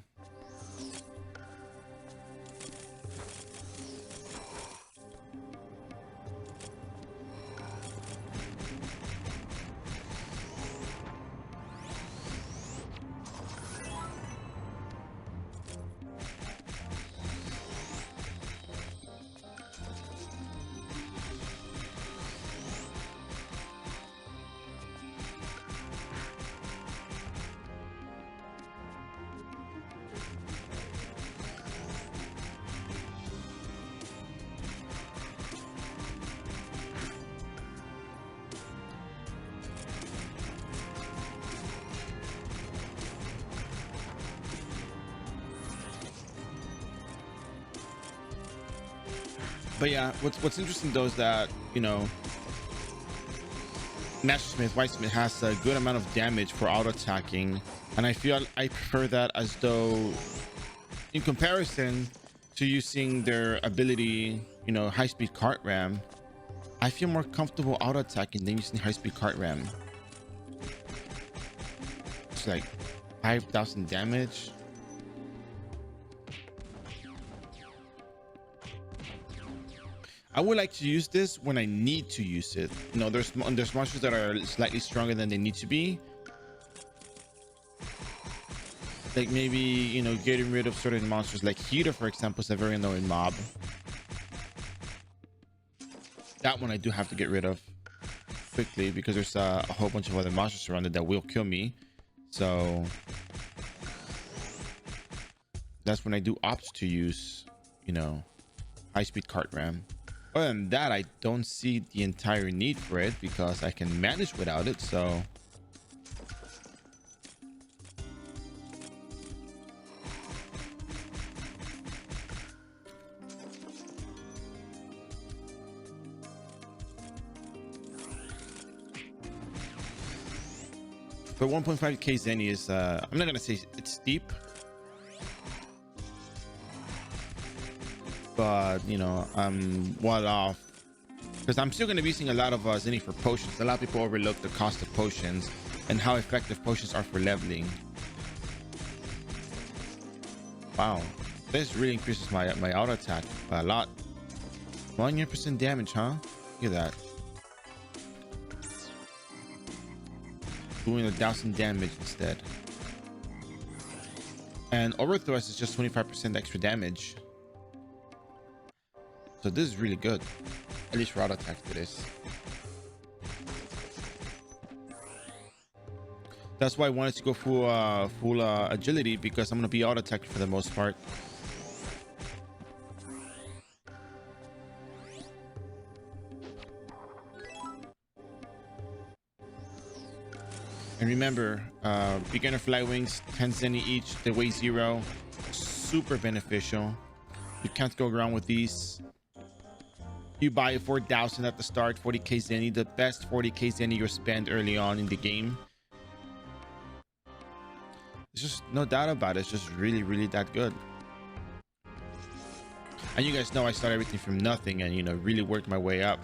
But yeah, what's interesting though is that, you know, Mastersmith, Whitesmith has a good amount of damage for auto attacking, and I feel I prefer that, as though in comparison to using their ability, you know, high speed cart ram, I feel more comfortable auto attacking than using high speed cart ram. It's like 5,000 damage. I would like to use this when I need to use it. You know, there's monsters that are slightly stronger than they need to be. Like maybe, you know, getting rid of certain monsters, like Heater, for example, is a very annoying mob. That one I do have to get rid of quickly because there's a whole bunch of other monsters around it that will kill me. So that's when I do opt to use, you know, high-speed card RAM. Other than that, I don't see the entire need for it because I can manage without it. So but 1.5k Zenny is I'm not gonna say it's steep, but you know, I'm well off because I'm still gonna be using a lot of Zenny for potions. A lot of people overlook the cost of potions and how effective potions are for leveling. Wow, this really increases my auto attack by a lot. 100% damage, huh? Look at that. Doing 1,000 damage instead. And overthrust is just 25% extra damage. So this is really good. At least for auto attack it is. That's why I wanted to go full agility, because I'm gonna be auto attack for the most part. And remember, beginner fly wings, 10 zenny each, they weigh 0. Super beneficial. You can't go wrong with these. You buy 4,000 at the start, 40k zenny, the best 40k zenny you'll spend early on in the game. It's just no doubt about it. It's just really, really that good. And you guys know I started everything from nothing and, you know, really worked my way up.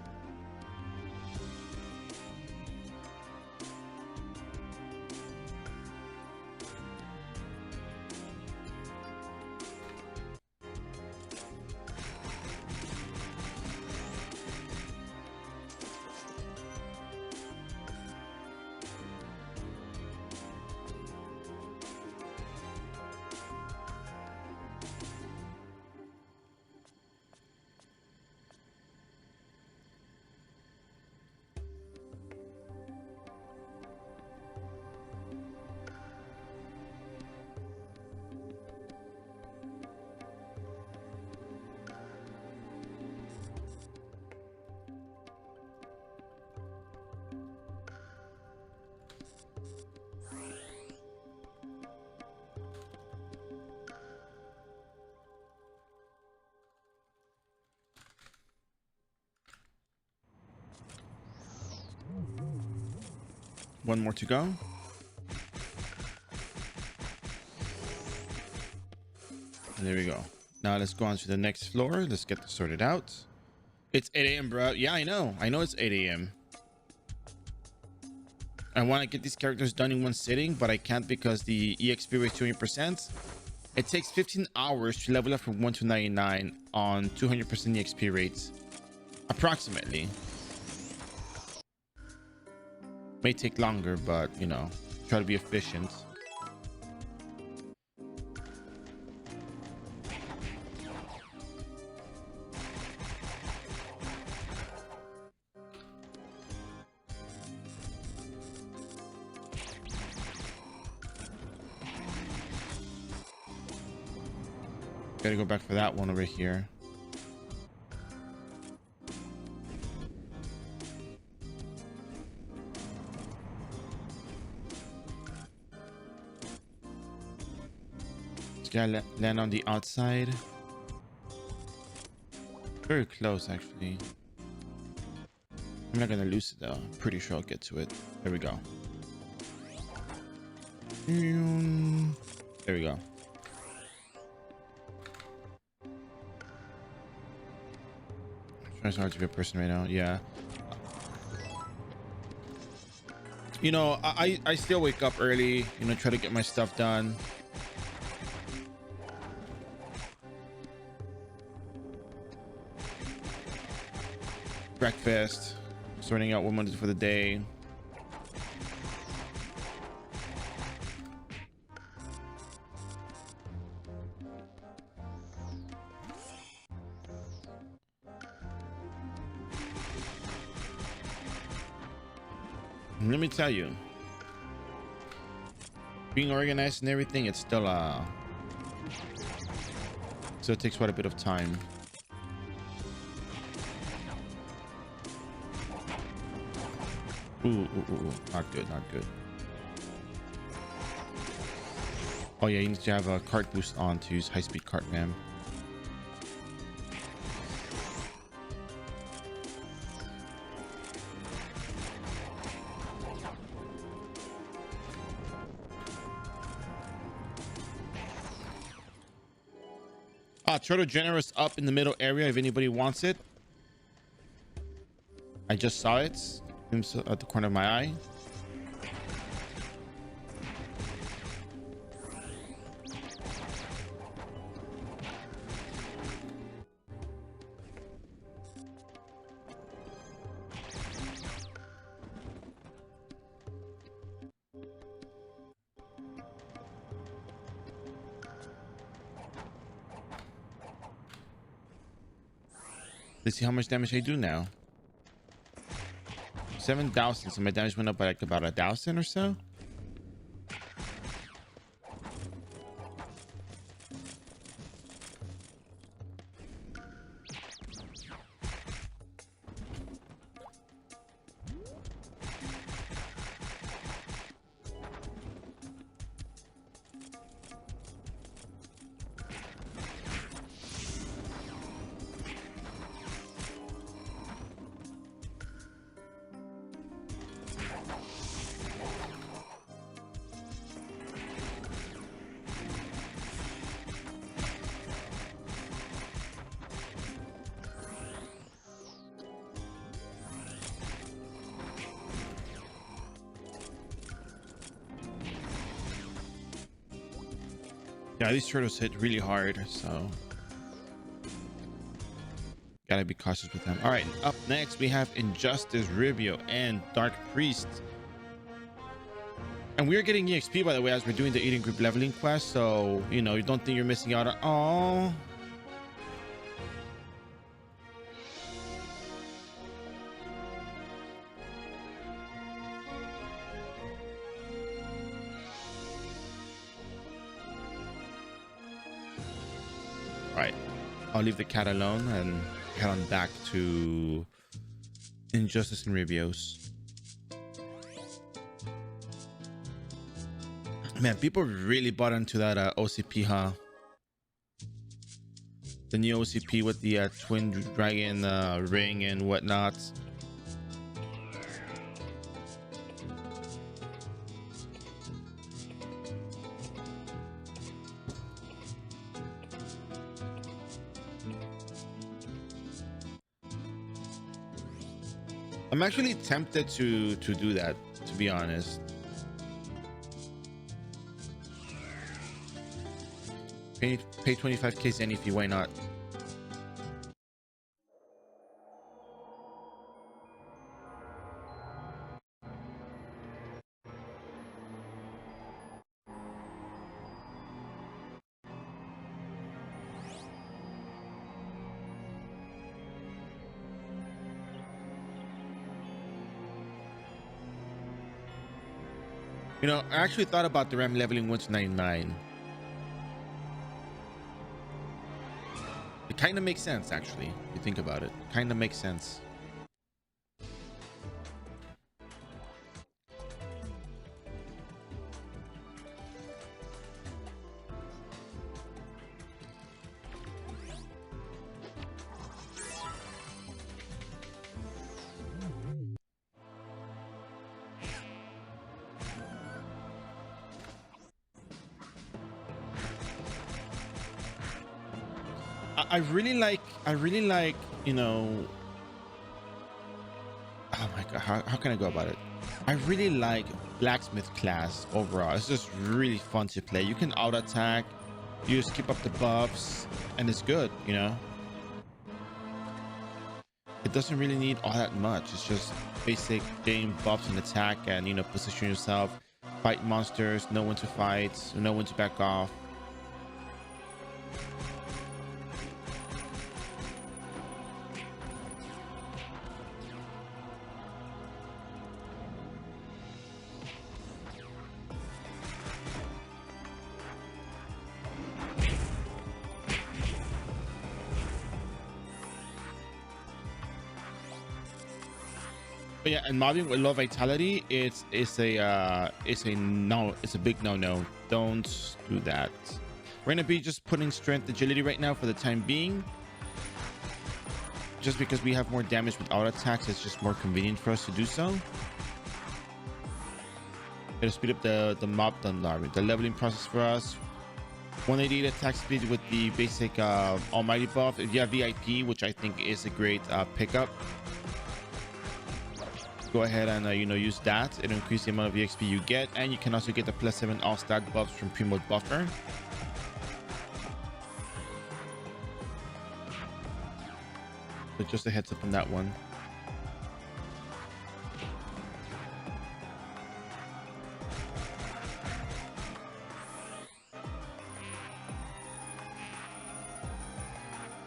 One more to go. And there we go. Now let's go on to the next floor. Let's get this sorted out. It's 8 a.m. bro. Yeah, I know it's 8 a.m. I want to get these characters done in one sitting, but I can't because the EXP rate is 20%. It takes 15 hours to level up from 1 to 99 on 200% EXP rates, approximately. May take longer, but you know, try to be efficient. Gotta go back for that one over here. Just gotta land on the outside. Very close, actually. I'm not gonna lose it though. I'm pretty sure I'll get to it. There we go. There we go. It's hard to be a person right now. Yeah. You know, I still wake up early, you know, try to get my stuff done. Breakfast, sorting out what I'm gonna do for the day. Let me tell you, being organized and everything, it's still takes quite a bit of time. Not good, not good. Oh yeah, you need to have a cart boost on to use high speed cart ram. Turtle Generous up in the middle area if anybody wants it. I just saw it at the corner of my eye. Let's see how much damage I do now. 7,000. So my damage went up by like about 1,000 or so. Yeah, these turtles hit really hard, so gotta be cautious with them. All right, up next we have Injustice, Ribio, and Dark Priest. And we're getting EXP, by the way, as we're doing the Eating Group leveling quest, so you know, you don't think you're missing out on. Oh, all right, I'll leave the cat alone and head on back to Injustice and Ribios. Man, people really bought into that OCP, huh? The new OCP with the twin dragon ring and whatnot. I'm actually tempted to do that, to be honest. Pay 25k Zenny fee, why not? You know, I actually thought about the RAM leveling 1 to 99. It kind of makes sense, actually. If you think about it, kind of makes sense. I really like, you know, oh my god, how can I go about it? I really like blacksmith class overall. It's just really fun to play. You can auto attack, you just keep up the buffs, and it's good, you know. It doesn't really need all that much. It's just basic game buffs and attack, and you know, position yourself, fight monsters, know when to fight, know when to back off. But yeah, and mobbing with low vitality, it's a no, it's a big no. Don't do that. We're gonna be just putting strength agility right now for the time being, just because we have more damage with auto attacks. It's just more convenient for us to do so. It'll speed up the mob the leveling process for us. 188 attack speed with the basic almighty buff. If you have VIP, which I think is a great pickup, go ahead and use that. It'll increase the amount of exp you get, and you can also get the +7 all stat buffs from Primo Buffer. So just a heads up on that one.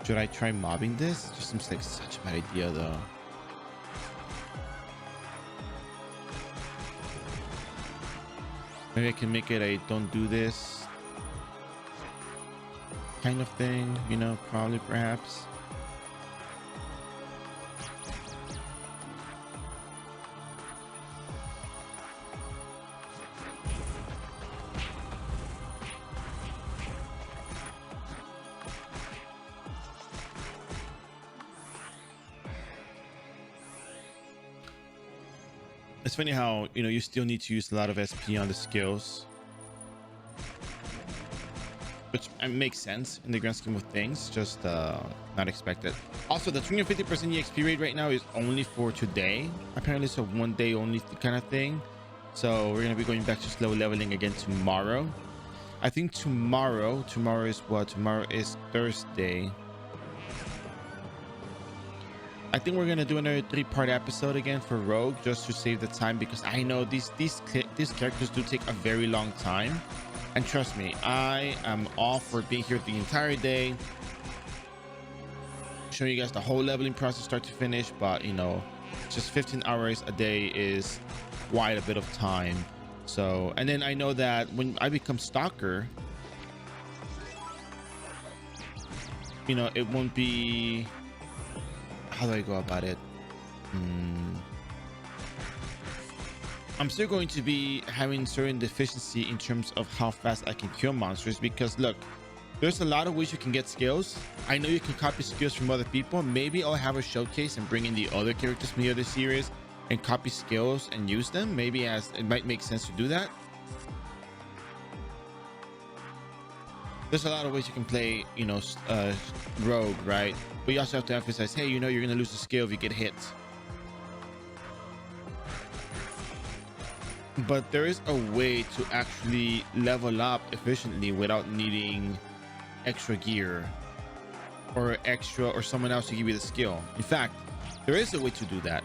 Should I try mobbing this? It just seems like such a bad idea though. Maybe I can make it a don't do this kind of thing, probably, perhaps. It's funny how you still need to use a lot of SP on the skills, which makes sense in the grand scheme of things, just not expected. Also, the 250% exp rate right now is only for today, apparently. So one day only kind of thing. So we're gonna be going back to slow leveling again tomorrow. I think tomorrow is what? Tomorrow is Thursday. I think we're gonna do another 3-part episode again for Rogue, just to save the time, because I know these characters do take a very long time, and trust me, I am all for being here the entire day, showing you guys the whole leveling process start to finish. But just 15 hours a day is quite a bit of time. So, and then I know that when I become stalker, it won't be, how do I go about it? I'm still going to be having certain deficiency in terms of how fast I can kill monsters, because look, there's a lot of ways you can get skills. I know you can copy skills from other people. Maybe I'll have a showcase and bring in the other characters from the other series and copy skills and use them. Maybe as it might make sense to do that. There's a lot of ways you can play, Rogue, right? But you also have to emphasize, hey, you're gonna lose the skill if you get hit. But there is a way to actually level up efficiently without needing extra gear or someone else to give you the skill. In fact, there is a way to do that.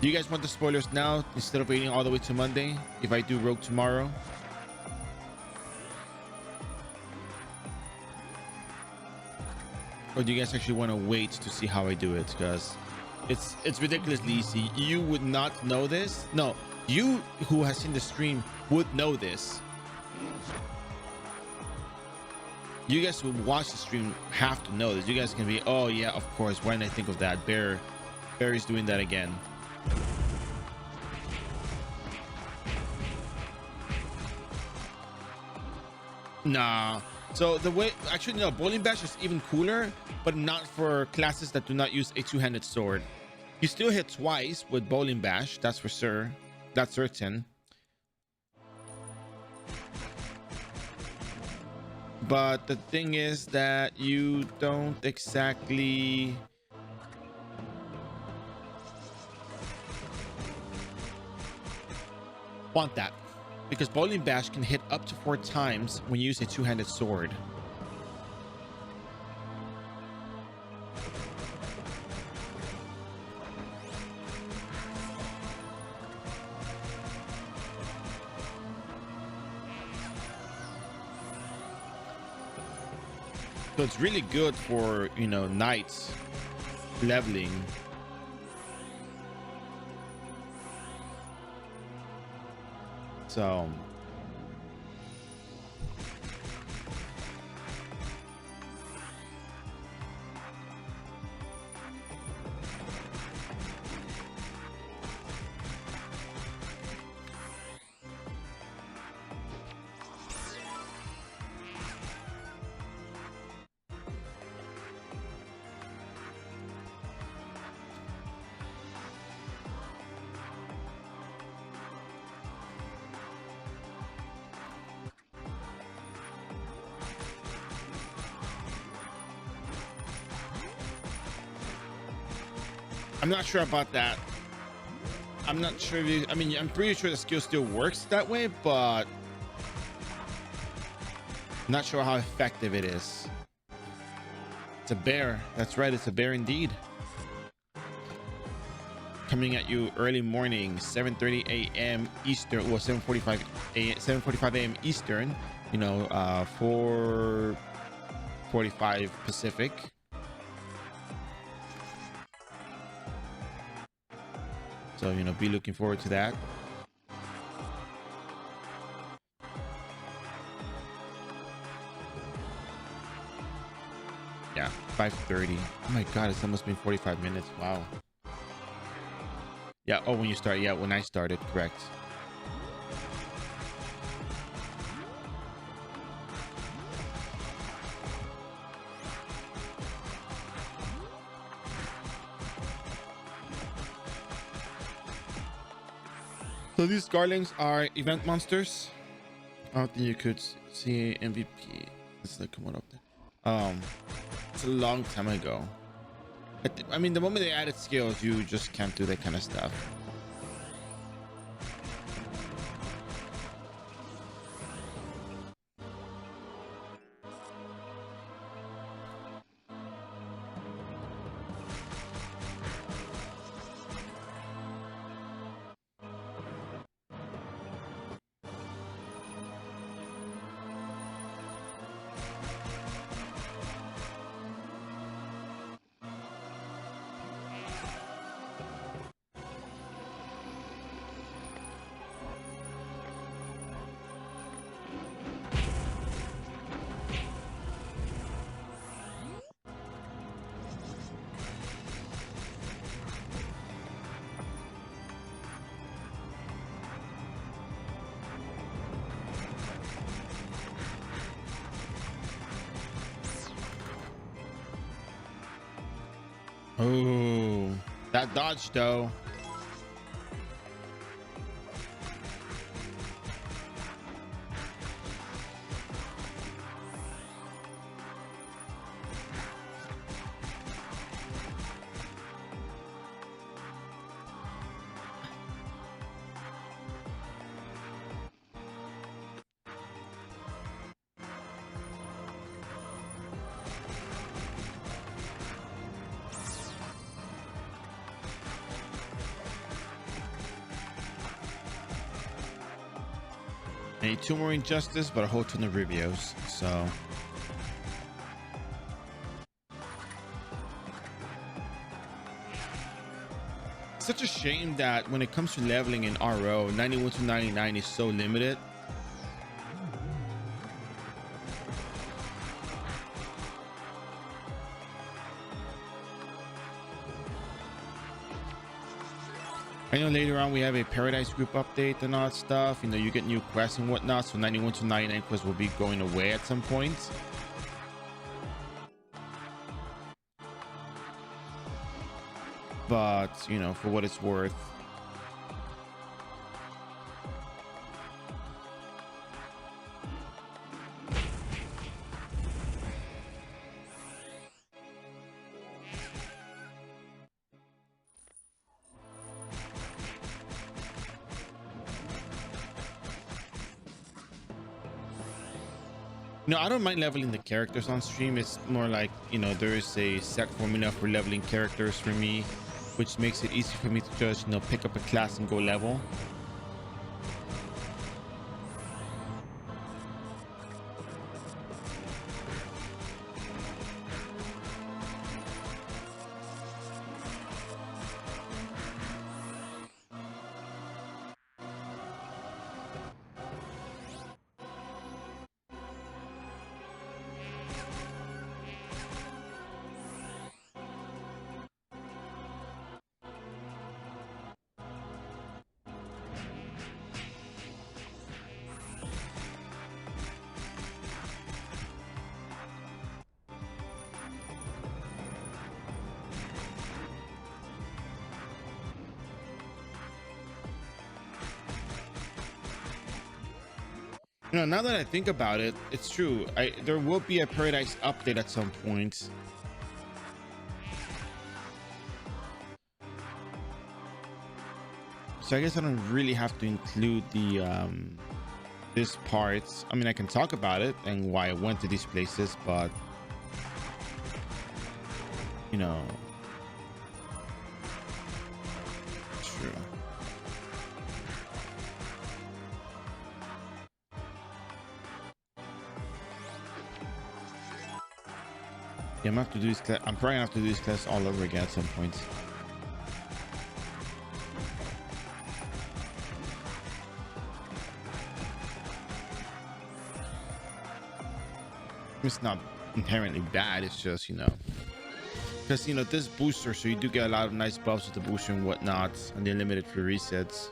Do you guys want the spoilers now instead of waiting all the way to Monday if I do Rogue tomorrow? Or do you guys actually want to wait to see how I do it? Because it's ridiculously easy. You would not know this. No, you who has seen the stream would know this. You guys who watch the stream have to know this. You guys can be, oh yeah, of course. Why didn't I think of that? Barry's doing that again. Nah. So the way, actually no, Bowling Bash is even cooler, but not for classes that do not use a two-handed sword. You still hit twice with Bowling Bash, that's for sure. That's certain. But the thing is that you don't exactly want that, because Bowling Bash can hit up to 4 times when you use a two-handed sword. So it's really good for, knights leveling. So I'm not sure about that. I'm not sure if you, I mean, I'm pretty sure the skill still works that way, but not sure how effective it is. It's a bear. That's right. It's a bear indeed. Coming at you early morning, 7:30 a.m. Eastern, well, 7:45 a.m. Eastern, you know, 4:45 Pacific. So, you know, be looking forward to that. Yeah, 5:30. Oh my God, it's almost been 45 minutes. Wow. Yeah. Oh, when you start. Yeah, when I started. Correct. So these Garlings are event monsters. I don't think you could see MVP. It's like, come on up there. It's a long time ago. I mean, the moment they added skills, you just can't do that kind of stuff. Oh, that dodge though. I need 2 more injustice, but a whole ton of Ribios. So such a shame that when it comes to leveling in RO, 91 to 99 is so limited. I know later on we have a Paradise group update and all that stuff. You know, you get new quests and whatnot. So 91 to 99 quests will be going away at some point. But, you know, for what it's worth. No, I don't mind leveling the characters on stream. It's more like, you know, there is a set formula for leveling characters for me, which makes it easy for me to just, you know, pick up a class and go level. You know, now that I think about it, it's true. There will be a Paradise update at some point. So I guess I don't really have to include the this part. I mean, I can talk about it and why I went to these places, but you know, true. Yeah, I'm gonna have to do this class. I'm probably gonna have to do this class all over again at some point. It's not inherently bad. It's just, you know, because you know this booster, so you do get a lot of nice buffs with the booster and whatnot, and the unlimited free resets.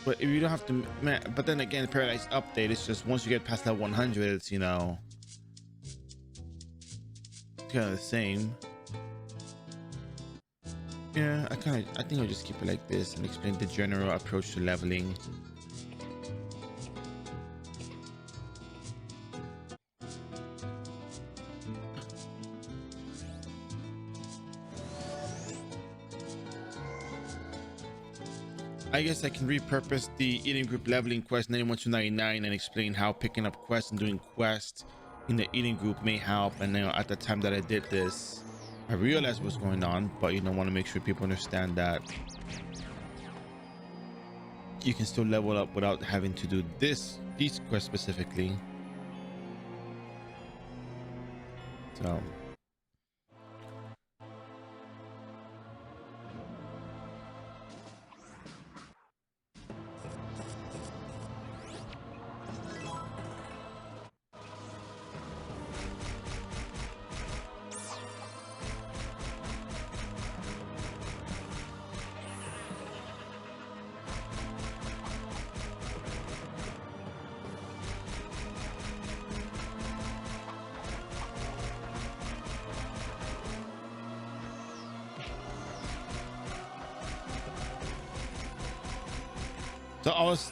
But if you don't have to, man, but then again, Paradise update, it's just once you get past level 100, it's, you know, it's kind of the same. Yeah, I think I'll just keep it like this and explain the general approach to leveling. I guess I can repurpose the eating group leveling quest 91-99 and explain how picking up quests and doing quests in the eating group may help. And you know, at the time that I did this, I realized what's going on, but you don't want to make sure people understand that you can still level up without having to do these quests specifically. So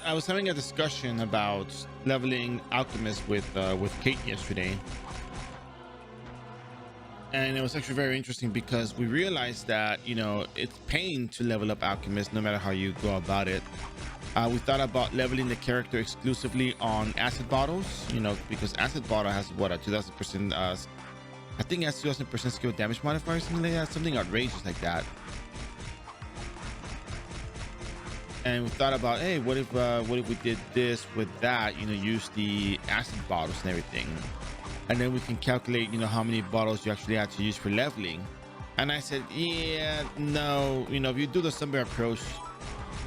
I was having a discussion about leveling alchemist with Kate yesterday, and it was actually very interesting because we realized that, you know, it's pain to level up alchemist no matter how you go about it. We thought about leveling the character exclusively on acid bottles, you know, because acid bottle has what, a 2000%, I think it has 2000% skill damage modifier, something like that, something outrageous like that. And we thought about, hey, what if we did this with that, you know, use the acid bottles and everything, and then we can calculate, you know, how many bottles you actually had to use for leveling. And I said, yeah, no, you know, if you do the Sunbear approach,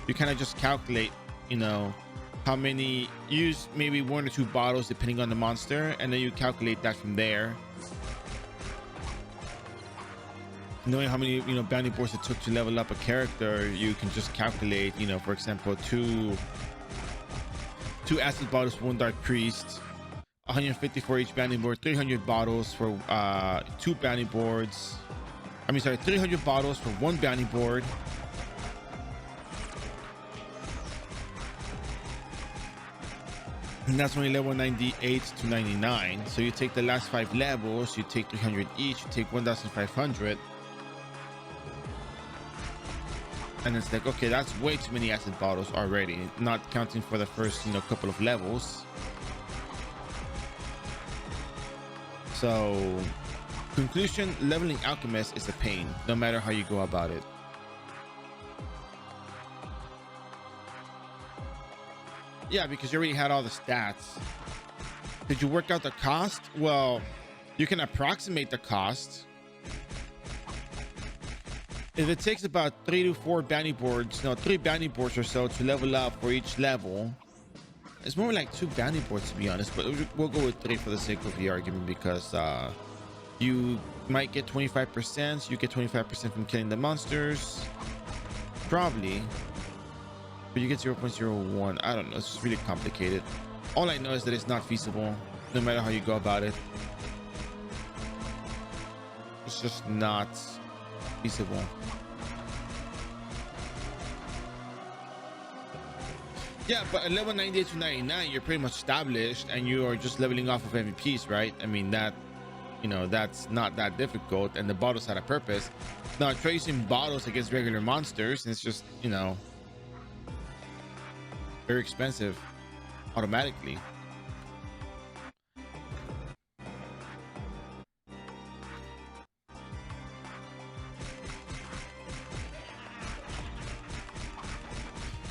you kind of just calculate, you know, how many, use maybe 1 or 2 bottles depending on the monster, and then you calculate that from there. Knowing how many, you know, bounty boards it took to level up a character, you can just calculate, you know, for example, two acid bottles for 1 dark priest, 150 for each bounty board, 300 bottles for 2 bounty boards. I mean, sorry, 300 bottles for 1 bounty board. And that's only level 98 to 99. So you take the last 5 levels, you take 300 each, you take 1,500. And it's like, okay, that's way too many acid bottles already, not counting for the first, you know, couple of levels. So conclusion, leveling alchemist is a pain no matter how you go about it. Yeah, because you already had all the stats. Did you work out the cost? Well, you can approximate the cost. If it takes about 3 to 4 bounty boards, no, 3 bounty boards or so to level up for each level, it's more like 2 bounty boards to be honest, but we'll go with 3 for the sake of the argument, because you might get 25%, so you get 25% from killing the monsters, probably, but you get 0.01. I don't know, it's just really complicated. All I know is that it's not feasible no matter how you go about it. It's just not feasible. Yeah, but at level 98 to 99, you're pretty much established and you are just leveling off of MVPs, right? I mean, that you know, that's not that difficult, and the bottles had a purpose. Now try using bottles against regular monsters, and it's just, you know, very expensive automatically.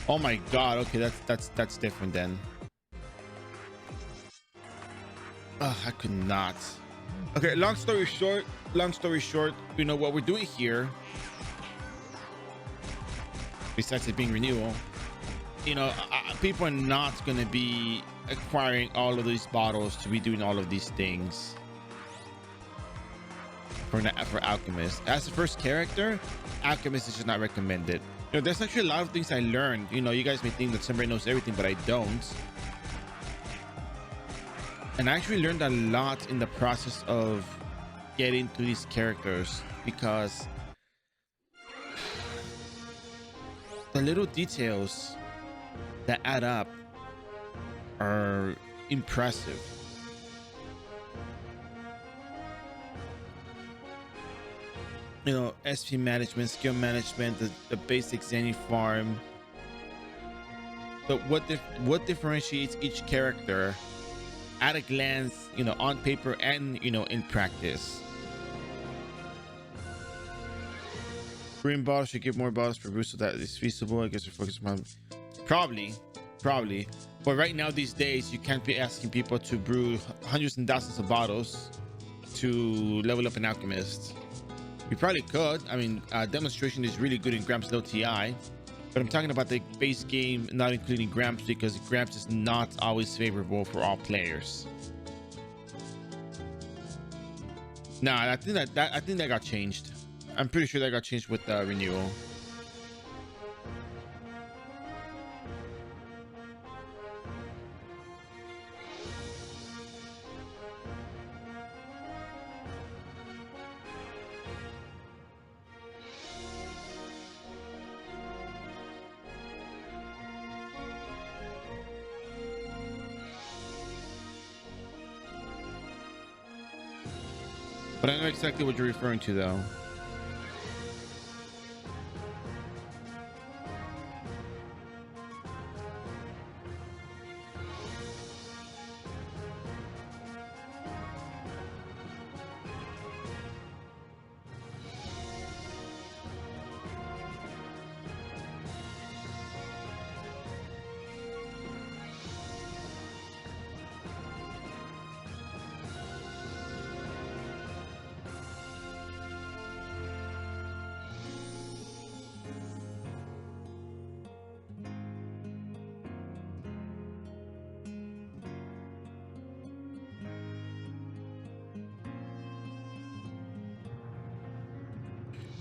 Oh my god, okay, that's different then. I could not. Okay, long story short, you know what we're doing here, besides it being renewal, you know, people are not going to be acquiring all of these bottles to be doing all of these things for Alchemist. As the first character, Alchemist is just not recommended. You know, there's actually a lot of things I learned. You know, you guys may think that somebody knows everything, but I don't. And I actually learned a lot in the process of getting to these characters, because the little details that add up are impressive. You know, SP management, skill management, the basic Zenny farm. But what differentiates each character at a glance, you know, on paper and, you know, in practice. Green bottles should give more bottles per boost so that it's feasible. I guess we're focused on probably. But right now, these days, you can't be asking people to brew hundreds and thousands of bottles to level up an alchemist. You probably could. I mean, demonstration is really good in Gramps Low TI, but I'm talking about the base game, not including Gramps, because Gramps is not always favorable for all players. Nah, I think that got changed. I'm pretty sure that got changed with the renewal. But I know exactly what you're referring to, though.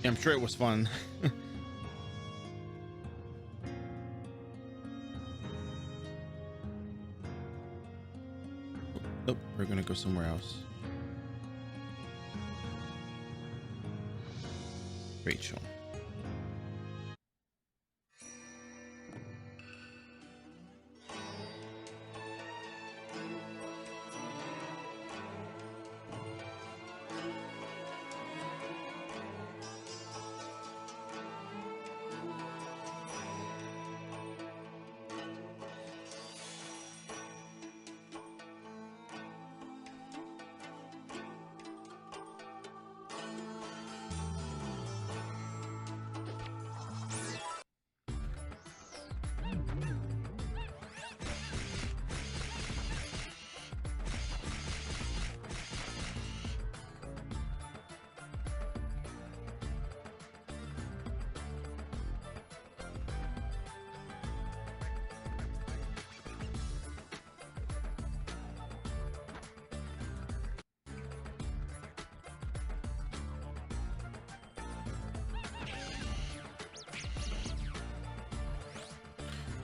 Yeah, I'm sure it was fun. Nope, we're gonna go somewhere else. Rachel.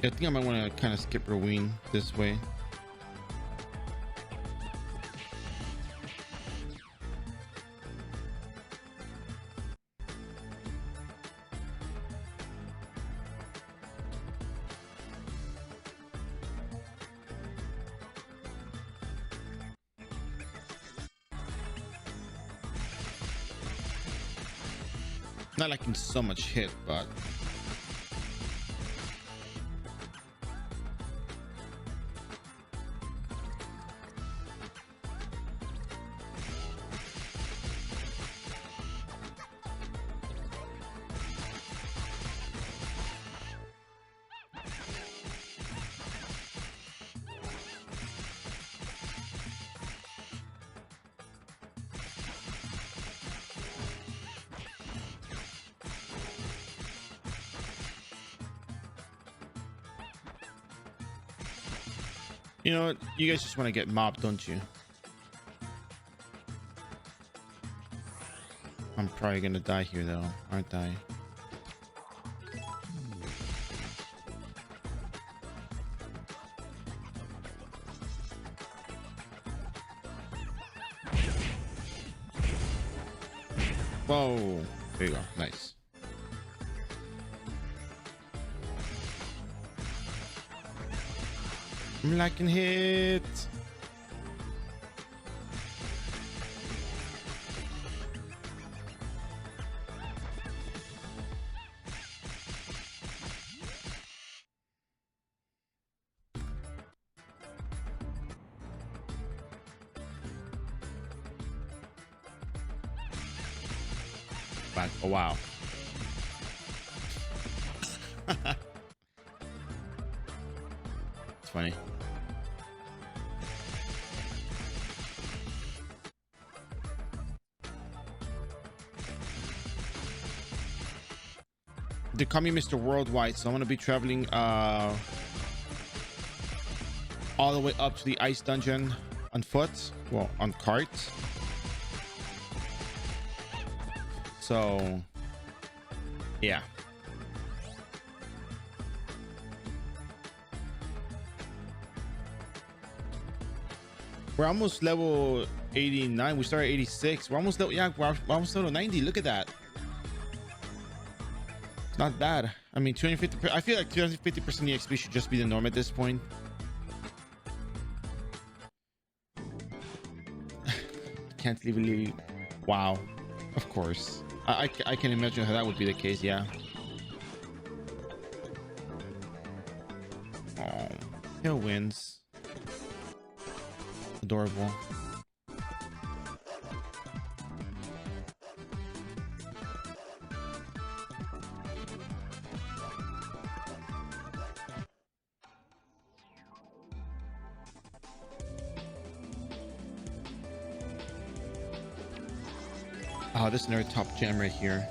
I think I might want to kind of skip Rowene this way. Not liking so much hit, but you know what? You guys just want to get mobbed, don't you? I'm probably gonna die here though, aren't I? Whoa, there you go. Nice. I'm liking hit. But, oh wow. It's funny. They call me Mr. Worldwide, so I'm gonna be traveling all the way up to the ice dungeon on foot, well, on cart. So yeah, we're almost level 89. We started 86. We're almost level, yeah, we're almost level 90. Look at that. Not bad. I mean, 250. I feel like 250% EXP should just be the norm at this point. Can't really. Wow. Of course. I can imagine how that would be the case. Yeah. Oh, Hill wins. Adorable. Oh, this is another top gem right here.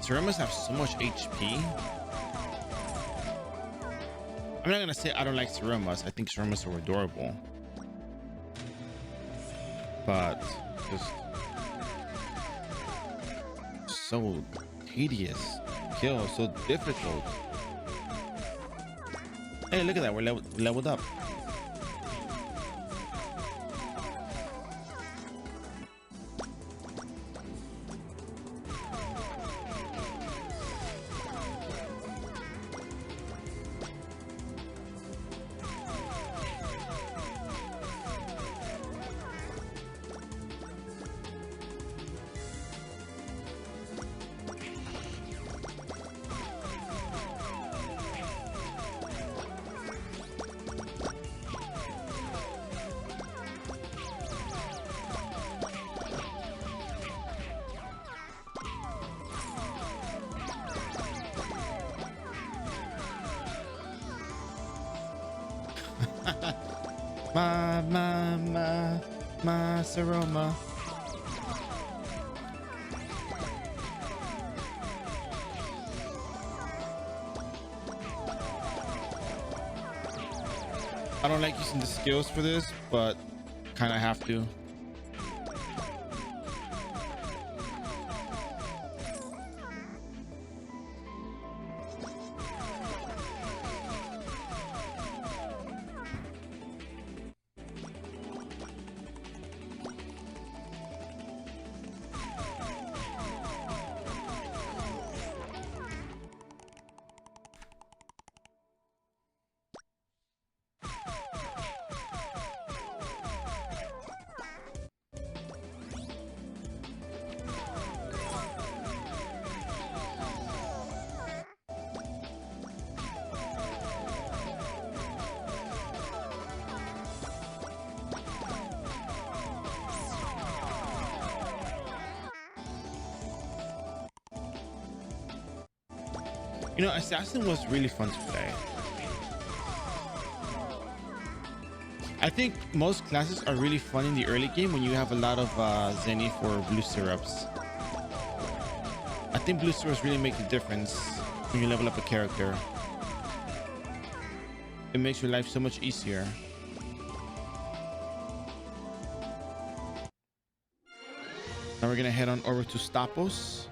Seremas have so much HP. I'm not gonna say I don't like Seremas. I think Seremas are adorable, but just so tedious. Kill, so difficult. Hey, look at that. We're leveled up. my Seroma. I don't like using the skills for this, but kind of have to. You know, Assassin was really fun to play. I think most classes are really fun in the early game when you have a lot of Zenny for blue syrups. I think blue syrups really make the difference when you level up a character. It makes your life so much easier. Now we're gonna head on over to Stapos.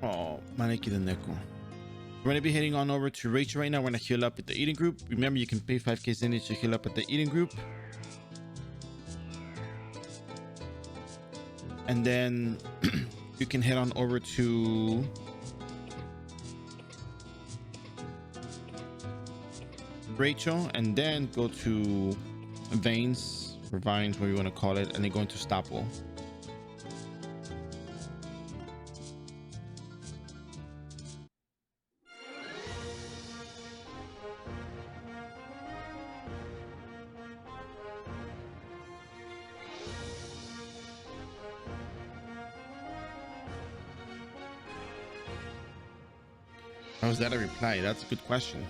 Oh, Maneki the Neko. We're going to be heading on over to Rachel right now. We're going to heal up at the eating group. Remember, you can pay 5k Zenny to heal up at the eating group. And then you can head on over to Rachel and then go to Veins or Vines, whatever you want to call it, and then go into Staple. How is that a reply? That's a good question.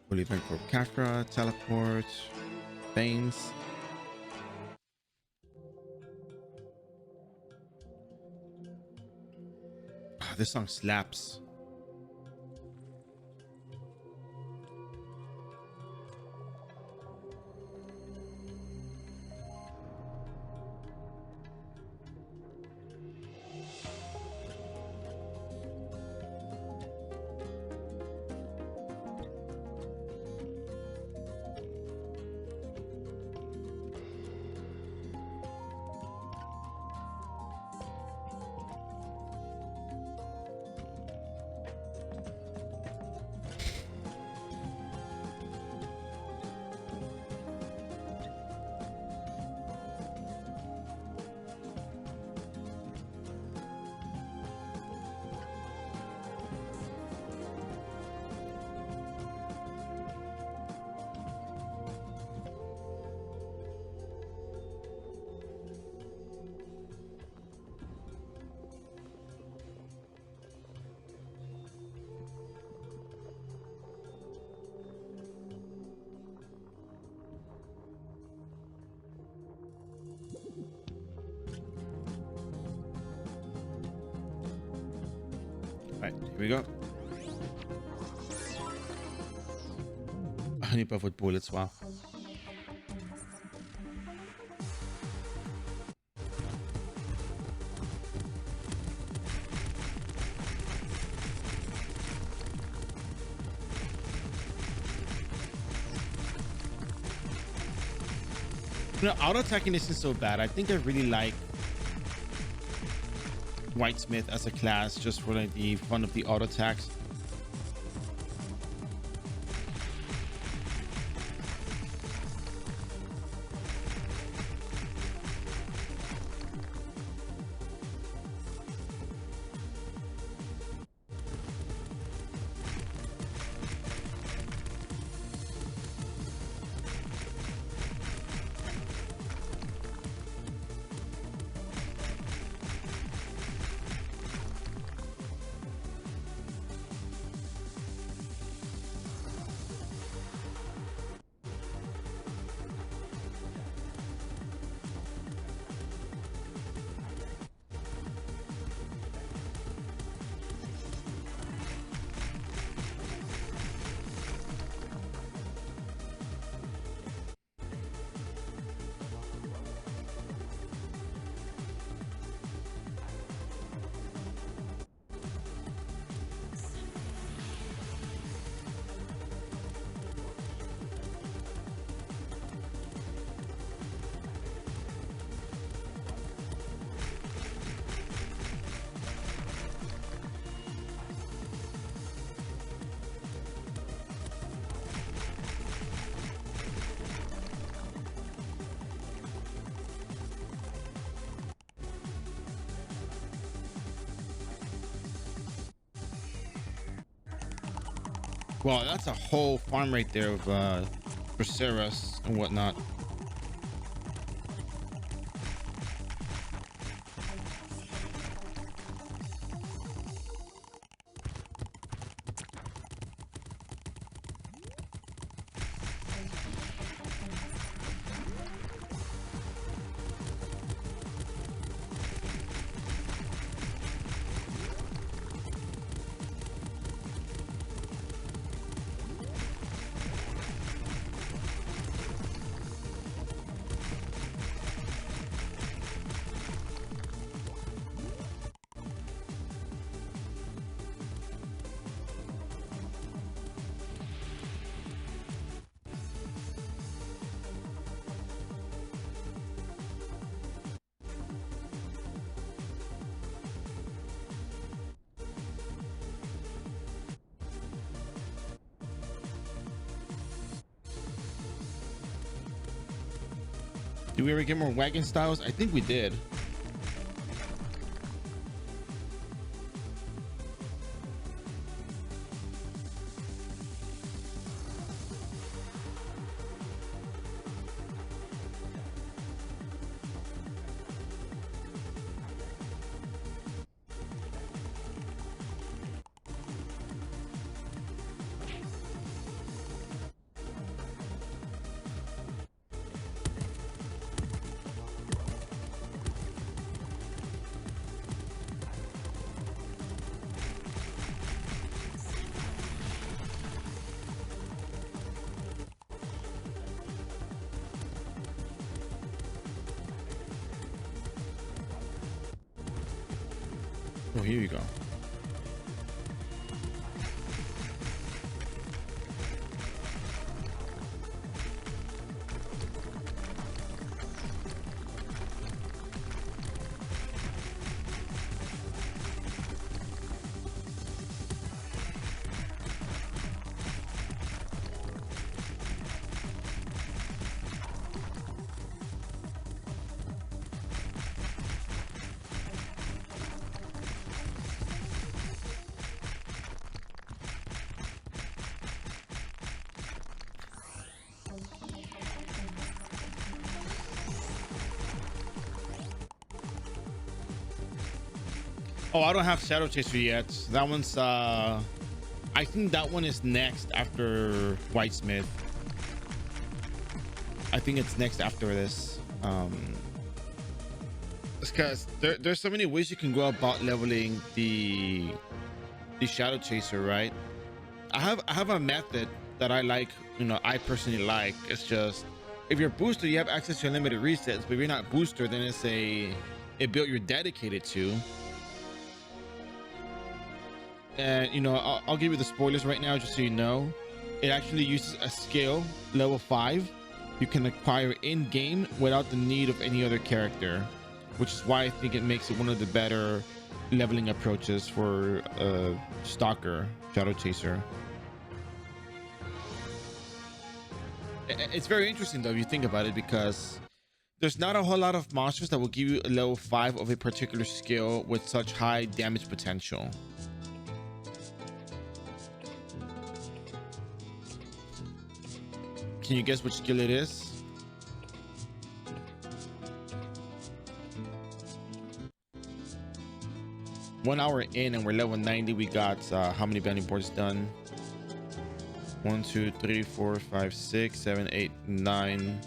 We'll leave for Kafra, teleport, Veins. Oh, this song slaps. Right, here we go. Niet pas voor het bullet swap. You know, auto attacking isn't so bad. I think I really like Whitesmith as a class just for like the fun of the auto attacks. Well, that's a whole farm right there of Braceras and whatnot. Did we ever get more wagon styles? I think we did. Oh, here you go. Oh, I don't have Shadow Chaser yet. That one's I think that one is next after Whitesmith. I think it's next after this. Because there's so many ways you can go about leveling the Shadow Chaser, right? I have a method that I like, you know, I personally like. It's just if you're booster, you have access to unlimited resets, but if you're not booster, then it's a build you're dedicated to. And you know, I'll give you the spoilers right now just so you know. It actually uses a skill level 5 you can acquire in game without the need of any other character, which is why I think it makes it one of the better leveling approaches for Stalker Shadow Chaser. It's very interesting though if you think about it, because there's not a whole lot of monsters that will give you a level 5 of a particular skill with such high damage potential. Can you guess which skill it is? One hour in and we're level 90. We got how many bounty boards done? 1, 2, 3, 4, 5, 6, 7, 8, 9.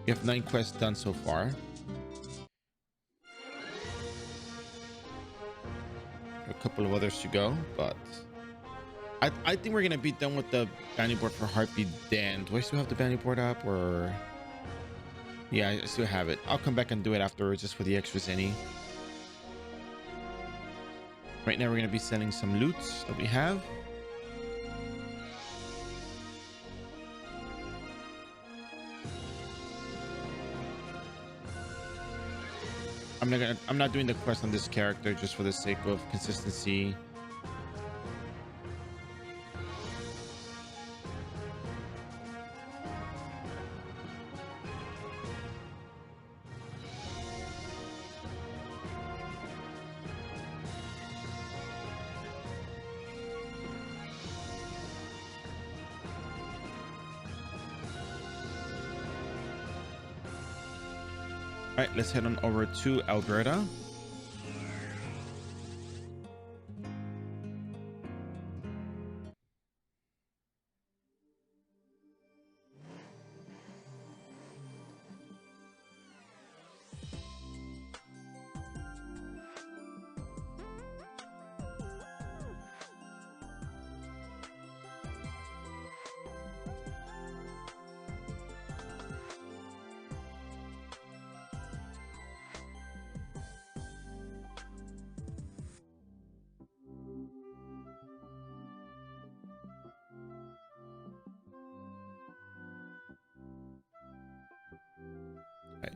We have 9 quests done so far. A couple of others to go, but I think we're gonna be done with the bounty board for Heartbeat Den. Do I still have the bounty board up, or? Yeah, I still have it. I'll come back and do it afterwards just for the extras any. Right now we're gonna be selling some loots that we have. I'm not doing the quest on this character just for the sake of consistency. All right, let's head on over to Alberta. Right.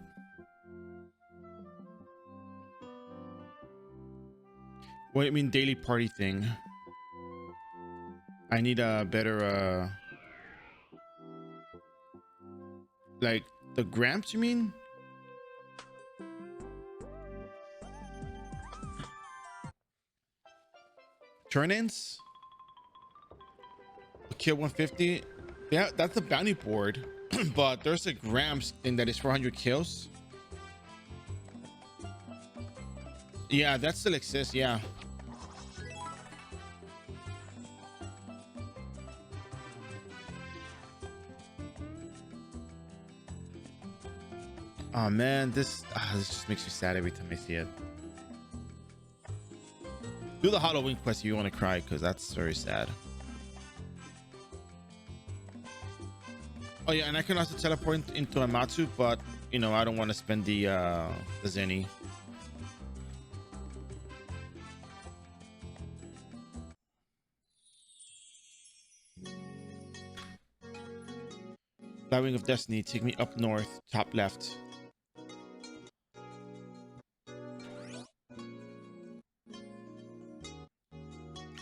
What do you mean daily party thing? I need a better like the gramps, you mean? Turn-ins? Kill 150. Yeah, that's the bounty board. But there's a grams thing that is 400 kills. Yeah, that still exists. Yeah. Oh man, this just makes me sad every time I see it. Do the Halloween quest if you want to cry, because that's very sad. Oh yeah, and I can also teleport into Amatsu, but you know I don't want to spend the Zenny. Flywing of Destiny, take me up north, top left.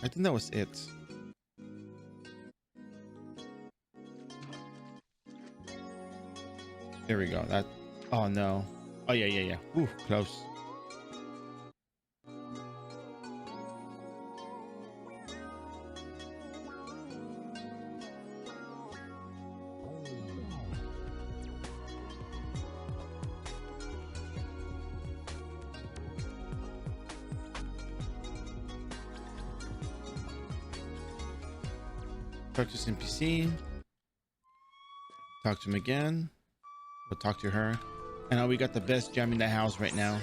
I think that was it. There we go. That. Oh no. Oh yeah. Ooh, close. Talk to this NPC. Talk to him again. We'll talk to her. And now we got the best gem in the house right now.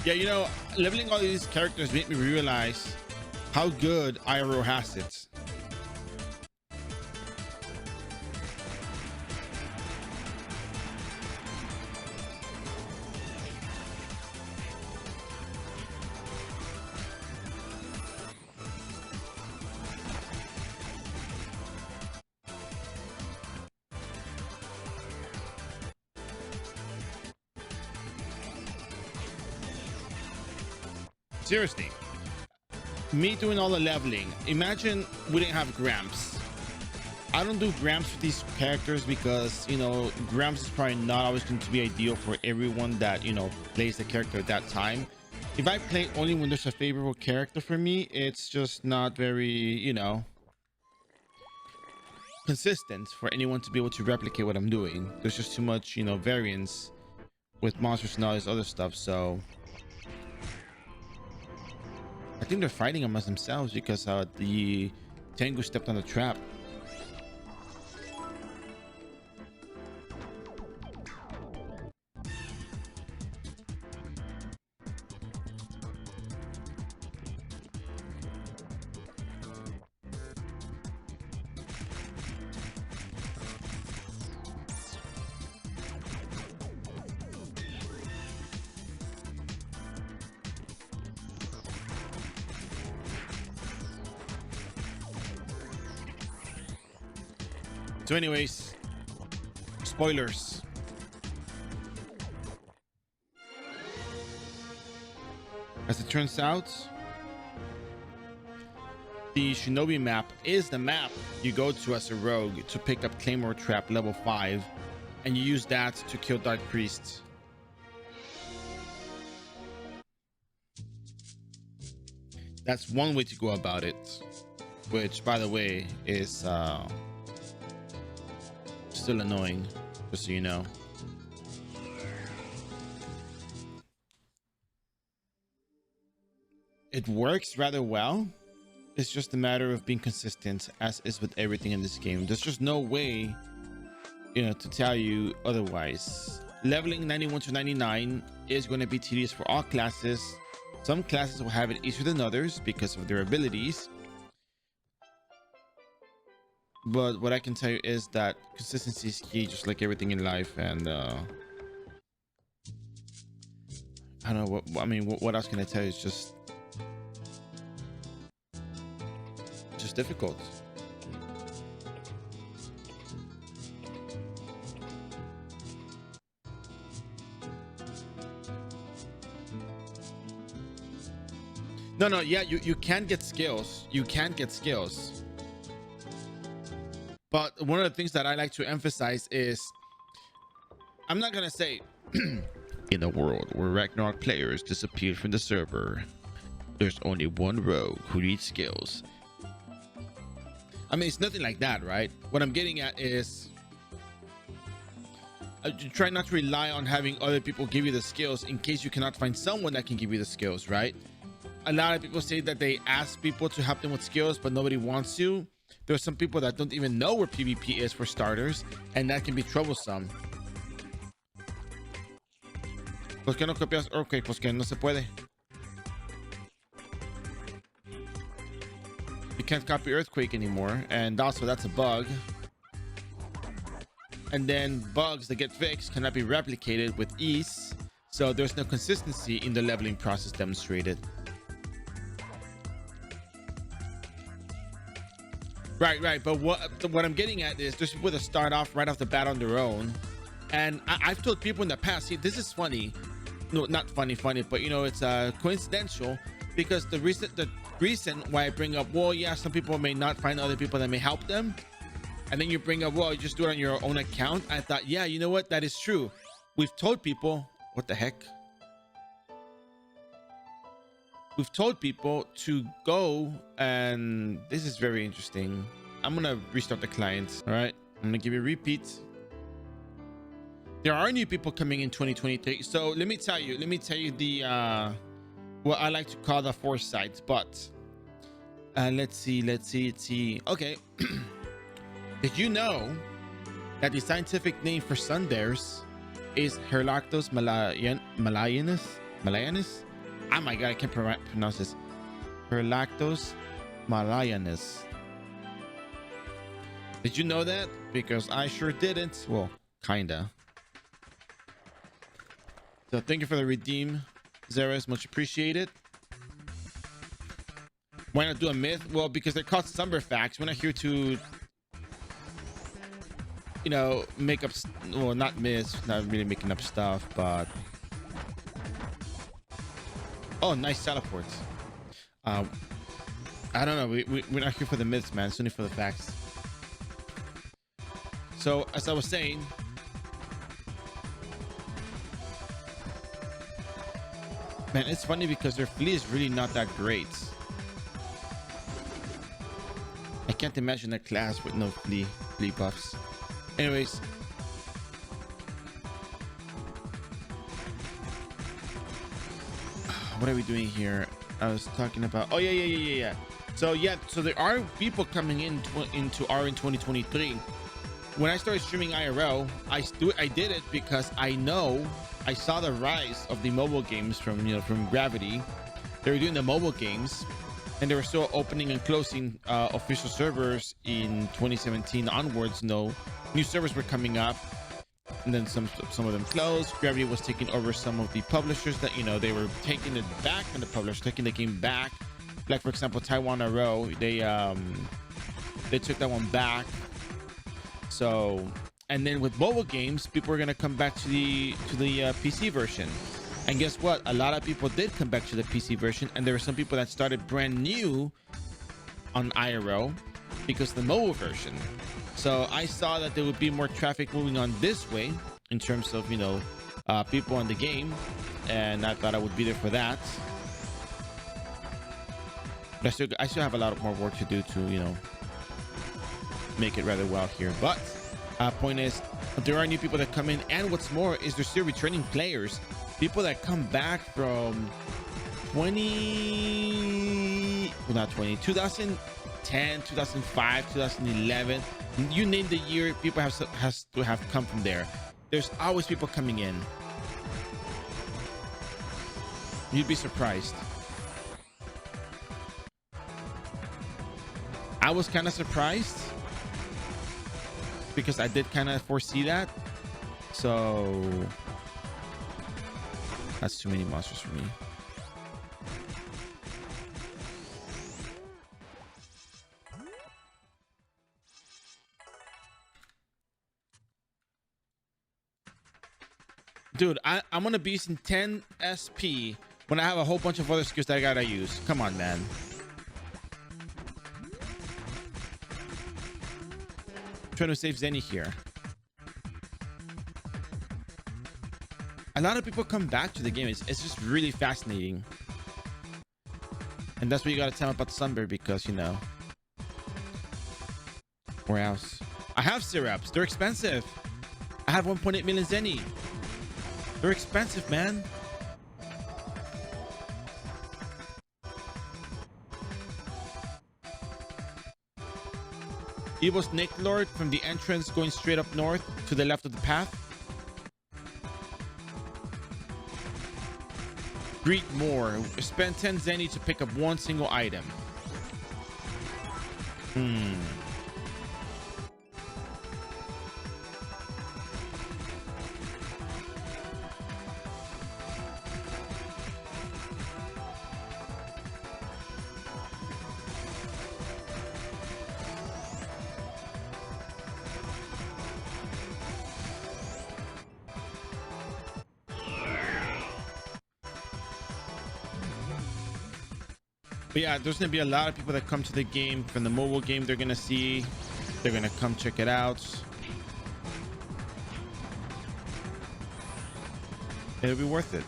Yeah, you know, leveling all these characters made me realize how good iRO has it. Seriously, me doing all the leveling. Imagine we didn't have Gramps. I don't do grams for these characters because, you know, grams is probably not always going to be ideal for everyone that, you know, plays the character at that time. If I play only when there's a favorable character for me, it's just not very, you know, consistent for anyone to be able to replicate what I'm doing. There's just too much, you know, variance with monsters and all this other stuff. So I think they're fighting amongst themselves because the Tengu stepped on the trap. So anyways, spoilers. As it turns out, the Shinobi map is the map you go to as a rogue to pick up Claymore Trap level 5, and you use that to kill Dark Priests. That's one way to go about it, which, by the way, is still annoying, just so you know. It works rather well. It's just a matter of being consistent, as is with everything in this game. There's just no way, you know, to tell you otherwise. Leveling 91 to 99 is going to be tedious for all classes. Some classes will have it easier than others because of their abilities. But what I can tell you is that consistency is key, just like everything in life. And I don't know what I mean. What else can I tell you? It's just difficult. No, yeah, you can get skills. You can get skills. But one of the things that I like to emphasize is, I'm not gonna say in a world where Ragnarok players disappeared from the server, there's only one rogue who needs skills. I mean, it's nothing like that, right? What I'm getting at is, try not to rely on having other people give you the skills in case you cannot find someone that can give you the skills, right? A lot of people say that they ask people to help them with skills, but nobody wants to. There are some people that don't even know where PvP is, for starters, and that can be troublesome. ¿Por qué no copias? Okay, pues que no se puede. You can't copy Earthquake anymore, and also that's a bug. And then bugs that get fixed cannot be replicated with ease, so there's no consistency in the leveling process demonstrated. Right. But what I'm getting at is there's people that start off right off the bat on their own, and I've told people in the past, see, this is funny. No, not funny, but you know, it's coincidental, because the reason why I bring up, well, yeah, some people may not find other people that may help them, and then you bring up, well, you just do it on your own account. I thought, yeah, you know what, that is true. We've told people, what the heck? We've told people to go, and this is very interesting. I'm gonna restart the client. All right, I'm gonna give you a repeat. There are new people coming in 2023, so let me tell you the what I like to call the foresight. But let's see. Okay. Did you know that the scientific name for sun bears is Herlactos malayanus? Oh my god, I can't pronounce this. Herlactos malayanus. Did you know that? Because I sure didn't. Well, kinda. So thank you for the redeem, Zeres. Much appreciated. Why not do a myth? Well, because they're called Summer Facts. We're not here to, you know, make up, well, not myths, not really making up stuff, but oh, nice teleports. I don't know, we're not here for the myths, man. It's only for the facts. So as I was saying, man, it's funny because their fleet is really not that great. I can't imagine a class with no fleet buffs. Anyways, what are we doing here? I was talking about. Oh yeah. So there are people coming into R in 2023. When I started streaming IRL, I did it because I saw the rise of the mobile games from Gravity. They were doing the mobile games, and they were still opening and closing official servers in 2017 onwards. No, new servers were coming up, and then some of them closed. Gravity was taking over some of the publishers that they were taking it back from the publishers, taking the game back. Like for example, Taiwan iRO, they took that one back. So, and then with mobile games, people are gonna come back to the PC version. And guess what? A lot of people did come back to the PC version, and there were some people that started brand new on iRO because of the mobile version. So I saw that there would be more traffic moving on this way in terms of people on the game, and I thought I would be there for that. But I still have a lot of more work to do to make it rather well here. But point is, there are new people that come in, and what's more is there's still returning players, people that come back from 2010, 2005, 2011. You name the year, people has to have come from there. There's always people coming in. You'd be surprised. I was kind of surprised because I did kind of foresee that. So that's too many monsters for me. Dude, I'm gonna be using 10 SP when I have a whole bunch of other skills that I gotta use. Come on, man. Trying to save Zenny here. A lot of people come back to the game. It's just really fascinating. And that's what you gotta tell me about the Sunbird, because where else? I have syrups. They're expensive. I have 1.8 million Zenny. They're expensive, man. Evil Snake Lord from the entrance going straight up north to the left of the path. Greet more. Spend 10 Zenny to pick up one single item. But yeah, there's gonna be a lot of people that come to the game from the mobile game. They're gonna come check it out. It'll be worth it.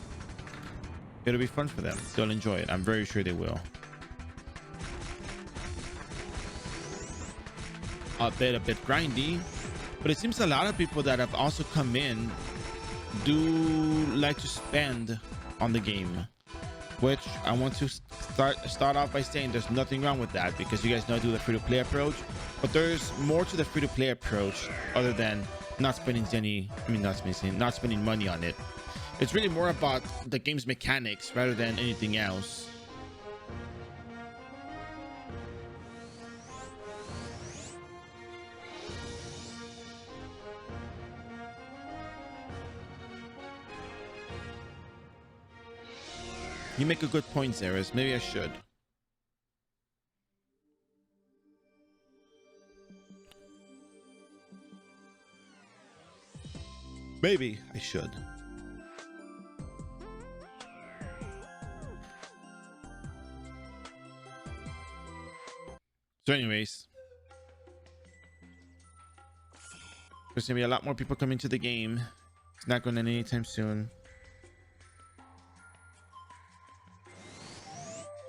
It'll be fun for them. They'll enjoy it. I'm very sure they will. A bit grindy, but it seems a lot of people that have also come in do like to spend on the game, which I want to start off by saying there's nothing wrong with that, because you guys know I do the free-to-play approach, but there's more to the free-to-play approach other than not spending money on it. It's really more about the game's mechanics rather than anything else. You make a good point, Zeris. Maybe I should. Maybe I should. So anyways, There's gonna be a lot more people coming to the game. It's not going to end anytime soon.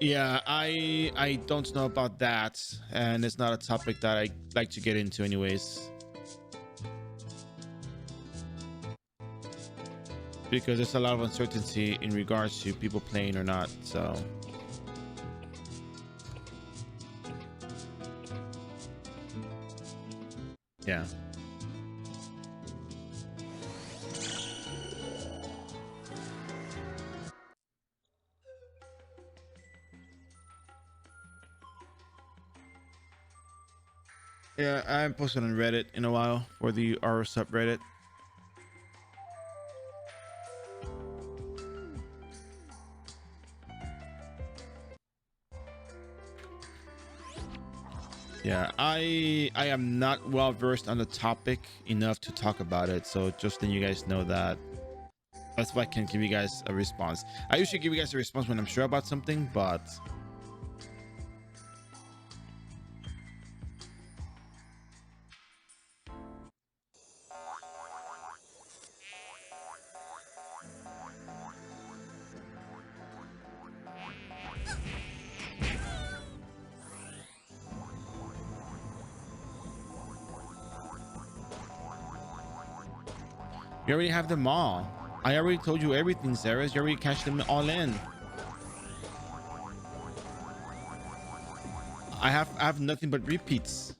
Yeah, I don't know about that, and it's not a topic that I like to get into anyways, because there's a lot of uncertainty in regards to people playing or not. So yeah. Yeah, I haven't posted on Reddit in a while for the iRO subreddit. Yeah, I am not well versed on the topic enough to talk about it, so just letting you guys know that that's why I can give you guys a response. I usually give you guys a response when I'm sure about something, but you already have them all. I already told you everything, Sarah. You already cashed them all in. I have nothing but repeats.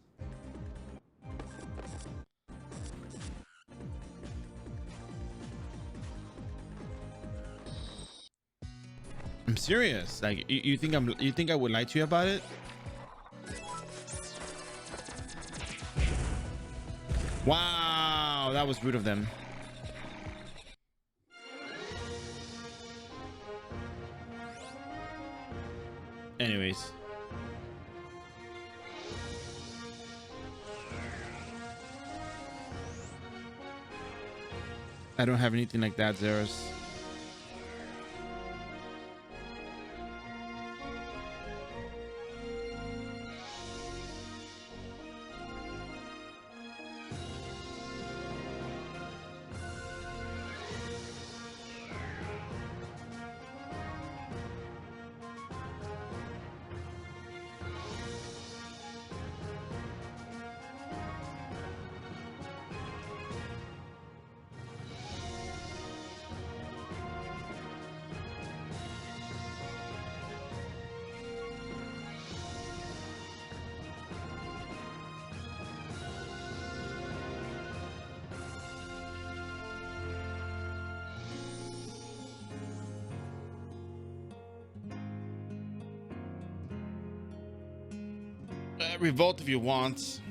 I'm serious. Like you think I would lie to you about it? Wow, that was rude of them. Anyways. I don't have anything like that, Zeros. Revolt if you want.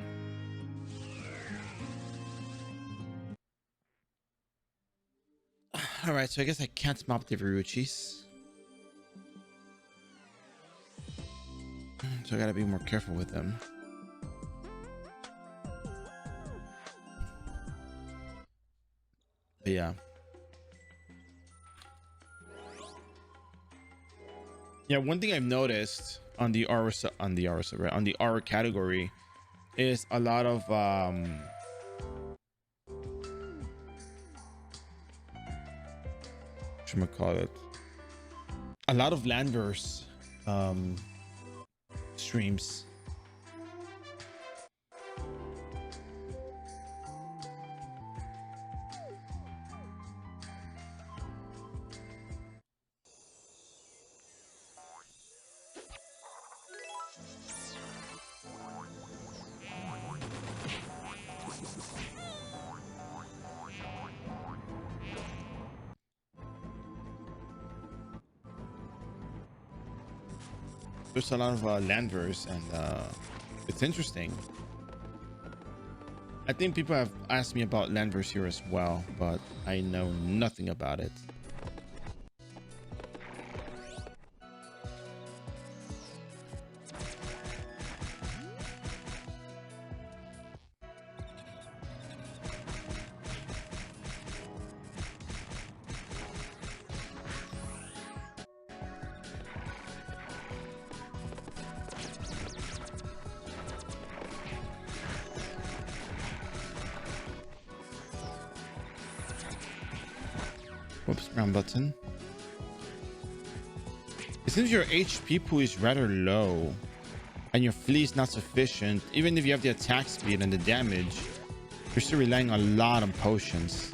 All right, so I guess I can't mop the Viruchis. So I gotta be more careful with them. But yeah. Yeah, one thing I've noticed on the iRO category is a lot of whatchamacallit, a lot of Landverse streams. There's a lot of Landverse, and it's interesting. I think people have asked me about Landverse here as well, but I know nothing about it. Whoops, wrong button. It seems your HP pool is rather low and your fleet is not sufficient. Even if you have the attack speed and the damage, you're still relying a lot on potions.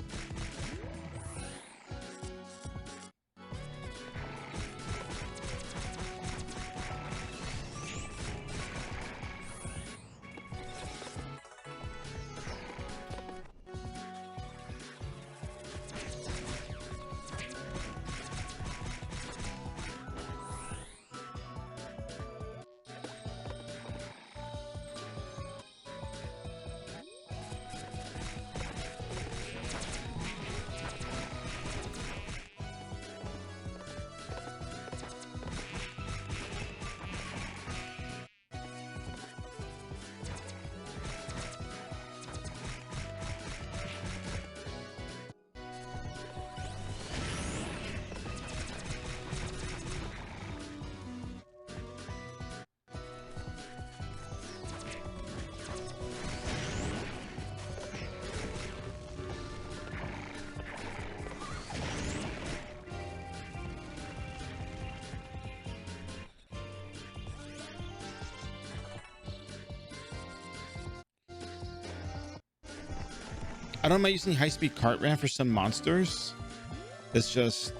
I don't mind using high-speed cart ram for some monsters. It's just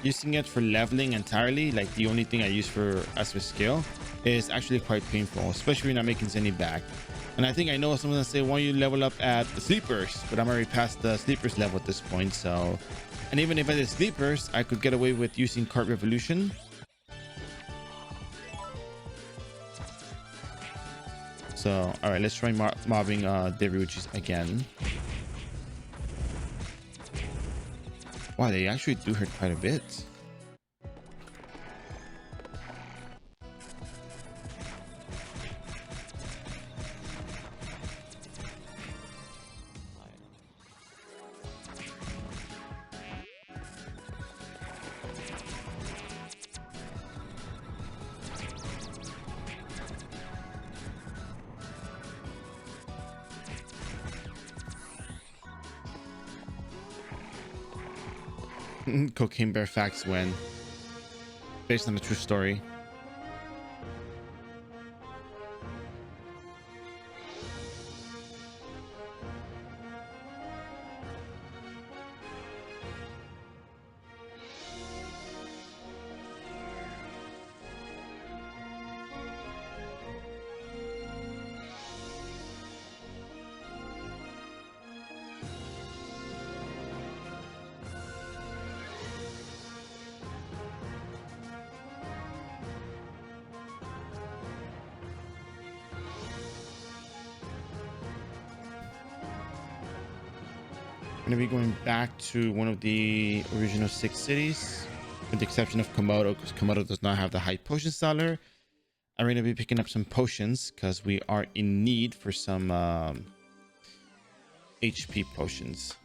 using it for leveling entirely, like the only thing I use for as a skill, is actually quite painful, especially when you're not making any back. And I think I know someone's gonna say, why don't you level up at the sleepers? But I'm already past the sleepers level at this point, so. And even if I did sleepers, I could get away with using cart revolution. So, all right, let's try mobbing Deviruchis again. Wow, they actually do hurt quite a bit. Cocaine Bear facts when based on a true story. Going to be going back to one of the original 6 cities, with the exception of Komodo, because Komodo does not have the high potion seller. I'm going to be picking up some potions because we are in need for some HP potions.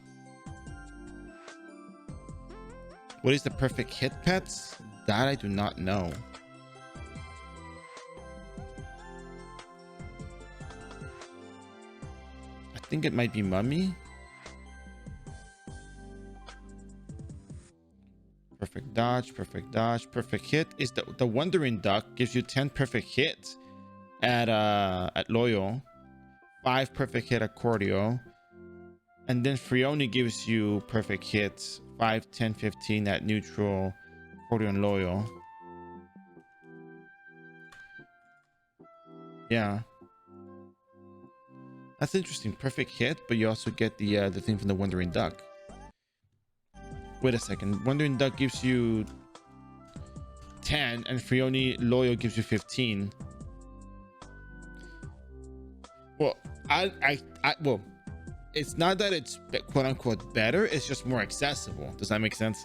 What is the perfect hit, pets? That I do not know. I think it might be Mummy. Perfect dodge, perfect hit is the Wandering Duck gives you 10 perfect hits at Loyal, 5 perfect hit at Cordio, and then Frioni gives you perfect hits 5, 10, 15 at Neutral, Cordio, and Loyal. Yeah, that's interesting. Perfect hit, but you also get the thing from the Wandering Duck. Wait a second. Wandering Duck gives you 10 and Frioni Loyal gives you 15. Well, well, it's not that it's quote unquote better, it's just more accessible. Does that make sense?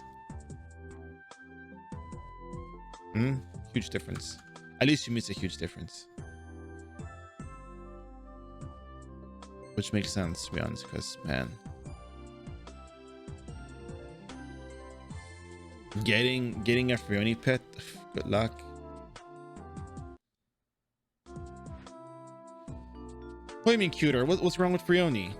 Huge difference. At least you miss a huge difference. Which makes sense, to be honest, because man, getting a Frioni pet, good luck. What do you mean cuter? What's wrong with Frioni?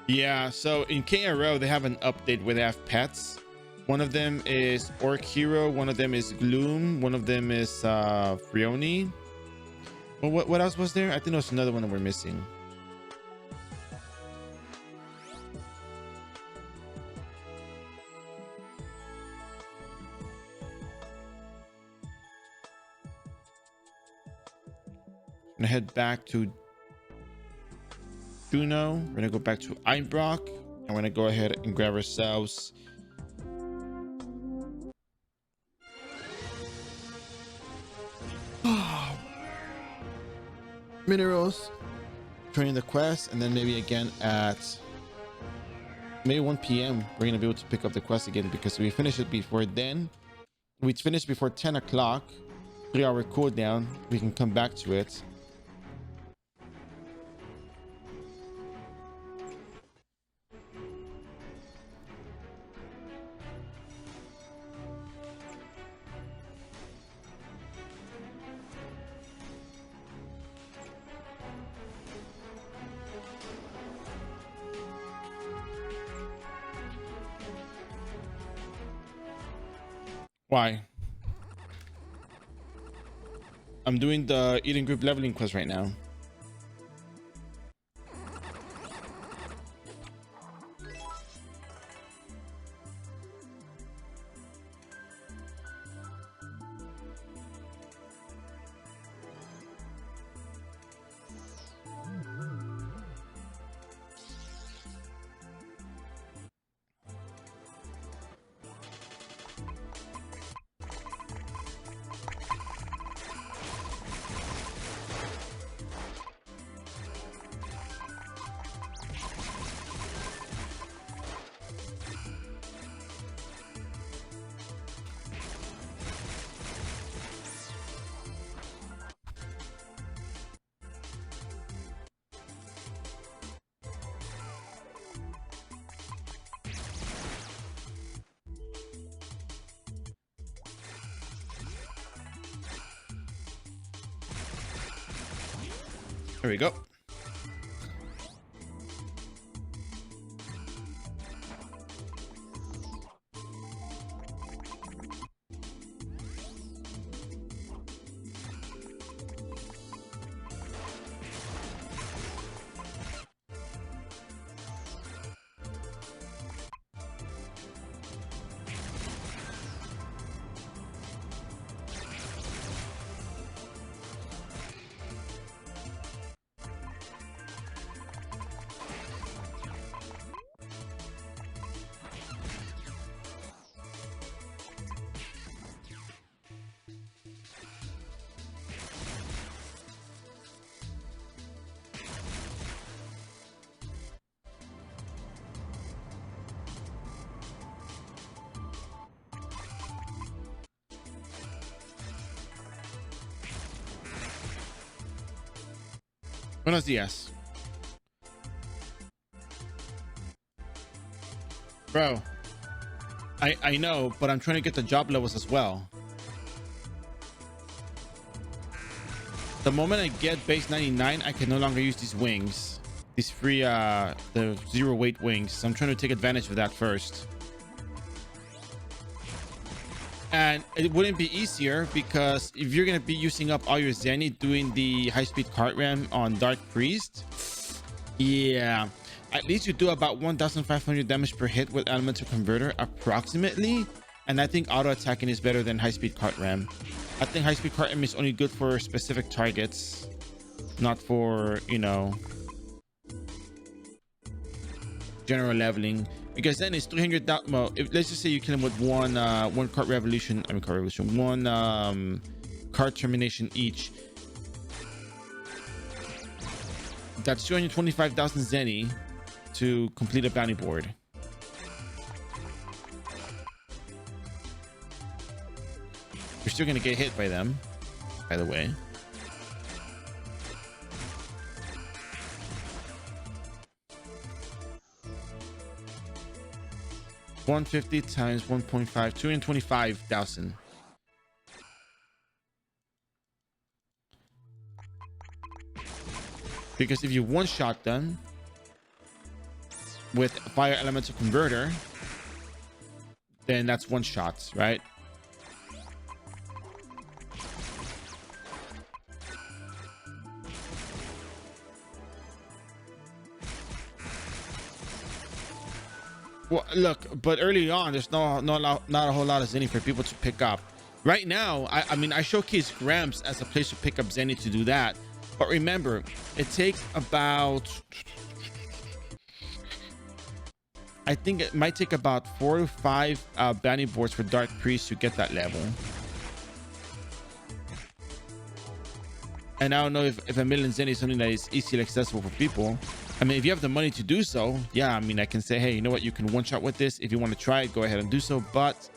Yeah, so in KRO they have an update where they have pets. One of them is Orc Hero, one of them is Gloom, one of them is Frioni. Well, what else was there? I think there was another one that we're missing. I'm gonna head back to Juno. We're gonna go back to Einbrock. I'm gonna go ahead and grab ourselves minerals, training the quest, and then maybe again at maybe 1 p.m. we're gonna be able to pick up the quest again, because we finish it before then. We finished before 10 o'clock, 3-hour cooldown. We can come back to it. Why? I'm doing the Eden group leveling quest right now. There we go. Buenos dias. Bro, I know, but I'm trying to get the job levels as well. The moment I get base 99, I can no longer use these wings. These free, the 0 weight wings. So I'm trying to take advantage of that first. And it wouldn't be easier, because if you're going to be using up all your Zenny doing the high-speed cart ram on Dark Priest, yeah, at least you do about 1,500 damage per hit with Elemental Converter approximately. And I think auto attacking is better than high-speed cart ram. I think high-speed cart ram is only good for specific targets, not for, you know, general leveling. Because then it's 300,000. Well, let's just say you kill him with one cart revolution. I mean, cart revolution. One cart termination each. That's 225,000 Zenny to complete a bounty board. You're still gonna get hit by them, by the way. $150 times 1.5, 225,000. Because if you one-shot them, with fire elemental converter, then that's one shot, right? Well, look, but early on, there's not a whole lot of Zenny for people to pick up. Right now, I mean, I showcase Gramps as a place to pick up Zenny to do that. But remember, it takes about, I think it might take about 4 to 5 bounty boards for Dark Priest to get that level. And I don't know if a million Zenny is something that is easily accessible for people. I mean, if you have the money to do so, yeah, I mean, I can say, hey, you know what? You can one shot with this. If you want to try it, go ahead and do so. But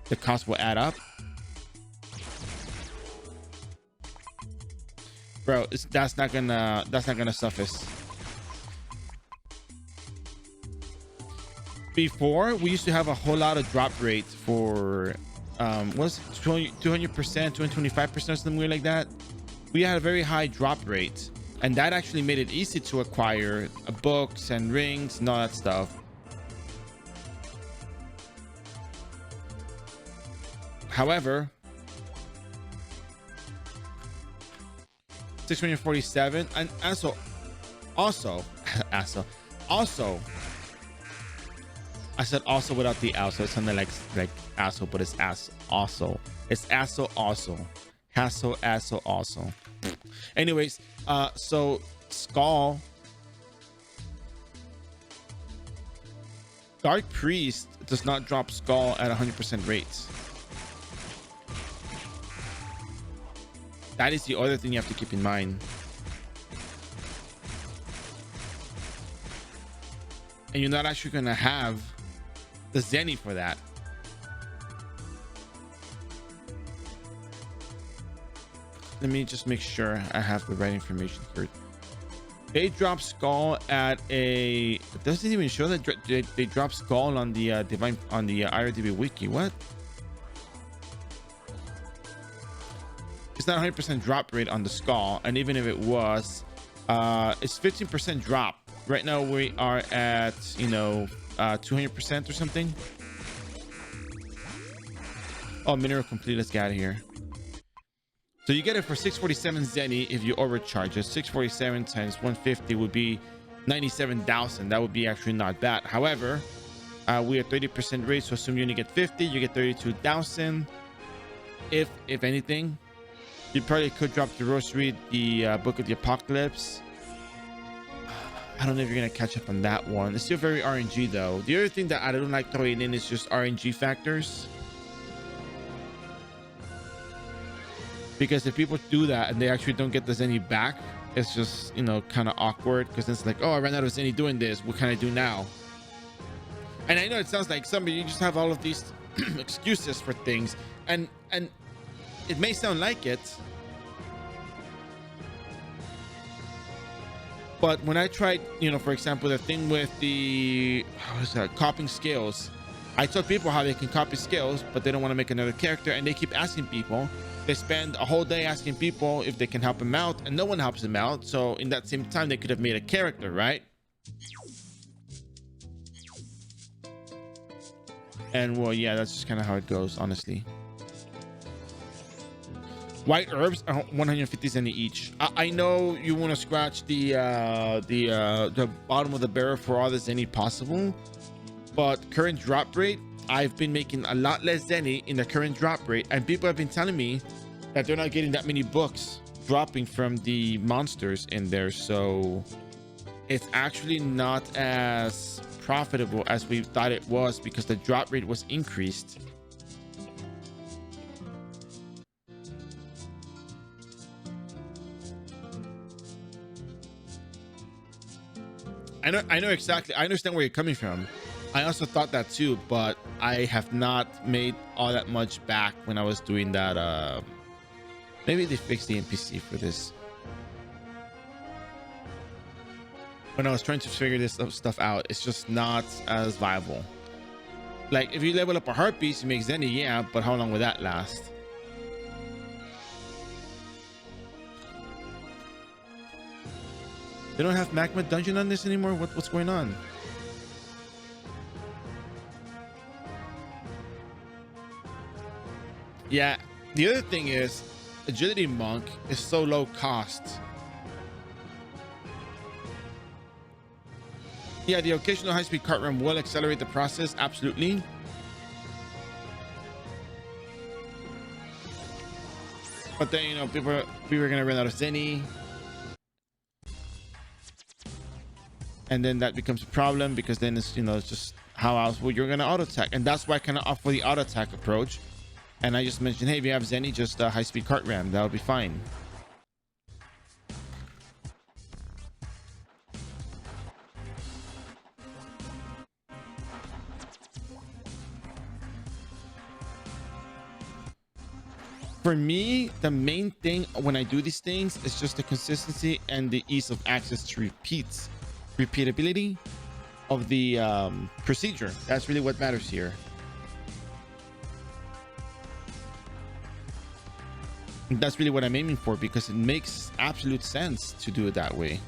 the cost will add up. Bro, that's not gonna suffice. Before, we used to have a whole lot of drop rates for what's 200%, 225% or something weird like that. We had a very high drop rate, and that actually made it easy to acquire books and rings and all that stuff. However, 647, and also I said also without the "al", so it sounded like asshole, but it's ass also. It's asshole also. Hassle, asshole also. Anyways, so Skull, Dark Priest does not drop Skull at 100% rates. That is the other thing you have to keep in mind. And you're not actually going to have the Zenny for that. Let me just make sure I have the right information here. They drop Skull at a, it doesn't even show that they drop Skull on the iRO wiki. What? It's not 100% drop rate on the Skull, and even if it was, it's 15% drop. Right now we are at 200% or something. Oh, mineral complete. Let's get out of here. So you get it for 647 Zenny if you overcharge it. 647 times 150 would be 97,000. That would be actually not bad. However, we are 30% rate, so assume you only get 50. You get 32,000. If anything, you probably could drop the Rosary, the Book of the Apocalypse. I don't know if you're gonna catch up on that one. It's still very RNG though. The other thing that I don't like throwing in is just RNG factors. Because if people do that and they actually don't get the Zenny back, it's just, kind of awkward, because it's like, oh, I ran out of Zenny doing this. What can I do now? And I know it sounds like somebody, you just have all of these excuses for things, and it may sound like it, but when I tried, for example, the thing with the copying skills, I told people how they can copy skills, but they don't want to make another character, and they keep asking people. They spend a whole day asking people if they can help them out, and no one helps them out. So in that same time, they could have made a character, right? And well, yeah, that's just kind of how it goes, honestly. White herbs are 150 Zenny each. I know you want to scratch the bottom of the barrel for all the Zenny possible, but current drop rate, I've been making a lot less Zenny in the current drop rate, and people have been telling me that they're not getting that many books dropping from the monsters in there. So it's actually not as profitable as we thought it was, because the drop rate was increased. I know exactly. I understand where you're coming from. I also thought that too, but I have not made all that much back when I was doing that. Maybe they fixed the NPC for this. When I was trying to figure this stuff out, it's just not as viable. Like, if you level up a heart piece, you make Zenny, yeah, but how long will that last? They don't have magma dungeon on this anymore. What's going on? Yeah. The other thing is, agility monk is so low cost. Yeah, the occasional high-speed cart run will accelerate the process, absolutely. But then, you know, we were gonna run out of Zenny, and then that becomes a problem because then it's, you know, it's just how else well, you're gonna auto attack, and that's why I kind of opt for the auto attack approach. And I just mentioned, hey, if you have Zenny, just high-speed cart ram, that'll be fine. For me, the main thing when I do these things is just the consistency and the ease of access to repeatability of the procedure. That's really what matters here. And that's really what I'm aiming for, because it makes absolute sense to do it that way.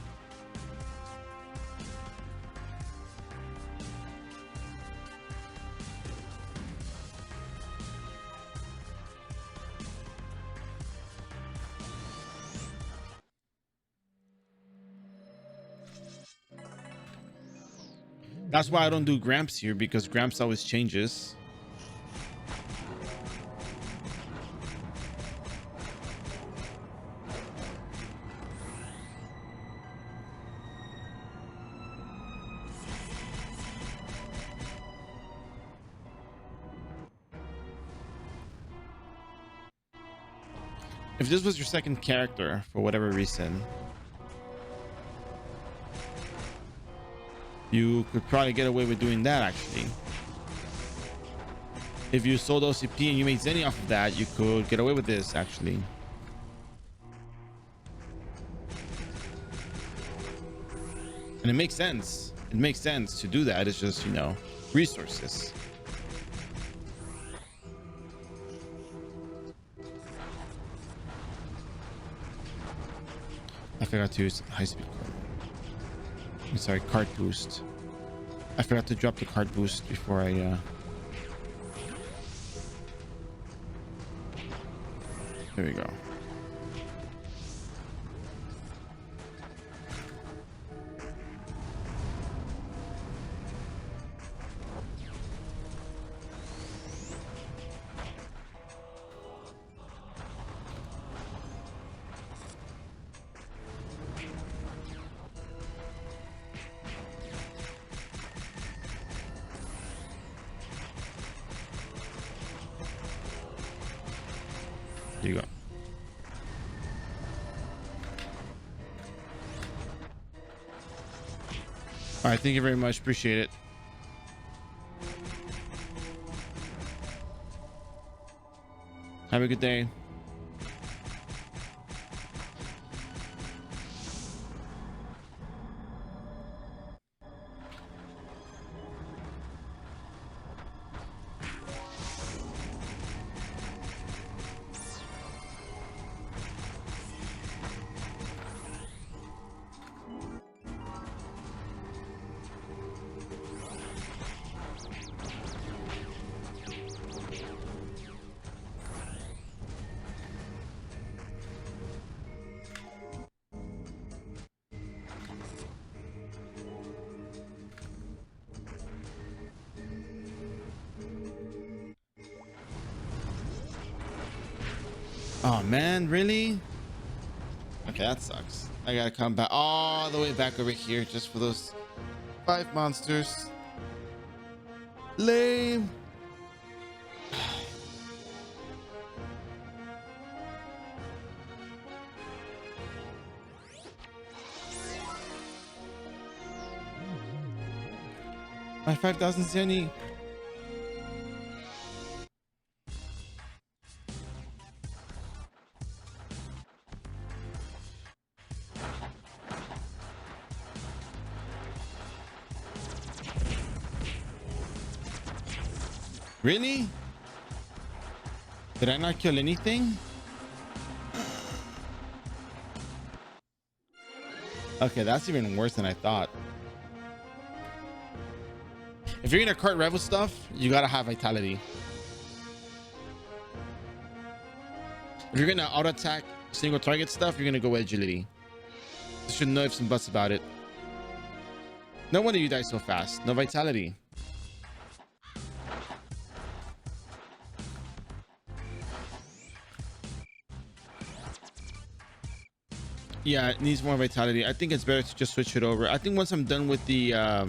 That's why I don't do Gramps here, because Gramps always changes. If this was your second character for whatever reason, you could probably get away with doing that. Actually, if you sold OCP and you made Zenny off of that, you could get away with this actually. And it makes sense. It makes sense to do that. It's just, you know, resources. I forgot to use high speed card. I'm sorry, card boost. I forgot to drop the card boost before I there we go. There you go. All right, thank you very much. Appreciate it. Have a good day. Oh man, really? Okay, that sucks. I gotta come back all the way back over here just for those 5 monsters. Lame. My 5,000 Zenny. Really? Did I not kill anything? Okay, that's even worse than I thought. If you're gonna cart revel stuff, you gotta have vitality. If you're gonna auto attack single target stuff, you're gonna go with agility. You should know ifs and buts about it. No wonder you die so fast. No vitality. Yeah, it needs more vitality. I think it's better to just switch it over. I think once I'm done with the I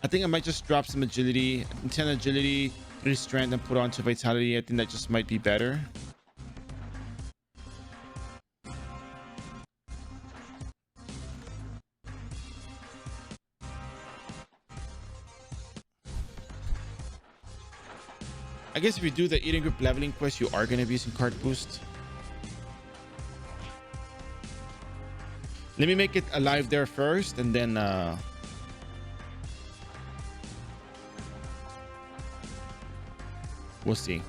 think I might just drop some agility, 10 agility, 3 strength, and put onto vitality. I think that just might be better. I guess if you do the eating group leveling quest, you are going to be using card boost. Let me make it alive there first, and then we'll see.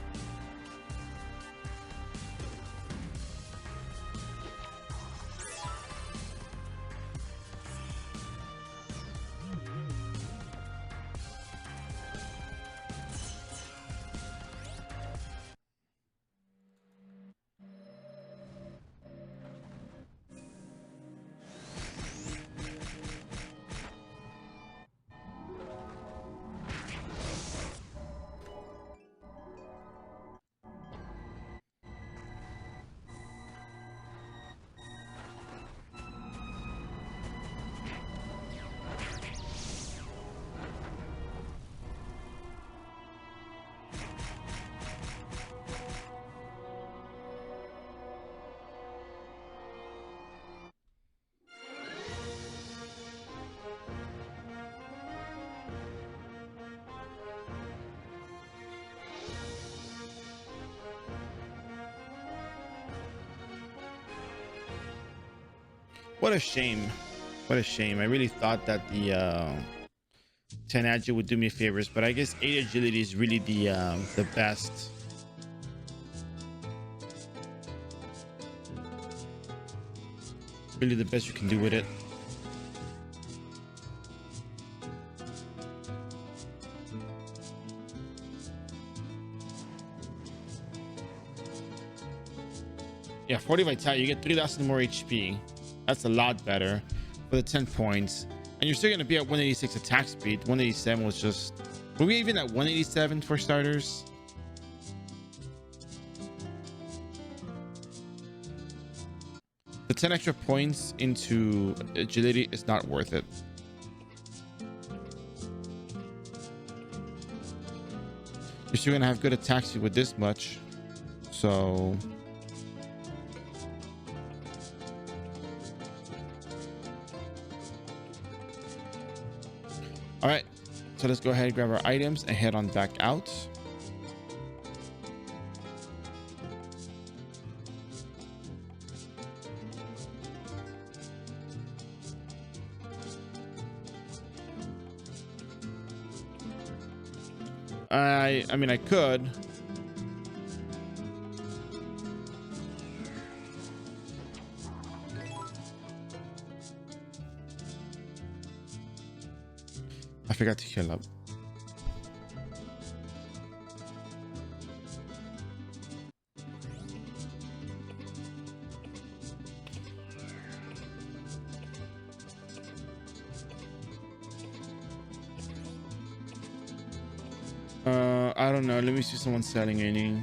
What a shame. What a shame. I really thought that the 10 agile would do me favors, but I guess 8 agility is really the best. Really the best you can do with it. Yeah, 40 vitality, you get 3,000 more HP. That's a lot better for the 10 points. And you're still going to be at 186 attack speed. 187 was just... Were we even at 187 for starters? The 10 extra points into agility is not worth it. You're still going to have good attack speed with this much. So... All right, so let's go ahead and grab our items and head on back out. I mean, I could. I forgot to heal up. I don't know. Let me see someone selling any.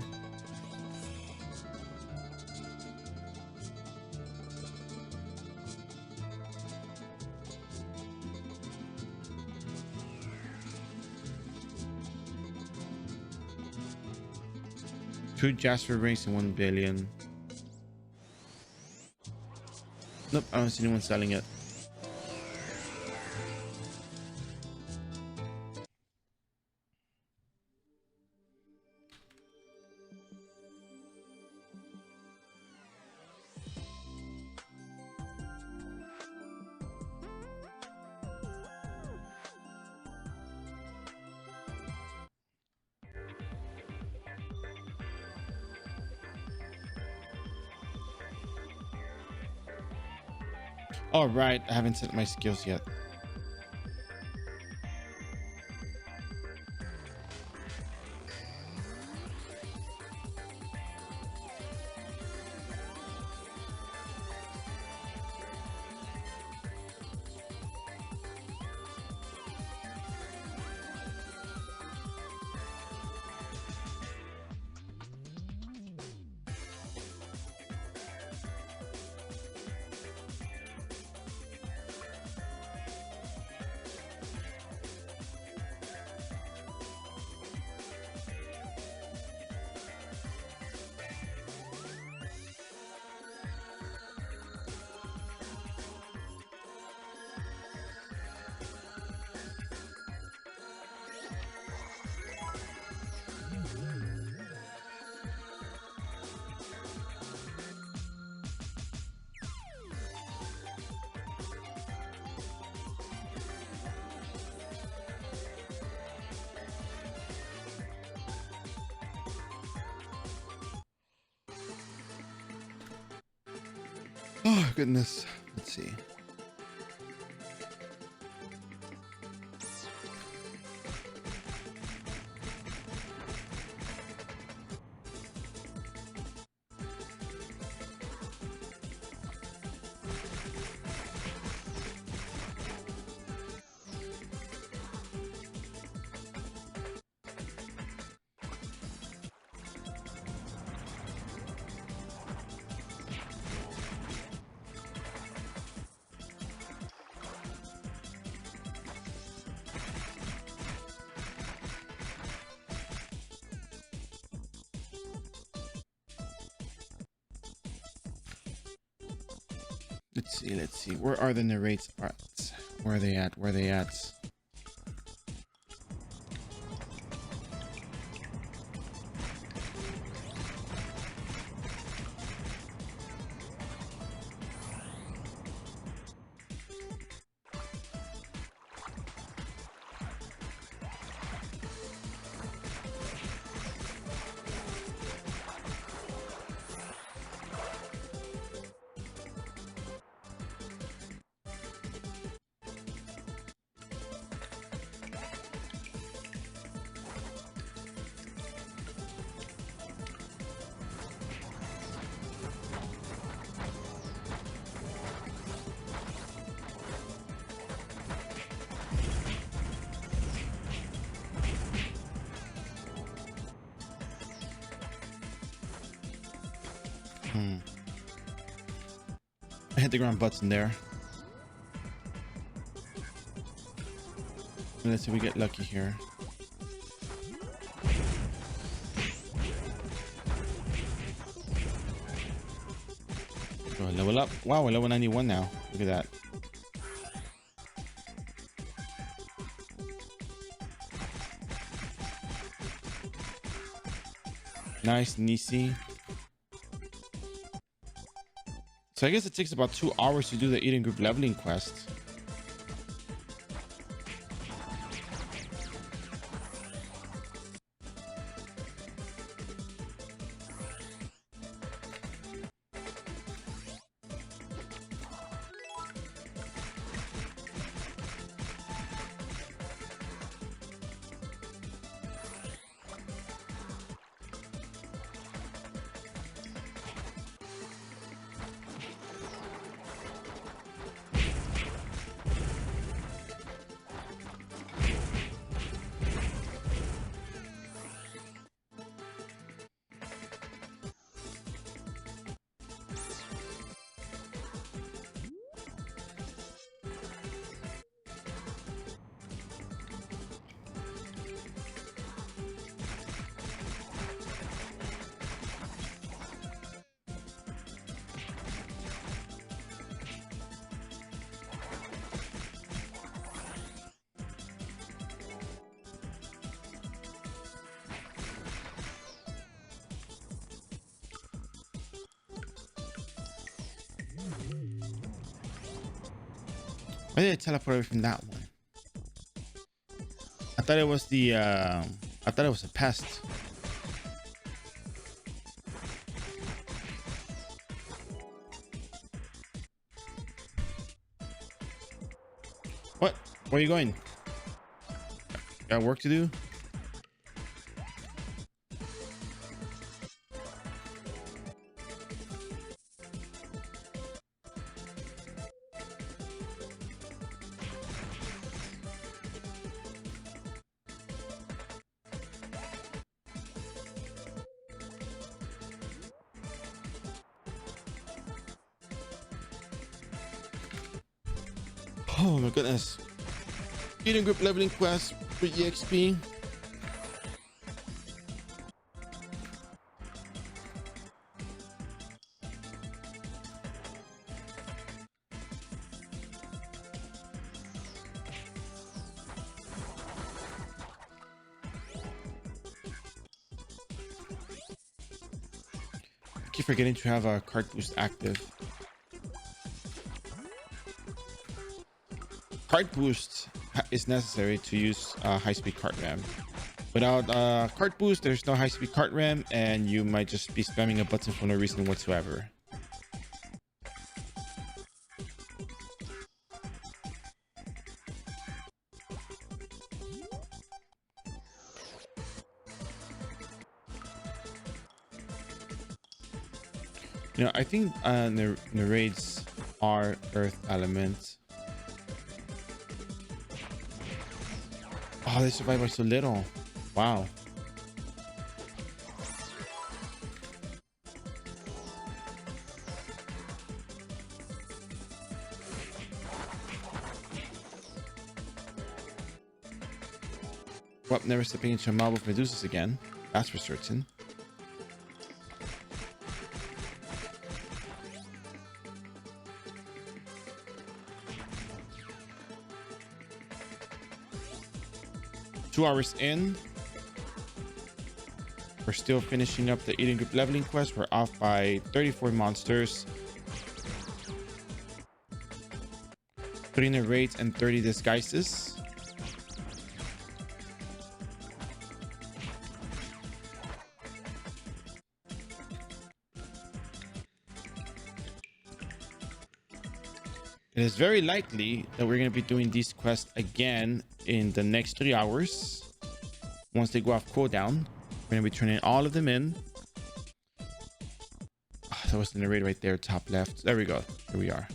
Two Jasper rings and 1 billion. Nope, I don't see anyone selling it. All right, I haven't set my skills yet. Oh goodness. Let's see. Let's see. Where are the narrates at? Where are they at? Where are they at? I hit the ground button there. Let's see if we get lucky here. Oh, level up. Wow, we're level 91 now. Look at that. Nice and easy. So I guess it takes about 2 hours to do the Eden group leveling quest. Why did I teleport away from that one? I thought it was the I thought it was a pest. What? Where are you going? Got work to do? Oh my goodness. Eden group leveling quest for EXP. I keep forgetting to have a card boost active. Card boost is necessary to use high-speed cart ram. Without cart boost, there's no high-speed cart ram, and you might just be spamming a button for no reason whatsoever. I think the raids are earth element. Oh, they survive by so little. Wow. Well, never stepping into a mob of Medusas again. That's for certain. Two hours in. We're still finishing up the Eden Group leveling quest. We're off by 34 monsters. 39 raids and 30 disguises. It is very likely that we're going to be doing these quests again in the next 3 hours. Once they go off cooldown, we're going to be turning all of them in. Oh, that was the narrator right there, top left. There we go. Here we are.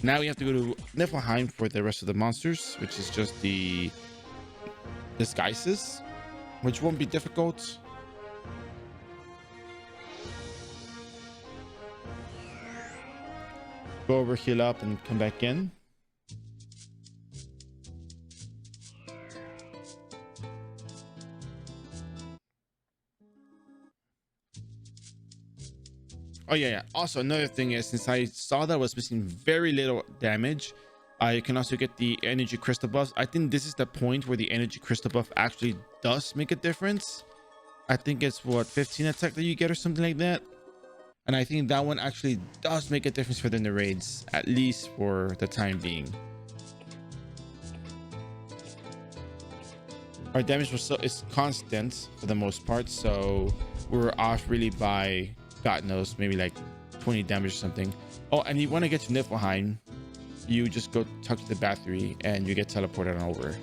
Now we have to go to Niflheim for the rest of the monsters, which is just the disguises, which won't be difficult. Go over, heal up, and come back in. Oh yeah. Also, another thing is, since I saw that I was missing very little damage, you can also get the energy crystal buff. I think this is the point where the energy crystal buff actually does make a difference. I think it's what, 15 attack that you get or something like that. And I think that one actually does make a difference for the raids, at least for the time being. Our damage is constant for the most part, so we were off really by, God knows, maybe like 20 damage or something. Oh, and you want to get to Niflheim, you just go talk to the battery and you get teleported on over.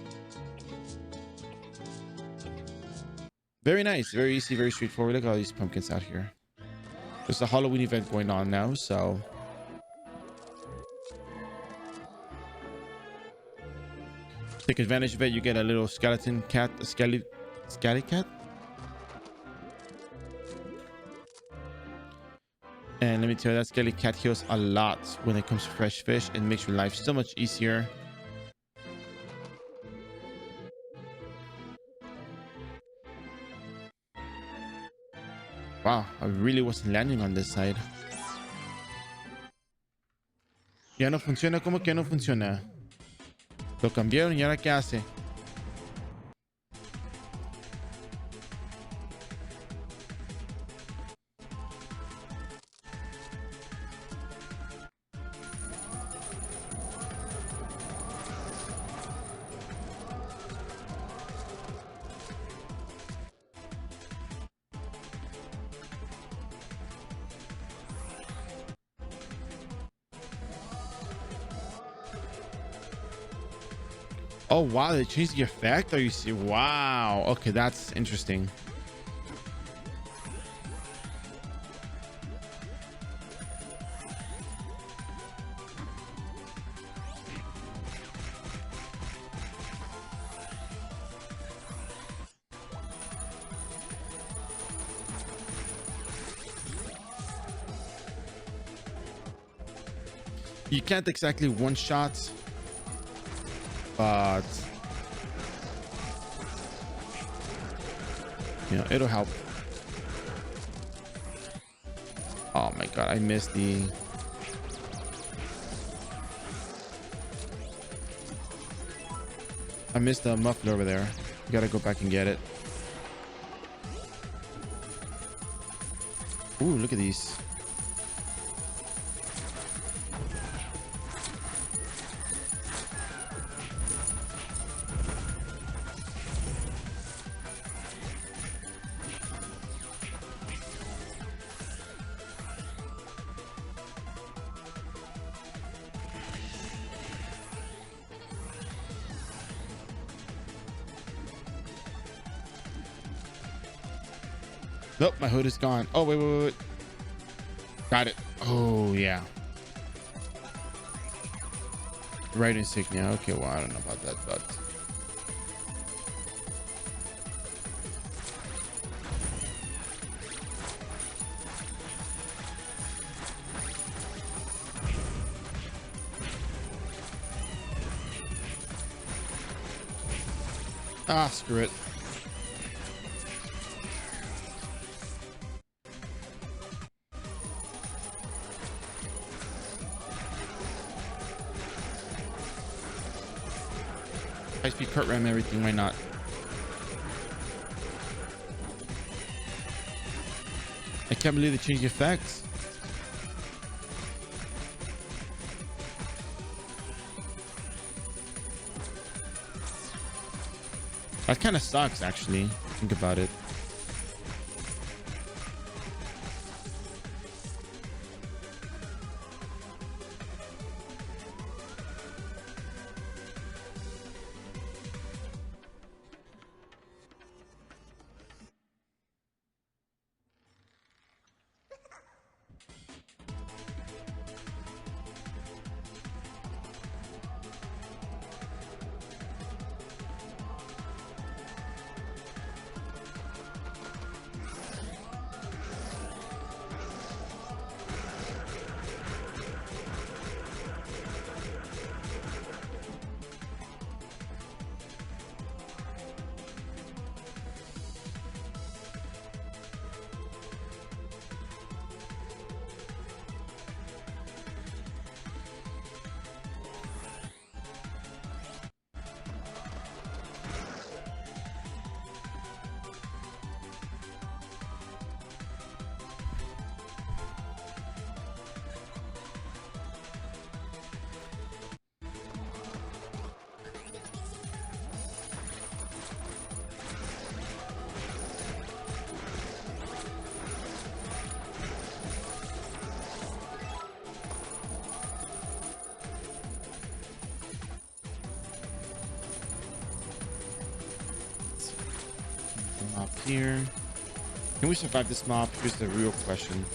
Very nice, very easy, very straightforward. Look at all these pumpkins out here. There's a Halloween event going on now, so take advantage of it. You get a little skeleton cat, a skelly cat. And let me tell you, that skelly cat heals a lot when it comes to fresh fish. It makes your life so much easier. Wow, I really wasn't landing on this side. Ya no funciona. ¿Cómo que no funciona? Lo cambiaron y ahora ¿qué hace? Oh wow, they changed the effect. Are you see? Wow. Okay, that's interesting. You can't exactly one shot, but you know, it'll help. Oh my god, I missed the muffler over there. You gotta go back and get it. Ooh, look at these. Nope, my hood is gone. Oh, wait, wait, wait, wait. Got it. Oh, yeah. Right insignia. Okay, well, I don't know about that, but screw it. High speed kart ram everything. Why not? I can't believe they changed the effects. That kind of sucks, actually. Think about it. Up here. Can we survive this mob? Here's the real question.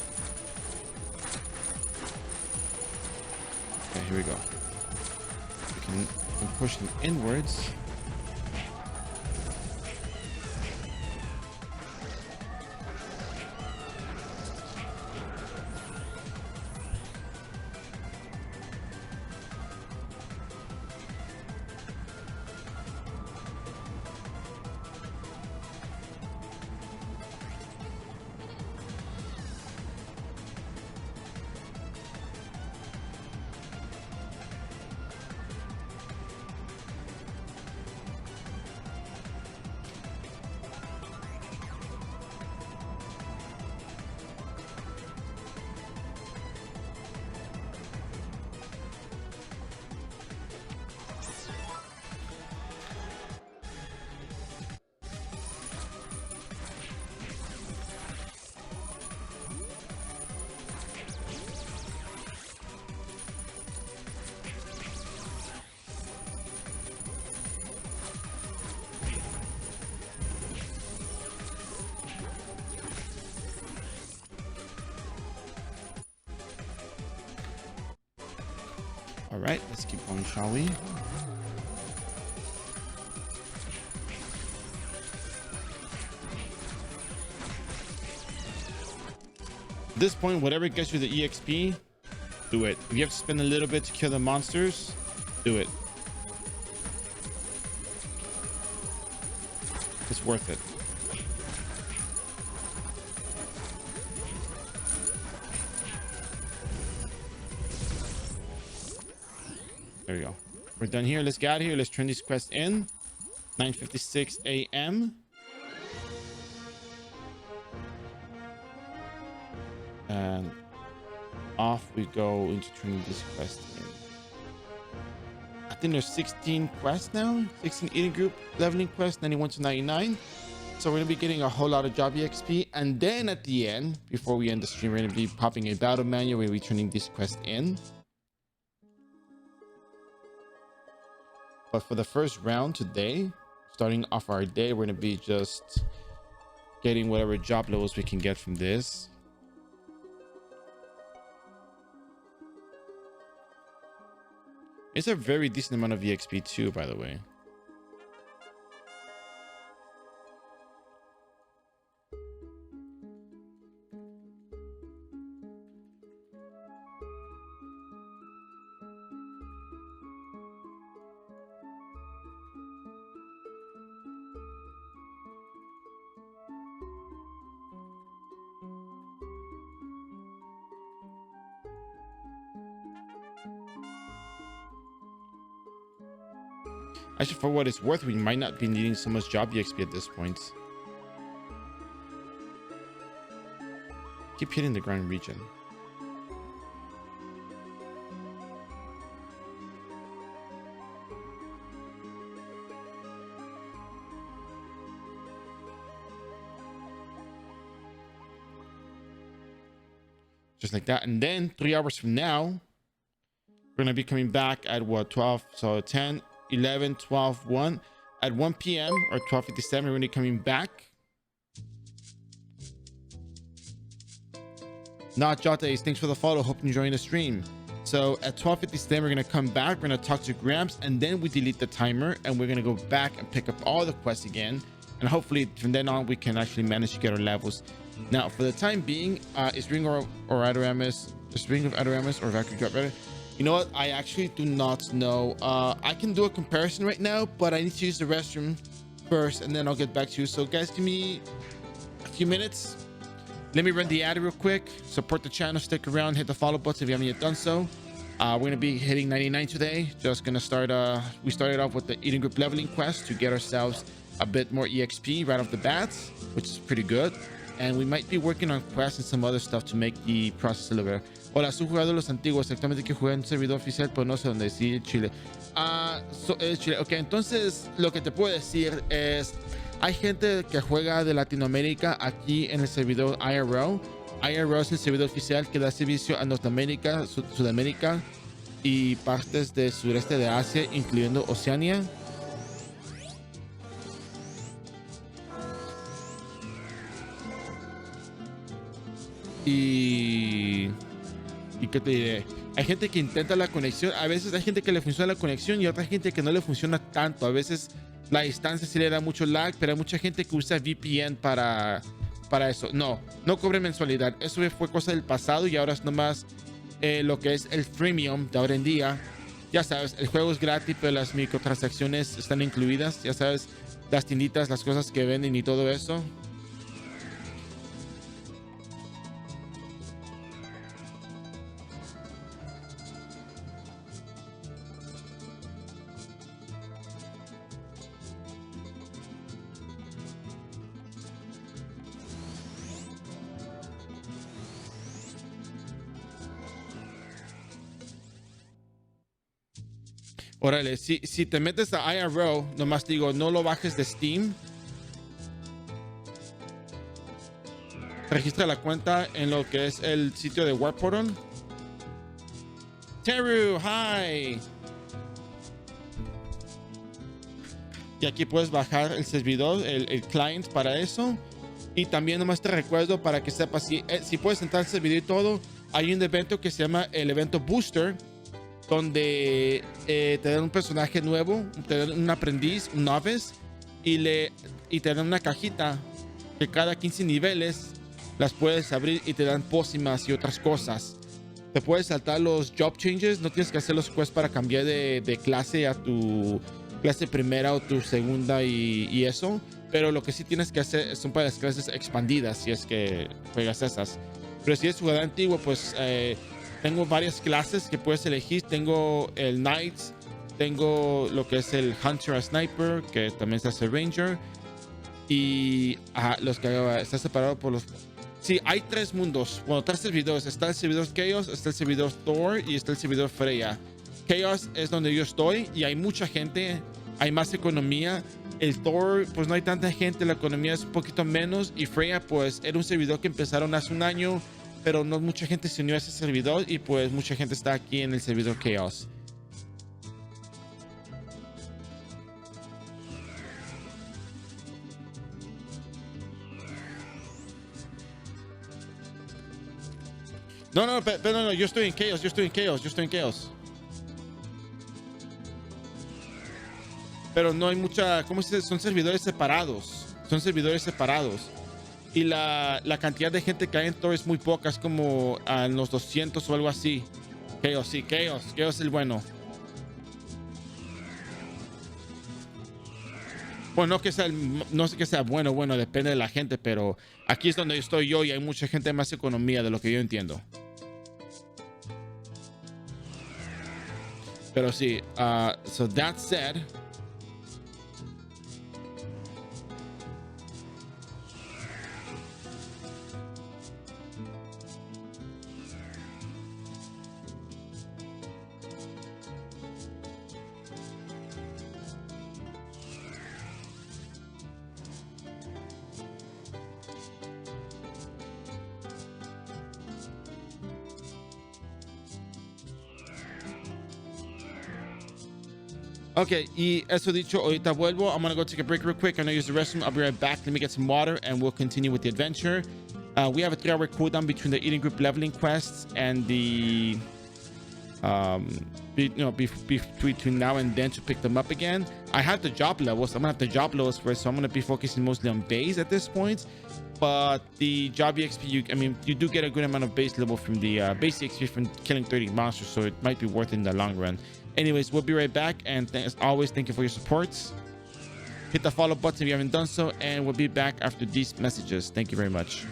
Okay, here we go. We can push them inwards. All right, let's keep going, shall we? At this point, whatever gets you the EXP, do it. If you have to spend a little bit to kill the monsters, do it. It's worth it. There we go. We're done here. Let's get out of here. Let's turn this quest in. 9:56 a.m. And off we go into turning this quest in. I think there's 16 quests now. 16 eating group leveling quest, 91 to 99. So we're gonna be getting a whole lot of job EXP. And then at the end, before we end the stream, we're gonna be popping a battle manual. We're gonna be turning this quest in. But for the first round today, starting off our day, we're gonna be just getting whatever job levels we can get from this. It's a very decent amount of EXP too, by the way. Actually, for what it's worth, we might not be needing so much job EXP at this point. Keep hitting the ground region. Just like that. And then 3 hours from now, we're going to be coming back at what, 12? So 10, 11, 12, 1. At 1 p.m. or 12:57, we're going to be coming back. Not Jotes, thanks for the follow. Hope you're enjoying the stream. So at 12:57, we're going to come back. We're going to talk to Gramps, and then we delete the timer, and we're going to go back and pick up all the quests again. And hopefully from then on, we can actually manage to get our levels. Now, for the time being, is Ring or Adoramus, is Ring of Adoramus or Valkyrie got better? You know what? I actually do not know. I can do a comparison right now, but I need to use the restroom first, and then I'll get back to you. So guys, give me a few minutes. Let me run the ad real quick. Support the channel, stick around, hit the follow button if you haven't yet done so. We're going to be hitting 99 today. Just going to start, we started off with the Eden Group leveling quest to get ourselves a bit more EXP right off the bat, which is pretty good. And we might be working on quests and some other stuff to make the process a little better. Hola, soy jugador de los antiguos, exactamente que jugué en un servidor oficial, pero no sé dónde, sí, Chile. Chile. Ok, entonces lo que te puedo decir es, hay gente que juega de Latinoamérica aquí en el servidor iRO. iRO es el servidor oficial que da servicio a Norteamérica, Sudamérica y partes del sureste de Asia, incluyendo Oceanía. ¿Y qué te diré? Hay gente que intenta la conexión. A veces hay gente que le funciona la conexión y otra gente que no le funciona tanto. A veces la distancia sí le da mucho lag, pero hay mucha gente que usa VPN para eso. No cobre mensualidad. Eso fue cosa del pasado y ahora es nomás lo que es el freemium de ahora en día. Ya sabes, el juego es gratis, pero las microtransacciones están incluidas. Ya sabes, las tienditas, las cosas que venden y todo eso. Órale, si te metes a iRO, nomás digo, no lo bajes de Steam. Registra la cuenta en lo que es el sitio de Warp Portal. Teru, hi. Y aquí puedes bajar el servidor, el client para eso. Y también nomás te recuerdo para que sepas, si puedes entrar al servidor y todo, hay un evento que se llama el evento Booster, donde te dan un personaje nuevo, te dan un aprendiz, un novice, y te dan una cajita que cada 15 niveles las puedes abrir y te dan pócimas y otras cosas. Te puedes saltar los job changes, no tienes que hacer los quests para cambiar de clase a tu clase primera o tu segunda y eso, pero lo que sí tienes que hacer son para las clases expandidas si es que juegas esas. Pero si es jugador antiguo, pues tengo varias clases que puedes elegir. Tengo el Knight, tengo lo que es el Hunter a Sniper, que también se hace Ranger. Y los que está separado por los... Sí, hay 3 mundos. Bueno, 3 servidores. Está el servidor Chaos, está el servidor Thor y está el servidor Freya. Chaos es donde yo estoy y hay mucha gente, hay más economía. El Thor, pues no hay tanta gente, la economía es un poquito menos. Y Freya, pues era un servidor que empezaron hace un año, pero no mucha gente se unió a ese servidor y pues mucha gente está aquí en el servidor Chaos. No, no, pero no, yo estoy en chaos, yo estoy en chaos, yo estoy en chaos. Pero no hay mucha, ¿cómo se dice? Son servidores separados. Son servidores separados. Y la cantidad de gente que hay en Tor es muy poca, es como en los 200 o algo así. Chaos, sí, Chaos. Chaos es el bueno. Bueno, no que sea, no sé que sea bueno, bueno, depende de la gente, pero aquí es donde estoy yo y hay mucha gente de más economía de lo que yo entiendo. Pero sí, so that said, okay, y eso dicho, ahorita vuelvo. I'm gonna go take a break real quick. I'm gonna use the restroom. I'll be right back. Let me get some water and we'll continue with the adventure. We have a 3-hour cooldown between the eating group leveling quests and the between now and then to pick them up again. I have the job levels. I'm gonna have the job levels first, so I'm gonna be focusing mostly on base at this point. But the job exp, you do get a good amount of base level from the base exp from killing 30 monsters, so it might be worth it in the long run. Anyways, we'll be right back, and as always, thank you for your support. Hit the follow button if you haven't done so, and we'll be back after these messages. Thank you very much.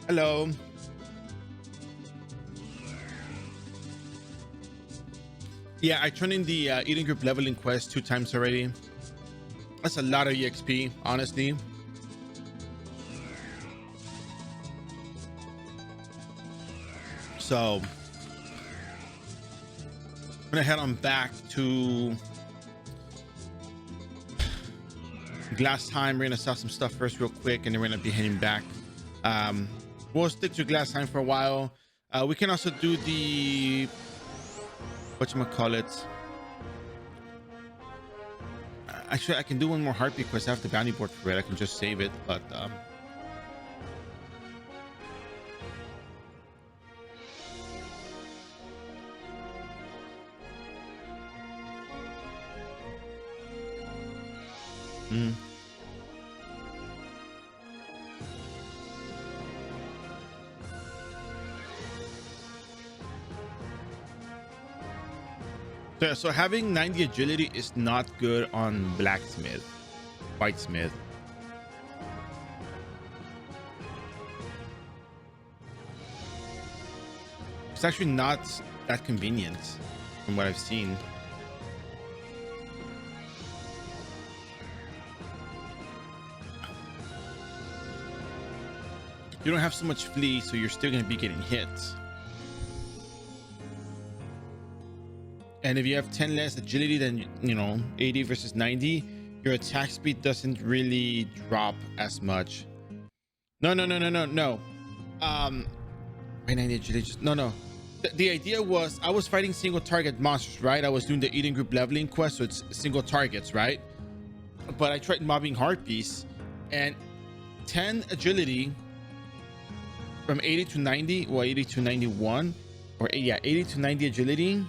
Hello. Yeah, I turned in the eating group leveling quest 2 times already. That's a lot of EXP, honestly. So I'm gonna head on back to Glass Time. We're gonna sell some stuff first real quick, and then we're gonna be heading back. We'll stick to Glass Time for a while. We can also do the whatchamacallit. Actually, I can do one more heartbeat quest. I have the bounty board for it. I can just save it, but so having 90 agility is not good on blacksmith, whitesmith. It's actually not that convenient from what I've seen. You don't have so much flee, so you're still going to be getting hit. And if you have 10 less agility than, 80 versus 90, your attack speed doesn't really drop as much. No. 90 agility. No. The idea was I was fighting single target monsters, right? I was doing the eating group leveling quest, so it's single targets, right? But I tried mobbing harpies, and 10 agility from 80 to 90, or 80 to 91, or 80 to 90 agility.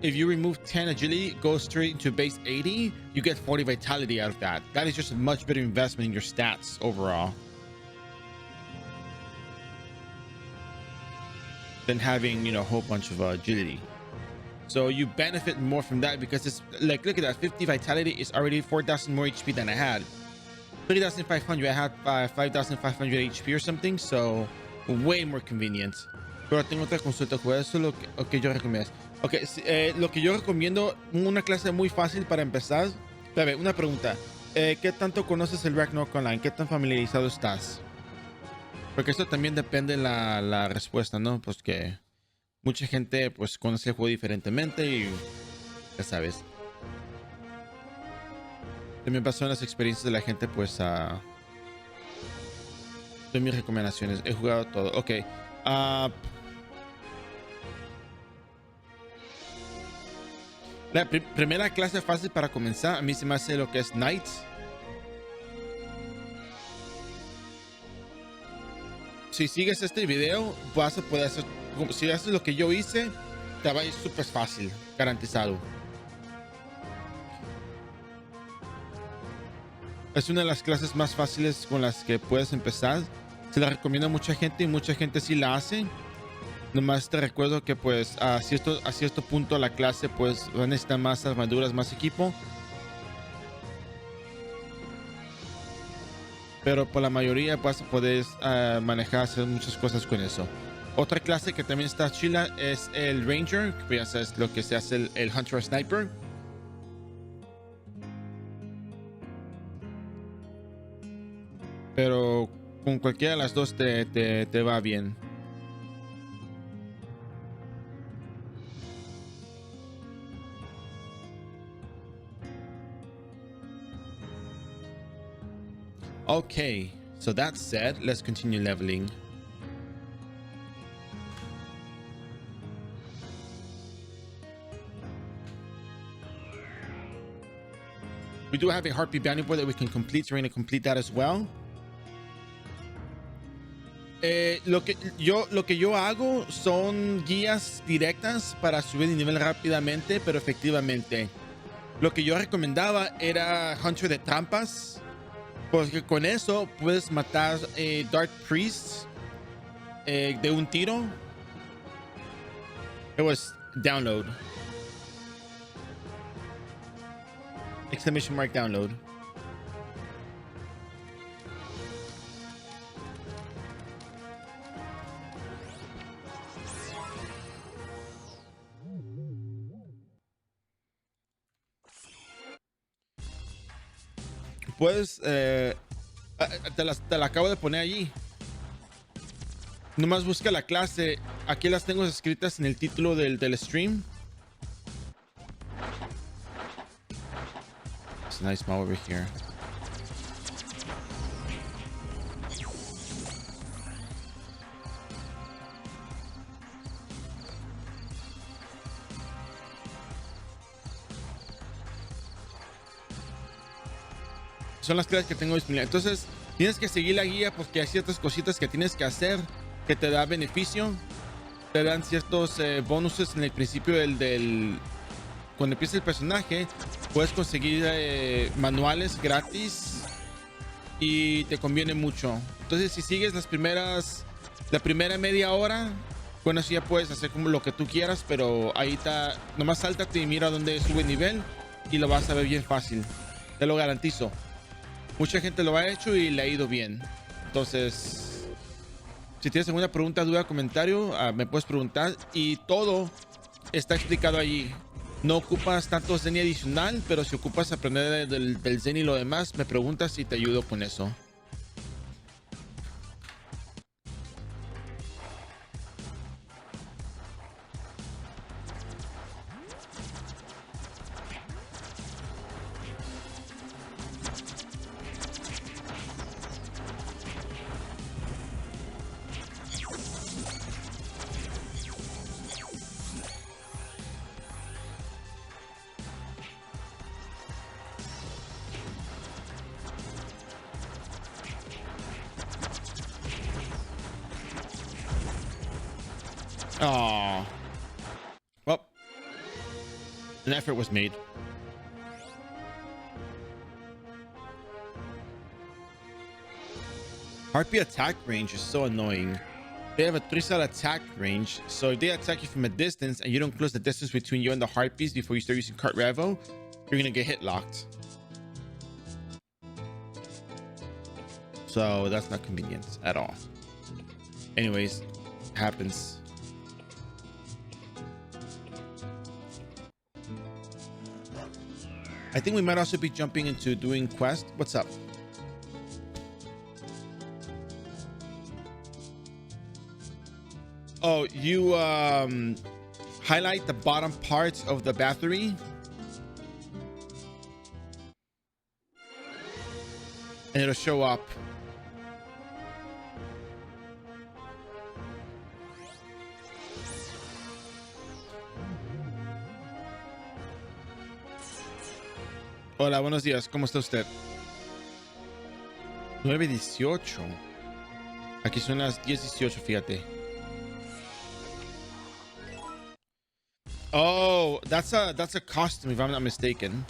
If you remove 10 agility, go straight into base 80, you get 40 vitality out of that. That is just a much better investment in your stats overall than having, a whole bunch of agility. So you benefit more from that because it's like, look at that, 50 vitality is already 4,000 more HP than I had. 3,500, I had 5,500 HP or something, so way more convenient. Pero tengo otra consulta, eso es lo que yo recomiendo. Ok, lo que yo recomiendo, una clase muy fácil para empezar. Espera, una pregunta. ¿Qué tanto conoces el Ragnarok Online? ¿Qué tan familiarizado estás? Porque esto también depende la respuesta, ¿no? Pues que mucha gente pues conoce el juego diferentemente y ya sabes. También basado en las experiencias de la gente, pues doy mis recomendaciones. He jugado todo. Ok. La primera clase fácil para comenzar, a mí se me hace lo que es Knight. Si sigues este video, vas a poder hacer, si haces lo que yo hice, te va a ir súper fácil, garantizado. Es una de las clases más fáciles con las que puedes empezar. Se la recomiendo a mucha gente y mucha gente sí la hace. Nomás te recuerdo que pues a cierto punto la clase pues va a necesitar más armaduras, más equipo. Pero por la mayoría vas a poder manejar, hacer muchas cosas con eso. Otra clase que también está chila es el Ranger, que ya sabes lo que se hace el Hunter o Sniper. Pero con cualquiera de las dos te va bien. Okay, so that said, let's continue leveling. We do have a heartbeat bounty board that we can complete, so we're going to complete that as well. Lo que yo hago son guías directas para subir de nivel rápidamente, pero efectivamente lo que yo recomendaba era Hunter de trampas, porque con eso puedes matar Dark Priests de un tiro. It was download. Exclamation mark download. puedes, te la acabo de poner allí. Nomás busca la clase. Aquí las tengo escritas en el título del stream. It's a nice map over here. Son las clases que tengo disponibles. Entonces, tienes que seguir la guía porque hay ciertas cositas que tienes que hacer que te da beneficio. Te dan ciertos bonuses en el principio cuando empieza el personaje. Puedes conseguir manuales gratis y te conviene mucho. Entonces, si sigues la primera media hora, bueno, así ya puedes hacer como lo que tú quieras, pero ahí está. Nomás sáltate y mira dónde sube el nivel y lo vas a ver bien fácil. Te lo garantizo. Mucha gente lo ha hecho y le ha ido bien. Entonces, si tienes alguna pregunta, duda, comentario, me puedes preguntar. Y todo está explicado allí. No ocupas tanto Zen adicional, pero si ocupas aprender del Zen y lo demás, me preguntas y te ayudo con eso. Oh, well, an effort was made. Harpy attack range is so annoying. They have a 3-star attack range, so if they attack you from a distance and you don't close the distance between you and the harpies before you start using Cart Revo, you're gonna get hit locked. So that's not convenient at all. Anyways, happens. I think we might also be jumping into doing quest. What's up? Oh, you highlight the bottom parts of the battery and it'll show up. Hola, buenos días. ¿Cómo está usted? 9:18. Aquí son las 10:18, fíjate. Oh, that's a costume if I'm not mistaken.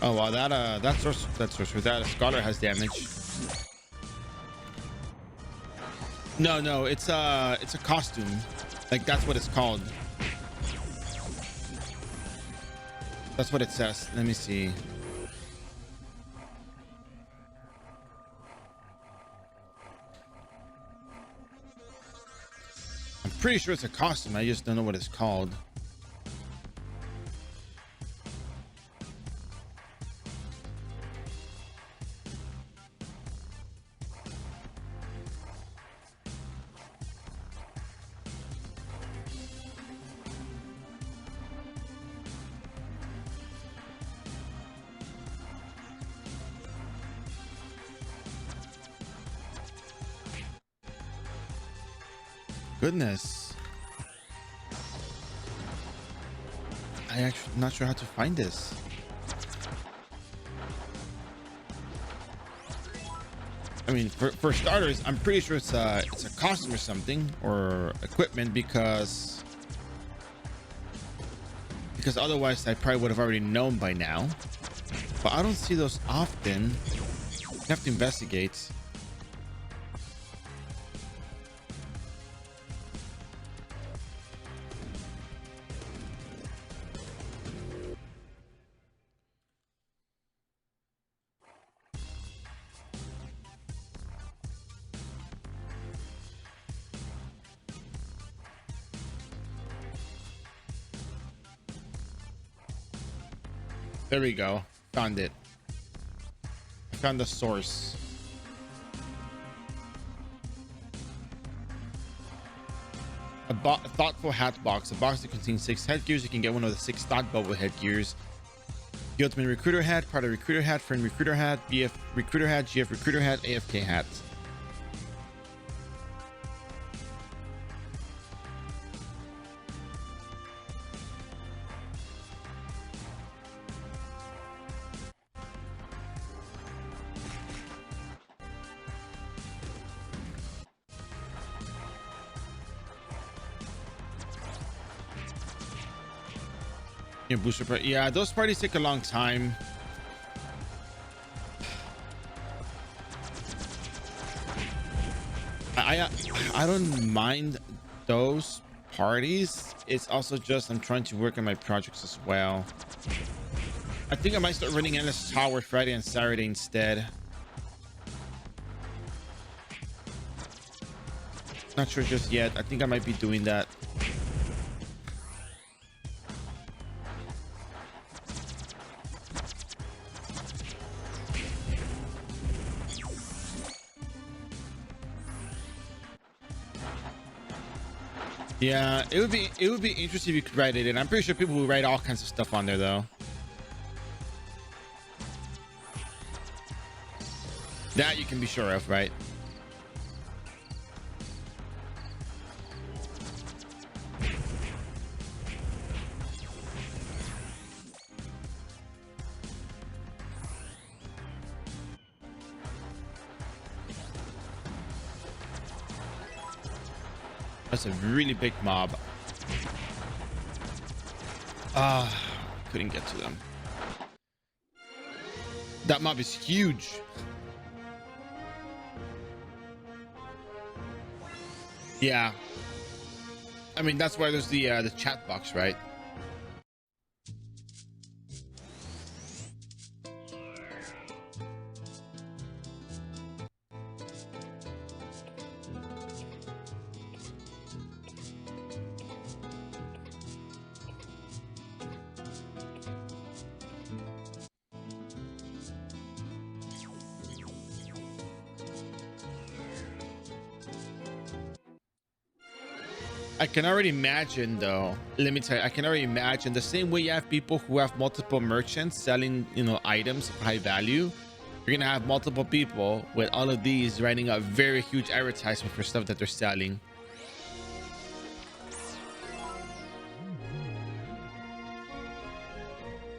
Oh wow, that sorcerer, that scholar has damage. No, it's a costume. Like that's what it's called. That's what it says. Let me see. I'm pretty sure it's a costume. I just don't know what it's called. Goodness. I actually not sure how to find this. I mean, for starters, I'm pretty sure it's a costume or something, or equipment, because otherwise I probably would have already known by now. But I don't see those often. You have to investigate. There we go. Found it. I found the source. A thoughtful hat box. A box that contains 6 headgears. You can get one of the 6 thought bubble headgears. The ultimate recruiter hat, part of recruiter hat, friend recruiter hat, BF recruiter hat, GF recruiter hat, AFK hat. Yeah, booster party. Yeah, those parties take a long time. I don't mind those parties. It's also just I'm trying to work on my projects as well. I think I might start running Endless Tower Friday and Saturday instead. Not sure just yet. I think I might be doing that. Yeah, it would be interesting if you could write it in. I'm pretty sure people will write all kinds of stuff on there though. That you can be sure of, right? That's a really big mob. Couldn't get to them. That mob is huge. Yeah. I mean, that's why there's the chat box, right? I can already imagine though, let me tell you, I can already imagine the same way you have people who have multiple merchants selling, you know, items of high value. You're gonna have multiple people with all of these writing a very huge advertisement for stuff that they're selling.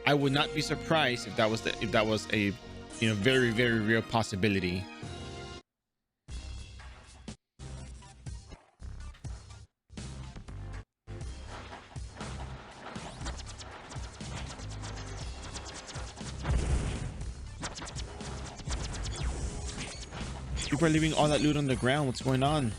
I would not be surprised if that was a, you know, very, very real possibility. People are leaving all that loot on the ground. What's going on?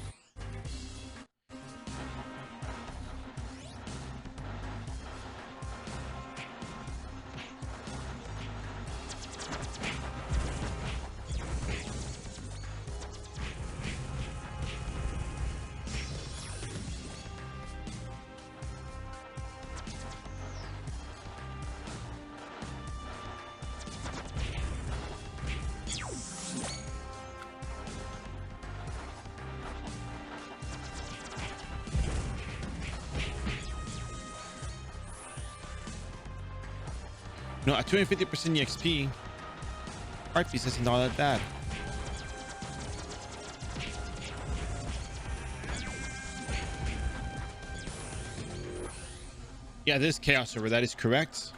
No, at 250% EXP, art piece isn't all that bad. Yeah, this is Chaos Server. That is correct.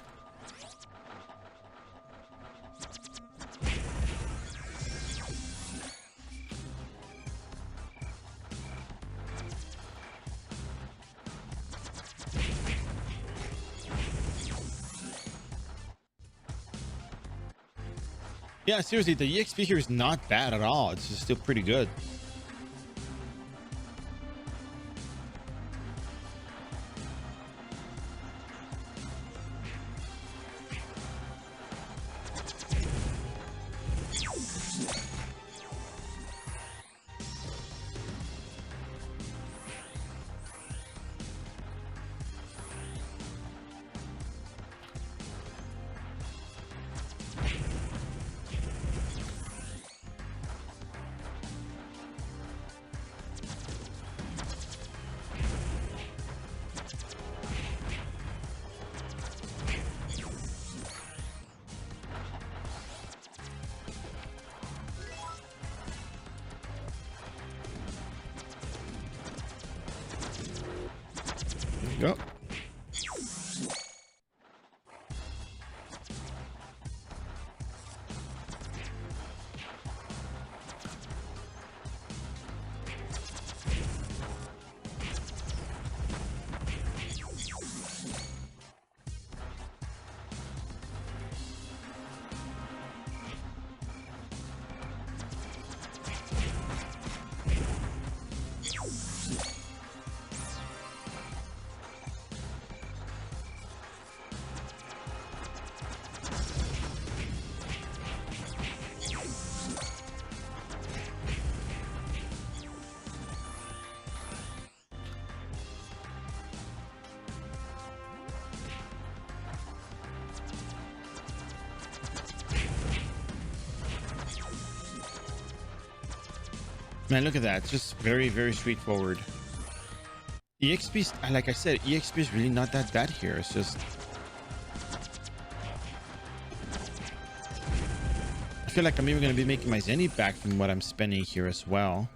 Yeah, seriously, the EXP here is not bad at all. It's just still pretty good. There you go. Man, look at that. It's just very, very straightforward. EXP, like I said, EXP is really not that bad here. It's just, I feel like I'm even going to be making my Zenny back from what I'm spending here as well.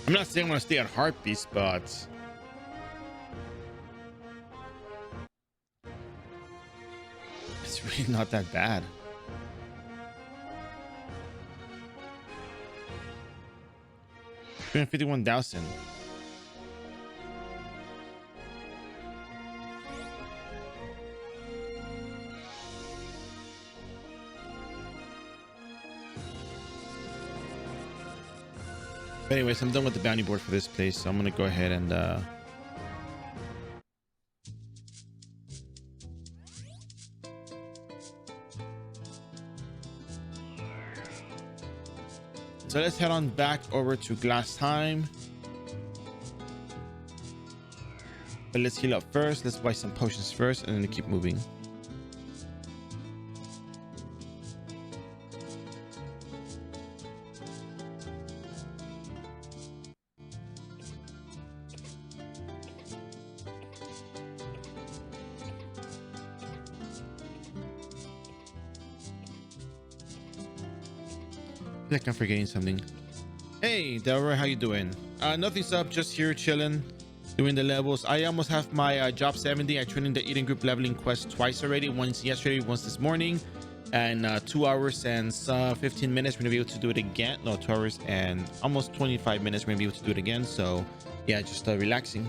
I'm not saying I'm going to stay at Heartbeast, but it's really not that bad. $351,000. But anyways, I'm done with the bounty board for this place, so I'm gonna go ahead and so let's head on back over to Glass Time. But let's heal up first. Let's buy some potions first and then keep moving. I think I'm forgetting something. Hey Delroy, how you doing? Nothing's up, just here chilling, doing the levels. I almost have my job 70. I trained in the Eden group leveling quest twice already, once yesterday, once this morning, and 2 hours and 15 minutes we're gonna be able to do it again. No, 2 hours and almost 25 minutes we're gonna be able to do it again. So yeah, just relaxing.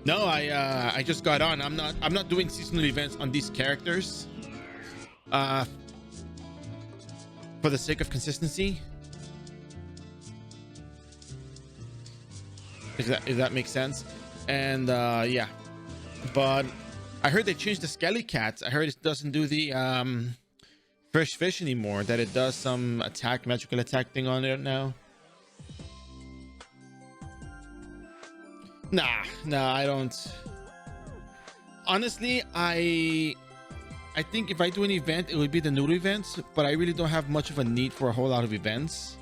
No, I just got on. I'm not doing seasonal events on these characters for the sake of consistency. If that makes sense. And yeah, but I heard they changed the Skelly Cats. I heard it doesn't do the fresh fish anymore, that it does some magical attack thing on it now. Nah, I don't. Honestly, I think if I do an event, it would be the noodle events, but I really don't have much of a need for a whole lot of events.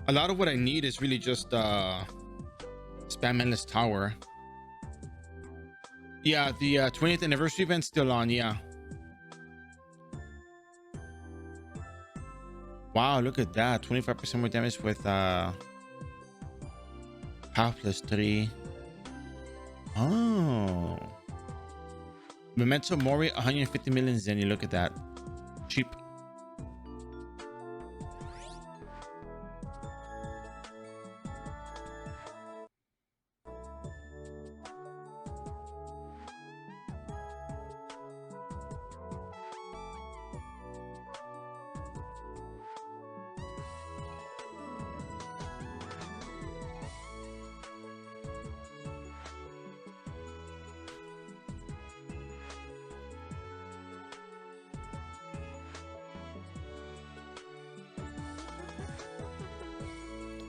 A lot of what I need is really just spam endless tower. Yeah, the 20th anniversary event's still on. Yeah. Wow, look at that. 25% more damage with power +3. Oh. Memento Mori, 150 million zenny. Look at that. Cheap.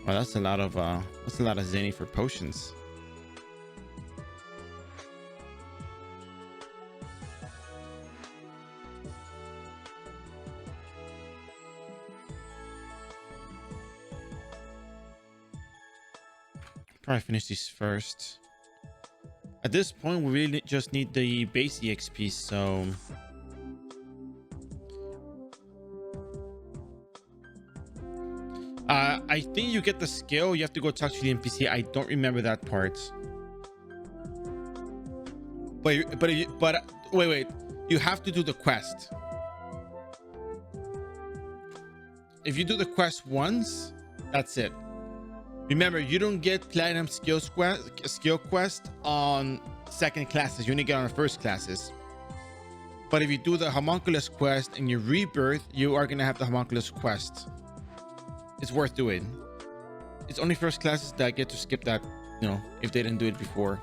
Well, that's a lot of zenny for potions. Probably finish these first. At this point, we really just need the base EXP, so I think you get the skill. You have to go talk to the NPC. I don't remember that part. But wait. You have to do the quest. If you do the quest once, that's it. Remember, you don't get platinum skill quest on second classes. You only get on the first classes. But if you do the homunculus quest and you rebirth, you are gonna have the homunculus quest. It's worth doing. It's only first classes that get to skip that, you know, if they didn't do it before.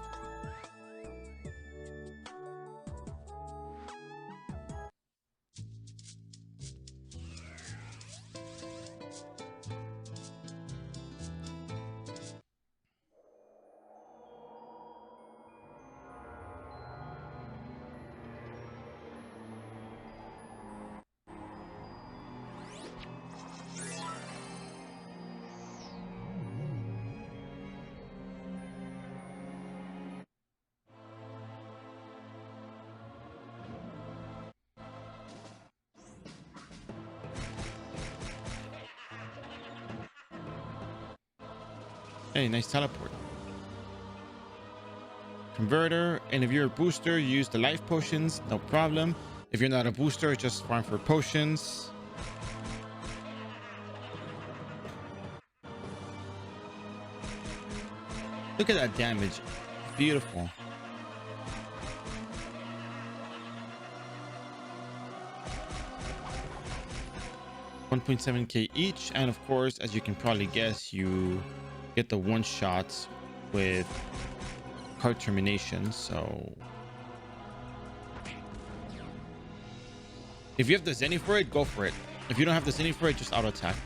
Hey, nice teleport. Converter, and if you're a booster, use the life potions, no problem. If you're not a booster, just farm for potions. Look at that damage. Beautiful. $1.7k each, and of course, as you can probably guess, you get the one shots with card termination. So if you have the zenny for it, go for it. If you don't have the zenny for it, just auto attack.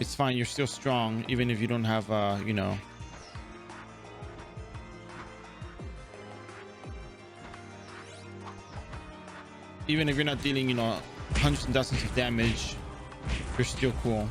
It's fine, you're still strong even if you don't have you know, even if you're not dealing, you know, hundreds and dozens of damage, you're still cool.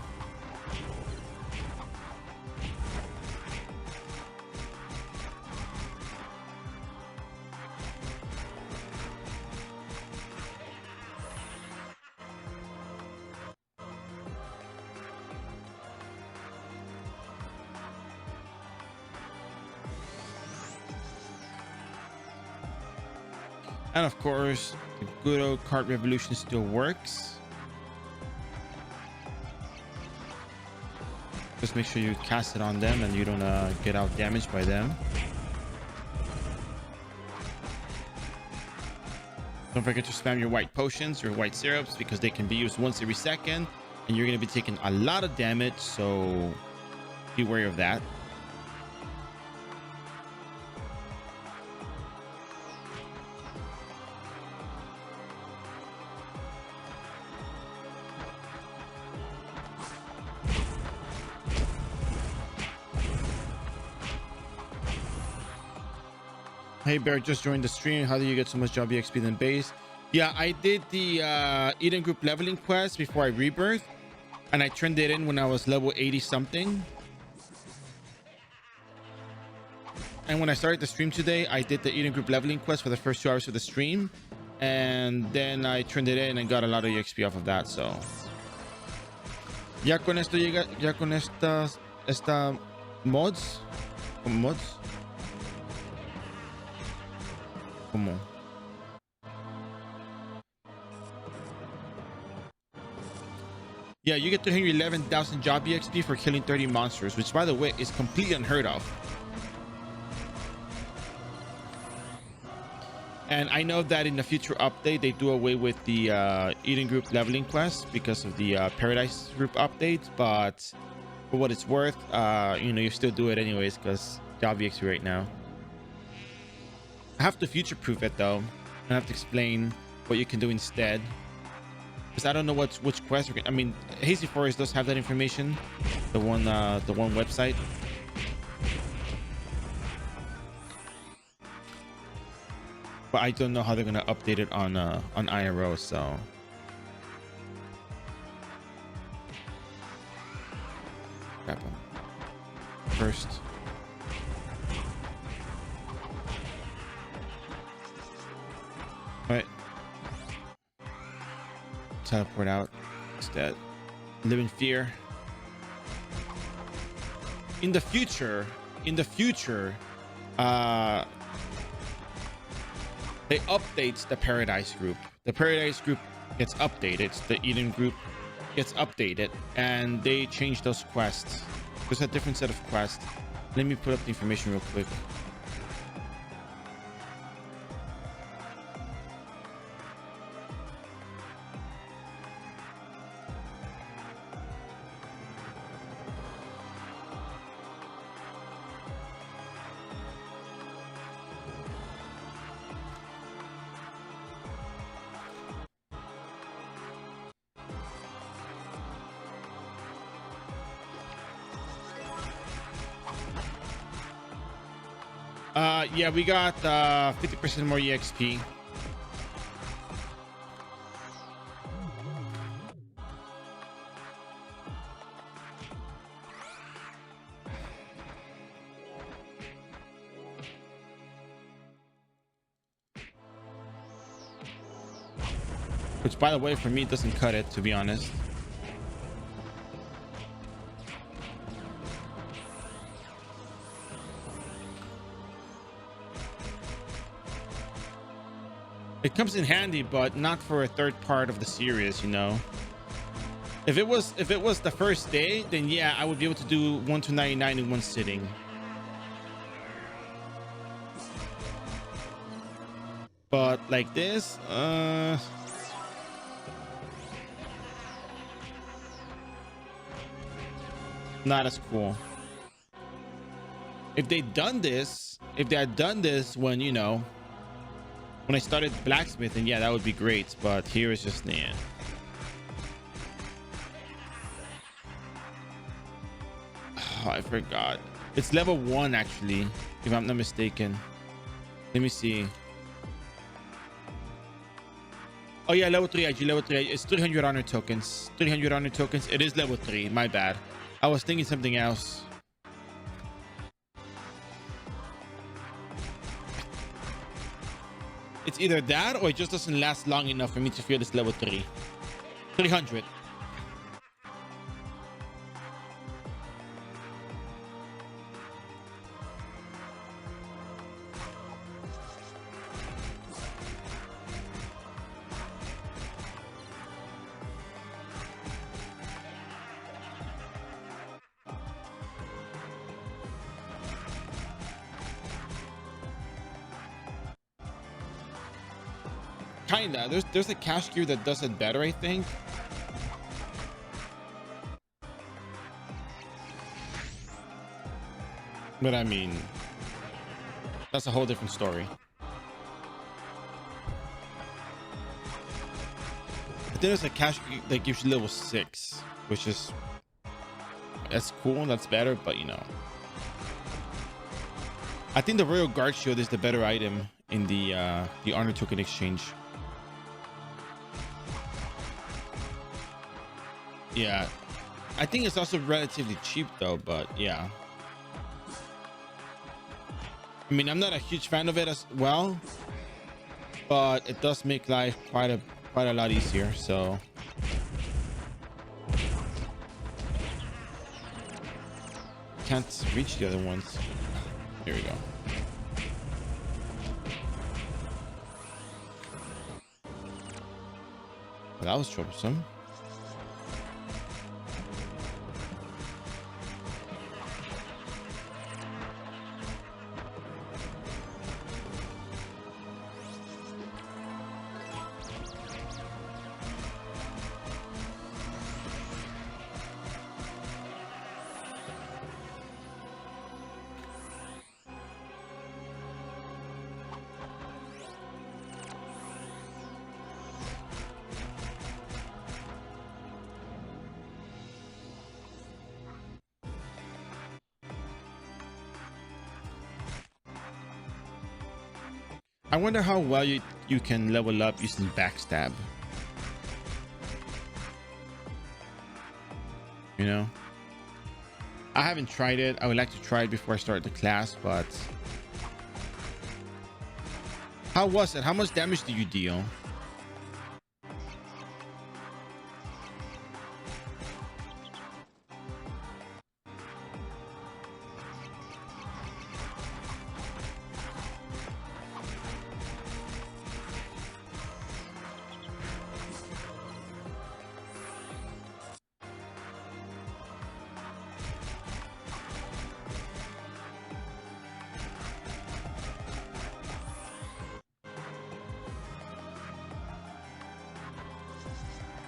And of course, the good old card revolution still works. Just make sure you cast it on them and you don't get out damaged by them. Don't forget to spam your white potions, your white syrups, because they can be used once every second and you're going to be taking a lot of damage, so be wary of that. Hey Bear, just joined the stream. How do you get so much job EXP than base? Yeah, I did the Eden group leveling quest before I rebirth, and I turned it in when I was level 80 something. And when I started the stream today, I did the Eden group leveling quest for the first 2 hours of the stream, and then I turned it in and got a lot of EXP off of that. So ya con esto llega, ya con esta mods, con mods. ¿Cómo? Yeah, you get 311,000 job EXP for killing 30 monsters, which, by the way, is completely unheard of. And I know that in the future update, they do away with the Eden group leveling quest because of the Paradise group update. But for what it's worth, you know, you still do it anyways because job EXP right now. I have to future-proof it though. I have to explain what you can do instead, because I don't know which quest. I mean, Hazy Forest does have that information, the one website. But I don't know how they're gonna update it on iRO. So grab them first. Right. Teleport out instead. Live in fear. In the future, they update the Paradise group. The Paradise group gets updated. The Eden group gets updated, and they change those quests. There's a different set of quests. Let me put up the information real quick. Yeah, we got 50% more EXP. Which, by the way, for me, doesn't cut it, to be honest. It comes in handy, but not for a third part of the series, you know. If it was the first day, then yeah, I would be able to do 1 to 99 in one sitting. But like this, not as cool. If they had done this when, you know, when I started blacksmithing, yeah, that would be great. But here is just, yeah. Oh, I forgot. It's level 1 actually, if I'm not mistaken. Let me see. Oh yeah, level 3 IG, level 3. It's 300 honor tokens. 300 honor tokens. It is level 3. My bad. I was thinking something else. It's either that or it just doesn't last long enough for me to feel this level 3. 300. Kinda. There's a cash gear that does it better, I think. But I mean, that's a whole different story. But there's a cash gear that gives you level 6, which is that's cool. That's better, but you know, I think the Royal Guard Shield is the better item in the honor token exchange. Yeah, I think it's also relatively cheap though, but yeah. I mean, I'm not a huge fan of it as well, but it does make life quite a lot easier. So can't reach the other ones. Here we go. Well, that was troublesome. I wonder how well you can level up using backstab. You know, I haven't tried it. I would like to try it before I start the class, but how was it? How much damage do you deal?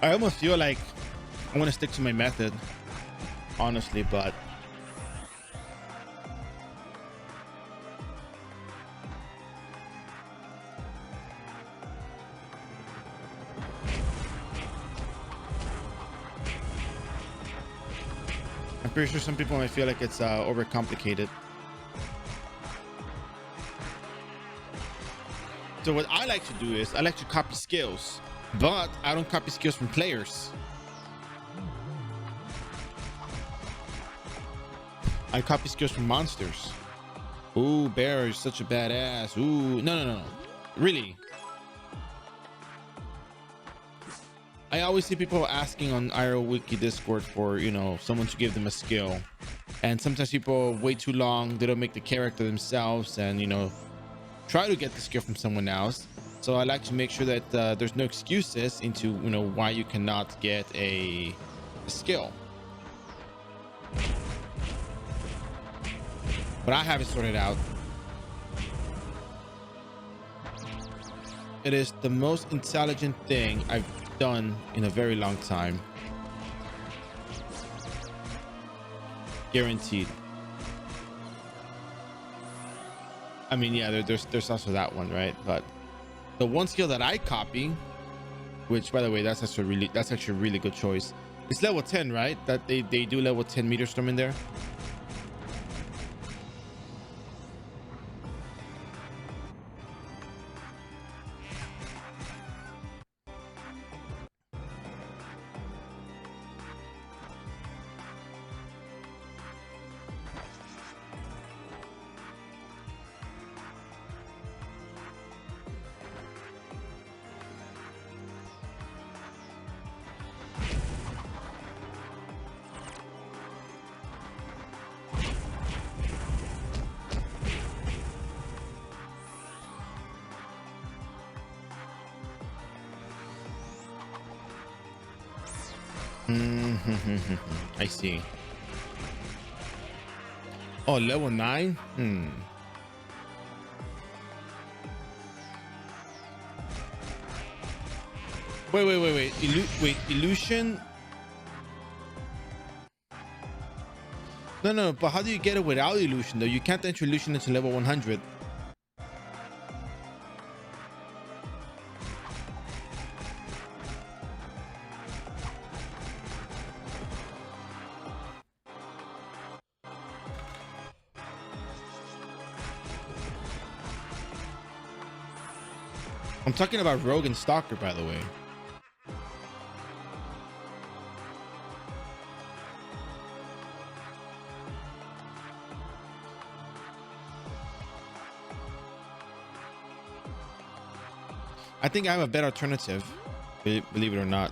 I almost feel like I want to stick to my method, honestly, but I'm pretty sure some people might feel like it's overcomplicated. So what I like to do is I like to copy skills, but I don't copy skills from players. I copy skills from monsters. Ooh, Bear is such a badass. Ooh, no. Really. I always see people asking on iRO Wiki Discord for, you know, someone to give them a skill. And sometimes people wait too long. They don't make the character themselves and, you know, try to get the skill from someone else. So I like to make sure that there's no excuses into, you know, why you cannot get a skill. But I have it sorted out. It is the most intelligent thing I've done in a very long time. Guaranteed. I mean, yeah, there's also that one, right? But the one skill that I copy, which by the way, that's actually a really good choice. It's level 10, right? That they do level 10 meter storm in there. I see. Oh, level 9. Wait. Illusion. No. But how do you get it without illusion though? You can't enter illusion into level 100. I'm talking about Rogue and Stalker, by the way. I think I have a better alternative, believe it or not.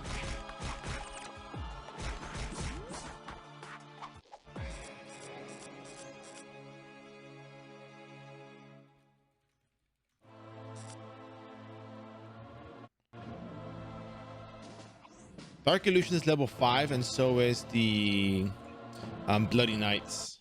Dark Illusion is level 5, and so is the Bloody Knights.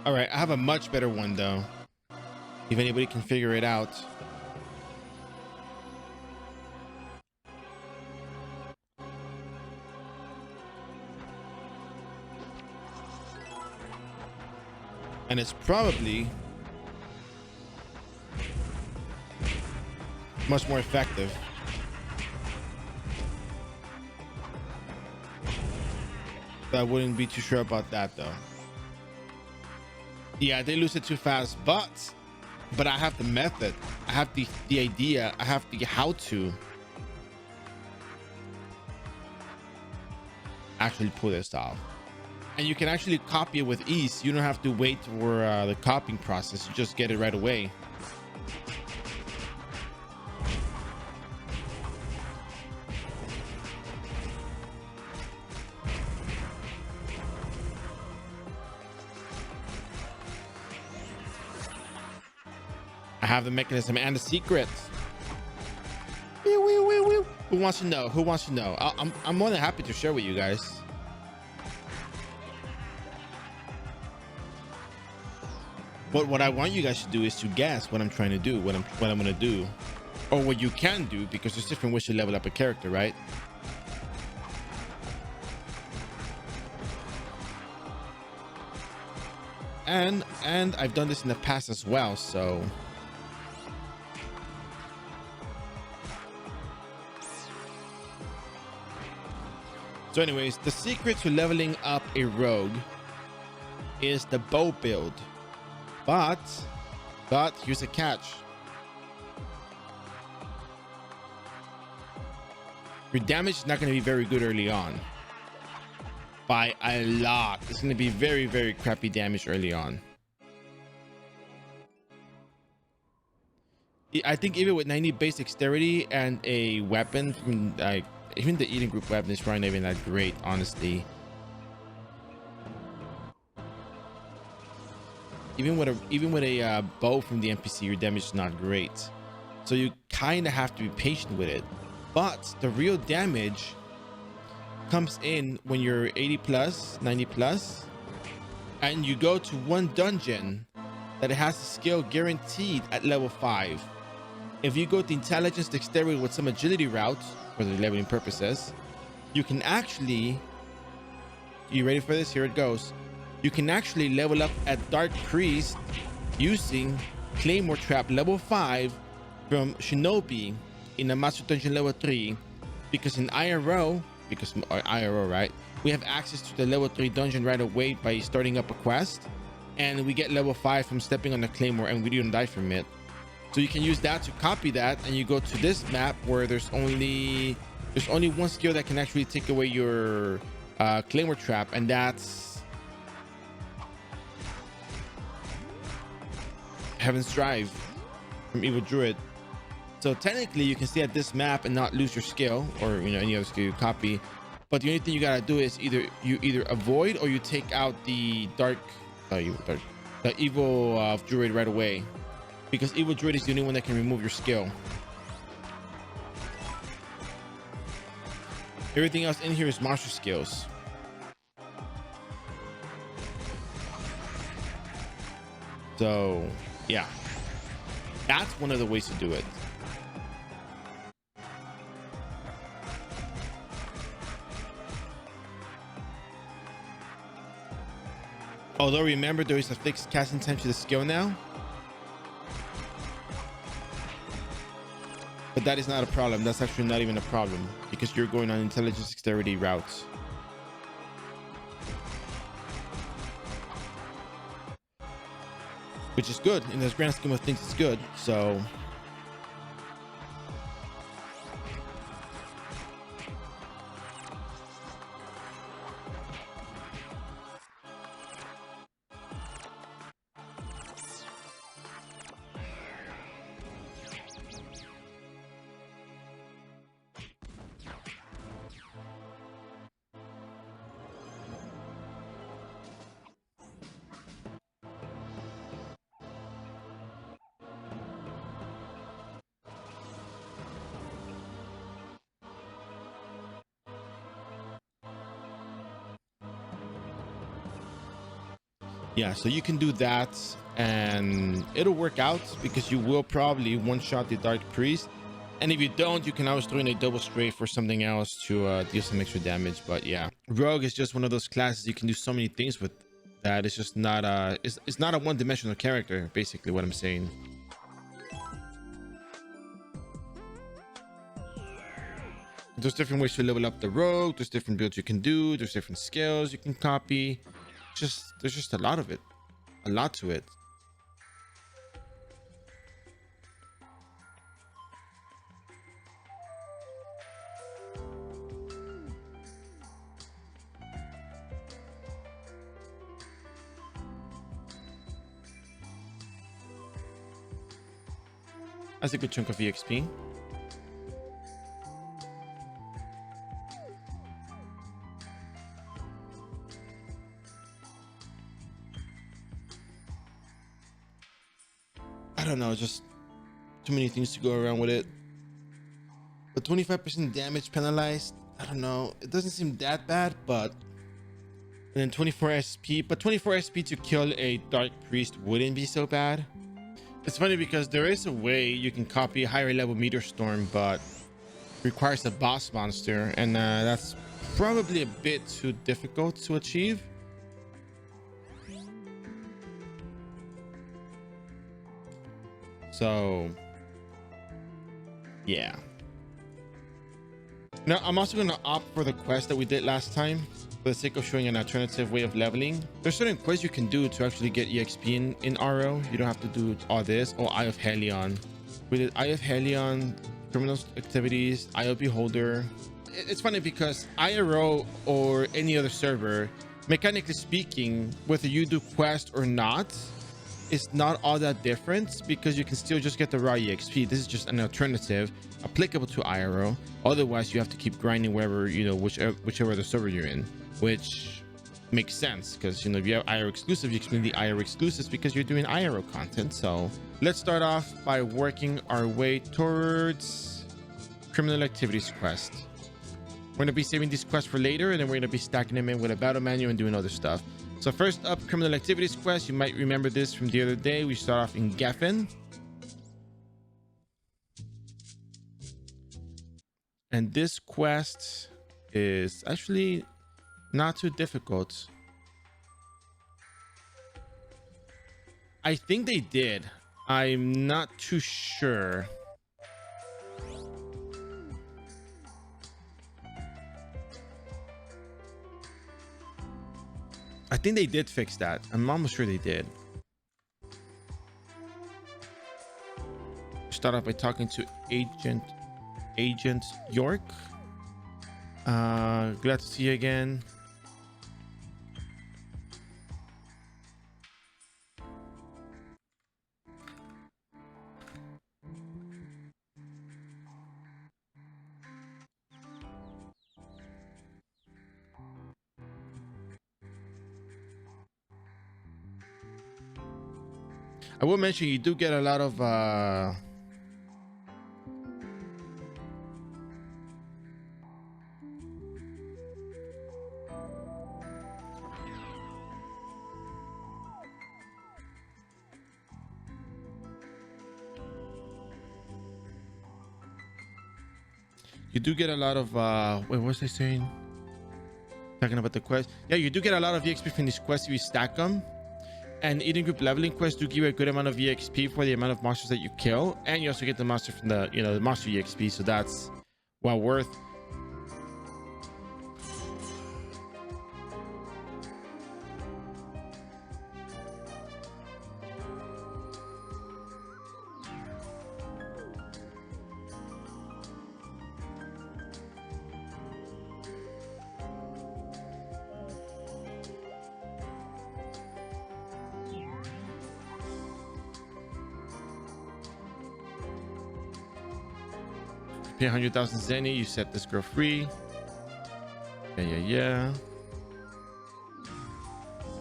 All right, I have a much better one though, if anybody can figure it out. And it's probably much more effective. I wouldn't be too sure about that though. Yeah, they lose it too fast, but I have the method. I have the idea. I have the how to actually pull this off. And you can actually copy it with ease. You don't have to wait for the copying process. You just get it right away. I have the mechanism and the secret. Woo. Who wants to know? Who wants to know? I'm more than happy to share with you guys. But what I want you guys to do is to guess what I'm trying to do, what I'm going to do, or what you can do, because there's different ways to level up a character, right? And I've done this in the past as well, so anyways, the secret to leveling up a rogue is the bow build. But here's a catch. Your damage is not going to be very good early on. By a lot. It's going to be very, very crappy damage early on. I think even with 90 base dexterity and a weapon from like even the Eden group weapon is probably not even that great, honestly. Even with a bow from the NPC, your damage is not great, so you kind of have to be patient with it. But the real damage comes in when you're 80 plus, 90 plus, and you go to one dungeon that it has a skill guaranteed at level 5. If you go the intelligence dexterity with some agility route for the leveling purposes, you can actually, you ready for this? Here it goes. You can actually level up at Dark Priest using Claymore Trap level 5 from Shinobi in a Master Dungeon level 3, because in iRO, right, we have access to the level 3 dungeon right away by starting up a quest, and we get level 5 from stepping on the Claymore, and we don't die from it. So you can use that to copy that, and you go to this map where there's only one skill that can actually take away your Claymore Trap, and that's Heaven's Drive from Evil Druid. So technically you can stay at this map and not lose your skill, or any other skill you copy, but the only thing you gotta do is either avoid or you take out the the evil Druid right away. because Evil Druid is the only one that can remove your skill. Everything else in here is monster skills. So yeah, that's one of the ways to do it. Although remember, there is a fixed casting time to the skill now, but that is not a problem. That's actually not even a problem because you're going on intelligence dexterity routes. Which is good in the grand scheme of things. It's good. So yeah, so you can do that and it'll work out because you will probably one-shot the Dark Priest. And if you don't, you can always throw in a double strafe for something else to deal some extra damage. But yeah, Rogue is just one of those classes you can do so many things with that it's just not it's not a one-dimensional character, basically what I'm saying. There's different ways to level up the Rogue. There's different builds you can do. There's different skills you can copy. There's just a lot of it, a lot to it. That's a good chunk of EXP. I don't know, just too many things to go around with it. But 25% damage penalized, I don't know, it doesn't seem that bad, but and then 24 SP, but 24 SP to kill a Dark Priest wouldn't be so bad. It's funny because there is a way you can copy a higher level Meteor Storm, but requires a boss monster, and that's probably a bit too difficult to achieve. So yeah. Now I'm also going to opt for the quest that we did last time for the sake of showing an alternative way of leveling. There's certain quests you can do to actually get EXP in iRO. You don't have to do all this. Oh, Eye of Helion. We did Eye of Helion, criminal activities, Eye of Beholder. It's funny because iRO or any other server, mechanically speaking, whether you do quest or not, it's not all that different because you can still just get the raw EXP. This is just an alternative applicable to iRO. Otherwise, you have to keep grinding wherever, you know, whichever the server you're in, which makes sense because, you know, if you have iRO exclusive, you explain the iRO exclusives because you're doing iRO content. So let's start off by working our way towards criminal activities quest. We're going to be saving these quests for later, and then we're going to be stacking them in with a battle manual and doing other stuff. So first up, criminal activities quest. You might remember this from the other day. We start off in Geffen. And this quest is actually not too difficult. I think they did. I'm not too sure. I think they did fix that. I'm almost sure they did. Start off by talking to Agent York. Glad to see you again. I will mention you do get a lot of wait, what was I saying? Talking about the quest. Yeah, you do get a lot of EXP from these quests if you stack them. And eating group leveling quests do give you a good amount of EXP for the amount of monsters that you kill. And you also get the monster from the, the monster EXP. So that's well worth. Pay 100,000 Zenny, you set this girl free. Yeah.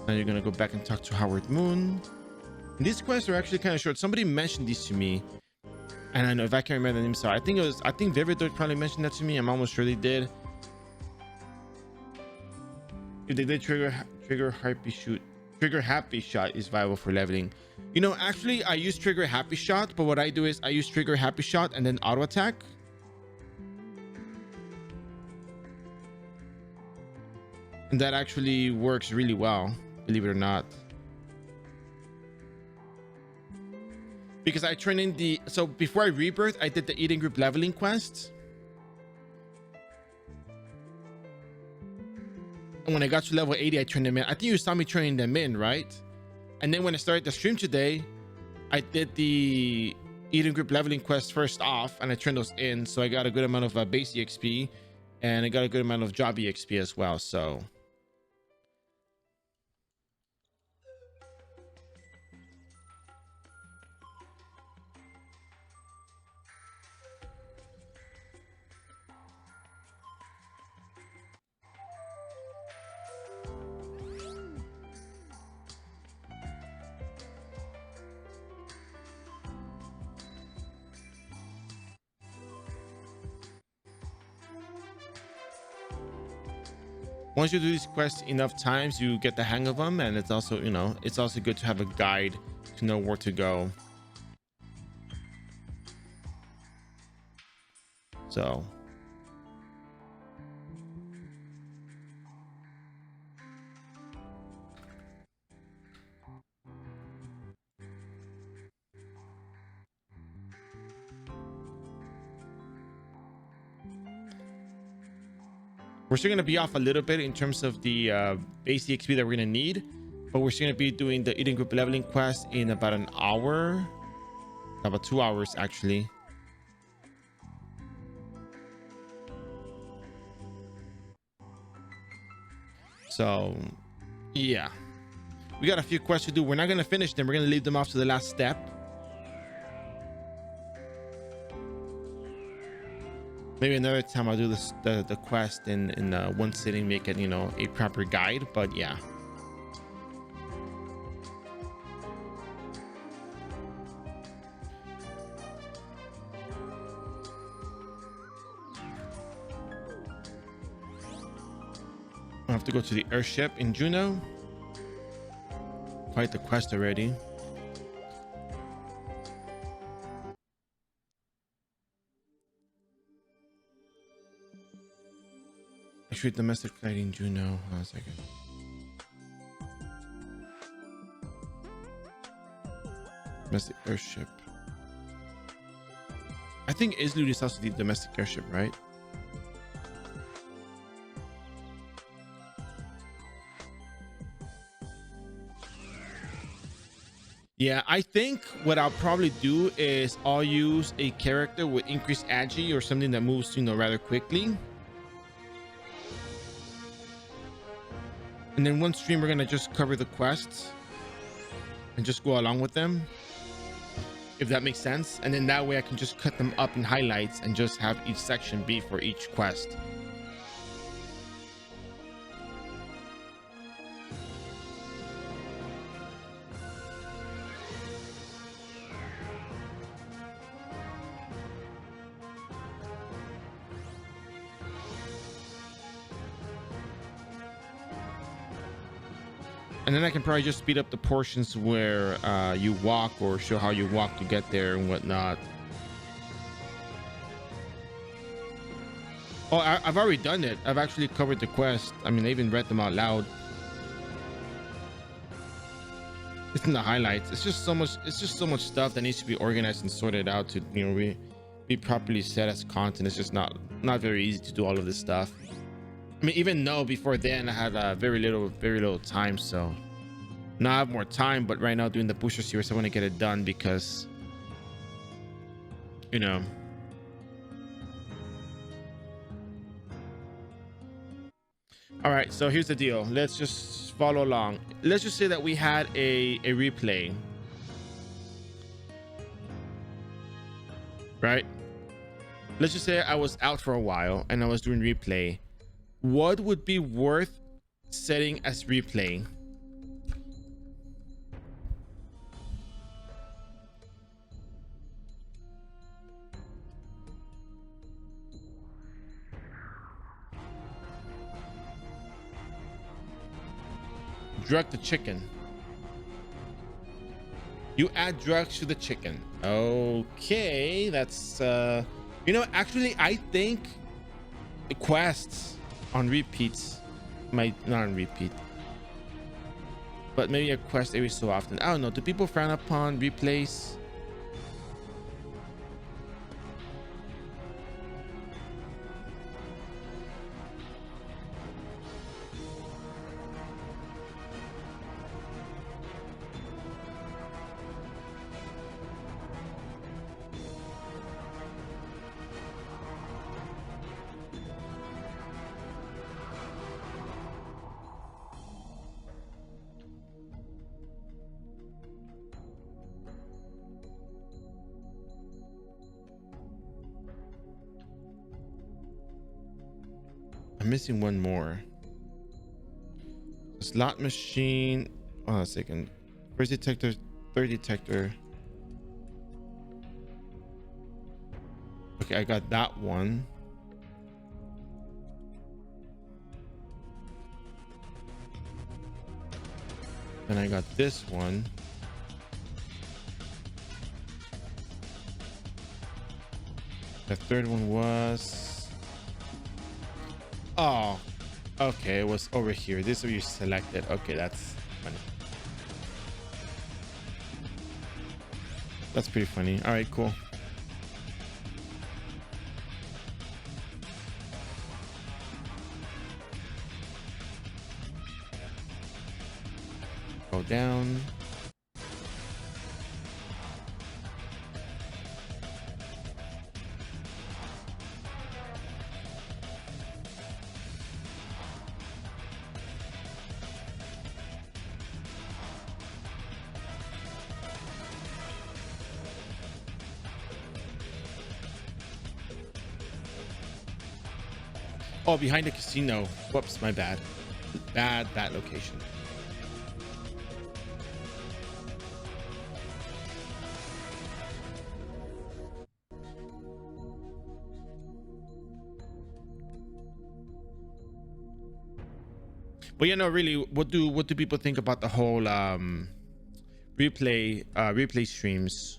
Now you're gonna go back and talk to Howard Moon. And these quests are actually kind of short. Somebody mentioned these to me, and I know if I can't remember the name, sorry. I think Vividor probably mentioned that to me. I'm almost sure they did. If they did, trigger happy shot is viable for leveling. Actually I use trigger happy shot, but what I do is I use trigger happy shot and then auto attack. And that actually works really well, believe it or not. Because I turn in so before I rebirth, I did the eating group leveling quest. And when I got to level 80, I turned them in. I think you saw me turning them in, right? And then when I started the stream today, I did the eating group leveling quest first off, and I turned those in. So I got a good amount of base EXP, and I got a good amount of job EXP as well. So once you do these quests enough times, you get the hang of them, and it's also, it's also good to have a guide to know where to go. So we're still going to be off a little bit in terms of the base EXP that we're going to need, but we're still going to be doing the eating group leveling quest in about an hour, about 2 hours actually. So yeah, we got a few quests to do. We're not going to finish them. We're going to leave them off to the last step. Maybe another time I'll do this, the quest in one sitting, make it, a proper guide. But yeah. I have to go to the airship in Juneau. Quite the quest already. Actually, domestic flight in Juneau. Hold on a second. Domestic airship. I think Isloo is also the domestic airship, right? Yeah, I think what I'll probably do is I'll use a character with increased agi or something that moves, rather quickly. And then one stream, we're going to just cover the quests and just go along with them, if that makes sense. And then that way I can just cut them up in highlights and just have each section be for each quest. And then I can probably just speed up the portions where you walk, or show how you walk to get there and whatnot. Oh, I've already done it. I've actually covered the quest. I mean, I even read them out loud. It's in the highlights. It's just so much. It's just so much stuff that needs to be organized and sorted out to, you know, be properly set as content. It's just not very easy to do all of this stuff. I mean, even though before then I had very little time. So now I have more time. But right now doing the booster series, I want to get it done because, you know. All right, so here's the deal. Let's just follow along. Let's just say that we had a replay, right? Let's just say I was out for a while and I was doing replay. What would be worth setting as replay? Drug the chicken. You add drugs to the chicken. Okay, that's you know, actually I think the quests on repeats might not on repeat, but maybe a quest every so often. I don't know. Do people frown upon replays? I'm missing one more. Slot machine. Oh, a second. First detector, third detector. Okay, I got that one. Then I got this one. The third one was. Oh, okay, it was over here. This is where you selected. Okay, that's funny. That's pretty funny. All right, cool. Go down. Oh, behind the casino. Whoops, my bad. Bad location. But you know, really, what do people think about the whole replay streams?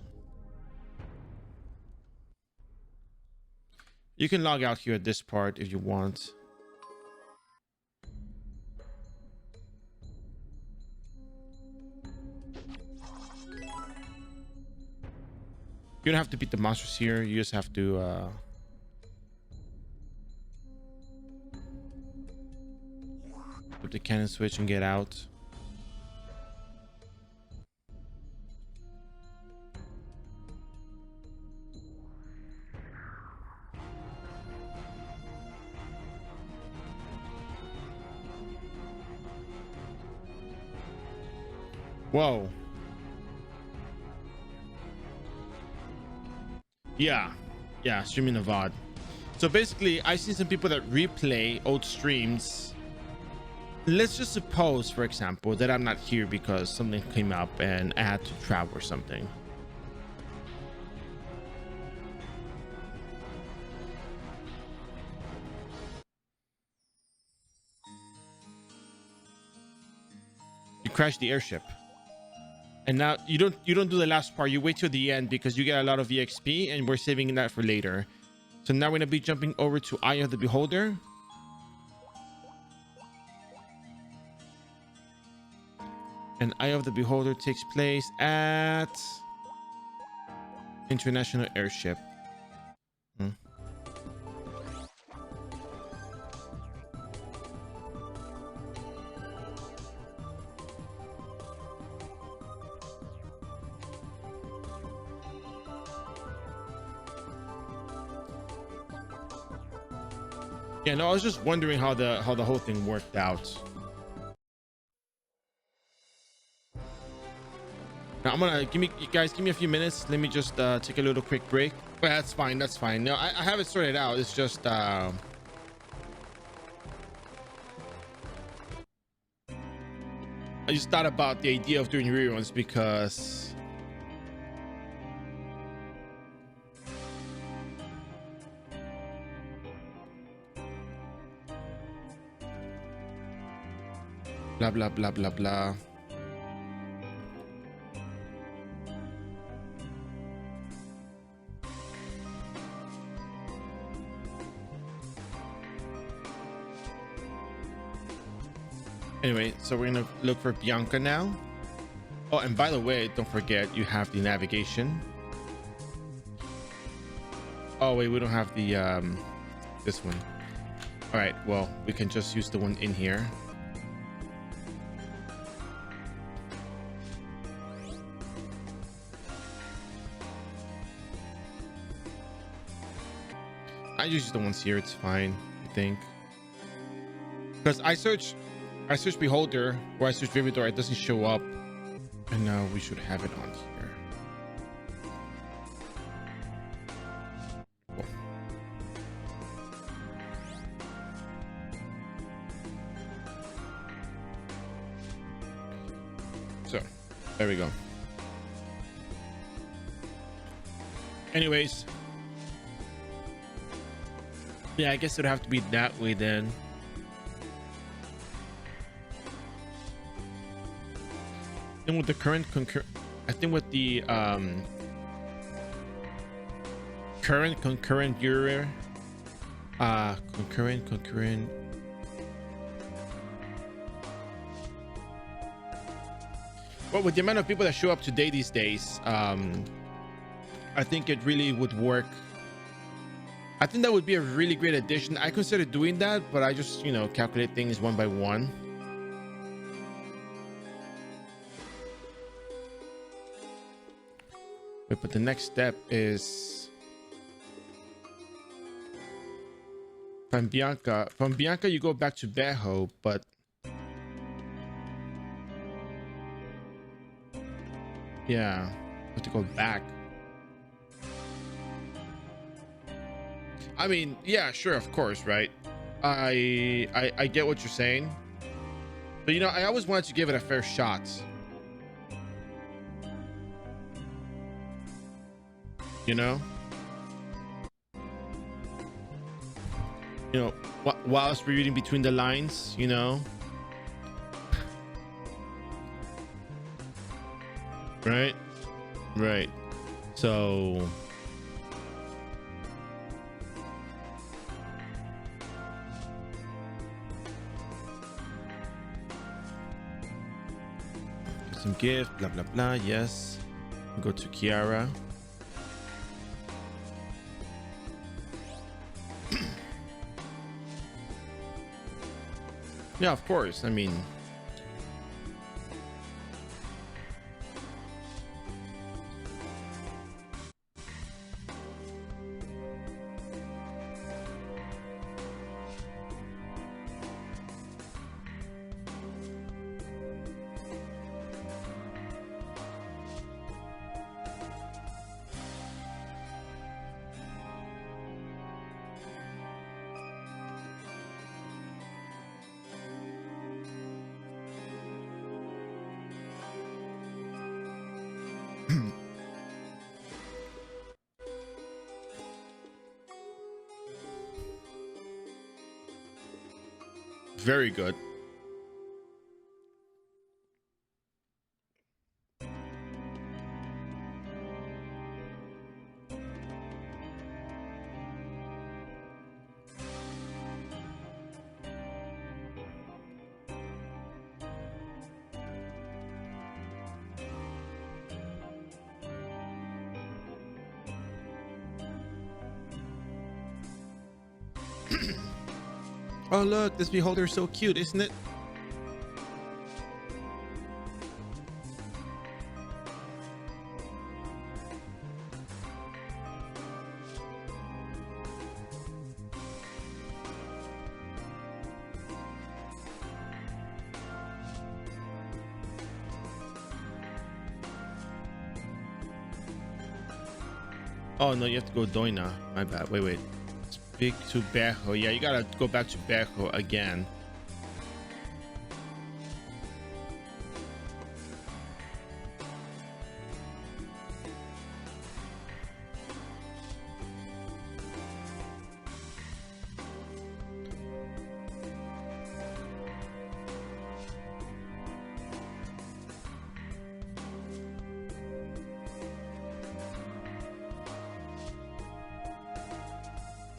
You can log out here at this part if you want. You don't have to beat the monsters here. You just have to flip the cannon switch and get out. Whoa. Yeah, streaming the VOD. So basically, I see some people that replay old streams. Let's just suppose, for example, that I'm not here because something came up and I had to travel or something. You crash the airship. And now you don't do the last part. You wait till the end because you get a lot of EXP and we're saving that for later. So now we're gonna be jumping over to Eye of the Beholder. And Eye of the Beholder takes place at International Airship. Yeah, no, I was just wondering how the whole thing worked out. Now I'm gonna give me a few minutes. Let me just take a little quick break. Well, that's fine. That's fine. No, I have it sorted out. It's just I just thought about the idea of doing reruns because blah blah blah blah blah. Anyway, so we're gonna look for Bianca now. Oh, and by the way, don't forget you have the navigation. Oh wait, we don't have the this one. All right, well, we can just use the one in here. I use the ones here. It's fine, I think, because I search Beholder or I search Vividor, it doesn't show up, and now we should have it on here. Cool. So there we go. Anyways, yeah, I guess it would have to be that way then. Then with the current I think with the current concurrent viewer, concurrent. Well, with the amount of people that show up today these days, I think it really would work. I think that would be a really great addition. I consider doing that, but I just, you know, calculate things one by one. Wait, but the next step is from Bianca. From Bianca, you go back to Beho, but yeah, you have to go back. I mean, yeah, sure, of course, right? I get what you're saying, but you know, I always wanted to give it a fair shot. You know, whilst we're reading between the lines, you know, right? So some gift, blah blah blah. Yes, go to Kiara. Yeah, of course. I mean, very good. Oh, look, this beholder is so cute, isn't it? Oh no, you have to go Doina. My bad. Wait. Speak to Bejo. Yeah, you gotta go back to Bejo again.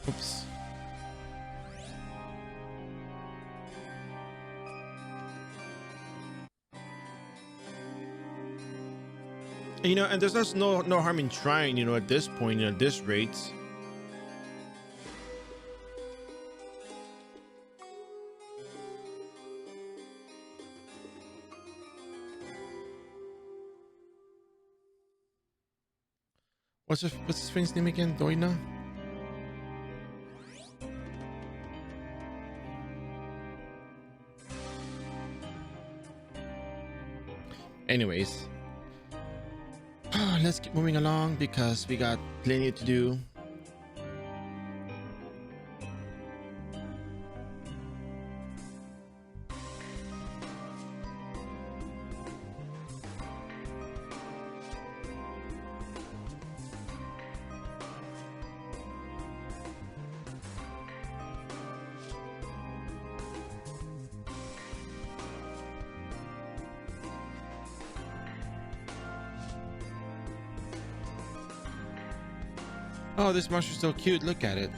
Oops. You know, and there's just no harm in trying, you know, at this point, you know, at this rate. What's his friend's name again? Doina? Anyways, let's keep moving along because we got plenty to do. Oh, this monster's so cute. Look at it.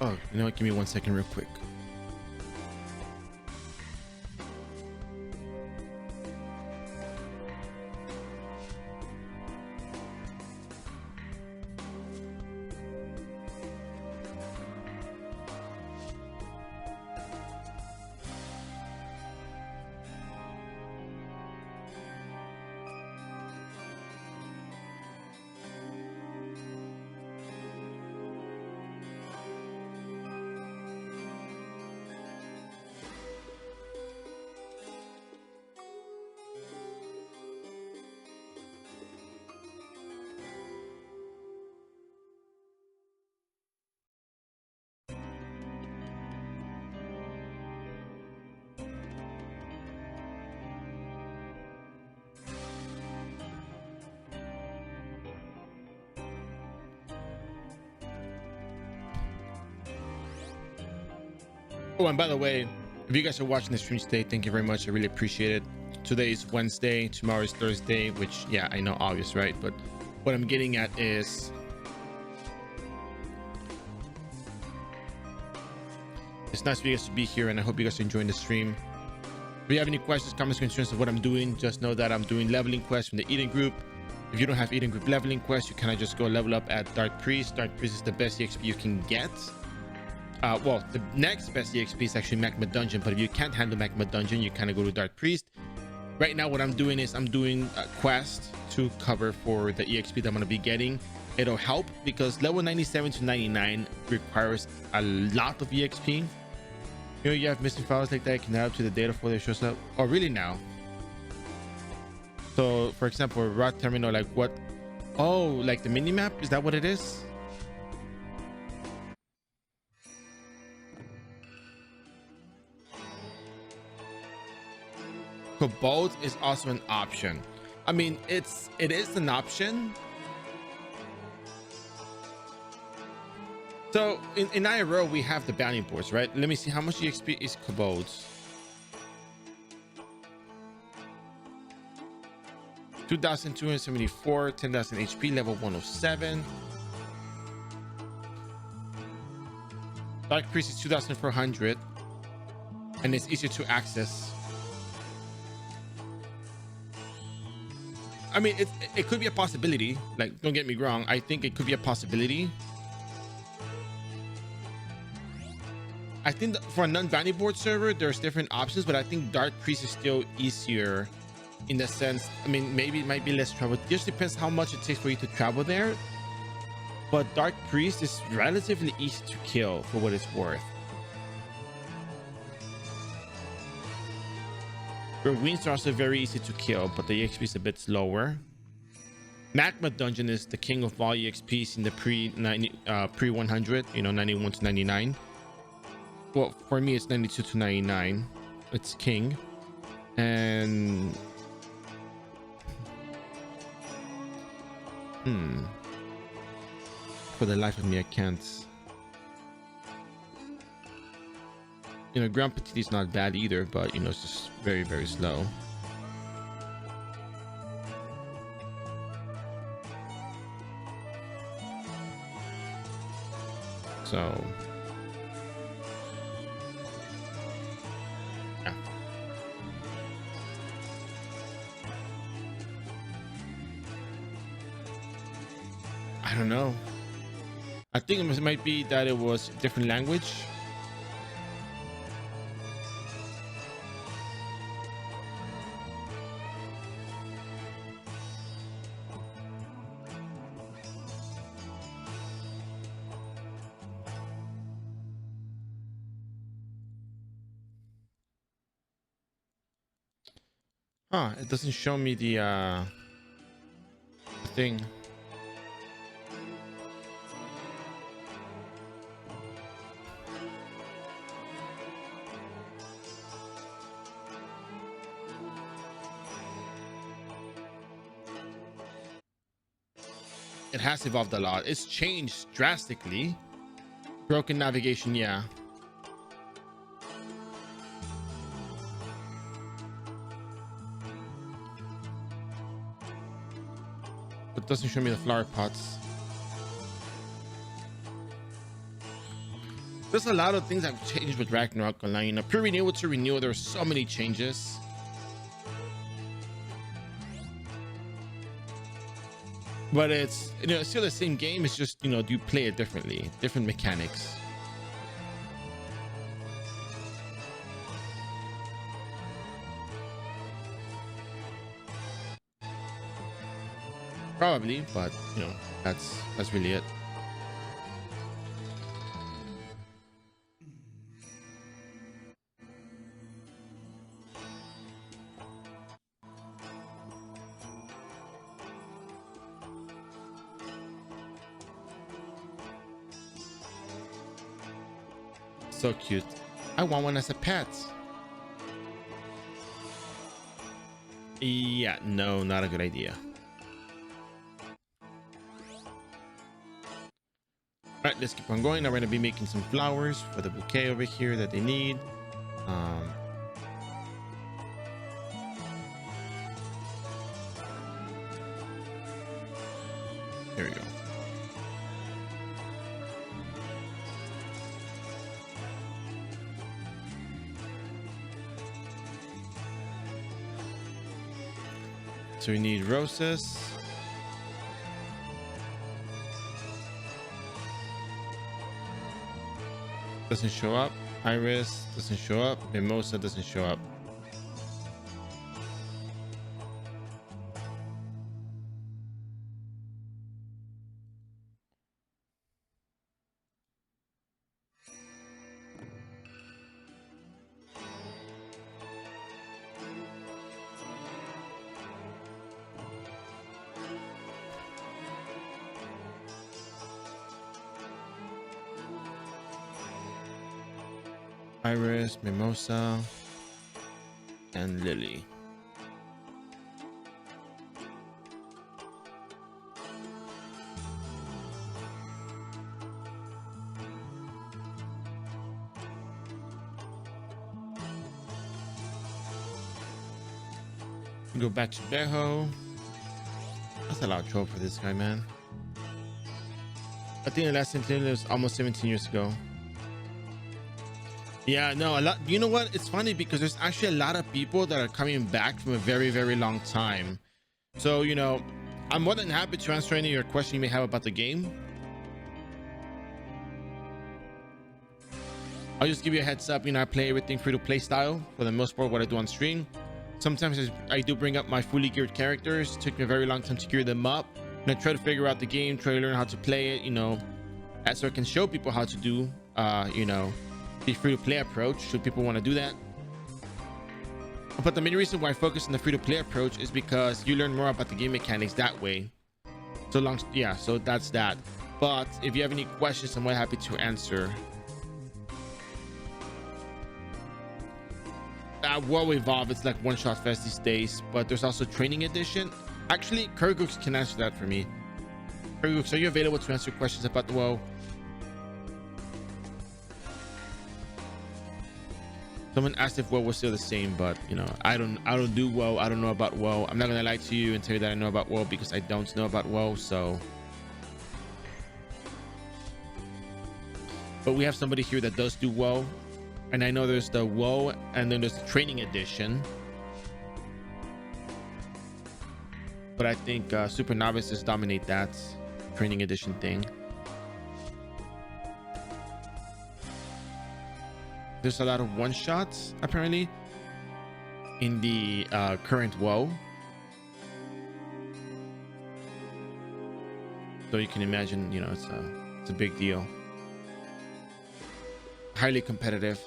Oh, you know what? Give me 1 second real quick. Oh, and by the way, if you guys are watching the stream today, thank you very much. I really appreciate it. Today is Wednesday, tomorrow is Thursday, which, yeah, I know, August, right? But what I'm getting at is it's nice for you guys to be here, and I hope you guys are enjoying the stream. If you have any questions, comments, concerns of what I'm doing, just know that I'm doing leveling quests from the Eden group. If you don't have Eden group leveling quests, you kind of just go level up at Dark Priest. Dark Priest is the best EXP you can get. Well, the next best EXP is actually Magma Dungeon, but if you can't handle Magma Dungeon, you kind of go to Dark Priest. Right now, what I'm doing is I'm doing a quest to cover for the EXP that I'm going to be getting. It'll help because level 97 to 99 requires a lot of EXP. You know, you have missing files like that, you can add up to the data folder that shows up. Oh, really now? So, for example, raw terminal, like what? Oh, like the mini map? Is that what it is? Cobalt is also an option. I mean, it is an option. So in iRO we have the bounty boards, right? Let me see how much EXP is Cobalt. 2,274, 10,000 HP, level 107. Dark Priest is 2,400 and it's easier to access. I mean, it could be a possibility. Like, don't get me wrong. I think it could be a possibility. I think that for a non-bounty board server, there's different options, but I think Dark Priest is still easier in the sense, I mean, maybe it might be less travel. It just depends how much it takes for you to travel there. But Dark Priest is relatively easy to kill for what it's worth. Ruins are also very easy to kill, but the EXP is a bit slower. Magma Dungeon is the king of all EXPs in the pre 100, you know, 91 to 99. Well, for me, it's 92 to 99. It's king. And for the life of me, I can't. You know, Grand Petit is not bad either, but you know, it's just very, very slow. So yeah. I don't know. I think it might be that it was a different language. Huh, it doesn't show me the thing. It has evolved a lot. It's changed drastically. Broken navigation, yeah. It doesn't show me the flower pots. There's a lot of things that have changed with Ragnarok Online. You know, pre-renewal to renewal, there were so many changes. But it's, you know, it's still the same game. It's just, you know, do you play it differently? Different mechanics. Probably, but you know, that's really it. So cute. I want one as a pet. Yeah, no, not a good idea. All right, let's keep on going. Now we're gonna be making some flowers for the bouquet over here that they need. Here we go. So we need roses. Doesn't show up. Iris doesn't show up. Mimosa doesn't show up. Iris, Mimosa, and Lily. Go back to Beho. That's a lot of trouble for this guy, man. I think the last incident was almost 17 years ago. Yeah, no, a lot. You know what? It's funny because there's actually a lot of people that are coming back from a very, very long time. So, I'm more than happy to answer any of your question you may have about the game. I'll just give you a heads up. I play everything free to play style for the most part, what I do on stream. Sometimes I do bring up my fully geared characters. It took me a very long time to gear them up. And I try to figure out the game, try to learn how to play it, so I can show people how to do, the free to play approach should people want to do that. But the main reason why I focus on the free to play approach is because you learn more about the game mechanics that way. So that's that. But if you have any questions, I'm quite happy to answer. WoW Evolve, it's like one-shot fest these days, but there's also training edition. Actually, Kurgux can answer that for me. Kurgux, are you available to answer questions about the WoW? Someone asked if WoW was still the same, but I don't do WoW. I don't know about WoW. I'm not gonna lie to you and tell you that I know about WoW because I don't know about WoW. So, but we have somebody here that does do WoW, and I know there's the WoW and then there's the training edition. But I think super novices dominate that training edition thing. There's a lot of one shots apparently in the current WoW, so you can imagine, it's a big deal, highly competitive.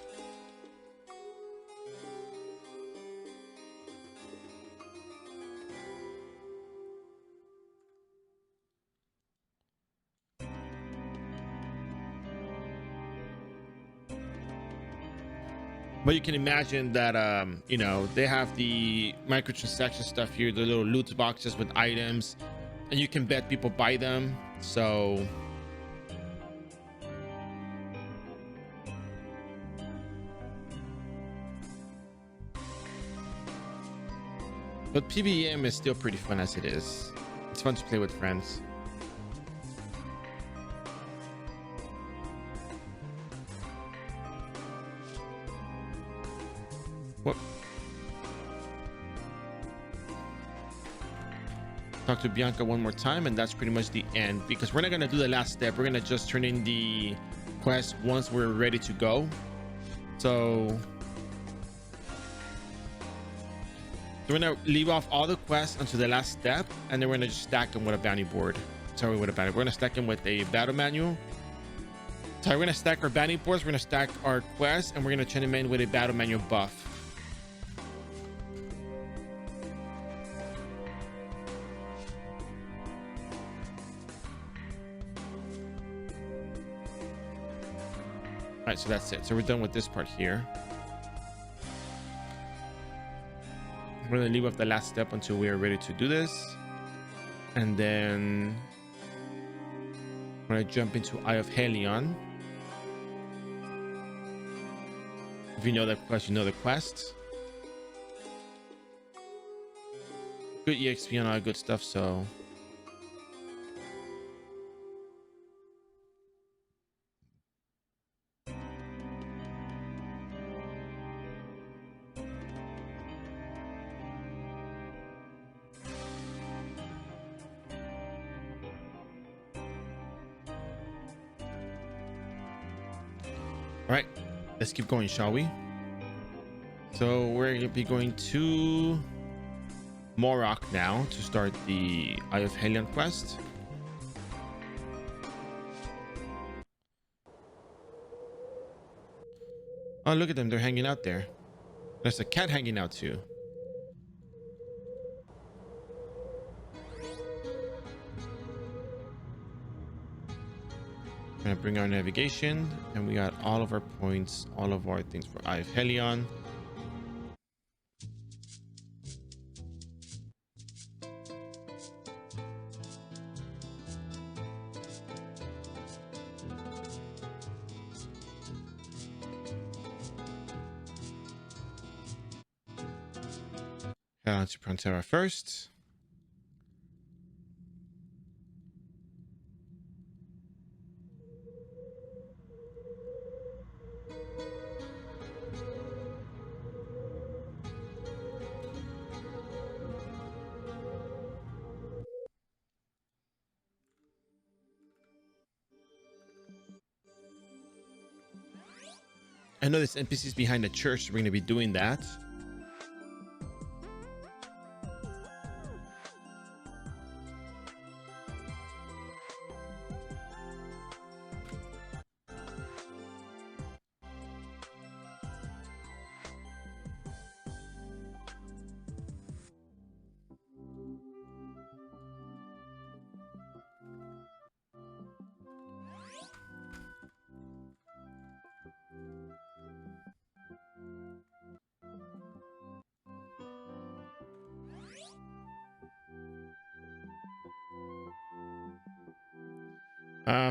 But you can imagine that, they have the microtransaction stuff here, the little loot boxes with items, and you can bet people buy them. So, but PvM is still pretty fun as it is. It's fun to play with friends. What? Talk to Bianca one more time, and that's pretty much the end, because we're not going to do the last step. We're going to just turn in the quest once we're ready to go. So we're going to leave off all the quests until the last step, and then we're going to just stack them with a bounty board. Sorry, with a bounty. We're going to stack them with a battle manual. So we're going to stack our bounty boards, we're going to stack our quests, and we're going to turn them in with a battle manual buff. All right, so that's it. So we're done with this part here. We're going to leave off the last step until we are ready to do this. And then we're going to jump into Eye of Helion. If you know that quest, you know the quest. Good EXP and all that good stuff, so. All right, let's keep going, shall we? So we're going to be going to Morok now to start the Eye of Helion quest. Oh, look at them. They're hanging out there. There's a cat hanging out too. Gonna bring our navigation, and we got all of our points, all of our things for Eye of Helion. Head on to Prontera first. I know there's NPCs behind the church, so we're gonna be doing that.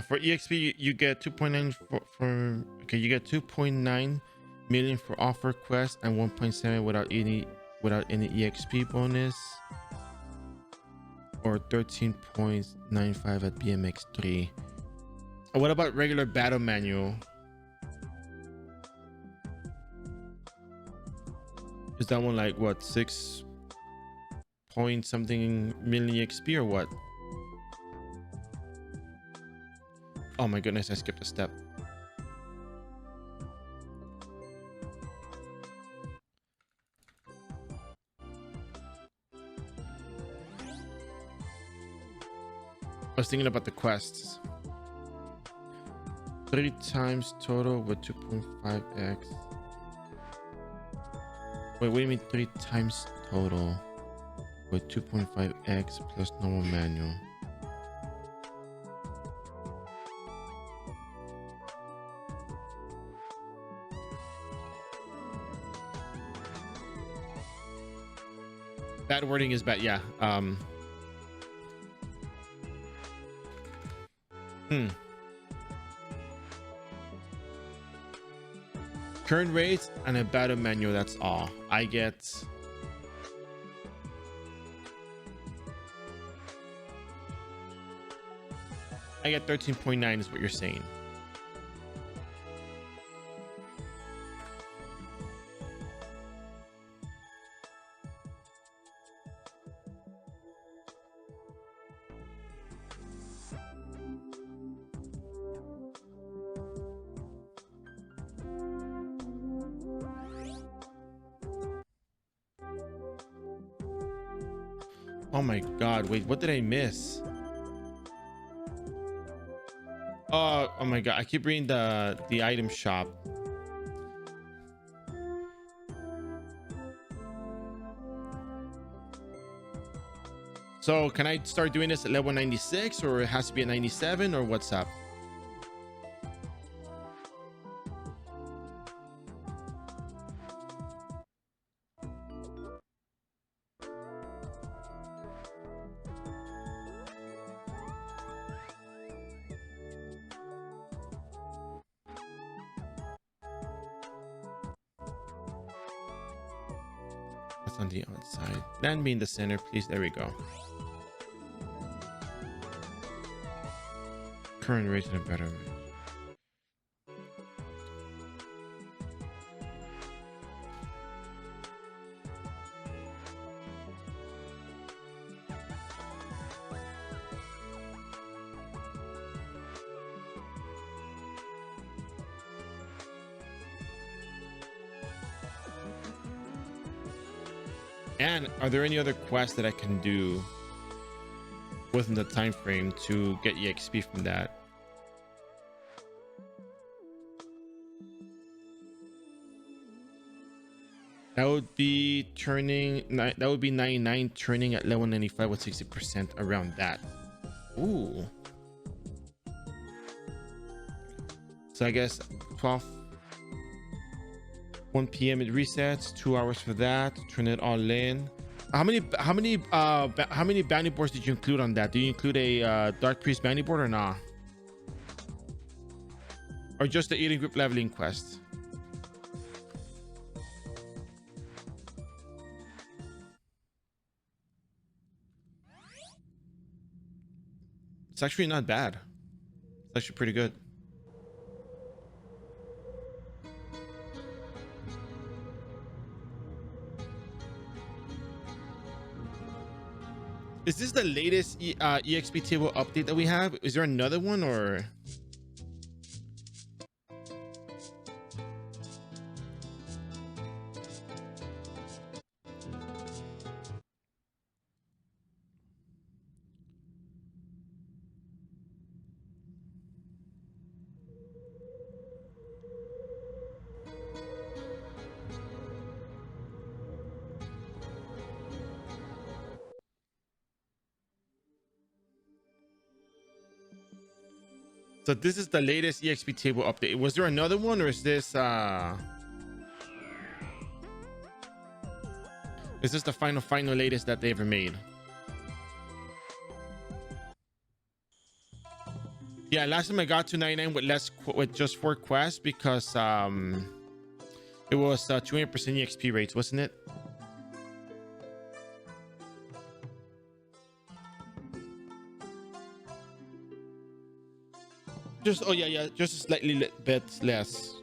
For EXP, you get 2.9 for okay, you get 2.9 million for offer quest and 1.7 without any EXP bonus, or 13.95 at BMX3. What about regular battle manual? Is that one like what, 6 point something million EXP or what? Oh my goodness, I skipped a step. I was thinking about the quests. 30 times total with 2.5x. Wait, what do you mean 3 times total with 2.5x plus normal manual? Bad wording is bad. Yeah. Current rates and a battle manual. That's all I get. I get 13.9 is what you're saying. Oh my god, wait, what did I miss? Oh my god, I keep reading the item shop. So can I start doing this at level 96, or it has to be at 97, or what's up? On the outside, land me in the center, please. There we go. Current rate and a better rate. And are there any other quests that I can do within the time frame to get EXP from that? That would be turning, that would be 99 turning at level 95 with 60% around that. Ooh. So I guess 12, 1 p.m. it resets, 2 hours for that, turn it all in. How many bounty boards did you include on that? Do you include a Dark Priest bounty board or not? Or just the eating group leveling quest? It's actually not bad. It's actually pretty good. Is this the latest EXP table update that we have? Is there another one, or? So this is the latest EXP table update. Was there another one, or is this the final latest that they ever made? Yeah, last time I got to 99 with just 4 quests because it was 200% EXP rates, wasn't it? Just just a slightly bit less.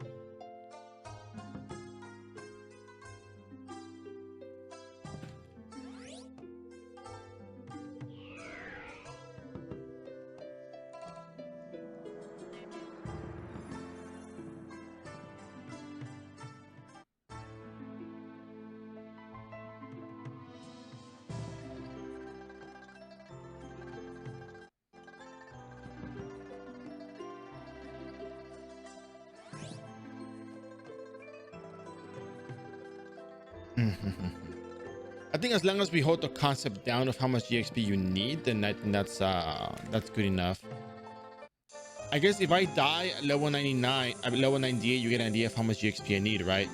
I think as long as we hold the concept down of how much EXP you need, then I think that's good enough. I guess if I die at level 99, at level 98, you get an idea of how much EXP I need, right?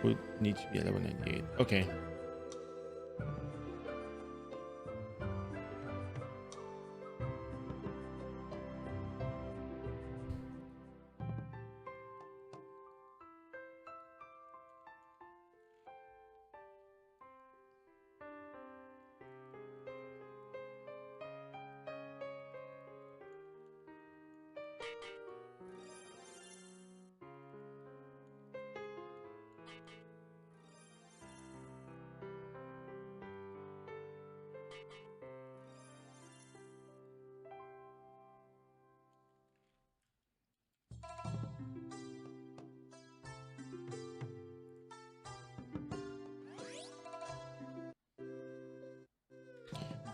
Would need to be at level 98. Okay.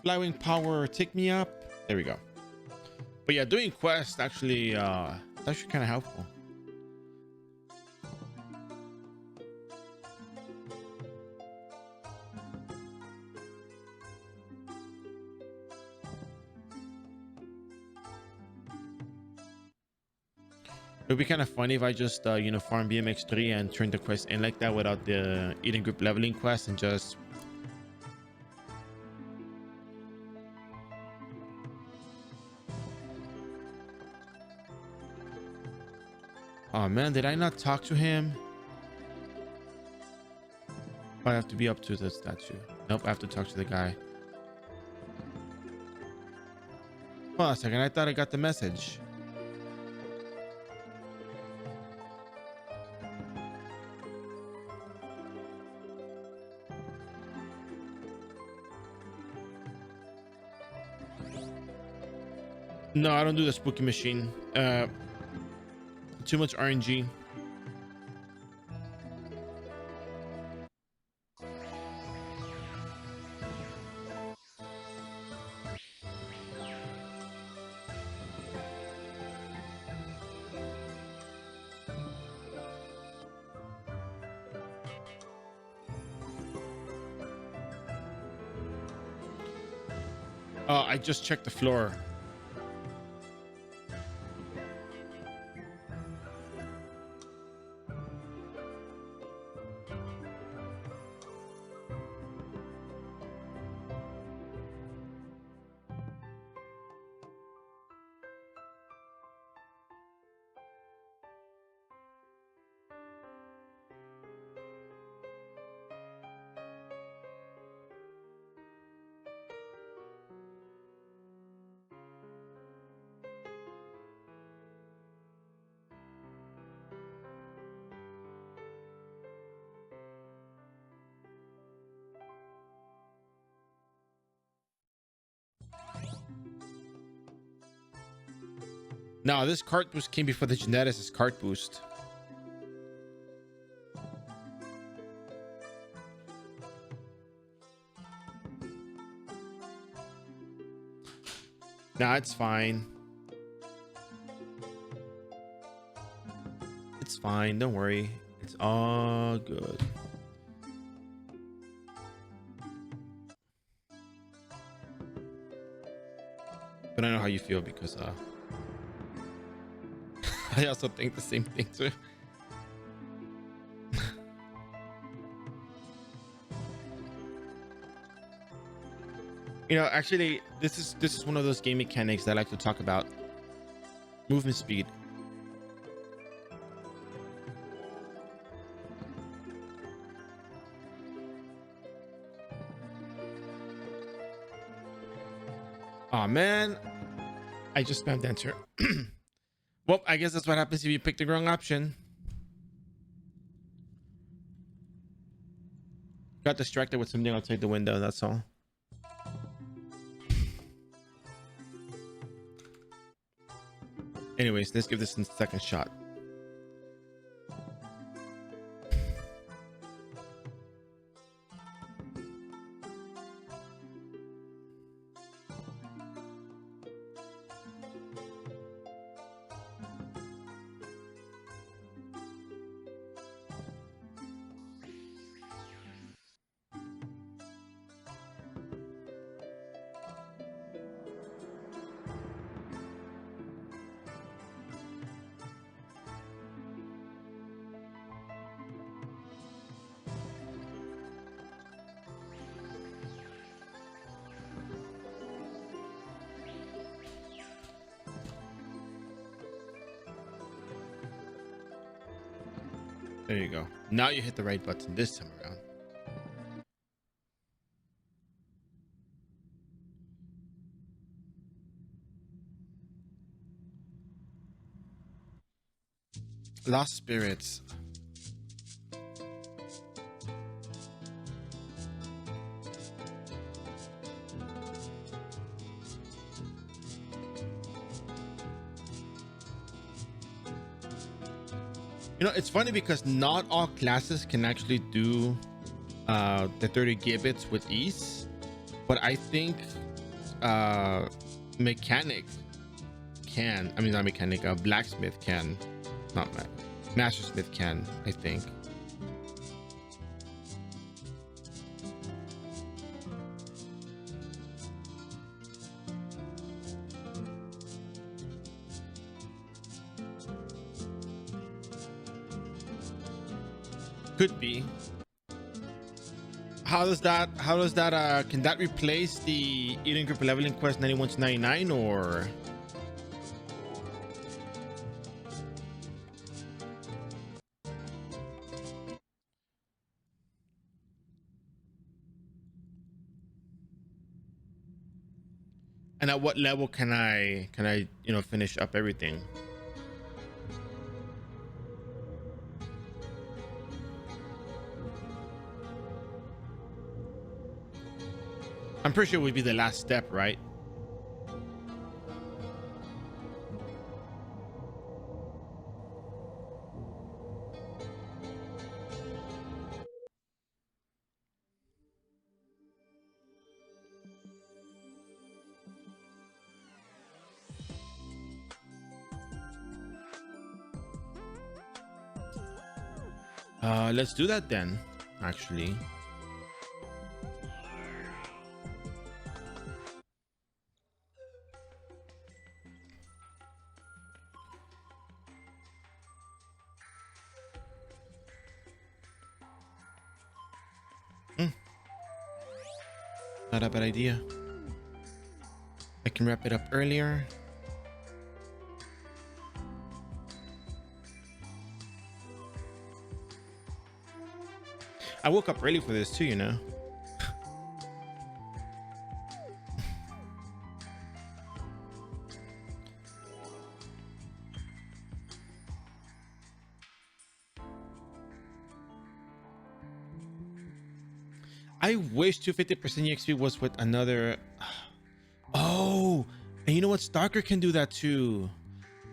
Flywing power, take me up. There we go. But yeah, doing quests actually it's actually kind of helpful. It would be kind of funny if I just farm BMX3 and turn the quest in like that without the Eden group leveling quest and just oh man, did I not talk to him? I have to be up to the statue. Nope, I have to talk to the guy. Hold on a second, I thought I got the message. No, I don't do the spooky machine. Too much RNG. I just checked the floor. No, this cart boost came before the geneticist cart boost. Nah, it's fine. It's fine. Don't worry. It's all good. But I know how you feel because I also think the same thing too. You know, actually, this is one of those game mechanics that I like to talk about. Movement speed. Oh man, I just spammed enter. Well, I guess that's what happens if you pick the wrong option. Got distracted with something outside the window, that's all. Anyways, let's give this a second shot. There you go. Now you hit the right button this time around. Lost spirits. You know, it's funny because not all classes can actually do the 30 gigabits with ease, but I think mechanic can. I mean, not mechanic. Blacksmith can. Not mastersmith can. I think. Could be. How does that can that replace the Eden Group leveling quest 91 to 99 or? And at what level can I you know finish up everything? I'm pretty sure it would be the last step, right? Let's do that then, actually. Not a bad idea. I can wrap it up earlier. I woke up early for this too, you know. I wish 250% EXP was with another. Oh, and you know what? Stalker can do that too.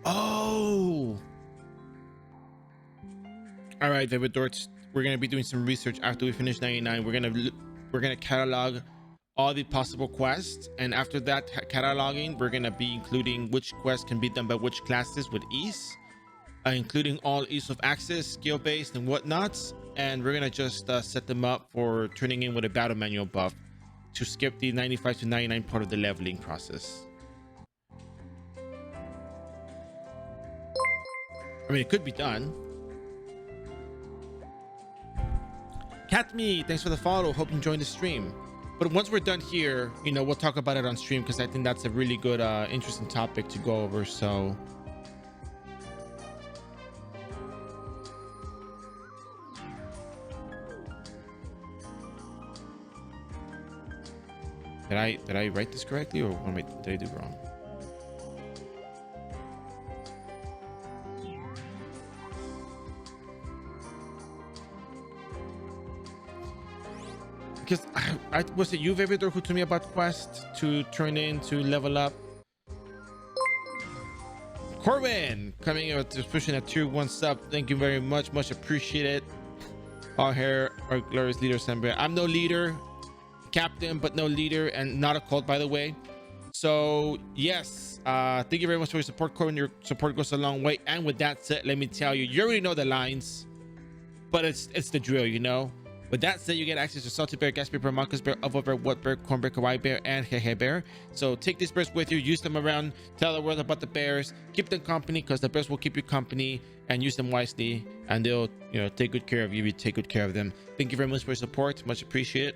Oh, all right, Vivid Dorts. We're gonna be doing some research after we finish 99. We're gonna catalog all the possible quests, and after that cataloging, we're gonna be including which quests can be done by which classes with ease, including all ease of access, skill based, and whatnots. And we're gonna just set them up for turning in with a battle manual buff to skip the 95 to 99 part of the leveling process. I mean, it could be done. Catme, thanks for the follow. Hope you enjoyed the stream. But once we're done here, you know, we'll talk about it on stream because I think that's a really good, interesting topic to go over. So. Did I write this correctly, or what did I do wrong? Because I was it you, Vividor, who told me about quest to turn in to level up? Corbin coming out just pushing a tier 1 sub. Thank you very much, much appreciated. All hair, our glorious leader, Sambra. I'm no leader, captain, but no leader, and not a cult, by the way. So yes, thank you very much for your support, Corbin. Your support goes a long way. And with that said, let me tell you, you already know the lines, but it's the drill, you know. With that said, you get access to Salty Bear, Gas Bear, Marcus Bear, Ovo Bear, What Bear, Corn Bear, Kawaii Bear, and Hehe Bear. So take these bears with you, use them around, tell the world about the bears, keep them company because the bears will keep you company, and use them wisely, and they'll, you know, take good care of you. You take good care of them. Thank you very much for your support, much appreciated.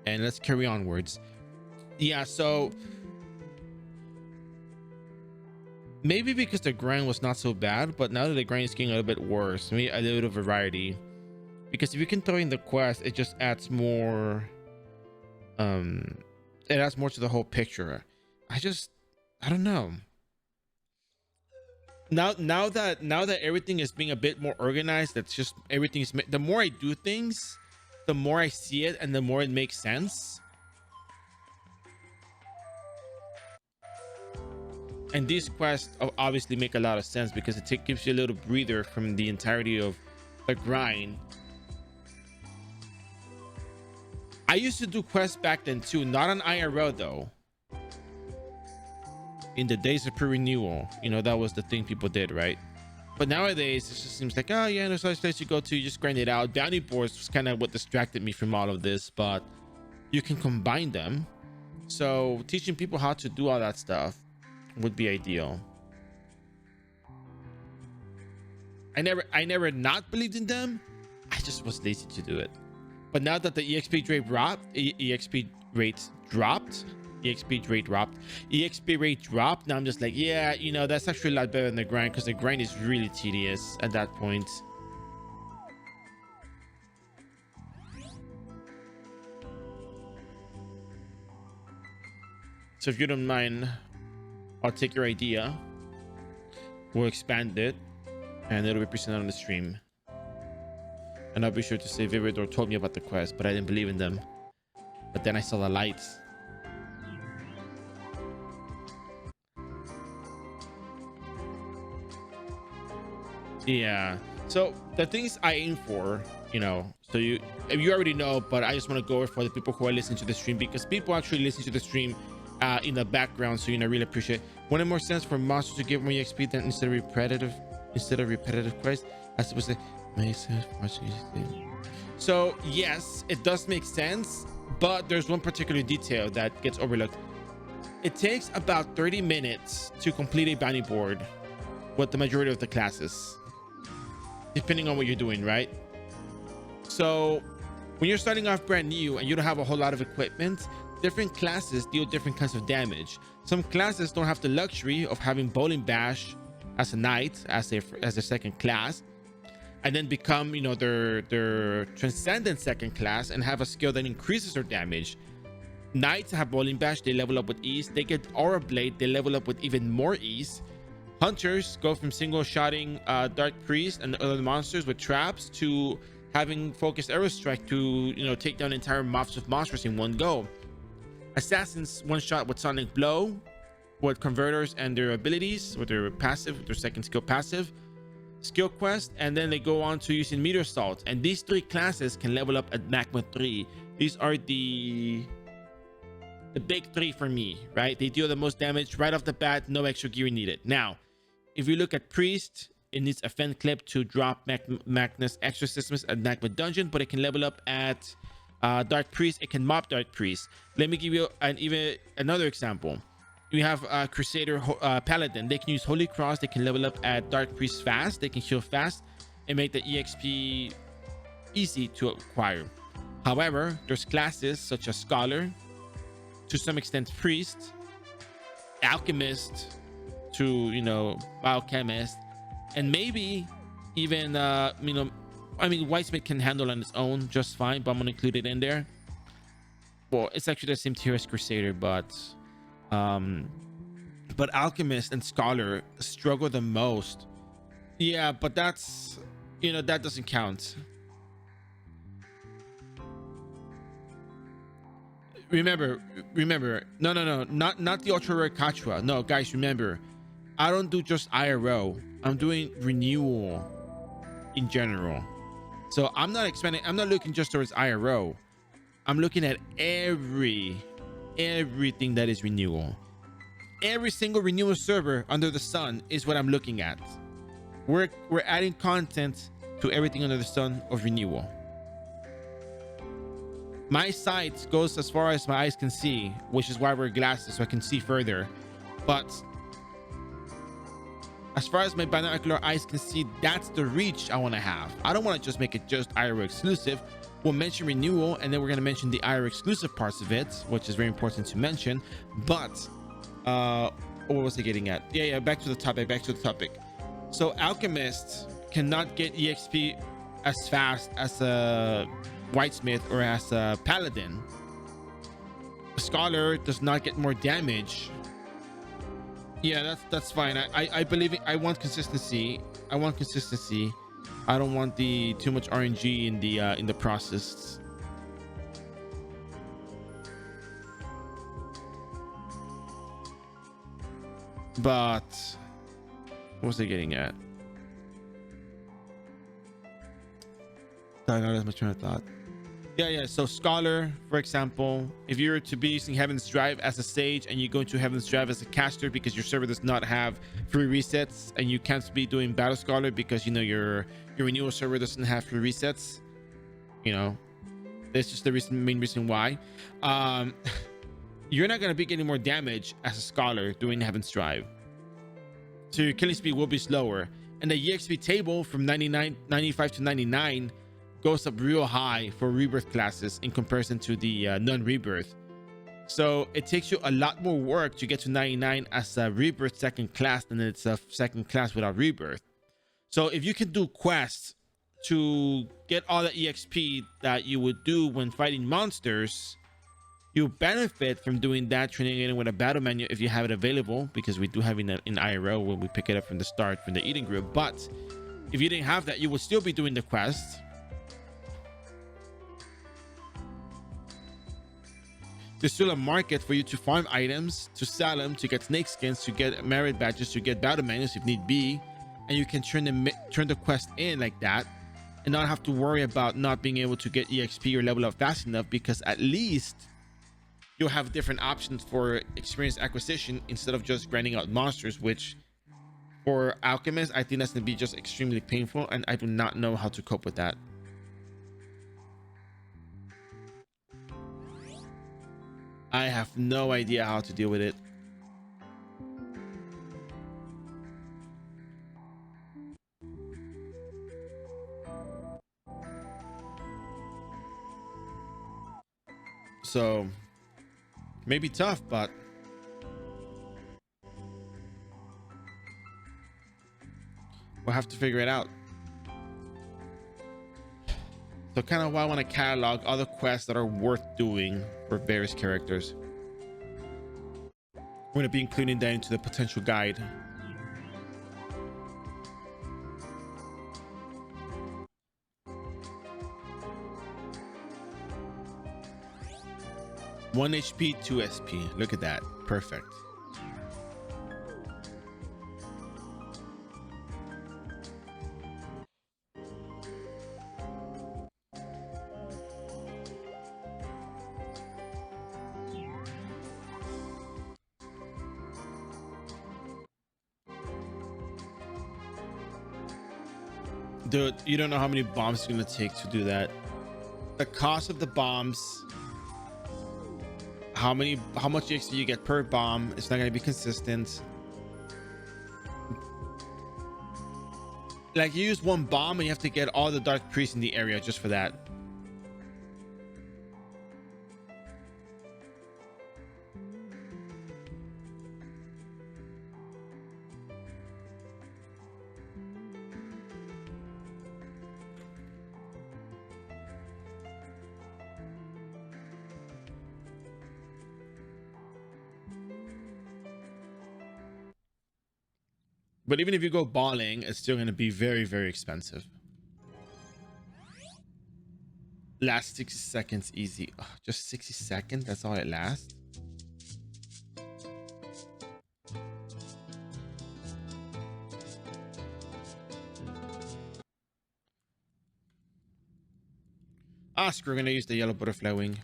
And let's carry onwards. Yeah, so maybe because the grind was not so bad, but now that the grind is getting a little bit worse, maybe a little variety. Because if you can throw in the quest, it just adds more. It adds more to the whole picture. I don't know. Now that everything is being a bit more organized, that's just everything's. The more I do things, the more I see it, and the more it makes sense. And these quests obviously make a lot of sense because it gives you a little breather from the entirety of the grind. I used to do quests back then too, not on iRO though. In the days of pre-renewal, you know, that was the thing people did, right? But nowadays, it just seems like, oh yeah, there's a place you go to, you just grind it out. Bounty boards was kind of what distracted me from all of this, but you can combine them. So teaching people how to do all that stuff would be ideal. I never not believed in them. I just was lazy to do it. But now that the EXP rate dropped, now I'm just like, yeah, you know, that's actually a lot better than the grind because the grind is really tedious at that point. So if you don't mind, I'll take your idea, we'll expand it, and it'll be presented on the stream. And I'll be sure to say Vividor told me about the quest, but I didn't believe in them. But then I saw the lights. Yeah. So the things I aim for, you know, so you already know, but I just want to go over for the people who are listening to the stream, because people actually listen to the stream in the background. So, you know, really appreciate. Wouldn't it more sense for monsters to give more XP than instead of repetitive quests? I suppose they make sense. So yes, it does make sense, but there's one particular detail that gets overlooked. It takes about 30 minutes to complete a bounty board with the majority of the classes, depending on what you're doing, right? So when you're starting off brand new and you don't have a whole lot of equipment, different classes deal different kinds of damage. Some classes don't have the luxury of having Bowling Bash as a knight, as their second class, and then become, you know, their transcendent second class and have a skill that increases their damage. Knights have Bowling Bash, they level up with ease. They get Aura Blade, they level up with even more ease. Hunters go from single shotting Dark Priest and other monsters with traps to having focused arrow strike to, you know, take down entire mobs of monsters in one go. Assassins one shot with Sonic Blow. with converters and their abilities, with their passive, their second skill passive, skill quest, and then they go on to using meteor salt. And these three classes can level up at magma 3. These are the big three for me, right? They deal the most damage right off the bat, no extra gear needed. Now, if you look at priest, it needs a Fen clip to drop Magnus extra systems at magma dungeon, but it can level up at dark priest. It can mob dark priest. Let me give you another example. We have Crusader Paladin. They can use Holy Cross. They can level up at Dark Priest fast. They can heal fast and make the EXP easy to acquire. However, there's classes such as Scholar, to some extent Priest, Alchemist, to, you know, Biochemist, and maybe even, you know, I mean, Whitesmith can handle on its own just fine, but I'm going to include it in there. Well, it's actually the same tier as Crusader, but Alchemist and Scholar struggle the most. Yeah, but that's, you know, that doesn't count. Remember, no, not the ultra rare Kachua. No, guys, remember, I don't do just iRO. I'm doing renewal in general. So I'm not looking just towards iRO. I'm looking at everything that is renewal. Every single renewal server under the sun is what I'm looking at. We're adding content to everything under the sun of renewal. My sight goes as far as my eyes can see, which is why I wear glasses, so I can see further. But as far as my binocular eyes can see, that's the reach I want to have. I don't want to just make it just iRO exclusive. We'll mention renewal, and then we're going to mention the iRO exclusive parts of it, which is very important to mention. But what was I getting at? Yeah, back to the topic. So Alchemist cannot get EXP as fast as a Whitesmith or as a Paladin. Scholar does not get more damage. Yeah, that's fine. I believe it. I want consistency. I don't want too much RNG in the process. But what was I getting at? I lost my train of thought. Yeah. So Scholar, for example, if you were to be using Heaven's Drive as a Sage and you go into Heaven's Drive as a caster because your server does not have free resets, and you can't be doing Battle Scholar because, you know, your renewal server doesn't have free resets, you know, that's just the main reason why. You're not going to be getting more damage as a Scholar doing Heaven's Drive, so your killing speed will be slower, and the EXP table from 95 to 99 goes up real high for rebirth classes in comparison to the non-rebirth. So it takes you a lot more work to get to 99 as a rebirth second class than it's a second class without rebirth. So if you can do quests to get all the EXP that you would do when fighting monsters, you benefit from doing that, training it with a battle menu if you have it available, because we do have it in iRO when we pick it up from the start from the Eden group. But if you didn't have that, you would still be doing the quest. There's still a market for you to farm items, to sell them, to get snake skins, to get merit badges, to get battle menus if need be, and you can turn the quest in like that and not have to worry about not being able to get EXP or level up fast enough, because at least you'll have different options for experience acquisition instead of just grinding out monsters, which for Alchemist, I think that's going to be just extremely painful, and I do not know how to cope with that. I have no idea how to deal with it. So maybe tough, but we'll have to figure it out. So kind of why I want to catalog other quests that are worth doing for various characters. We're going to be including that into the potential guide. One HP, 2 SP. Look at that. Perfect. Dude, you don't know how many bombs it's gonna take to do that. The cost of the bombs, how much XP you get per bomb, it's not gonna be consistent. Like you use one bomb and you have to get all the dark priests in the area just for that. But even if you go balling, it's still going to be very, very expensive. Last 60 seconds easy. Ugh, just 60 seconds? That's all it lasts? Ah, screw, we're going to use the yellow butterfly wing.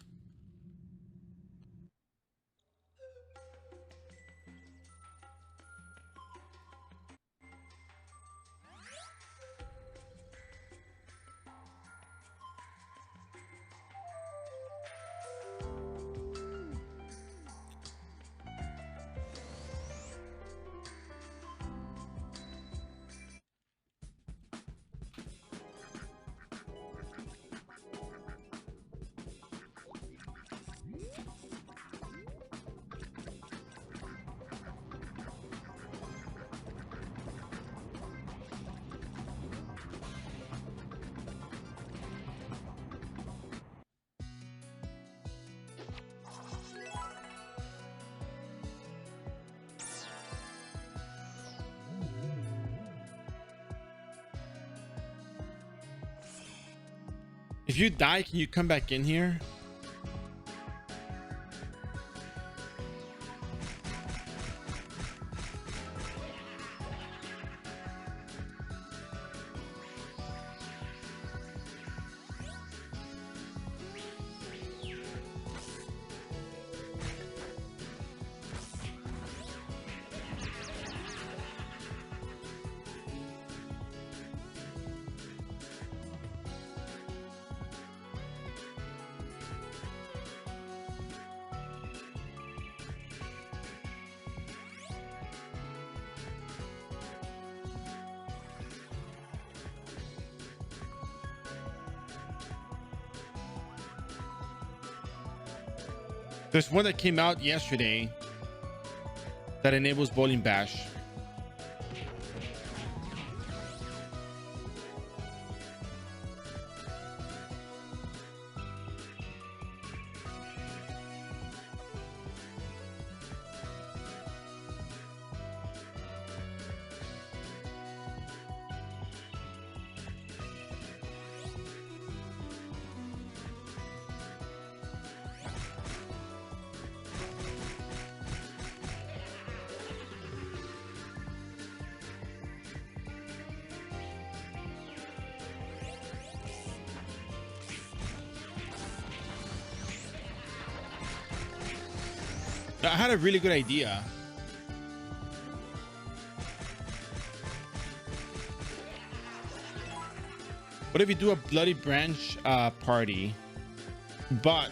If you die, can you come back in here? There's one that came out yesterday that enables bowling bash. I had a really good idea. What if you do a bloody branch party, but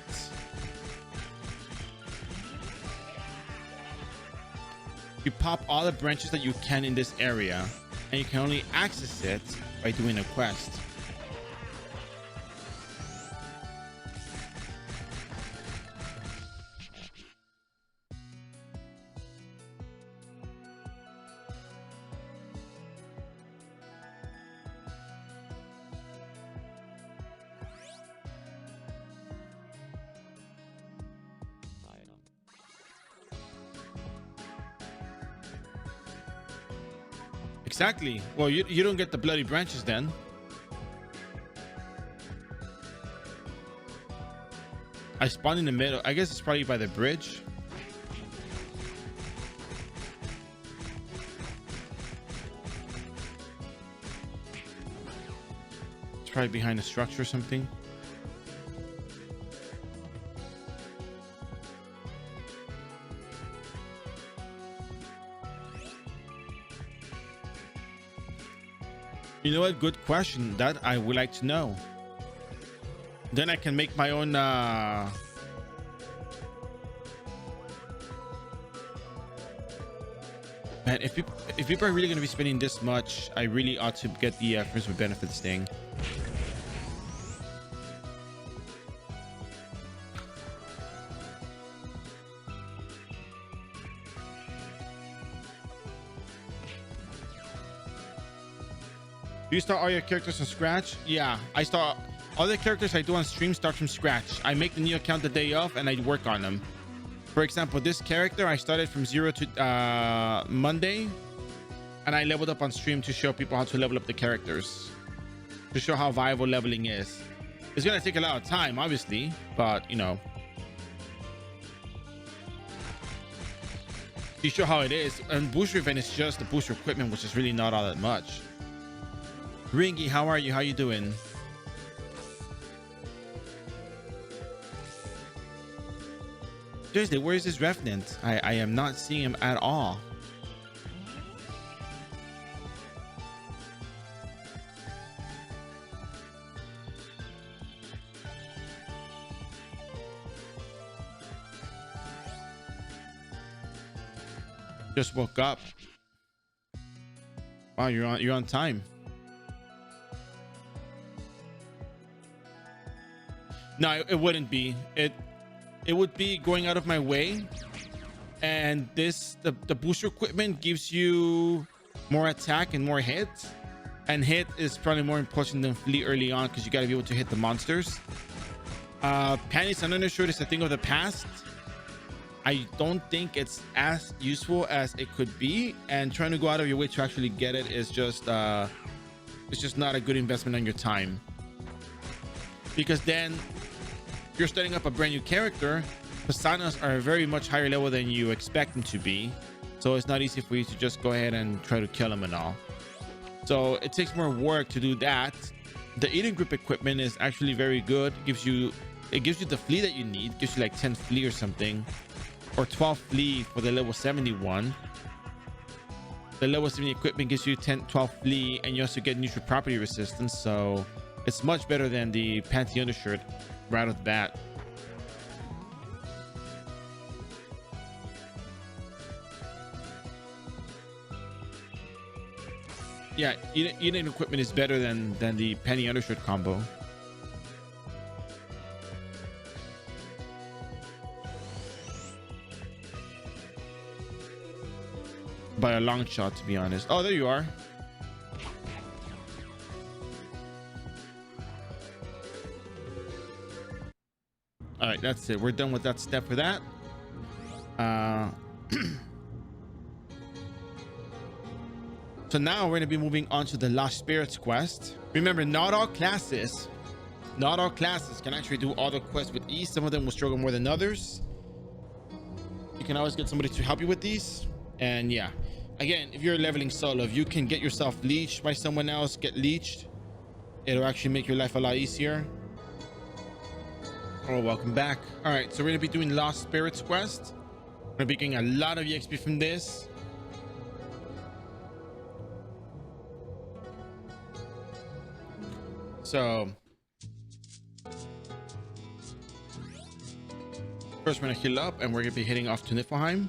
you pop all the branches that you can in this area, and you can only access it by doing a quest? Exactly. Well, you don't get the bloody branches then. I spawned in the middle. I guess it's probably by the bridge. It's probably behind a structure or something. You know what? Good question. That I would like to know. Then I can make my own. Man, if people are really going to be spending this much, I really ought to get the friends with benefits thing. Do you start all your characters from scratch? Yeah, I start all the characters I do on stream start from scratch. I make the new account the day of and I work on them. For example, this character I started from 0 to Monday, and I leveled up on stream to show people how to level up the characters, to show how viable leveling is. It's gonna take a lot of time, obviously, but you know, to show how it is. And booster event is just the booster equipment, which is really not all that much. Ringy, how are you? How you doing? Seriously, where is this Revenant? I am not seeing him at all. Just woke up. Wow, you're on time. No, it wouldn't be. It would be going out of my way, and the booster equipment gives you more attack and more hit, and hit is probably more important than flee early on because you got to be able to hit the monsters. Panties and undershirt is a thing of the past. I don't think it's as useful as it could be, and trying to go out of your way to actually get it is just it's just not a good investment on your time, because then you're starting up a brand new character. Personas are a very much higher level than you expect them to be, so it's not easy for you to just go ahead and try to kill them and all. So it takes more work to do that. The eating group equipment is actually very good. It gives you the flee that you need. It gives you like 10 flee or something, or 12 flee for the level 71. The level 70 equipment gives you 12 flee, and you also get neutral property resistance, so it's much better than the panty undershirt right off the bat. Yeah, eating equipment is better than the penny undershirt combo. By a long shot, to be honest. Oh, there you are. All right, that's it. We're done with that step for that. So now we're going to be moving on to the Lost Spirits quest. Remember, not all classes can actually do all the quests with ease. Some of them will struggle more than others. You can always get somebody to help you with these. And yeah, again, if you're leveling solo, if you can get yourself leeched by someone else, get leeched, it'll actually make your life a lot easier. Oh, welcome back. All right, so we're gonna be doing Lost Spirits quest. We're gonna be getting a lot of EXP from this. So first we're gonna heal up, and we're gonna be heading off to Niflheim.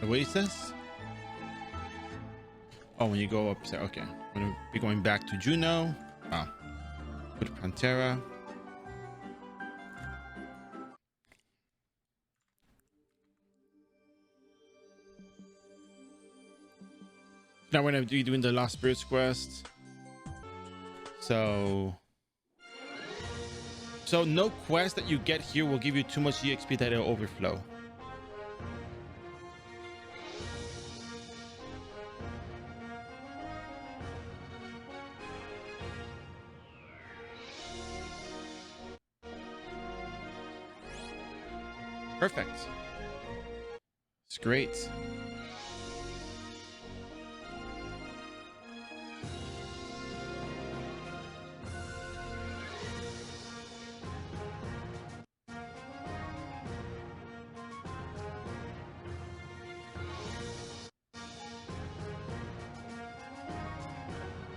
What he says? Oh, when you go up, okay. I'm gonna be going back to Juno. Wow. Put Pantera. Now we're gonna be doing the Lost Spirits quest. So no quest that you get here will give you too much EXP that it'll overflow. Perfect. It's great.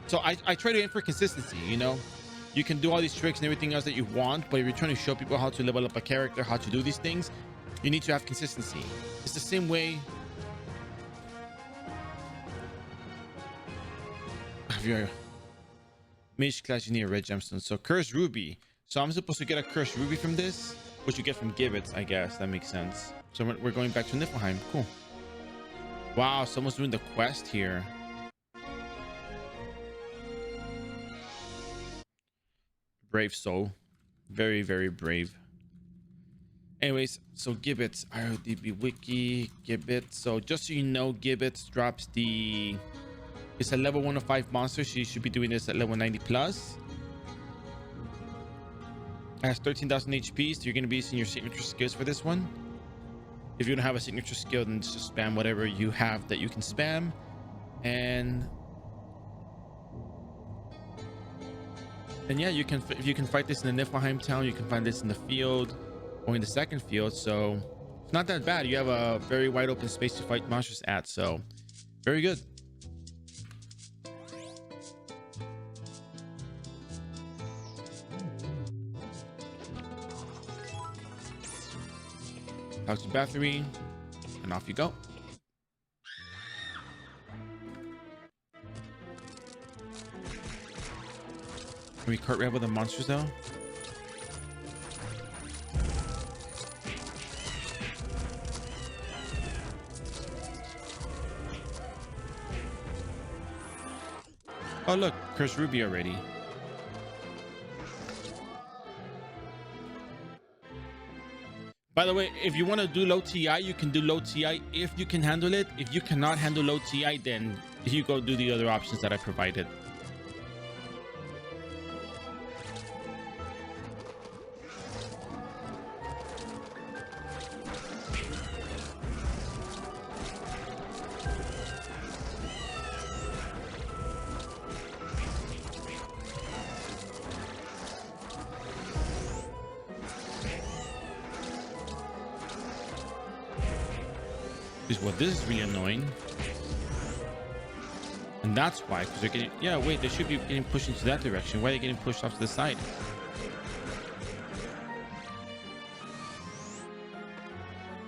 So I try to aim for consistency, you know? You can do all these tricks and everything else that you want, but if you're trying to show people how to level up a character, how to do these things, you need to have consistency. It's the same way. Have your mage class, you need a red gemstone. So cursed ruby. So I'm supposed to get a cursed ruby from this, which you get from gibbets, I guess. That makes sense. So we're going back to Niflheim. Cool. Wow, someone's doing the quest here. Brave soul. Very, very brave. Anyways, so gibbets, IRODB wiki, gibbet. So just so you know, gibbets drops the... It's a level 105 monster, so you should be doing this at level 90 plus. It has 13,000 HP, so you're going to be using your signature skills for this one. If you don't have a signature skill, then just spam whatever you have that you can spam. And yeah, you can, if you can fight this in the Niflheim town, you can find this in the field or in the second field. So it's not that bad. You have a very wide open space to fight monsters at. So very good. Talk to Bathory, and off you go. Can we cart rebel the monsters though? Oh look, cursed ruby already. By the way, if you want to do low TI, you can do low TI if you can handle it. If you cannot handle low TI, then you go do the other options that I provided. Well, this is really annoying, and that's why, because they're getting, yeah, wait, they should be getting pushed into that direction. Why are they getting pushed off to the side?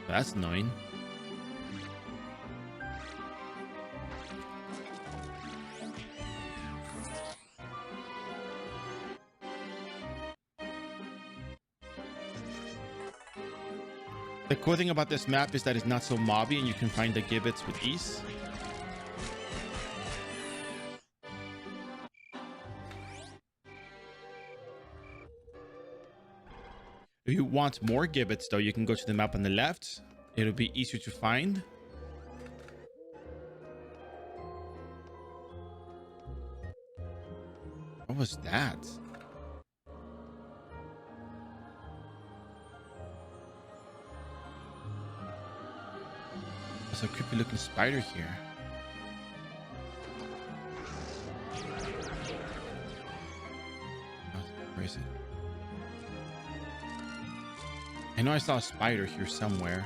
That's annoying. The cool thing about this map is that it's not so mobby and you can find the gibbets with ease. If you want more gibbets though, you can go to the map on the left. It'll be easier to find. What was that? There's a creepy looking spider here. Where is it? I know I saw a spider here somewhere.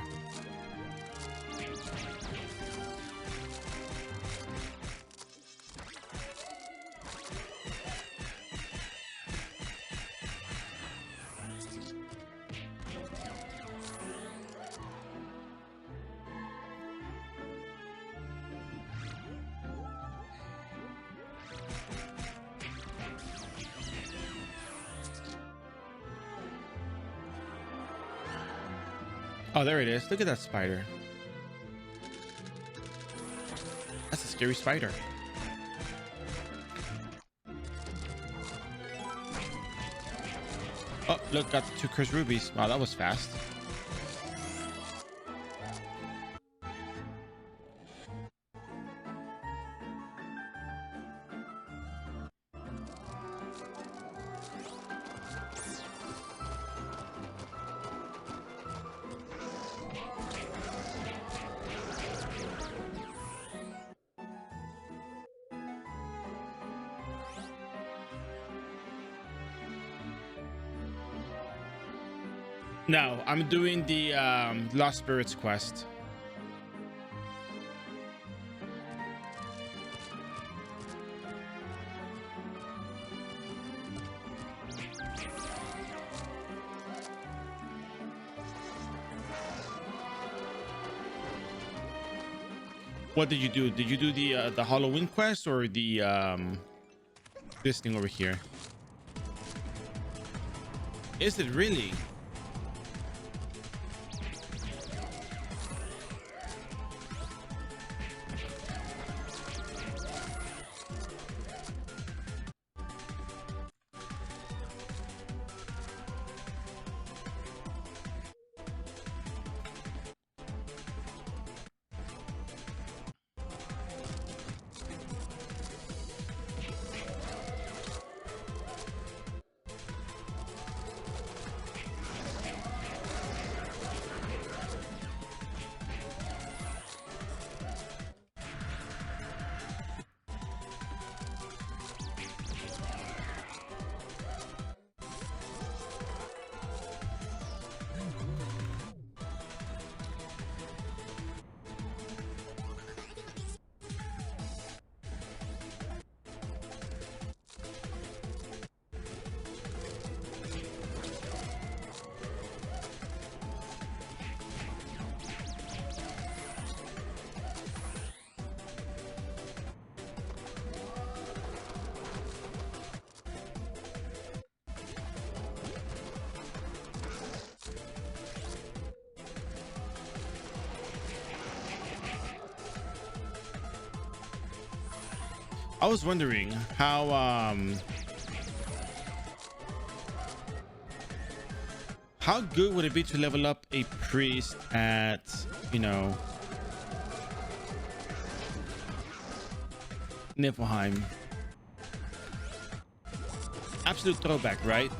Oh, there it is. Look at that spider. That's scary spider. Oh, look, got the 2 cursed rubies. Wow, that was fast. No, I'm doing the Lost Spirits quest. What did you do? Did you do the Halloween quest or the this thing over here? Is it really? I was wondering how good would it be to level up a priest at, you know, Niflheim? Absolute throwback, right?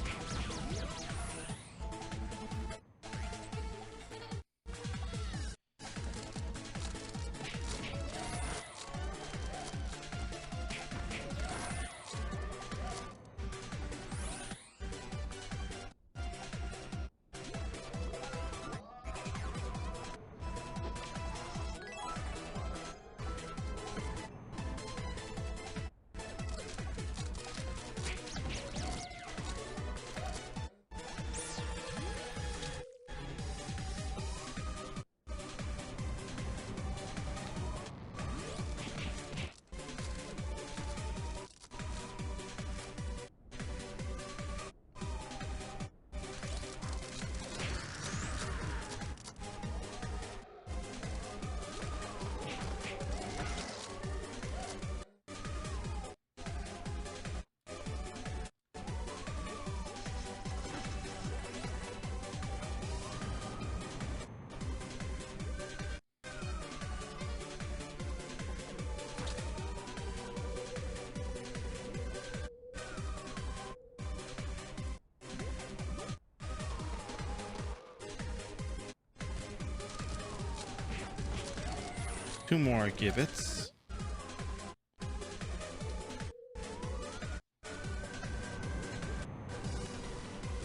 Two more gibbets.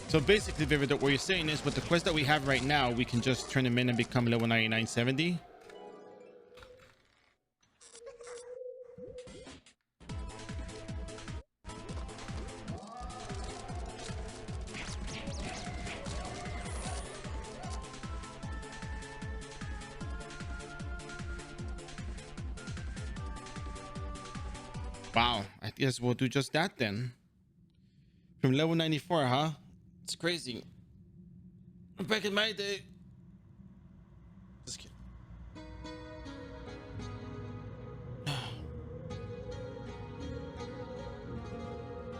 So basically, Vivid, what you're saying is with the quest that we have right now, we can just turn them in and become level 9970. Wow, I guess we'll do just that then. From level 94, huh? It's crazy. Back in my day. Just kidding.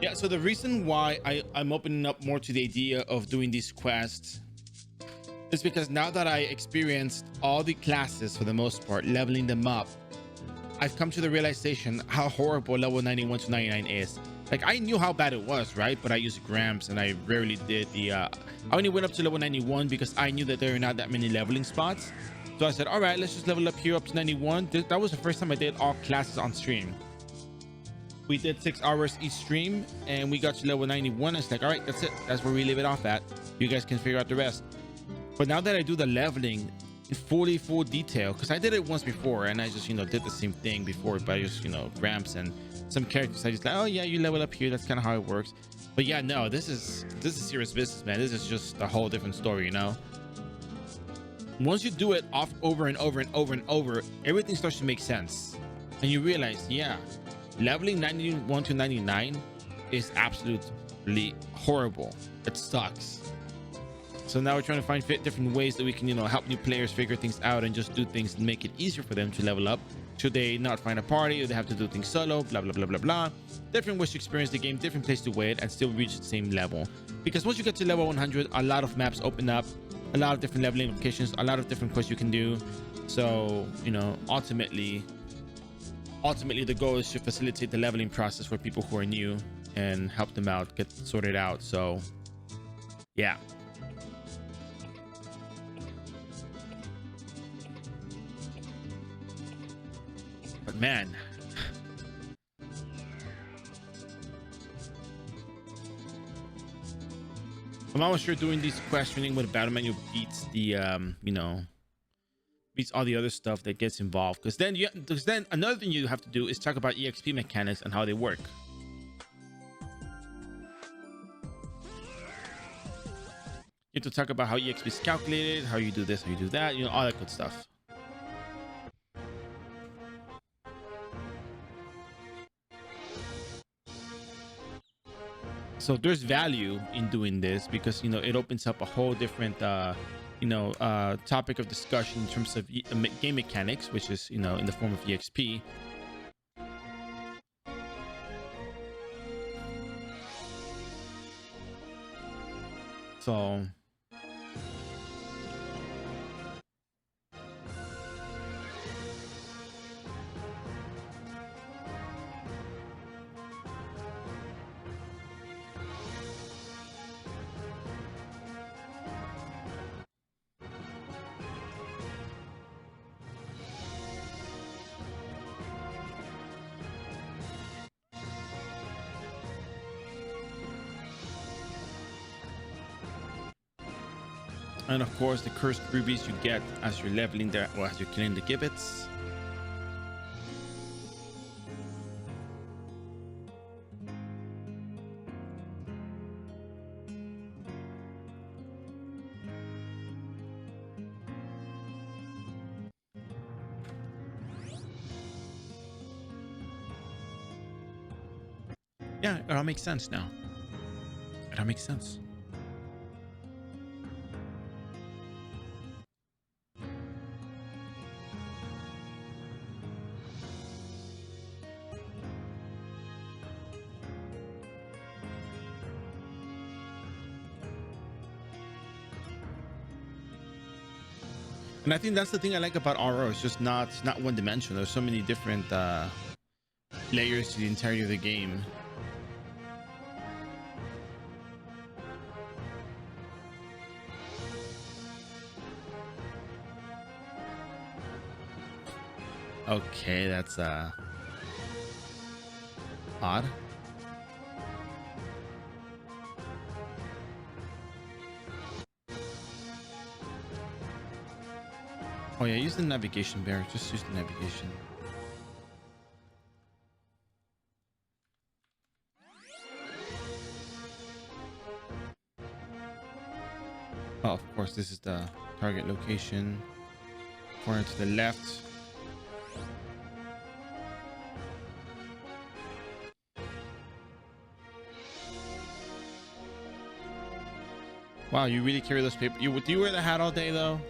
Yeah, so the reason why I'm opening up more to the idea of doing these quests is because now that I experienced all the classes for the most part, leveling them up, I've come to the realization how horrible level 91 to 99 is. Like, I knew how bad it was, right? But I used grams and I rarely did the I only went up to level 91 because I knew that there were not that many leveling spots. So I said, all right, let's just level up here up to 91. That was the first time I did all classes on stream. We did 6 hours each stream and we got to level 91. It's like, all right, that's it. That's where we leave it off at. You guys can figure out the rest. But now that I do the leveling in full detail, because I did it once before and I just, did the same thing before, but I just, ramps and some characters. I just like, oh yeah, you level up here. That's kind of how it works. But yeah, no, this is serious business, man. This is just a whole different story, Once you do it off over and over and over and over, everything starts to make sense. And you realize, yeah, leveling 91 to 99 is absolutely horrible. It sucks. So now we're trying to find different ways that we can, help new players figure things out and just do things and make it easier for them to level up. Should they not find a party or they have to do things solo, blah, blah, blah, blah, blah. Different ways to experience the game, different place to wait and still reach the same level. Because once you get to level 100, a lot of maps open up, a lot of different leveling locations, a lot of different quests you can do. So, ultimately the goal is to facilitate the leveling process for people who are new and help them out, get sorted out. So, yeah. But man, I'm almost sure doing these questioning with battle menu beats the beats all the other stuff that gets involved. Because then another thing you have to do is talk about EXP mechanics and how they work. You have to talk about how EXP is calculated, how you do this, how you do that, all that good stuff. So there's value in doing this because it opens up a whole different topic of discussion in terms of game mechanics, which is in the form of EXP. So and of course the cursed rubies you get as you're leveling there or as you're killing the gibbets. Yeah, it all makes sense now. It all makes sense. And I think that's the thing I like about iRO. It's just not one dimensional. There's so many different layers to the entirety of the game. Okay, that's odd. Oh yeah, use the navigation bar. Just use the navigation. Oh, of course, this is the target location. Corner to the left. Wow, you really carry those papers. Do you wear the hat all day though?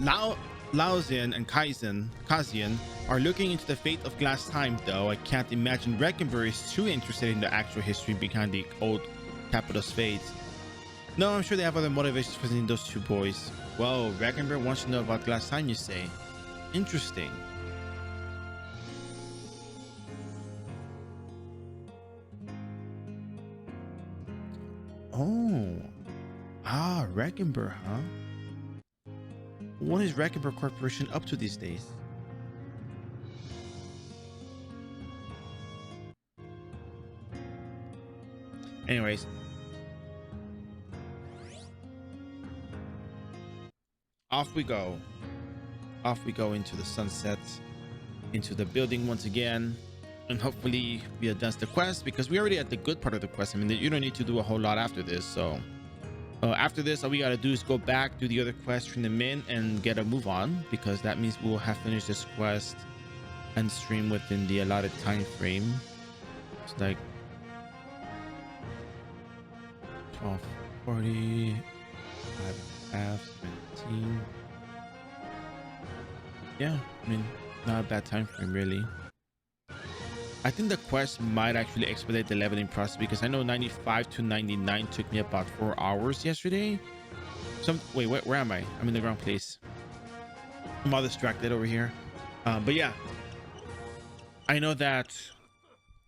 Laozian and Kazian are looking into the fate of Glass Time, though. I can't imagine Reckenberg is too interested in the actual history behind the old capital's fate. No, I'm sure they have other motivations for seeing those two boys. Whoa, Reckenberg wants to know about Glass Time, you say? Interesting. Oh. Ah, Reckenberg, huh? What is Reckenberg Corporation up to these days? Anyways. Off we go. Off we go into the sunset, into the building once again. And hopefully we advance the quest, because we already at the good part of the quest. I mean, you don't need to do a whole lot after this. So after this, all we got to do is go back, do the other quest, turn them in, and get a move on, because that means we'll have finished this quest and stream within the allotted time frame. It's like 12:40, 5:17. Yeah, I mean, not a bad time frame, really. I think the quest might actually expedite the leveling process, because I know 95 to 99 took me about 4 hours yesterday. Wait, where am I? I'm in the wrong place. I'm all distracted over here. But yeah, I know that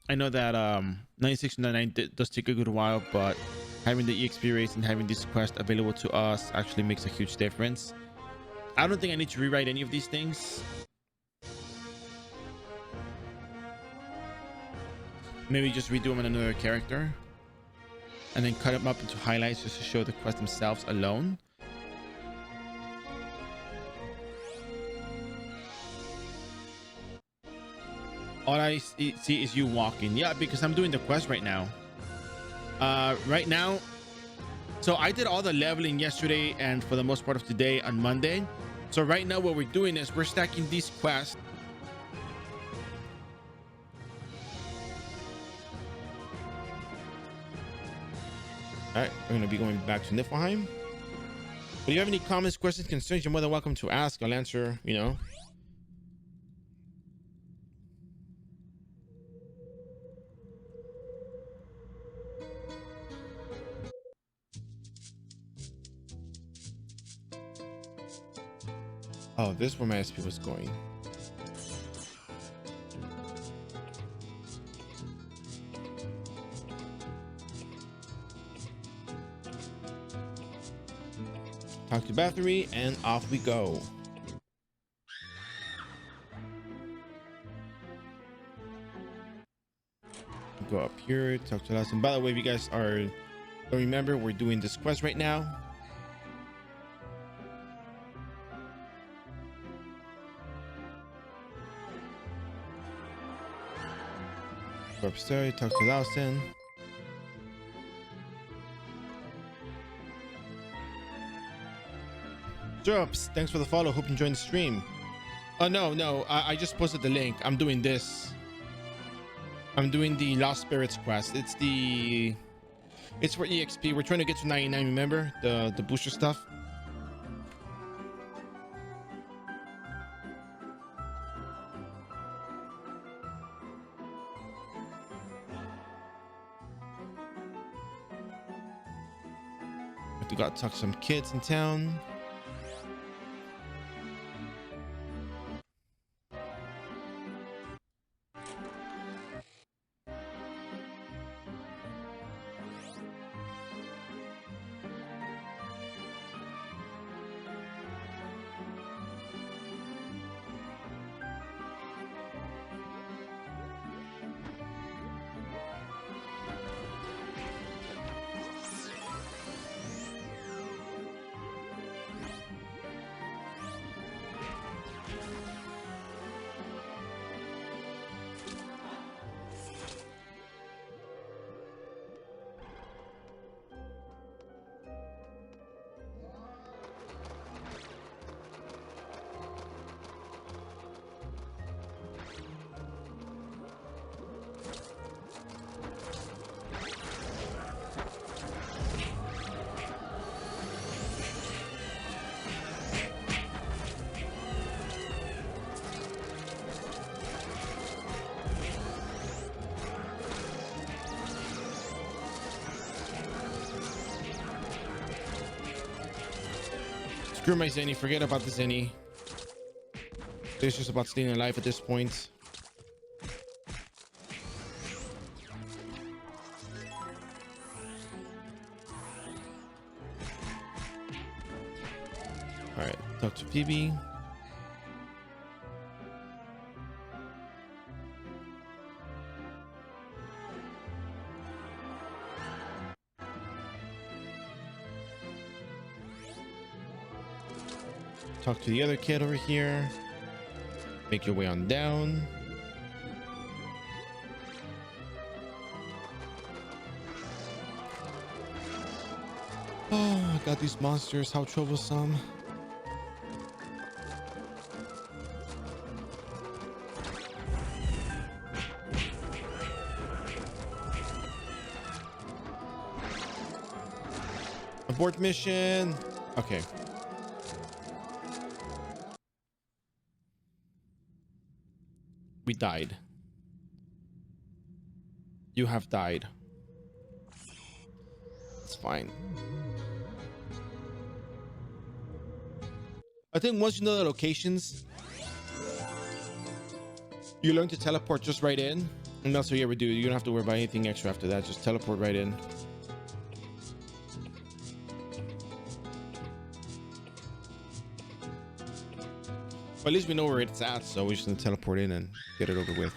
96 to 99 does take a good while, but having the EXP rates and having this quest available to us actually makes a huge difference. I don't think I need to rewrite any of these things. Maybe just redo them in another character and then cut them up into highlights just to show the quest themselves alone. All I see is you walking. Yeah, because I'm doing the quest right now. Right now. So I did all the leveling yesterday and for the most part of today on Monday. So right now what we're doing is we're stacking these quests. All right, we're going to be going back to Niflheim. If you have any comments, questions, concerns, you're more than welcome to ask. I'll answer, you know. Oh, this is where my SP was going. Talk to Bathory, and off we go. Go up here, talk to us. And by the way, if you guys don't remember, we're doing this quest right now. Go upstairs, talk to Lawson. Drops, thanks for the follow. Hope you enjoyed the stream. Oh no, I just posted the link. I'm doing this. I'm doing the Lost Spirits quest. It's for EXP. We're trying to get to 99. Remember the booster stuff. We got to talk to some kids in town. Screw my Zenny. Forget about the Zenny. It's just about staying alive at this point. All right, talk to Phoebe. Talk to the other kid over here. Make your way on down. Oh, I got these monsters. How troublesome. Abort mission. Okay. We died. You have died. It's fine. I think once you know the locations, you learn to teleport just right in. And that's what you ever do. You don't have to worry about anything extra after that. Just teleport right in. But at least we know where it's at, so we're just gonna teleport in and get it over with.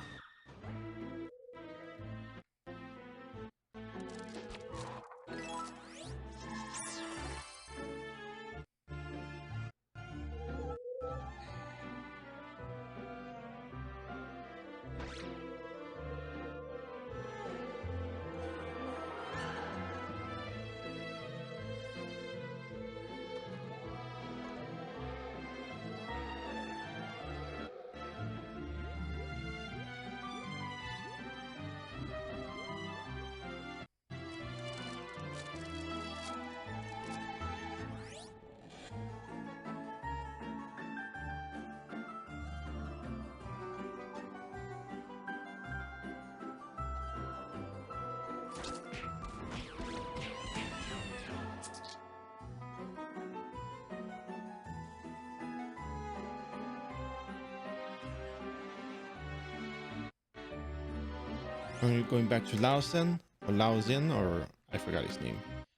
Are you going back to Laosin or Laosin, or I forgot his name.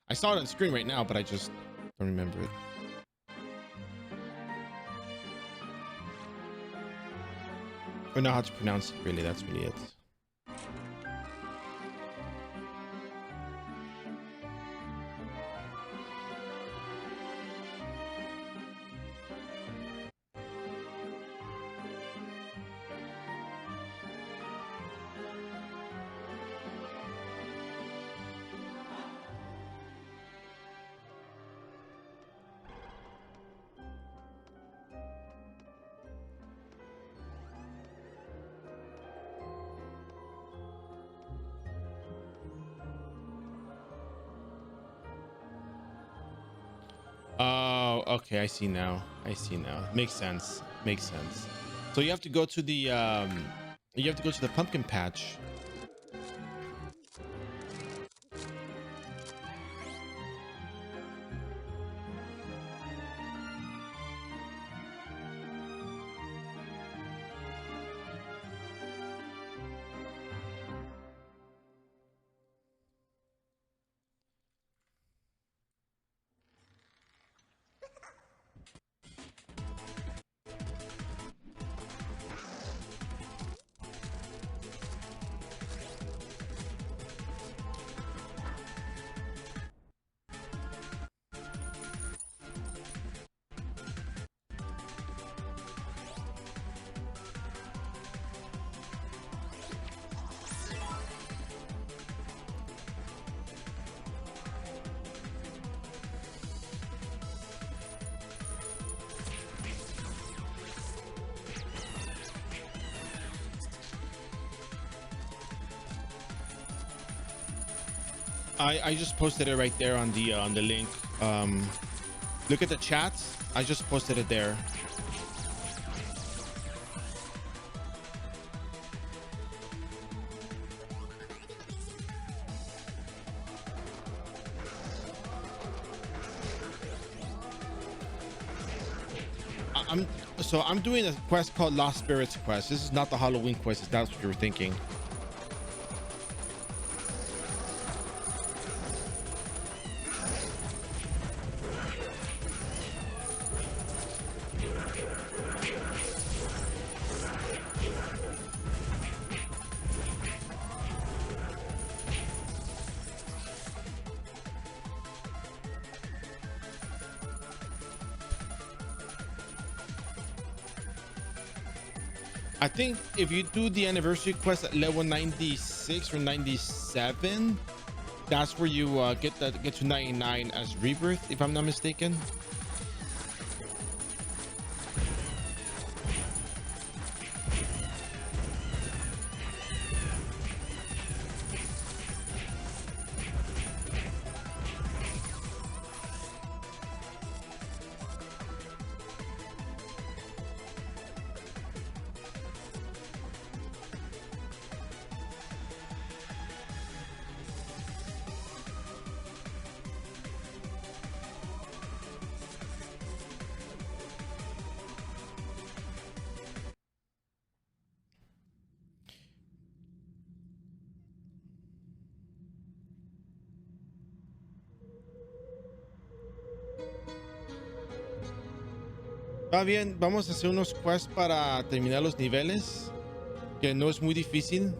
I saw it on screen right now, but I just don't remember it. I don't know how to pronounce it, really. That's really it. Oh, okay. I see now. I see now. Makes sense. Makes sense. So you have to go to the pumpkin patch. I just posted it right there on the link. Look at the chat. I just posted it there. I'm doing a quest called Lost Spirits quest. This is not the Halloween quest, if that's what you were thinking. I think if you do the anniversary quest at level 96 or 97, that's where you get to 99 as rebirth, if I'm not mistaken. Va bien, vamos a hacer unos quests para terminar los niveles, que no es muy difícil.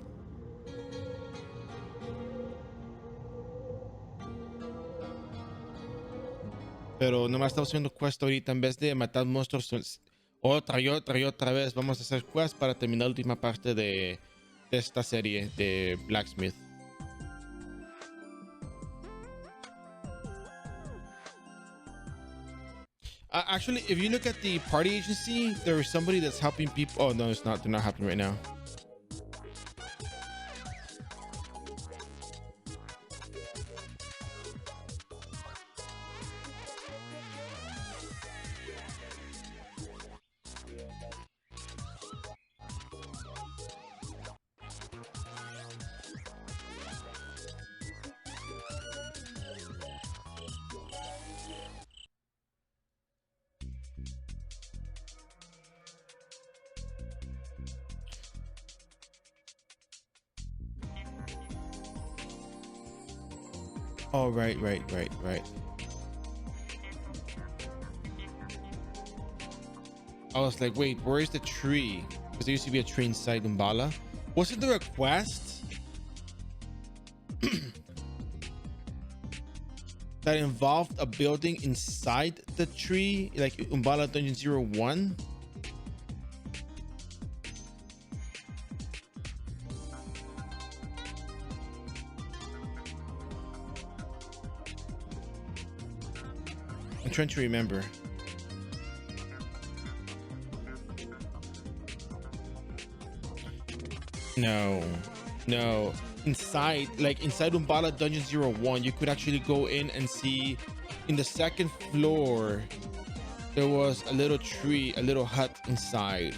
Pero nomás estamos haciendo quest ahorita en vez de matar monstruos otra y otra vez. Vamos a hacer quest para terminar la última parte de esta serie de Blacksmith. Actually, if you look at the party agency, there is somebody that's helping people. Oh no, it's not. They're not helping right now. Oh, right. I was like, wait, where is the tree? Because there used to be a tree inside Umbala. Wasn't there a quest that involved a building inside the tree, like Umbala Dungeon 01? I'm trying to remember. No. Inside Umbala Dungeon 01, you could actually go in and see in the second floor there was a little tree, a little hut inside.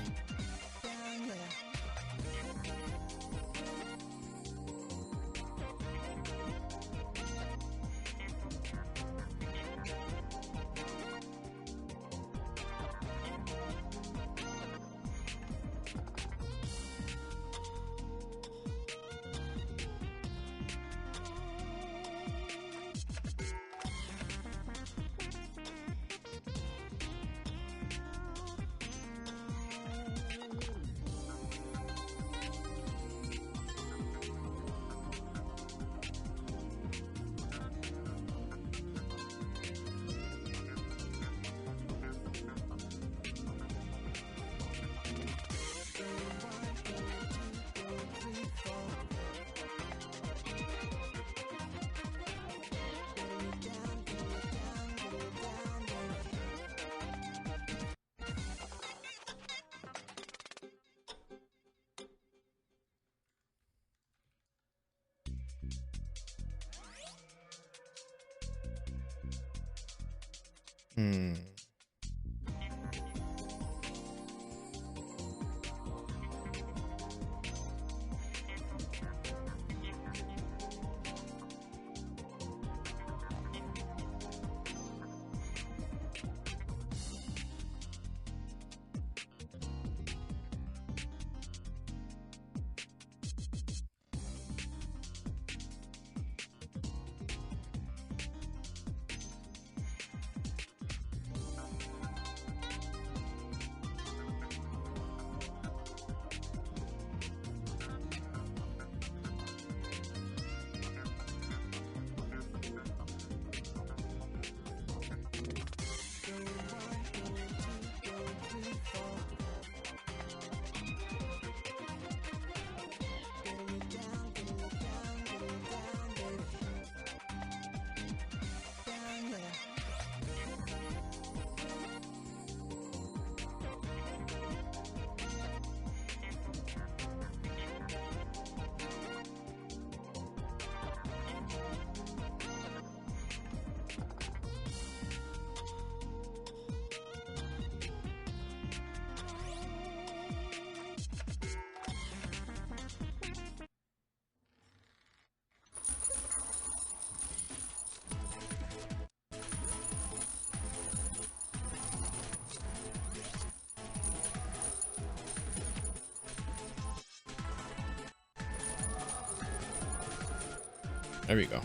There we go.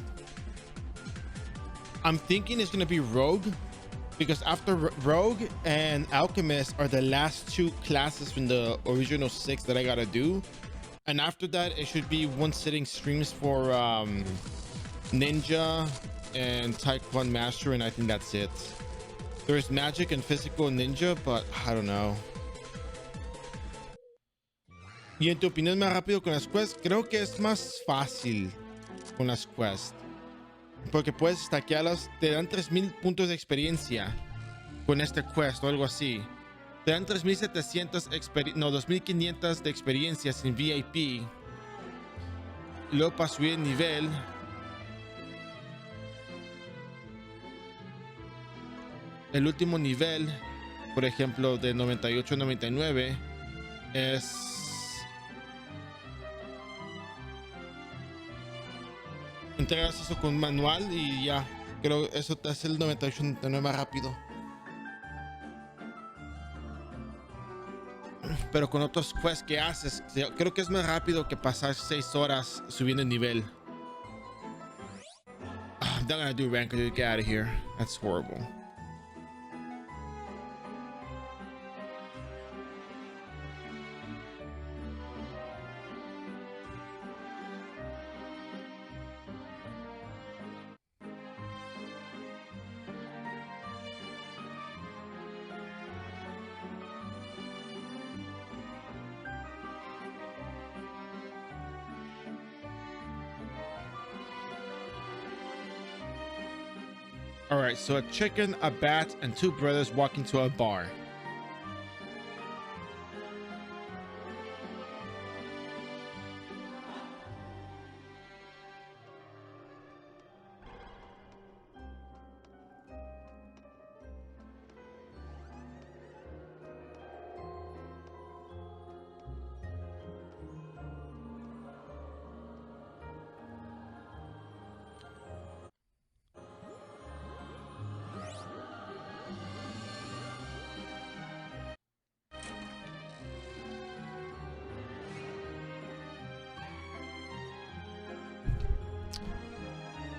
I'm thinking it's gonna be Rogue, because after Rogue and Alchemist are the last two classes from the original 6 that I gotta do, and after that it should be one sitting streams for Ninja and Taekwondo Master, and I think that's it. There's Magic and Physical Ninja, but I don't know. Y en tu opinión, más rápido con las quests, creo que es más fácil con las quests, porque puedes stackearlas. Te dan 3000 puntos de experiencia con este quest o algo así. Te dan 3700 no, 2500 de experiencia sin VIP. Luego para subir el nivel, el último nivel, por ejemplo, de 98 a 99 es entregas eso con manual y ya. Creo eso te hace el 98 99 más rápido. Pero con otros quests que haces, creo que es más rápido que pasar 6 horas subiendo el nivel. I'm not gonna do rank. Get out of here. That's horrible. All right, so a chicken, a bat, and 2 brothers walk into a bar.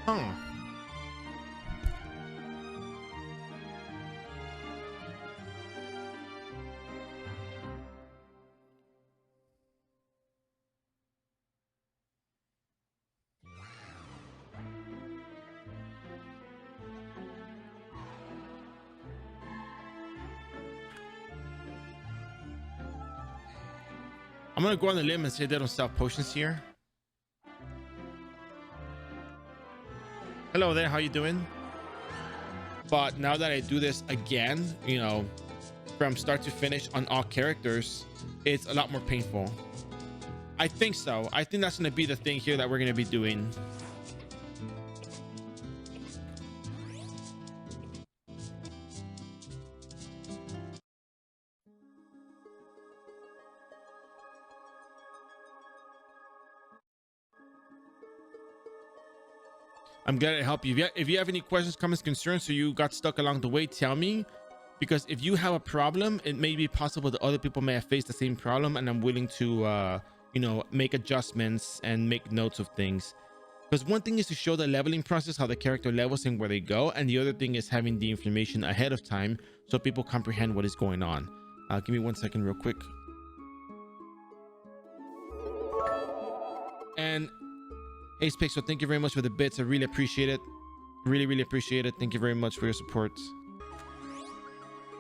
Huh. I'm gonna go on the limb and say they don't sell potions here. Hello there, how you doing? But now that I do this again, you know, from start to finish on all characters, it's a lot more painful. I think so. I think that's gonna be the thing here that we're gonna be doing. I'm glad to help you. If you have any questions, comments, concerns, or you got stuck along the way, tell me. Because if you have a problem, it may be possible that other people may have faced the same problem, and I'm willing to, you know, make adjustments and make notes of things. Because one thing is to show the leveling process, how the character levels and where they go, and the other thing is having the information ahead of time so people comprehend what is going on. Give me 1 second real quick. And Ace Pixel, thank you very much for the bits. I really appreciate it. Really appreciate it. Thank you very much for your support.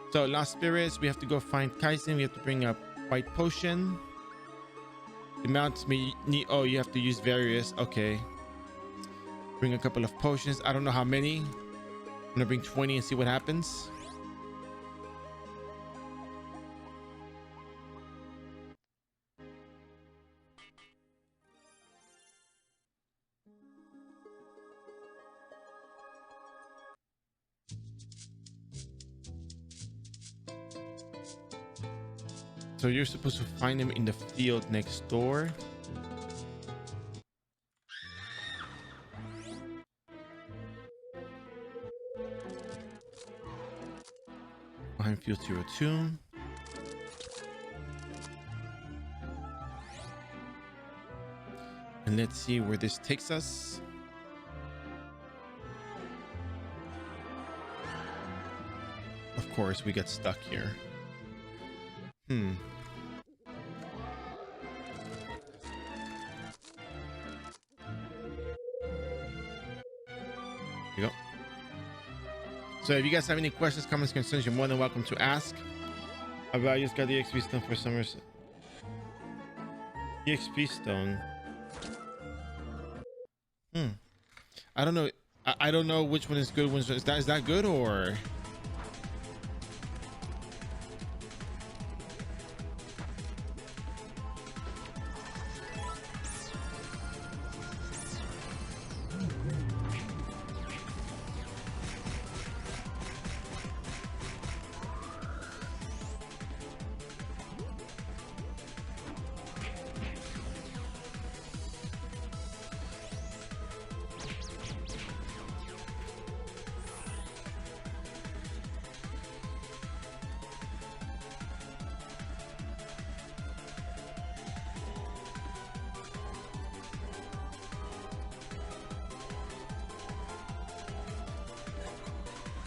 So Lost Spirits, we have to go find Kaisen. We have to bring up White Potion. The amounts me need, oh, you have to use various. Okay. Bring a couple of potions. I don't know how many. I'm gonna bring 20 and see what happens. So you're supposed to find him in the field next door. Behind field 02. And let's see where this takes us. course we get stuck here. Here you go. So if you guys have any questions, comments, concerns, you're more than welcome to ask. I just got the XP stone for summers. EXP stone. I don't know. I don't know which one is good. Is that good or?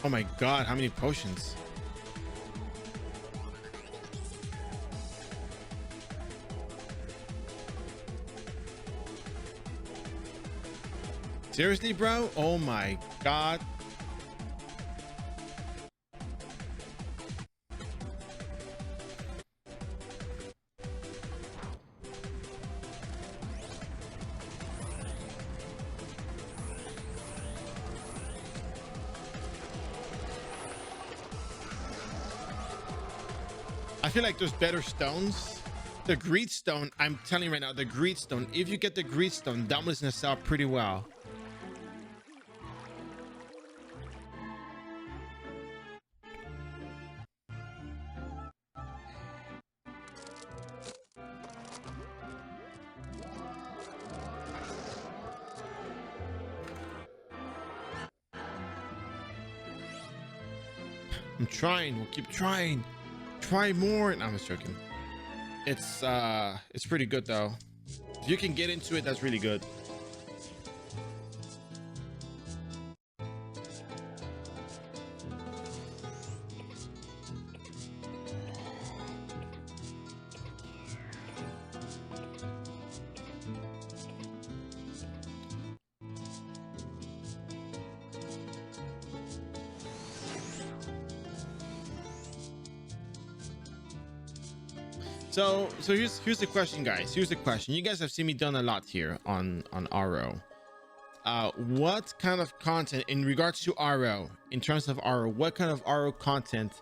Oh my god, how many potions? Seriously, bro? Oh my god. I feel like there's better stones. The greed stone, I'm telling you right now, the greed stone, if you get the greed stone, that one's gonna sell pretty well. I'm trying, we'll keep trying. Try more. No, I'm just joking. It's pretty good though. If you can get into it, that's really good. So here's the question, guys. Here's the question. You guys have seen me done a lot here on iRO. What kind of content in regards to iRO, in terms of iRO, what kind of iRO content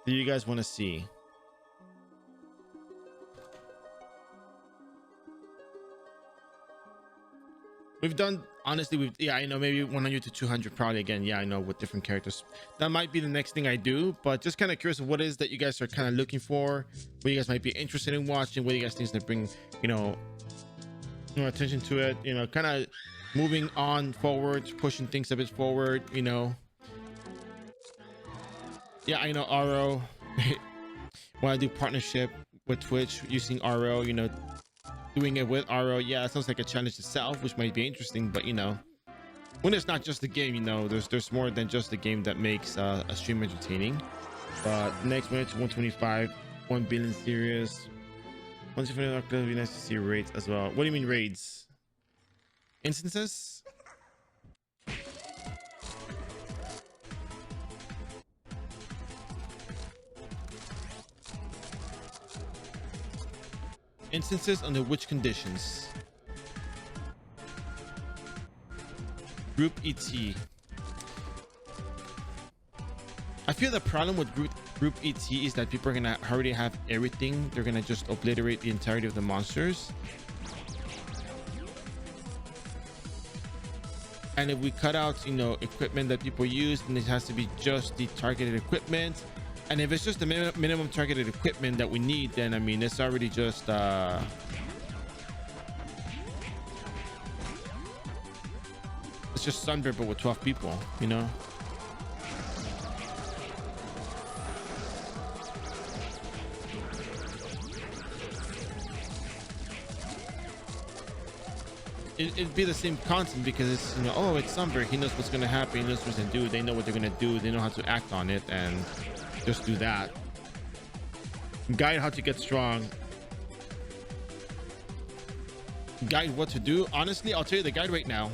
do you guys want to see? We've done, honestly, yeah, I know, maybe 100 to 200 probably again. Yeah, I know, with different characters. That might be the next thing I do, but just kind of curious of what it is that you guys are kind of looking for, what you guys might be interested in watching, what you guys think is to bring, you know, attention to it, you know, kind of moving on forward, pushing things a bit forward, you know. Yeah, I know iRO. Want to do partnership with Twitch using iRO, you know, doing it with iRO. Yeah, that sounds like a challenge itself, which might be interesting, but you know, when it's not just the game, you know, there's more than just the game that makes a stream entertaining. But next minute 125, 1 billion series. Once you finish it, it'd be nice to see raids as well. What do you mean raids? Instances? Instances under which conditions? Group ET. I feel the problem with group ET is that people are gonna already have everything. They're gonna just obliterate the entirety of the monsters. And if we cut out, you know, equipment that people use, then it has to be just the targeted equipment. And if it's just the minimum targeted equipment that we need, then I mean, it's already just it's just Sunbird but with 12 people, you know. It'd be the same content because it's, you know, oh, it's Sunbird, he knows what's gonna happen, he knows what's gonna do, they know what they're gonna do, they know how to act on it, and just do that. Guide how to get strong. Guide what to do. Honestly, I'll tell you the guide right now.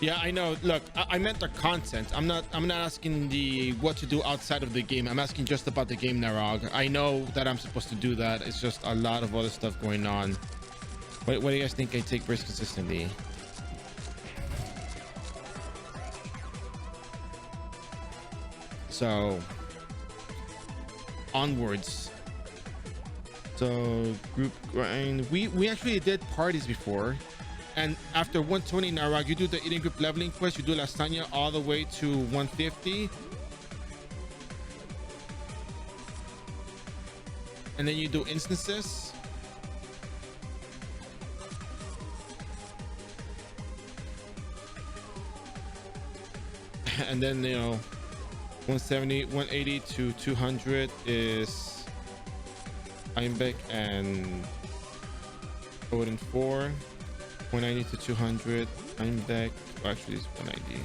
Yeah, I know. Look, I meant the content. I'm not asking the what to do outside of the game. I'm asking just about the game, Narog. I know that I'm supposed to do that. It's just a lot of other stuff going on. What do you guys think I take risks consistently? So onwards. So group grind. We actually did parties before. And after 120 Narag, you do the eating group leveling quest. You do lasagna all the way to 150. And then you do instances. And then, you know, 170, 180 to 200 is Einbeck and Odin 4. 190 to 200. Einbeck. Oh, actually, it's 190.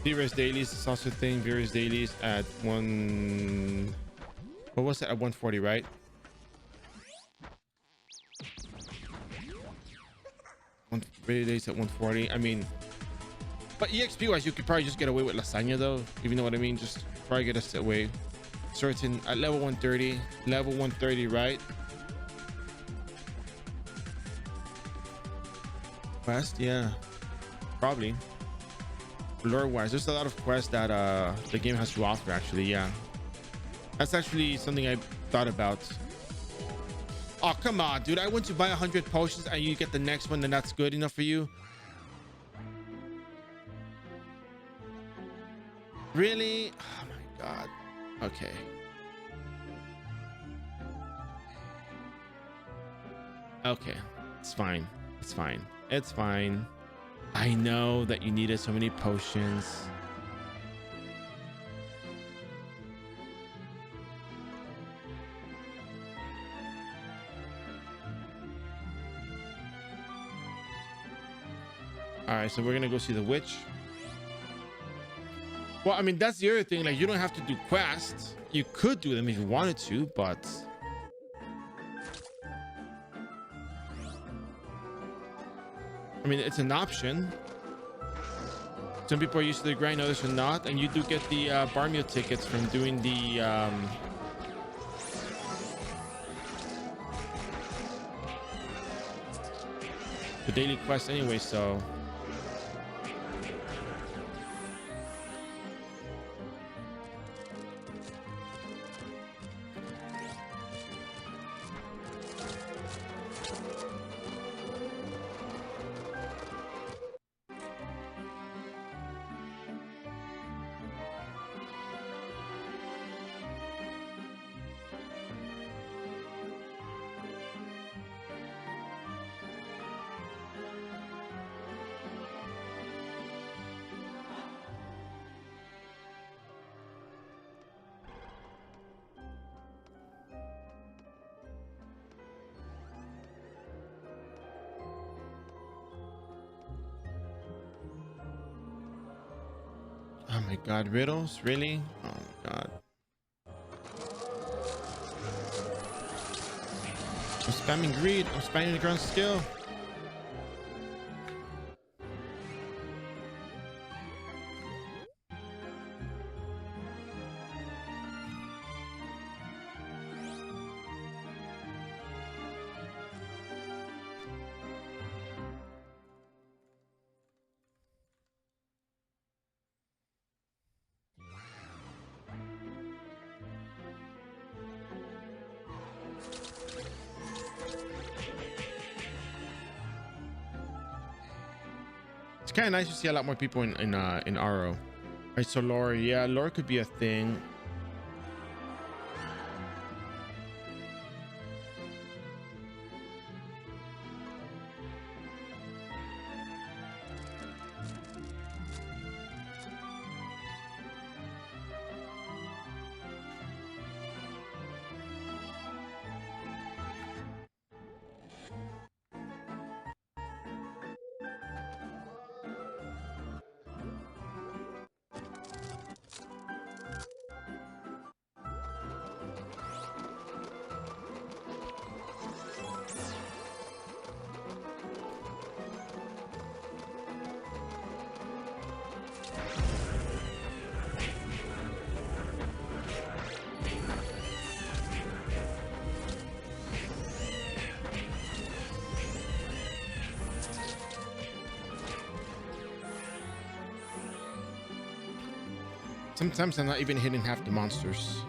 Various dailies is also a thing. Various dailies at one. What was it? At 140, right? Various days at 140. I mean, but EXP wise, you could probably just get away with lasagna though. If you know what I mean, just probably get us away. Certain at level 130, level 130, right? Quest, yeah, probably. Lore wise, there's a lot of quests that the game has to offer. Actually, yeah, that's actually something I thought about. Oh, come on, dude. I went to buy 100 potions and you get the next one, and that's good enough for you? Really? Oh my god. Okay. Okay. It's fine. It's fine. It's fine. I know that you needed so many potions. All right, so we're gonna go see the witch. Well, I mean, that's the other thing. Like, you don't have to do quests. You could do them if you wanted to, but I mean, it's an option. Some people are used to the grind, others are not, and you do get the bar meal tickets from doing the daily quest anyway. So oh my god, riddles? Really? Oh my god. I'm spamming greed. I'm spamming the ground skill. It's kind of nice to see a lot more people in RO. Right, so lore, yeah, lore could be a thing. Sometimes I'm not even hitting half the monsters.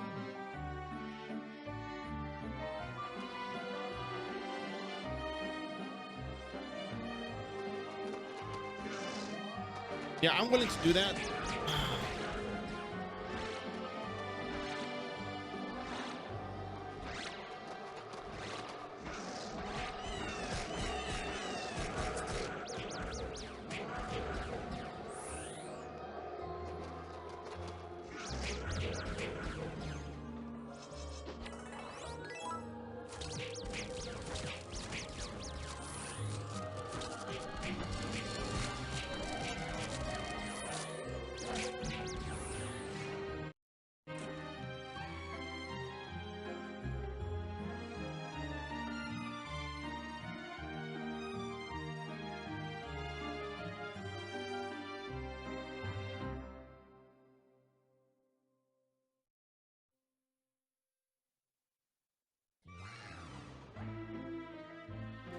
Yeah, I'm willing to do that.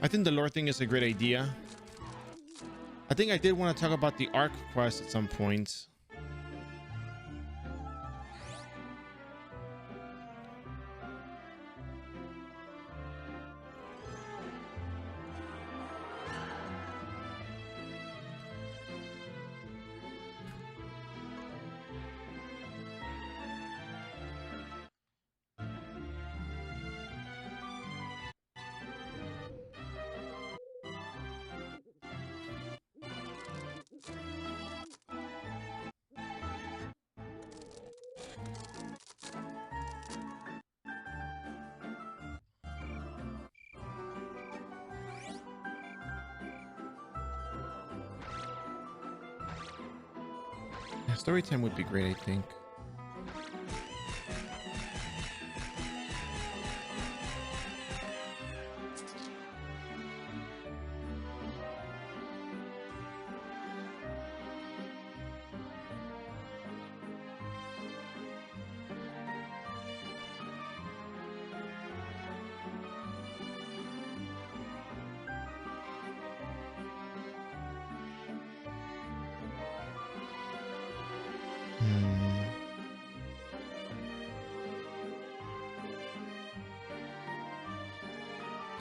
I think the lore thing is a great idea. I think I did want to talk about the Arc quest at some point. Yeah, story time would be great, I think.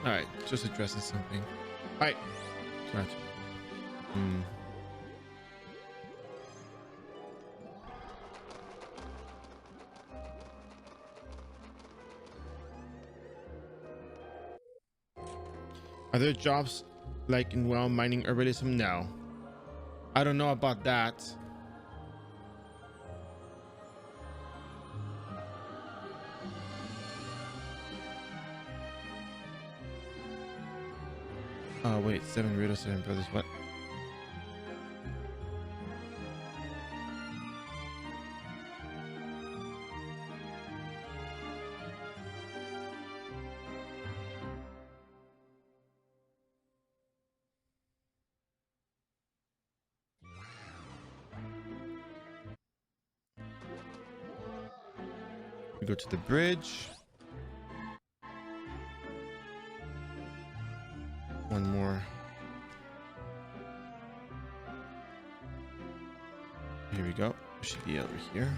All right, just addressing something. All right. Gotcha. Are there jobs like in mining herbalism? No. I don't know about that. Oh wait, 7 riddles, 7 brothers. What? We go to the bridge. One more. Here we go. Should be over here.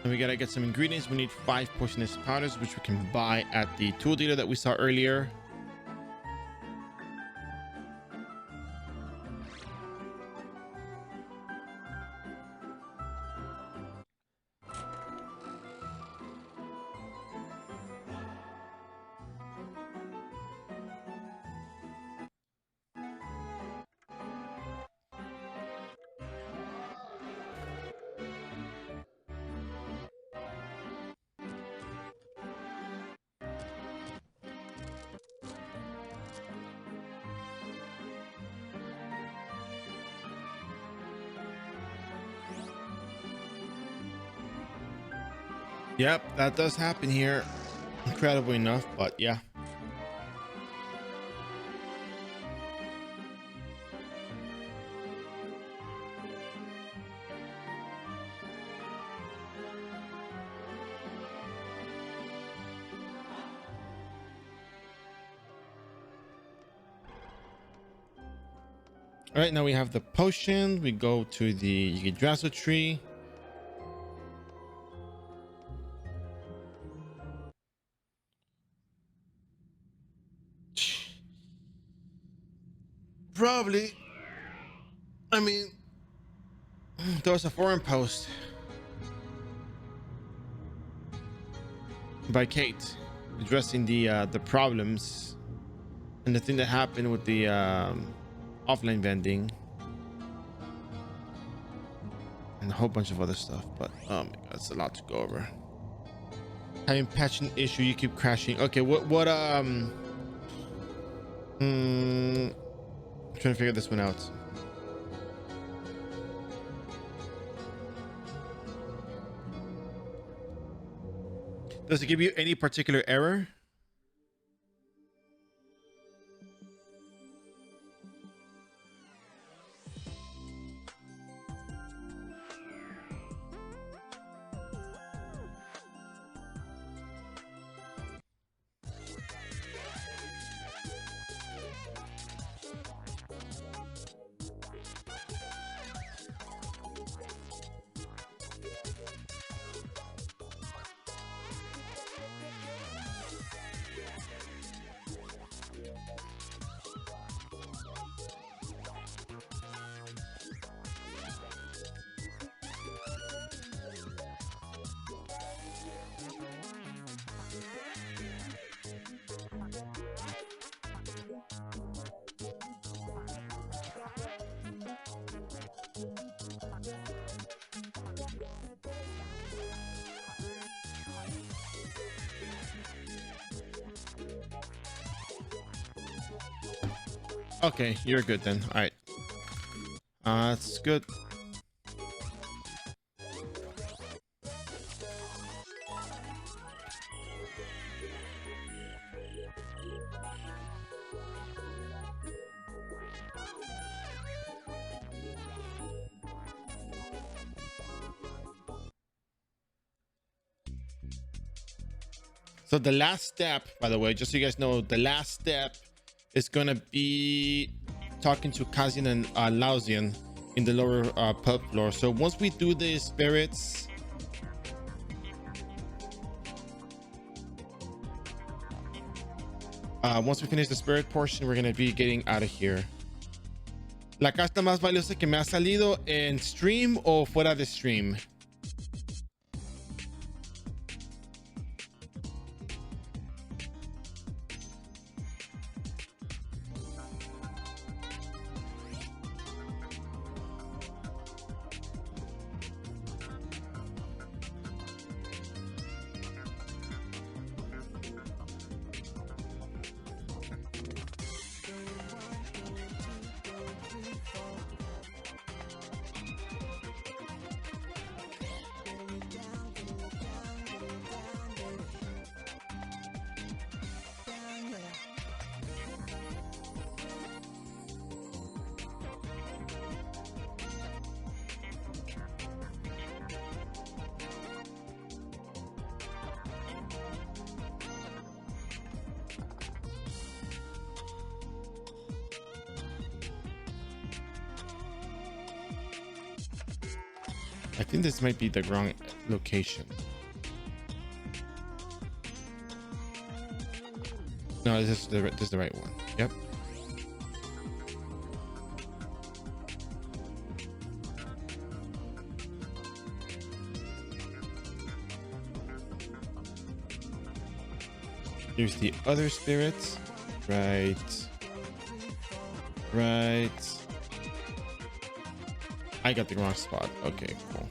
And we gotta get some ingredients. We need 5 poisonous powders, which we can buy at the tool dealer that we saw earlier. Yep, that does happen here. Incredible enough, but yeah. All right, now we have the potion. We go to the Yggdrasil tree. Probably. I mean, there was a forum post by Kate addressing the problems and the thing that happened with the offline vending and a whole bunch of other stuff. But oh my god, it's a lot to go over. Having patching issue, you keep crashing. Okay, I'm trying to figure this one out. Does it give you any particular error? Okay, you're good then. All right. That's good. So the last step, by the way, just so you guys know, the last step is gonna be talking to Kazian and Lausian in the lower pub floor. So once we do the spirits, once we finish the spirit portion, we're gonna be getting out of here. La carta más valiosa que me ha salido en stream o fuera de stream. I think this might be the wrong location. No, this is the right one. Yep. Here's the other spirits. Right. I got the wrong spot. Okay, cool.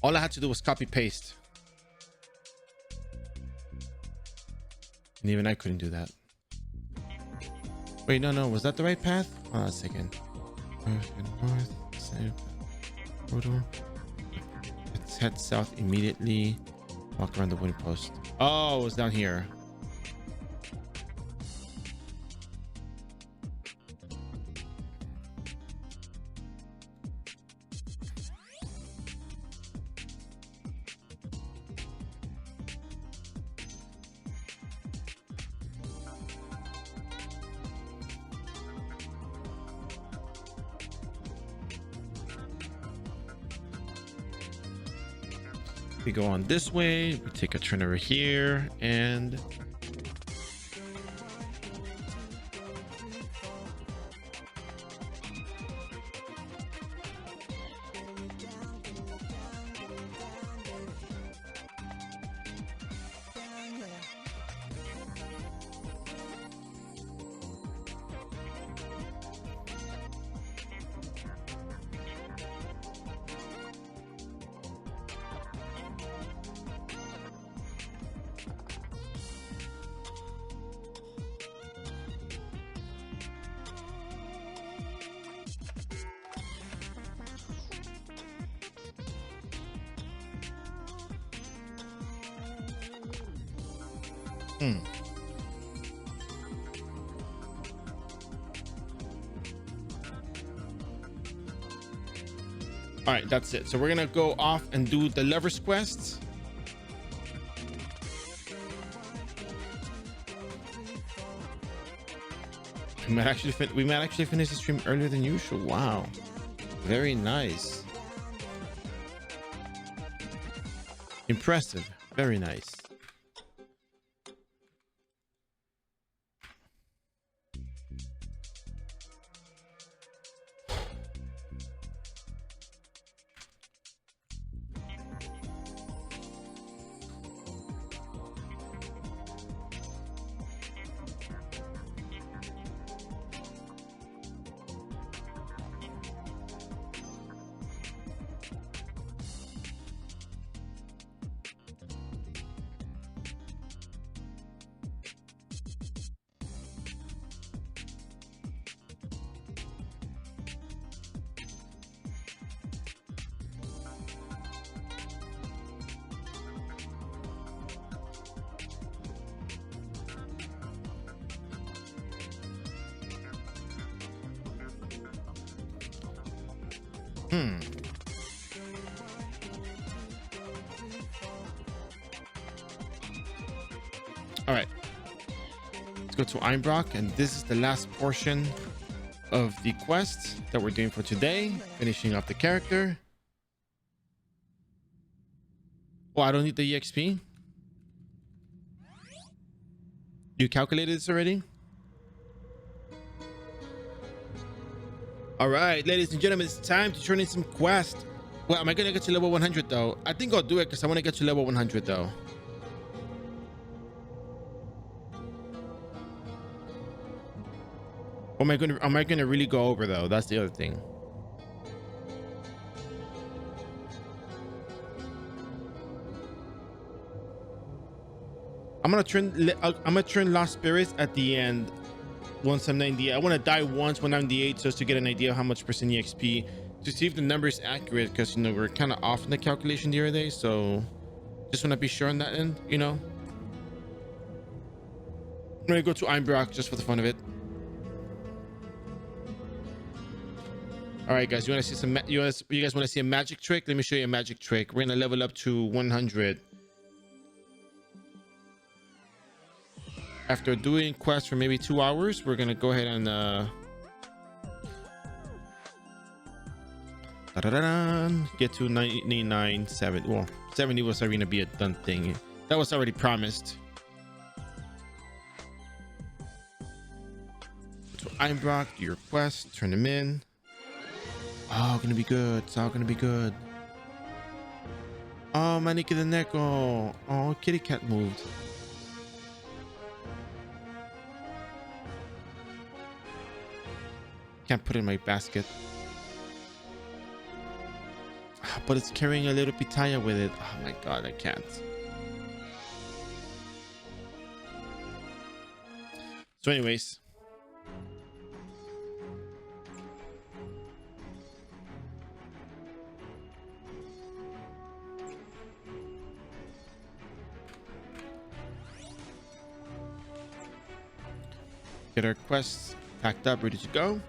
All I had to do was copy paste. And even I couldn't do that. Wait, no. Was that the right path? Hold on a second. North, south, corridor. Let's head south immediately. Walk around the wooden post. Oh, it was down here. We go on this way, we take a turn over here, and all right, that's it. So we're gonna go off and do the lovers quest. We might actually finish the stream earlier than usual. Wow, very nice, impressive, very nice. All right, let's go to Einbrock, and this is the last portion of the quest that we're doing for today, finishing off the character. Oh, I don't need the EXP. You calculated this already? All right, ladies and gentlemen, it's time to turn in some quests. Well, am I gonna get to level 100 though? I think I'll do it because I want to get to level 100 though. Or am I gonna really go over though? That's the other thing. I'm gonna turn Lost Spirits at the end once I'm 98. I want to die once when I'm 98 just to get an idea of how much percent EXP to see if the number is accurate, because you know we're kind of off in the calculation the other day, so just want to be sure on that end, you know. I'm gonna go to Einbrock just for the fun of it. All right, guys, you want to see some? You guys want to see a magic trick? Let me show you a magic trick. We're gonna level up to 100. After doing quests for maybe 2 hours, we're gonna go ahead and get to 99, 70. Well, 70 was already gonna be a done thing. That was already promised. So Einbrock, do your quest, turn them in. Oh, gonna be good. It's all gonna be good. Oh, Maniki the Neko. Oh, kitty cat moved. Can't put it in my basket. But it's carrying a little pitaya with it. Oh my god, I can't. So anyways. Get our quests packed up, ready to go.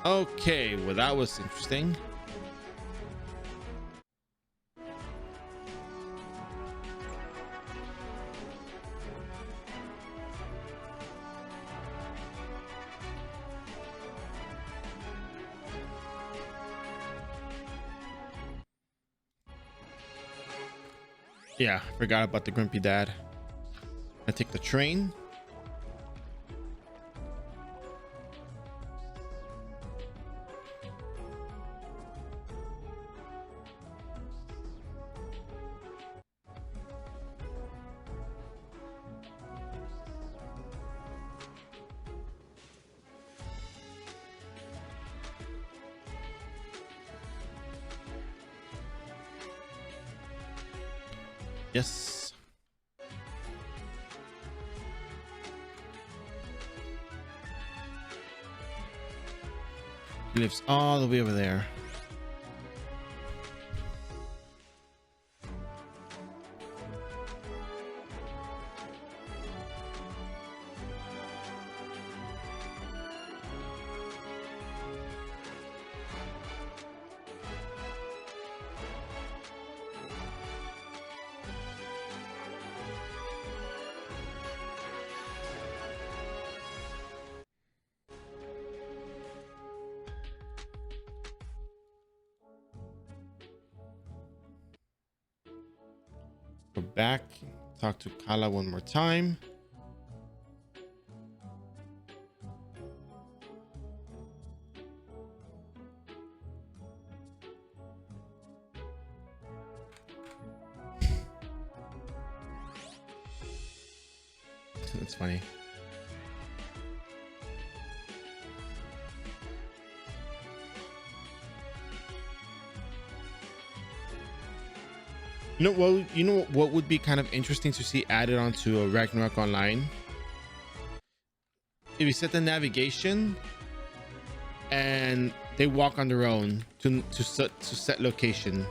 Okay, well that was interesting. Yeah, forgot about the grumpy dad. I take the train. Yes. He lives all the way over there. Go back, talk to Kala one more time. That's funny. You know what would be kind of interesting to see added onto a Ragnarok Online? If you set the navigation and they walk on their own to set location.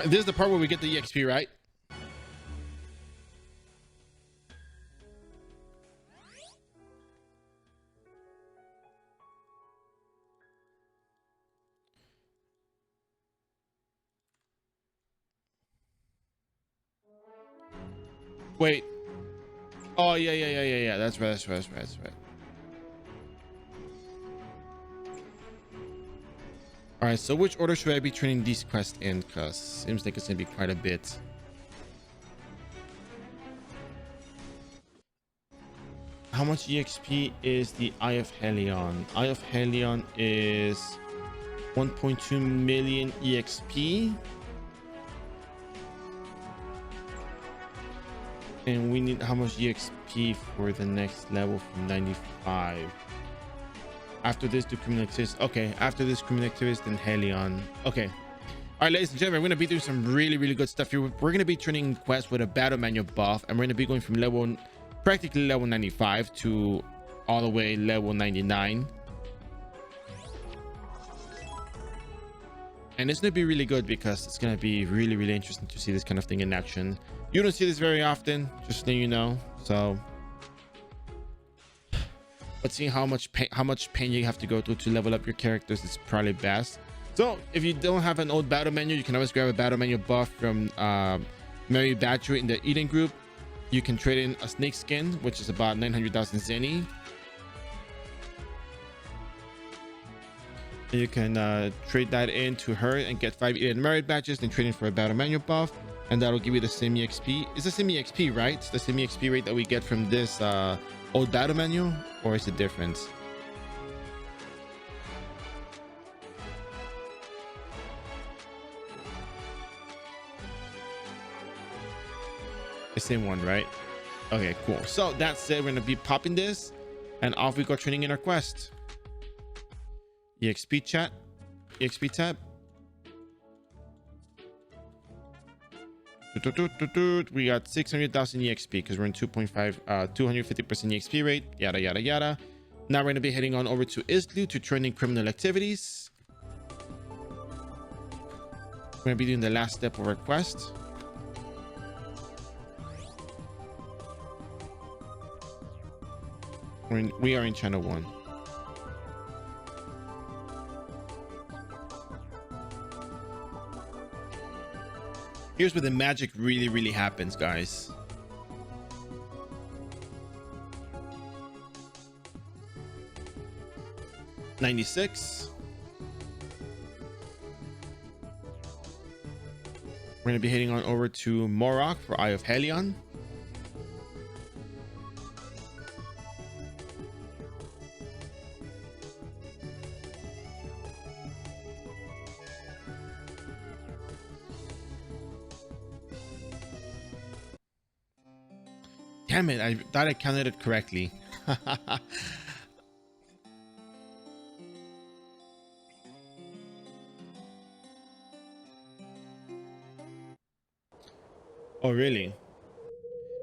This is the part where we get the EXP, right? Wait. Oh, yeah. That's right. All right, so which order should I be training these quests in? Because seems like it's gonna be quite a bit. How much EXP is the Eye of Helion? Eye of Helion is 1.2 million EXP. And we need how much EXP for the next level from 95? After this, do criminal activities. Okay, after this criminal activities, then Helion. Okay, All right, ladies and gentlemen, we're going to be doing some really good stuff here. We're going to be training quests with a battle manual buff, and we're going to be going from practically level 95 to all the way level 99. And it's going to be really good because it's going to be really interesting to see this kind of thing in action. You don't see this very often, just so you know. So but seeing how much pain you have to go through to level up your characters is probably best. So if you don't have an old battle menu, you can always grab a battle menu buff from Mary Badger in the Eden group. You can trade in a snake skin, which is about 900,000 zenny. You can trade that in to her and get 5 Eden merit badges, then trade in for a battle menu buff, and that'll give you the same EXP. It's the same EXP, right? It's the same EXP rate that we get from this old battle menu, or is it different? The same one, right? Okay, cool. So that's it. We're gonna be popping this, and off we go training in our quest. EXP chat, EXP tab. We got 600,000 EXP because we're in 2.5, 250% EXP rate. Yada yada yada. Now we're gonna be heading on over to Islu to train in criminal activities. We're gonna be doing the last step of our quest. We are in channel 1. Here's where the magic really happens, guys. $96. We're gonna be heading on over to Morok for Eye of Helion. Damn it, I thought I counted it correctly. Oh, really?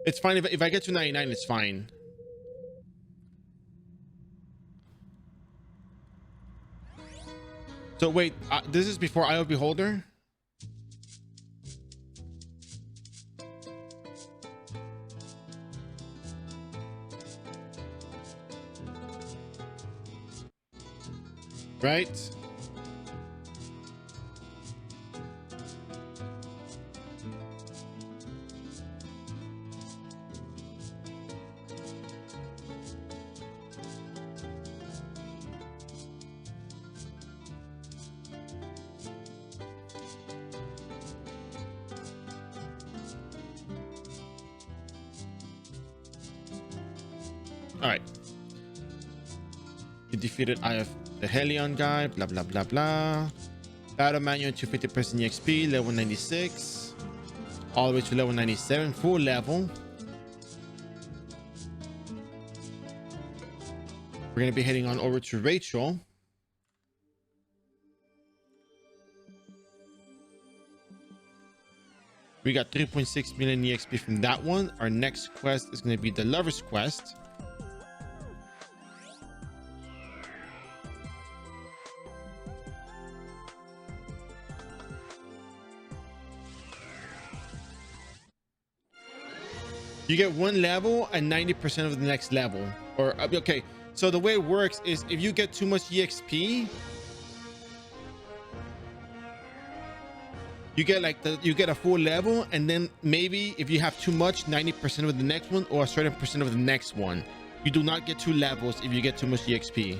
It's fine if I get to 99, it's fine. So wait, this is before Eye of Beholder? Right? All right. You defeated Eye of the Helion guy, blah blah blah blah. Battle manual to 50% EXP, level 96, all the way to level 97, full level. We're gonna be heading on over to Rachel. We got 3.6 million EXP from that one. Our next quest is gonna be the Lover's Quest. You get 1 level and 90% of the next level. Or okay, so the way it works is if you get too much EXP, you get a full level, and then maybe if you have too much, 90% of the next one or a certain percent of the next one. You do not get 2 levels if you get too much EXP.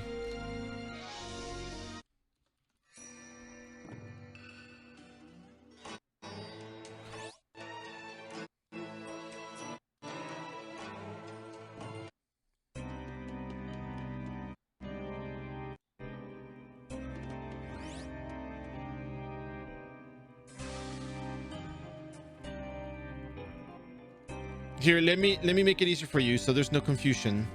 Here, let me make it easier for you so there's no confusion.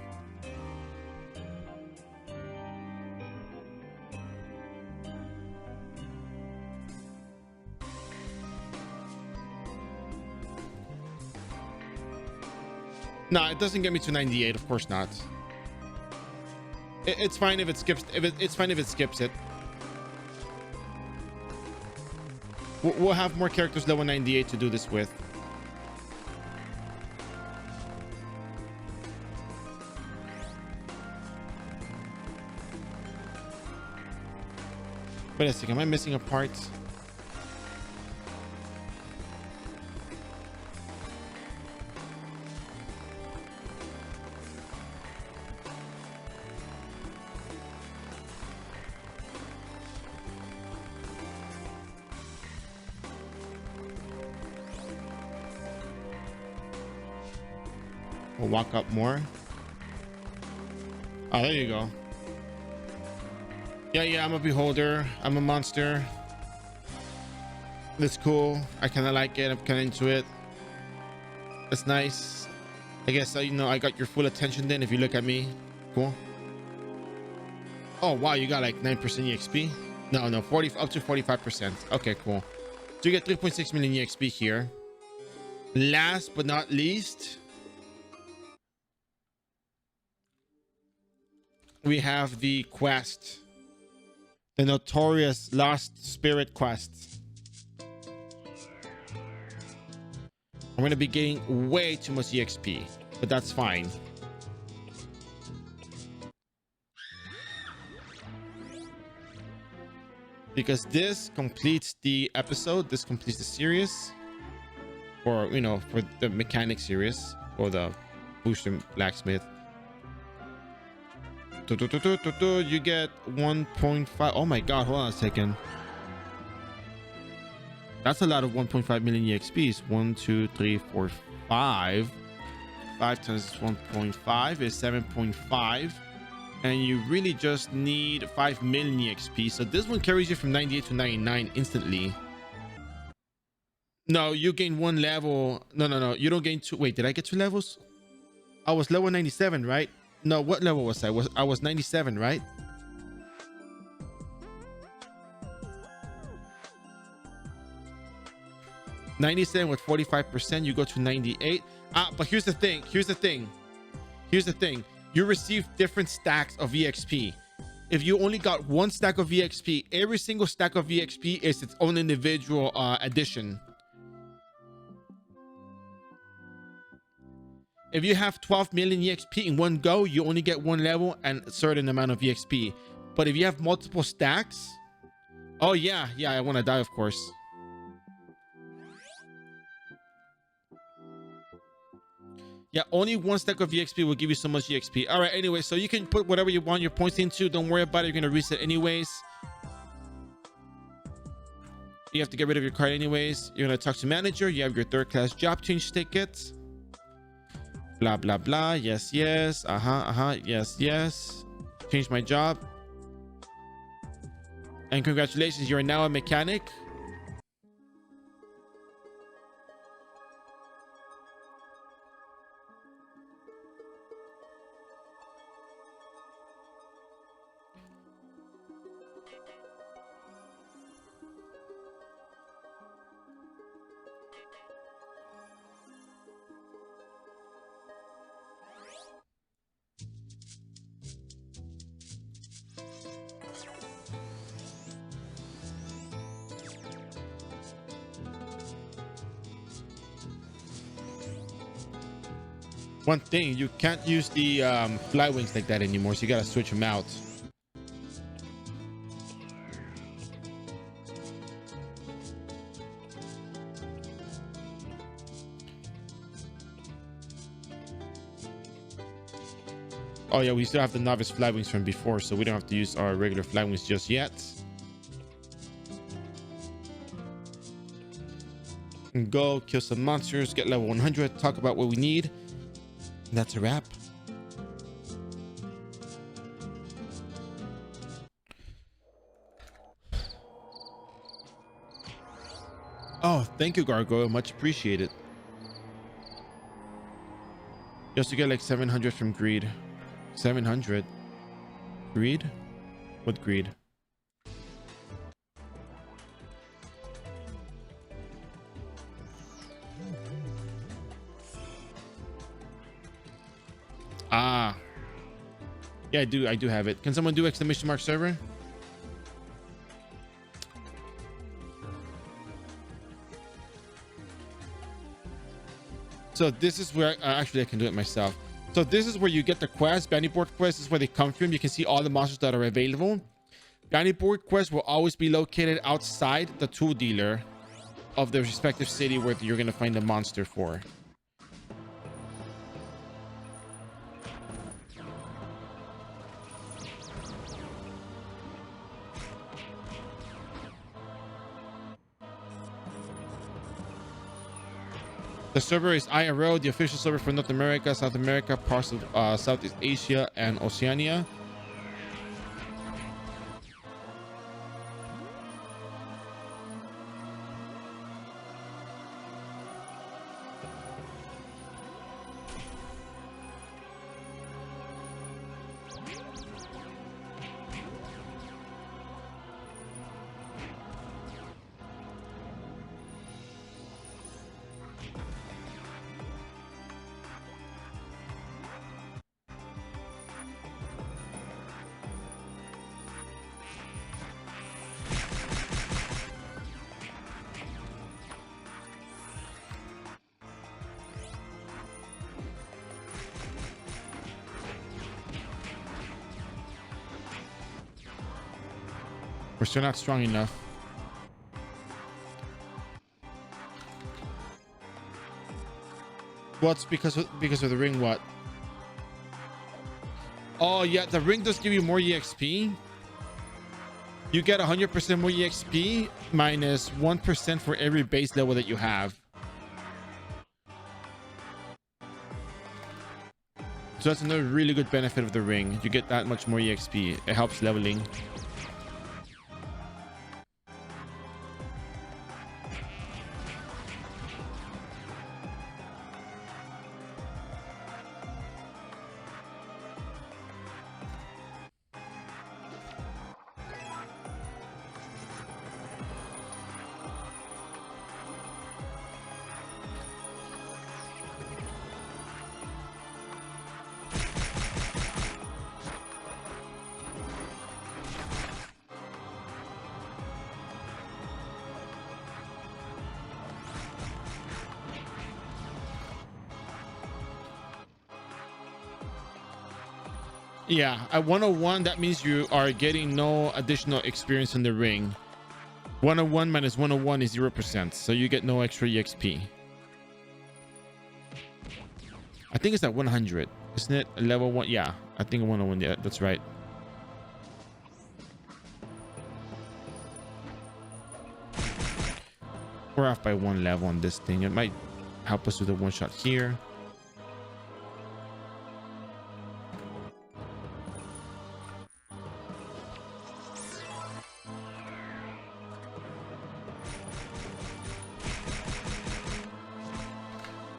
No, it doesn't get me to 98. Of course not. It's fine if it skips. It's fine if it skips it. We'll have more characters level 98 to do this with. Wait a second. Am I missing a part? We'll walk up more. Oh, there you go. Yeah, I'm a beholder. I'm a monster. That's cool. I kind of like it. I'm kind of into it. That's nice. I guess, you know, I got your full attention then if you look at me. Cool. Oh, wow. You got like 9% EXP? No, 40 up to 45%. Okay, cool. So you get 3.6 million EXP here. Last but not least, we have the quest, the notorious Lost Spirit quest. I'm going to be getting way too much EXP, but that's fine. Because this completes the episode, this completes the series, or, you know, for the mechanic series, or the booster blacksmith. You get 1.5. Oh my god, hold on a second. That's a lot of 1.5 million EXPs. 1 2 3 4 5 5 times 1.5 is 7.5, and you really just need 5 million EXP. So this one carries you from 98 to 99 instantly. No, you gain one level. No, you don't gain two. Wait, did I get 2 levels? I was level 97, right? No, what level was I? I was 97, right? $97 with 45%, you go to 98. But here's the thing. You receive different stacks of EXP. If you only got one stack of EXP, every single stack of EXP is its own individual addition. If you have 12 million EXP in one go, you only get one level and a certain amount of EXP. But if you have multiple stacks, oh yeah, I want to die, of course. Yeah, only one stack of EXP will give you so much EXP. All right, anyway, so you can put whatever you want your points into. Don't worry about it. You're going to reset anyways. You have to get rid of your card anyways. You're going to talk to manager. You have your 3rd class job change ticket. Blah, blah, blah. Yes. Yes. Yes. Change my job. And congratulations, you're now a mechanic. One thing, you can't use the fly wings like that anymore, so you gotta switch them out. Oh yeah, we still have the novice fly wings from before, so we don't have to use our regular fly wings just yet. And go kill some monsters, get level 100, talk about what we need. And that's a wrap. Oh, thank you, Gargoyle. Much appreciated. You also get like 700 from greed. 700. Greed? What greed? Ah, yeah, I do have it. Can someone do exclamation mark server? So this is where actually I can do it myself. So this is where you get the quest. Bounty board quest is where they come from. You can see all the monsters that are available. Bounty board quest will always be located outside the tool dealer of the respective city where you're going to find the monster for. The server is iRO, the official server for North America, South America, parts of Southeast Asia, and Oceania. We're still not strong enough. What's because of the ring? What? Oh yeah, the ring does give you more EXP. You get 100% more EXP minus 1% for every base level that you have. So that's another really good benefit of the ring. You get that much more EXP. It helps leveling. Yeah, at 101, that means you are getting no additional experience in the ring. 101 minus 101 is 0%, so you get no extra EXP. I think it's at 100, isn't it? Level 1, yeah, I think 101, yeah, that's right. We're off by 1 level on this thing. It might help us with a one shot here.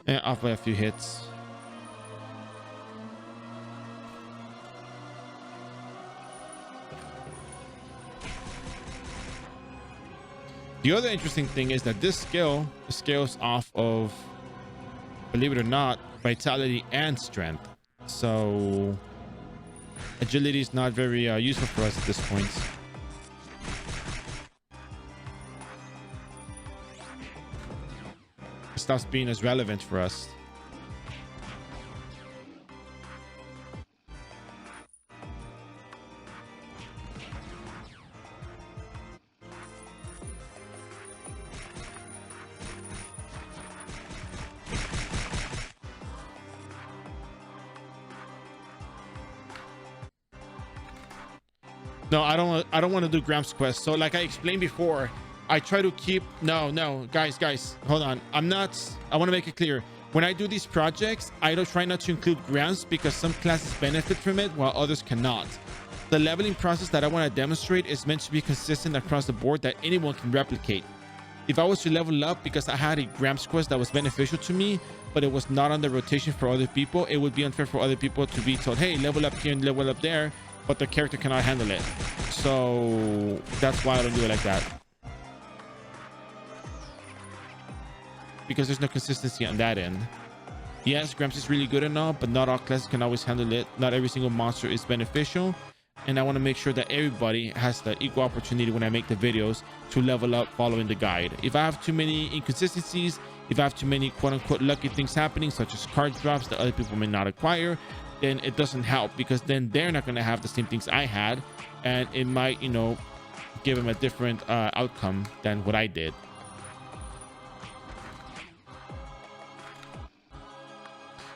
And off by a few hits. The other interesting thing is that this skill scales off of, believe it or not, vitality and strength. So agility is not very useful for us at this point. It stops being as relevant for us. No, I don't want to do Gramps quest. So like I explained before, I try to keep no guys, hold on. I want to make it clear. When I do these projects, I don't try not to include Gramps because some classes benefit from it while others cannot. The leveling process that I want to demonstrate is meant to be consistent across the board that anyone can replicate. If I was to level up because I had a Gramps quest that was beneficial to me, but it was not on the rotation for other people, it would be unfair for other people to be told, hey, level up here and level up there, but the character cannot handle it. So that's why I don't do it like that. Because there's no consistency on that end. Yes, Gramps is really good and all, but not all classes can always handle it. Not every single monster is beneficial, and I want to make sure that everybody has the equal opportunity when I make the videos to level up following the guide. If I have too many inconsistencies, if I have too many quote-unquote lucky things happening, such as card drops that other people may not acquire, then it doesn't help, because then they're not going to have the same things I had, and it might, you know, give them a different outcome than what I did.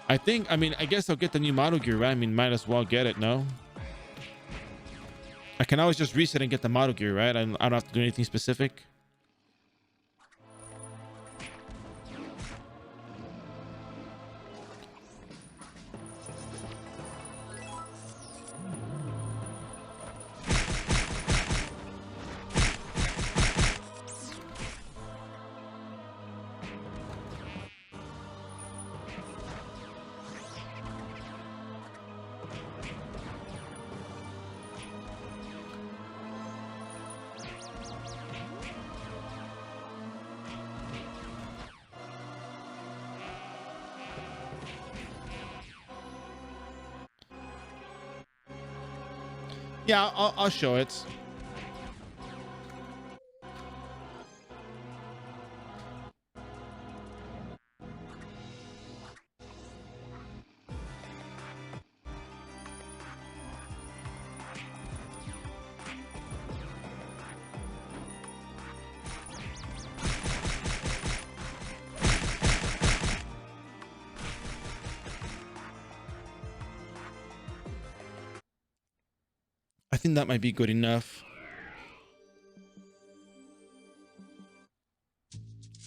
I mean, I guess I'll get the new model gear, right? I mean, might as well get it, no? I can always just reset and get the model gear, right? I don't have to do anything specific. Yeah, I'll show it. I think that might be good enough.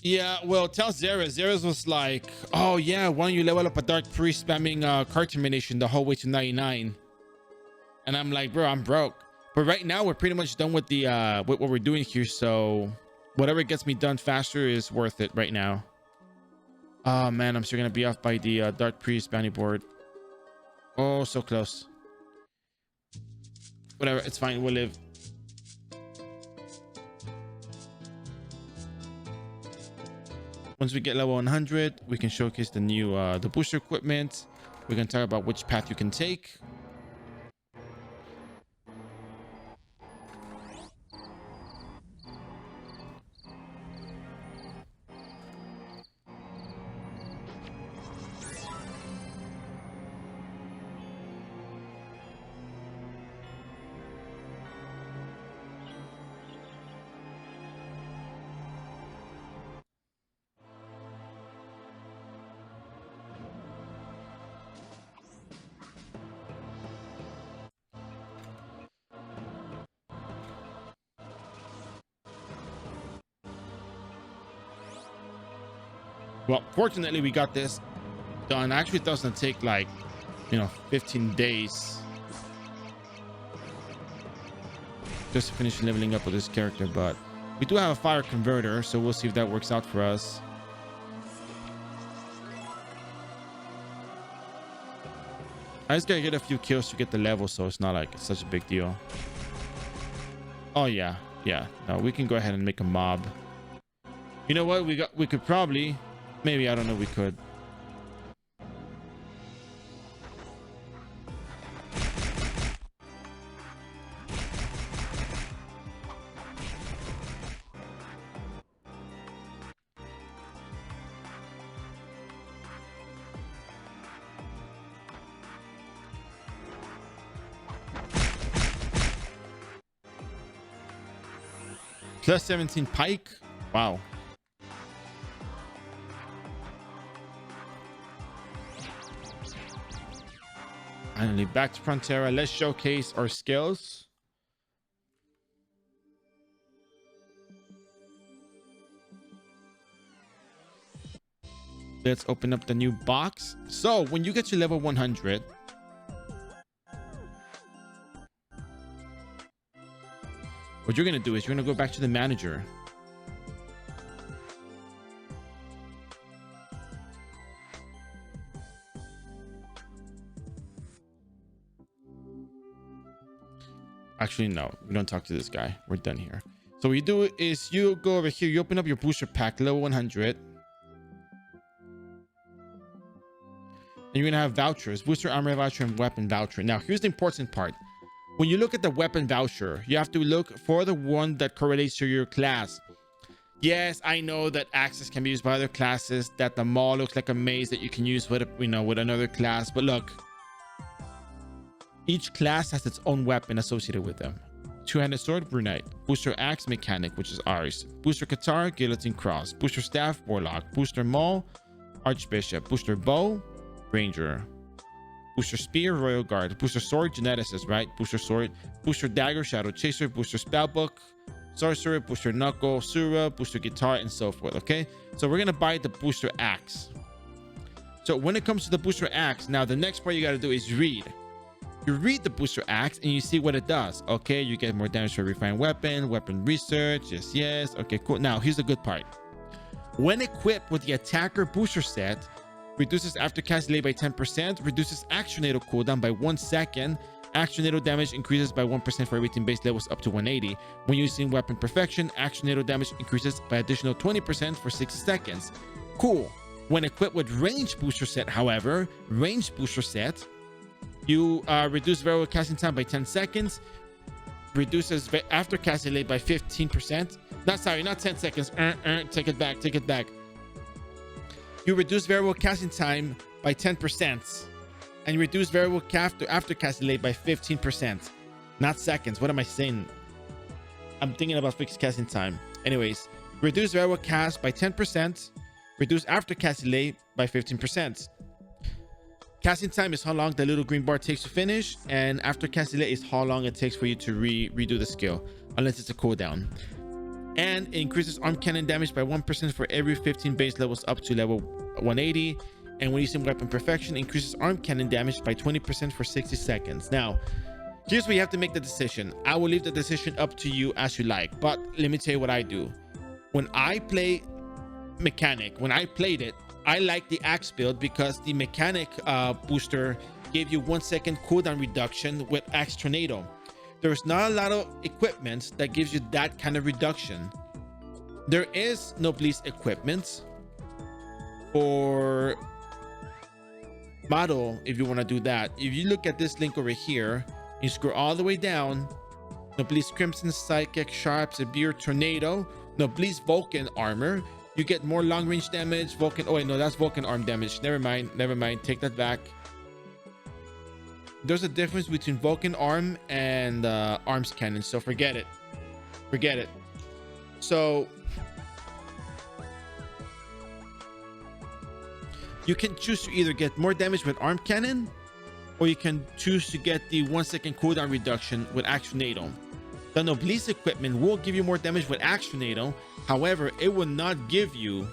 Yeah, well, tell Zara. Zara's was like, oh yeah, why don't you level up a dark priest spamming card termination the whole way to 99? And I'm like, bro, I'm broke. But right now we're pretty much done with the with what we're doing here, so whatever gets me done faster is worth it right now. Oh man, I'm still gonna be off by the dark priest bounty board. Oh, so close. Whatever, it's fine, we'll live. Once we get level 100, we can showcase the new the booster equipment. We can talk about which path you can take. Well, fortunately, we got this done. Actually, it doesn't take like, 15 days just to finish leveling up with this character. But we do have a fire converter, so we'll see if that works out for us. I just gotta get a few kills to get the level, so it's not like it's such a big deal. Oh yeah, no, we can go ahead and make a mob. You know what, we could probably, maybe, I don't know, we could. Plus 17 pike. Wow. Finally back to Frontera. Let's showcase our skills. Let's open up the new box. So when you get to level 100, what you're going to do is you're going to go back to the manager. Actually, no, we don't talk to this guy. We're done here. So what you do is you go over here, you open up your booster pack, level 100. And you're gonna have vouchers, booster armor voucher and weapon voucher. Now here's the important part. When you look at the weapon voucher, you have to look for the one that correlates to your class. Yes, I know that axes can be used by other classes, that the maul looks like a maze that you can use with, with another class. But look, each class has its own weapon associated with them. Two-handed sword, brunette. Booster axe, mechanic, which is ours. Booster katana, guillotine cross. Booster staff, warlock. Booster maul, archbishop. Booster bow, ranger. Booster spear, royal guard. Booster sword, geneticist, right? Booster sword. Booster dagger, shadow chaser. Booster spellbook, sorcerer. Booster knuckle, sura. Booster guitar, and so forth. Okay, so we're gonna buy the booster axe. So when it comes to the booster axe, now the next part you got to do is read. You read the booster axe and you see what it does. Okay, you get more damage for a refined weapon, weapon research. Yes. Okay, cool. Now here's the good part. When equipped with the attacker booster set, reduces aftercast delay by 10%, reduces action NATO cooldown by 1 second. Action NATO damage increases by 1% for everything base levels up to 180. When using weapon perfection, action NATO damage increases by additional 20% for 6 seconds. Cool. When equipped with range booster set, however, range booster set, you reduce variable casting time by 10 seconds, reduces after cast delay by 15%. Not 10 seconds. Take it back. You reduce variable casting time by 10% and reduce variable after cast delay by 15%. Not seconds. What am I saying? I'm thinking about fixed casting time. Anyways, reduce variable cast by 10%, reduce after cast delay by 15%. Casting time is how long the little green bar takes to finish, and after cast delay is how long it takes for you to redo the skill, unless it's a cooldown. And it increases arm cannon damage by 1% for every 15 base levels up to level 180. And when using weapon perfection, increases arm cannon damage by 20% for 60 seconds. Now, here's where you have to make the decision. I will leave the decision up to you as you like, but let me tell you what I do. When I play mechanic, when I played it, I like the axe build because the mechanic booster gave you 1 second cooldown reduction with axe tornado. There's not a lot of equipment that gives you that kind of reduction. There is no Noblesse equipment or model if you want to do that. If you look at this link over here, you scroll all the way down. Noblesse Crimson, Psychic, Sharp, Severe, Tornado, Noblesse Vulcan armor. You get more long range damage. Vulcan. Oh wait, no, that's Vulcan arm damage. Never mind. Take that back. There's a difference between Vulcan arm and arms cannon. So forget it. So you can choose to either get more damage with arm cannon, or you can choose to get the 1 second cooldown reduction with action NATO. The Noblesse equipment will give you more damage with action NATO. However, it will not give you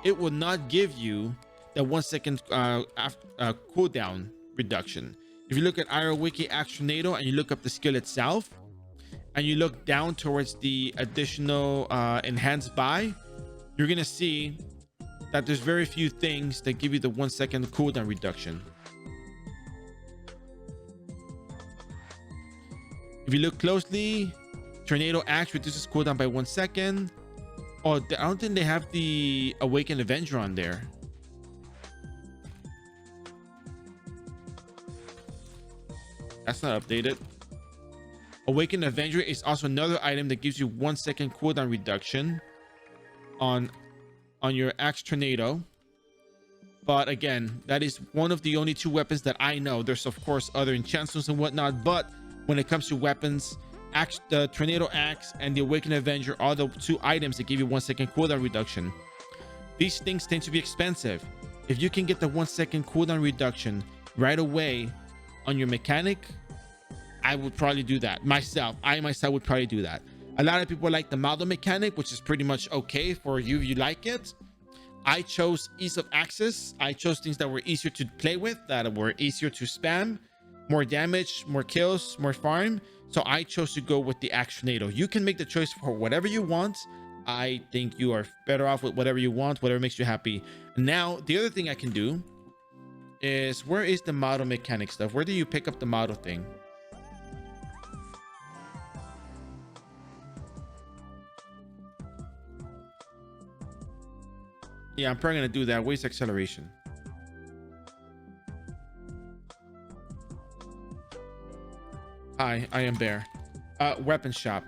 the 1 second cooldown reduction. If you look at iRO Wiki Action NATO and you look up the skill itself, and you look down towards the additional enhanced buy, you're gonna see that there's very few things that give you the 1 second cooldown reduction. If you look closely, Tornado Axe reduces cooldown by 1 second. Oh, I don't think they have the Awakened Avenger on there. That's not updated. Awakened Avenger is also another item that gives you 1 second cooldown reduction on your Axe Tornado. But again, that is one of the only 2 weapons that I know. There's of course other enchantments and whatnot, but when it comes to weapons, the Tornado Axe and the Awakened Avenger are the 2 items that give you 1 second cooldown reduction. These things tend to be expensive. If you can get the 1 second cooldown reduction right away on your mechanic, I would probably do that myself. I myself would probably do that. A lot of people like the model mechanic, which is pretty much okay for you if you like it. I chose ease of access. I chose things that were easier to play with, that were easier to spam, more damage, more kills, more farm. So I chose to go with the Axe NATO. You can make the choice for whatever you want. I think you are better off with whatever you want, whatever makes you happy. Now, the other thing I can do is, where is the model mechanic stuff? Where do you pick up the model thing? Yeah, I'm probably gonna do that. Waste acceleration. Hi, I am Bear. Weapon shop.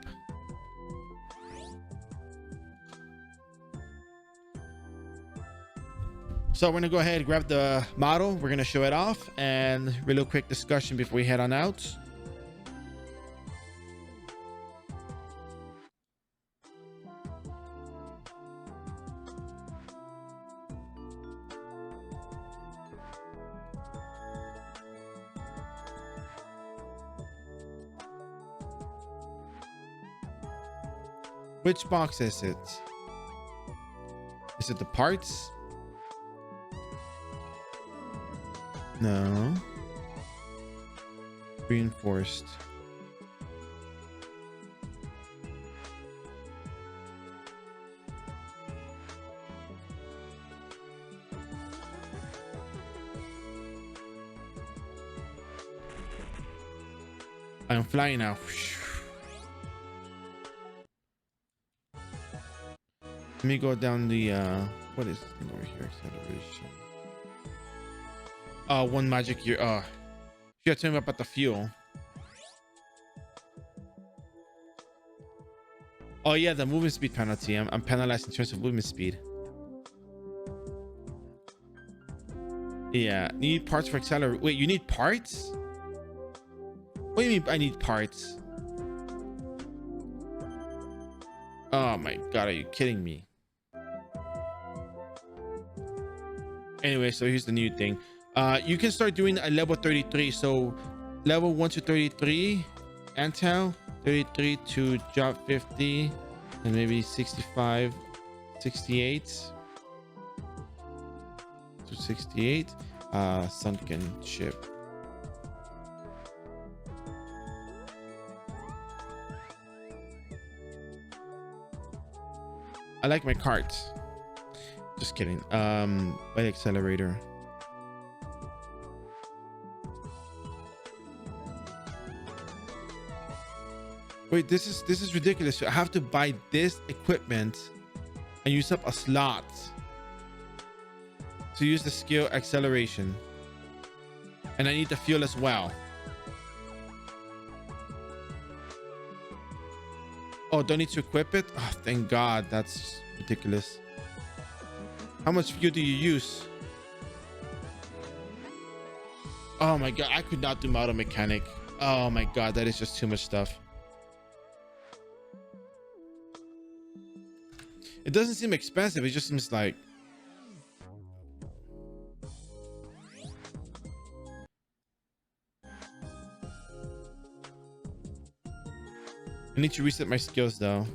So we're gonna go ahead and grab the model. We're gonna show it off and real quick discussion before we head on out. Which box is it? Is it the parts? No. Reinforced. I'm flying now. Let me go down the what is this thing over here? Acceleration. One magic year. You gotta tell me about the fuel. Oh yeah, the movement speed penalty. I'm penalized in terms of movement speed. Yeah, need parts for accelerate. Wait, you need parts? What do you mean I need parts? Oh my god, are you kidding me? Anyway, so here's the new thing. You can start doing a level 33. So level 1 to 33, Antel 33 to job 50, and maybe 65, 68 to 68. Sunken ship. I like my carts. Just kidding. By accelerator. Wait, this is ridiculous. I have to buy this equipment and use up a slot to use the skill acceleration, and I need the fuel as well. Oh, don't need to equip it? Oh, thank god. That's ridiculous. How much fuel do you use? Oh my god, I could not do model mechanic. Oh my god, that is just too much stuff. It doesn't seem expensive. It just seems like I need to reset my skills though,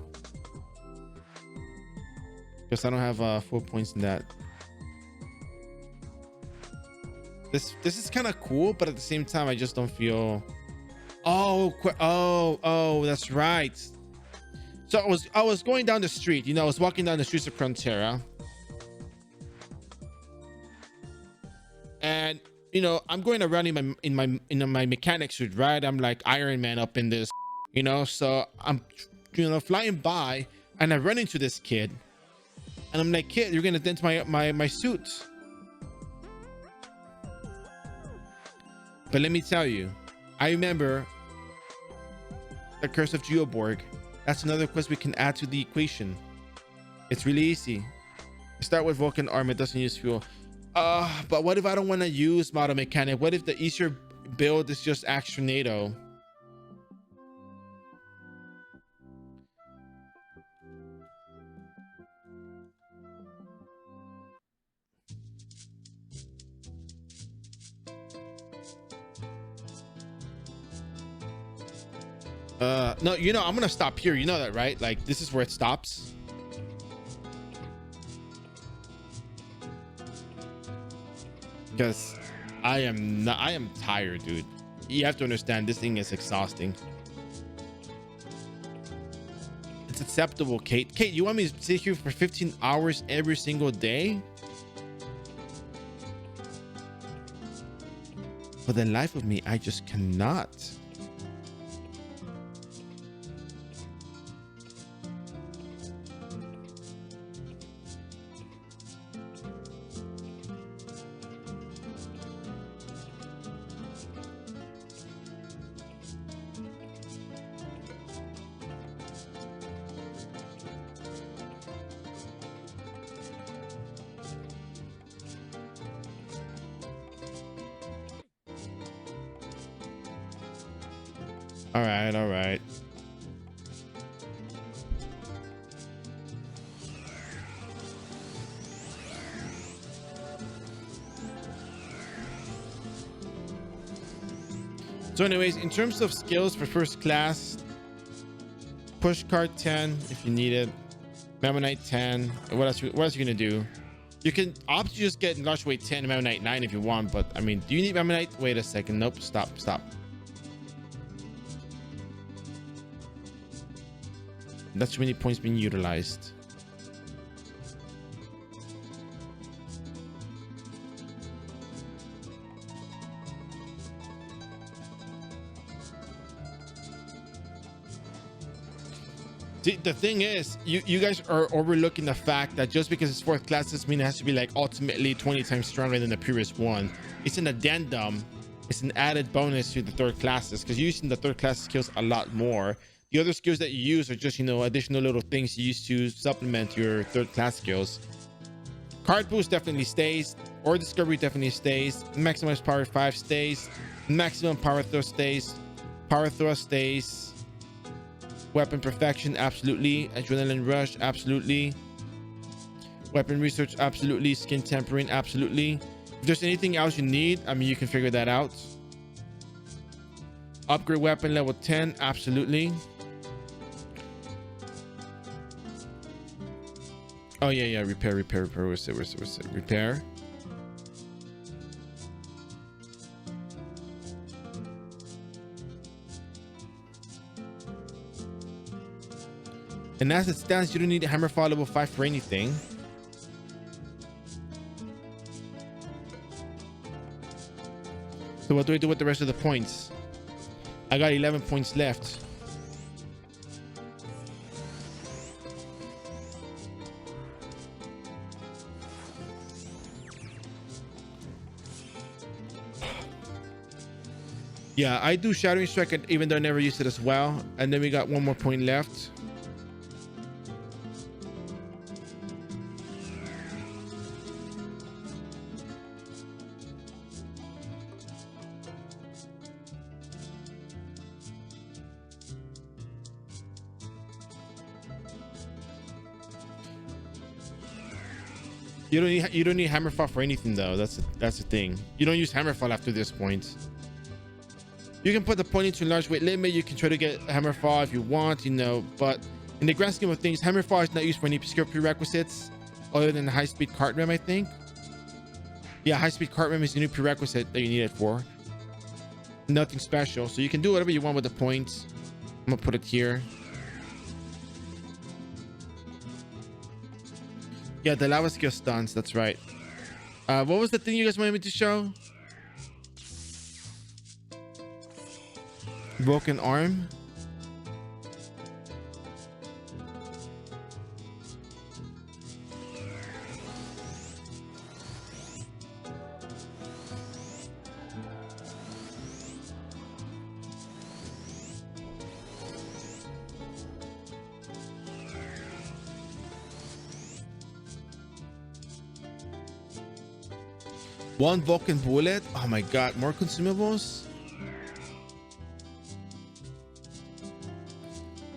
because I don't have 4 points in that. This is kind of cool, but at the same time I just don't feel. Oh, that's right. So I was going down the street, you know, I was walking down the streets of Frontera, and you know, I'm going around in my mechanic suit, right? I'm like Iron Man up in this, you know. So I'm, you know, flying by, and I run into this kid, and I'm like, kid, you're gonna dent my suit. But let me tell you, I remember the Curse of Geoborg. That's another quest we can add to the equation. It's really easy. Start with Vulcan armor. It doesn't use fuel. But what if I don't want to use model mechanic? What if the easier build is just Axe NATO? No, you know, I'm gonna stop here. You know that, right? Like, this is where it stops. Because I am tired, dude. You have to understand, this thing is exhausting. It's acceptable, Kate. Kate, you want me to sit here for 15 hours every single day? For the life of me, I just cannot. All right, all right. So anyways, in terms of skills for first class, push card 10 if you need it, Memo 10. What else you gonna do? You can opt to just get large weight 10 and Memo 9 if you want, but I mean, do you need Memo? Wait a second. Nope. Stop. That's too many points being utilized. The thing is, you guys are overlooking the fact that just because it's fourth class doesn't mean it has to be like ultimately 20 times stronger than the previous one. It's an addendum. It's an added bonus to the third classes because you're using the third class skills a lot more. The other skills that you use are just, you know, additional little things you use to supplement your third class skills. Card boost definitely stays, or discovery definitely stays. Maximized power 5 stays. Maximum power thrust stays. Power thrust stays. Weapon perfection, absolutely. Adrenaline rush, absolutely. Weapon research, absolutely. Skin tempering, absolutely. If there's anything else you need, I mean, you can figure that out. Upgrade weapon level 10, absolutely. Oh yeah, repair. Where's it? Repair. And as it stands, you don't need a Hammerfall level 5 for anything. So what do I do with the rest of the points? I got 11 points left. Yeah, I do Shattering Strike even though I never used it as well. And then we got one more point left. You don't need Hammerfall for anything though. That's the thing. You don't use Hammerfall after this point. You can put the point into large weight limit. You can try to get Hammerfall if you want, you know, but in the grand scheme of things, Hammerfall is not used for any skill prerequisites other than the high-speed cart ram, I think. Yeah, high-speed cart ram is the new prerequisite that you need it for. Nothing special. So you can do whatever you want with the points. I'm gonna put it here. Yeah, the lava skill stunts. That's right. What was the thing you guys wanted me to show? Vulcan arm. One Vulcan bullet. Oh my god, more consumables.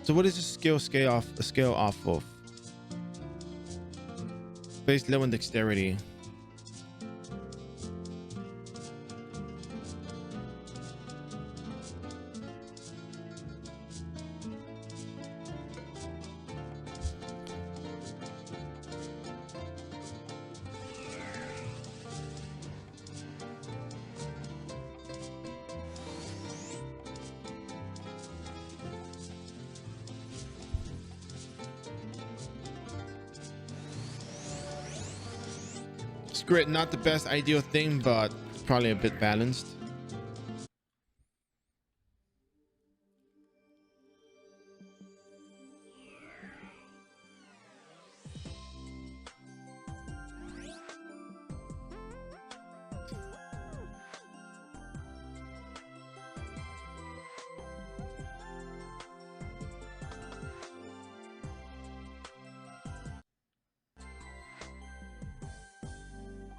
So what is the scale off of? Base low in dexterity. Grit, not the best ideal thing, but probably a bit balanced.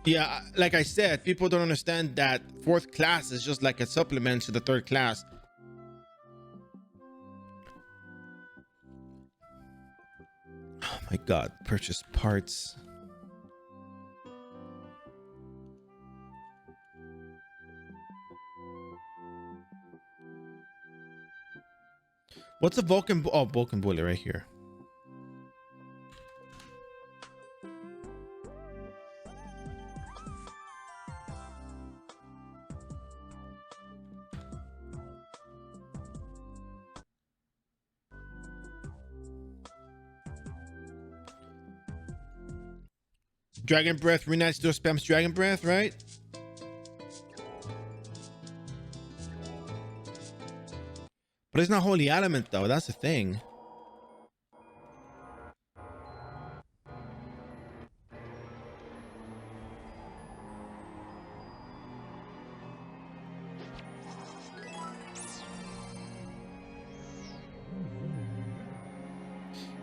Yeah, like I said, people don't understand that fourth class is just like a supplement to the third class. My God, purchase parts. What's a Vulcan? Oh, Vulcan boiler right here. Dragon Breath. Renate still spams Dragon Breath, right? But it's not Holy Element though. That's the thing.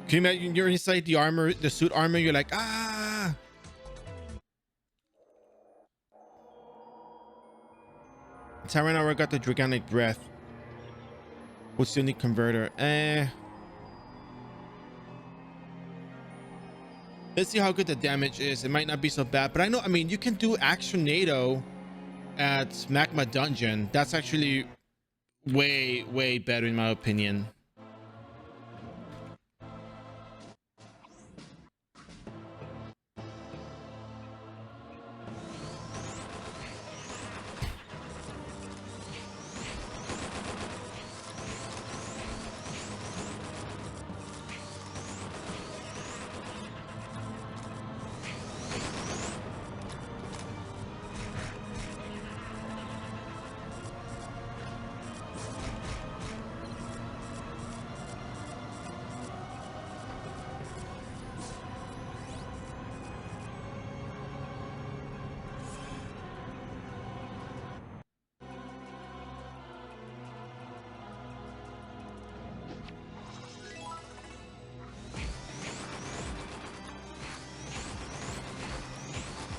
Can you imagine you're inside the armor, the suit armor? You're like, ah. Tyrant got the Dragonic Breath. What's the unique converter? Let's see how good the damage is. It might not be so bad, but I know, I mean, you can do Action NATO at Magma Dungeon. That's actually way better in my opinion.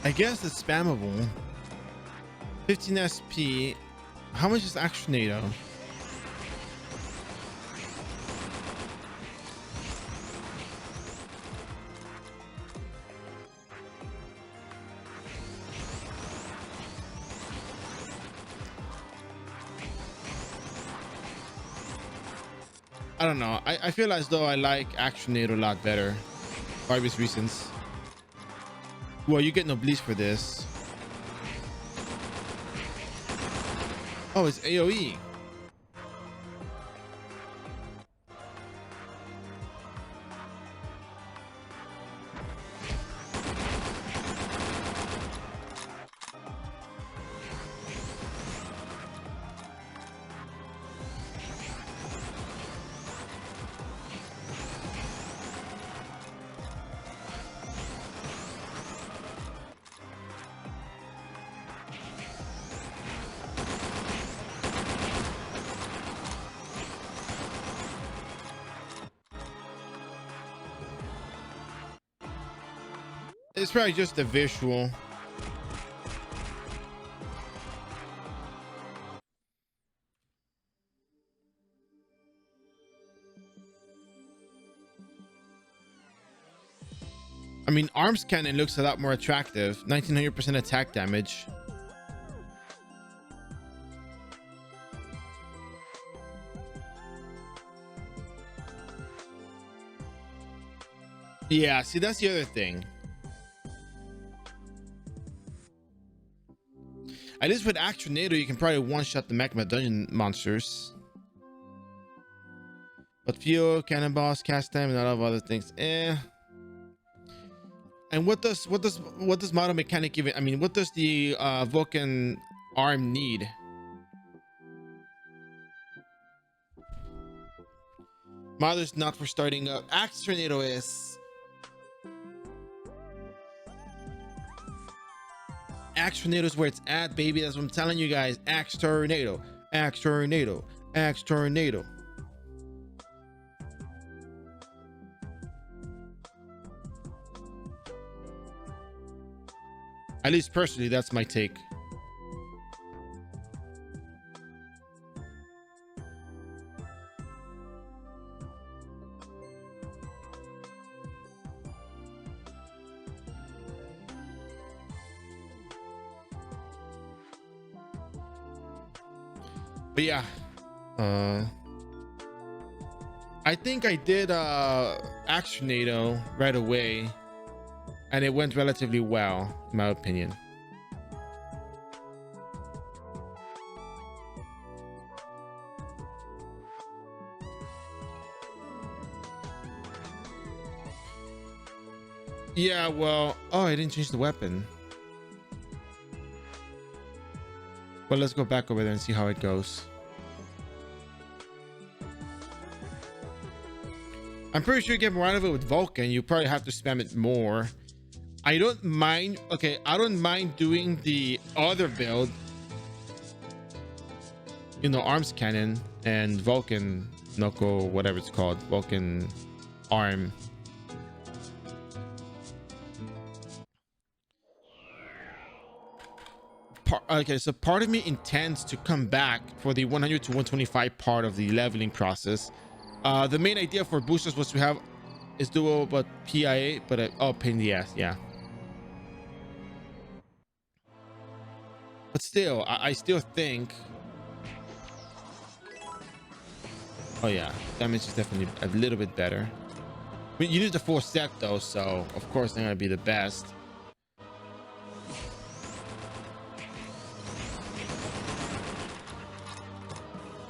I guess it's spammable. 15 SP. How much is Action NATO? I don't know. I feel as though I like Action NATO a lot better for obvious reasons. Well, you get no bleeds for this. Oh, it's AoE. It's probably just the visual. I mean, Arms Cannon looks a lot more attractive. 1900% attack damage. Yeah, see, that's the other thing. At least with Action NATO, you can probably one-shot the Magma Dungeon monsters. But fuel, cannonballs, cast time, and a lot of other things. And what does model mechanic even? I mean, what does the Vulcan arm need? Mother's not for starting up. Axe Tornado is. Axe Tornado is where it's at, baby. That's what I'm telling you guys. Axe Tornado. Axe Tornado. Axe Tornado. At least personally, that's my take. But yeah, I think I did Actionado right away, and it went relatively well, in my opinion. Yeah, well, oh, I didn't change the weapon. Well, let's go back over there and see how it goes. I'm pretty sure you get more out of it with Vulcan. You probably have to spam it more. I don't mind. Okay, I don't mind doing the other build. You know, arms cannon and Vulcan knuckle, whatever it's called, Vulcan arm. Okay, so part of me intends to come back for the 100 to 125 part of the leveling process. The main idea for boosters was to have is dual but PIA, but oh, pain in the ass, yeah. But still, I still think. Oh yeah, damage is definitely a little bit better. I mean, you use the full set though, so of course they're gonna be the best.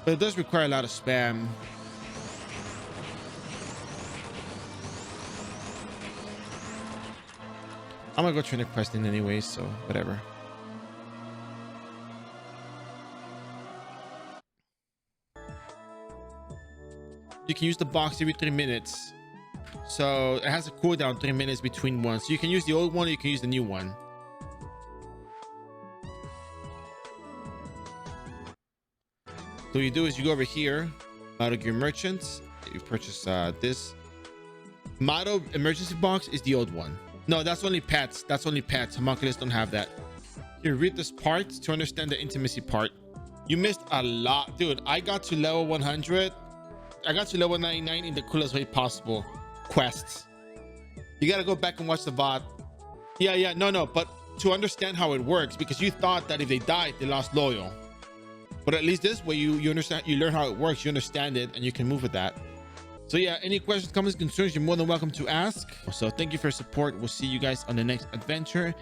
But it does require a lot of spam. I'm gonna go train a quest in anyway, so whatever. You can use the box every 3 minutes. So it has a cooldown 3 minutes between ones. So you can use the old one or you can use the new one. So what you do is you go over here, Model Gear Merchants. You purchase this. Model Emergency Box is the old one. No, that's only pets. That's only pets. Homunculus don't have that. Here, read this part to understand the intimacy part. You missed a lot. Dude, I got to level 100. I got to level 99 in the coolest way possible. Quests. You gotta go back and watch the VOD. Yeah, no, but to understand how it works, because you thought that if they died, they lost loyal. But at least this way, you understand, you learn how it works, you understand it, and you can move with that. So yeah, any questions, comments, concerns, you're more than welcome to ask. So thank you for your support. We'll see you guys on the next adventure.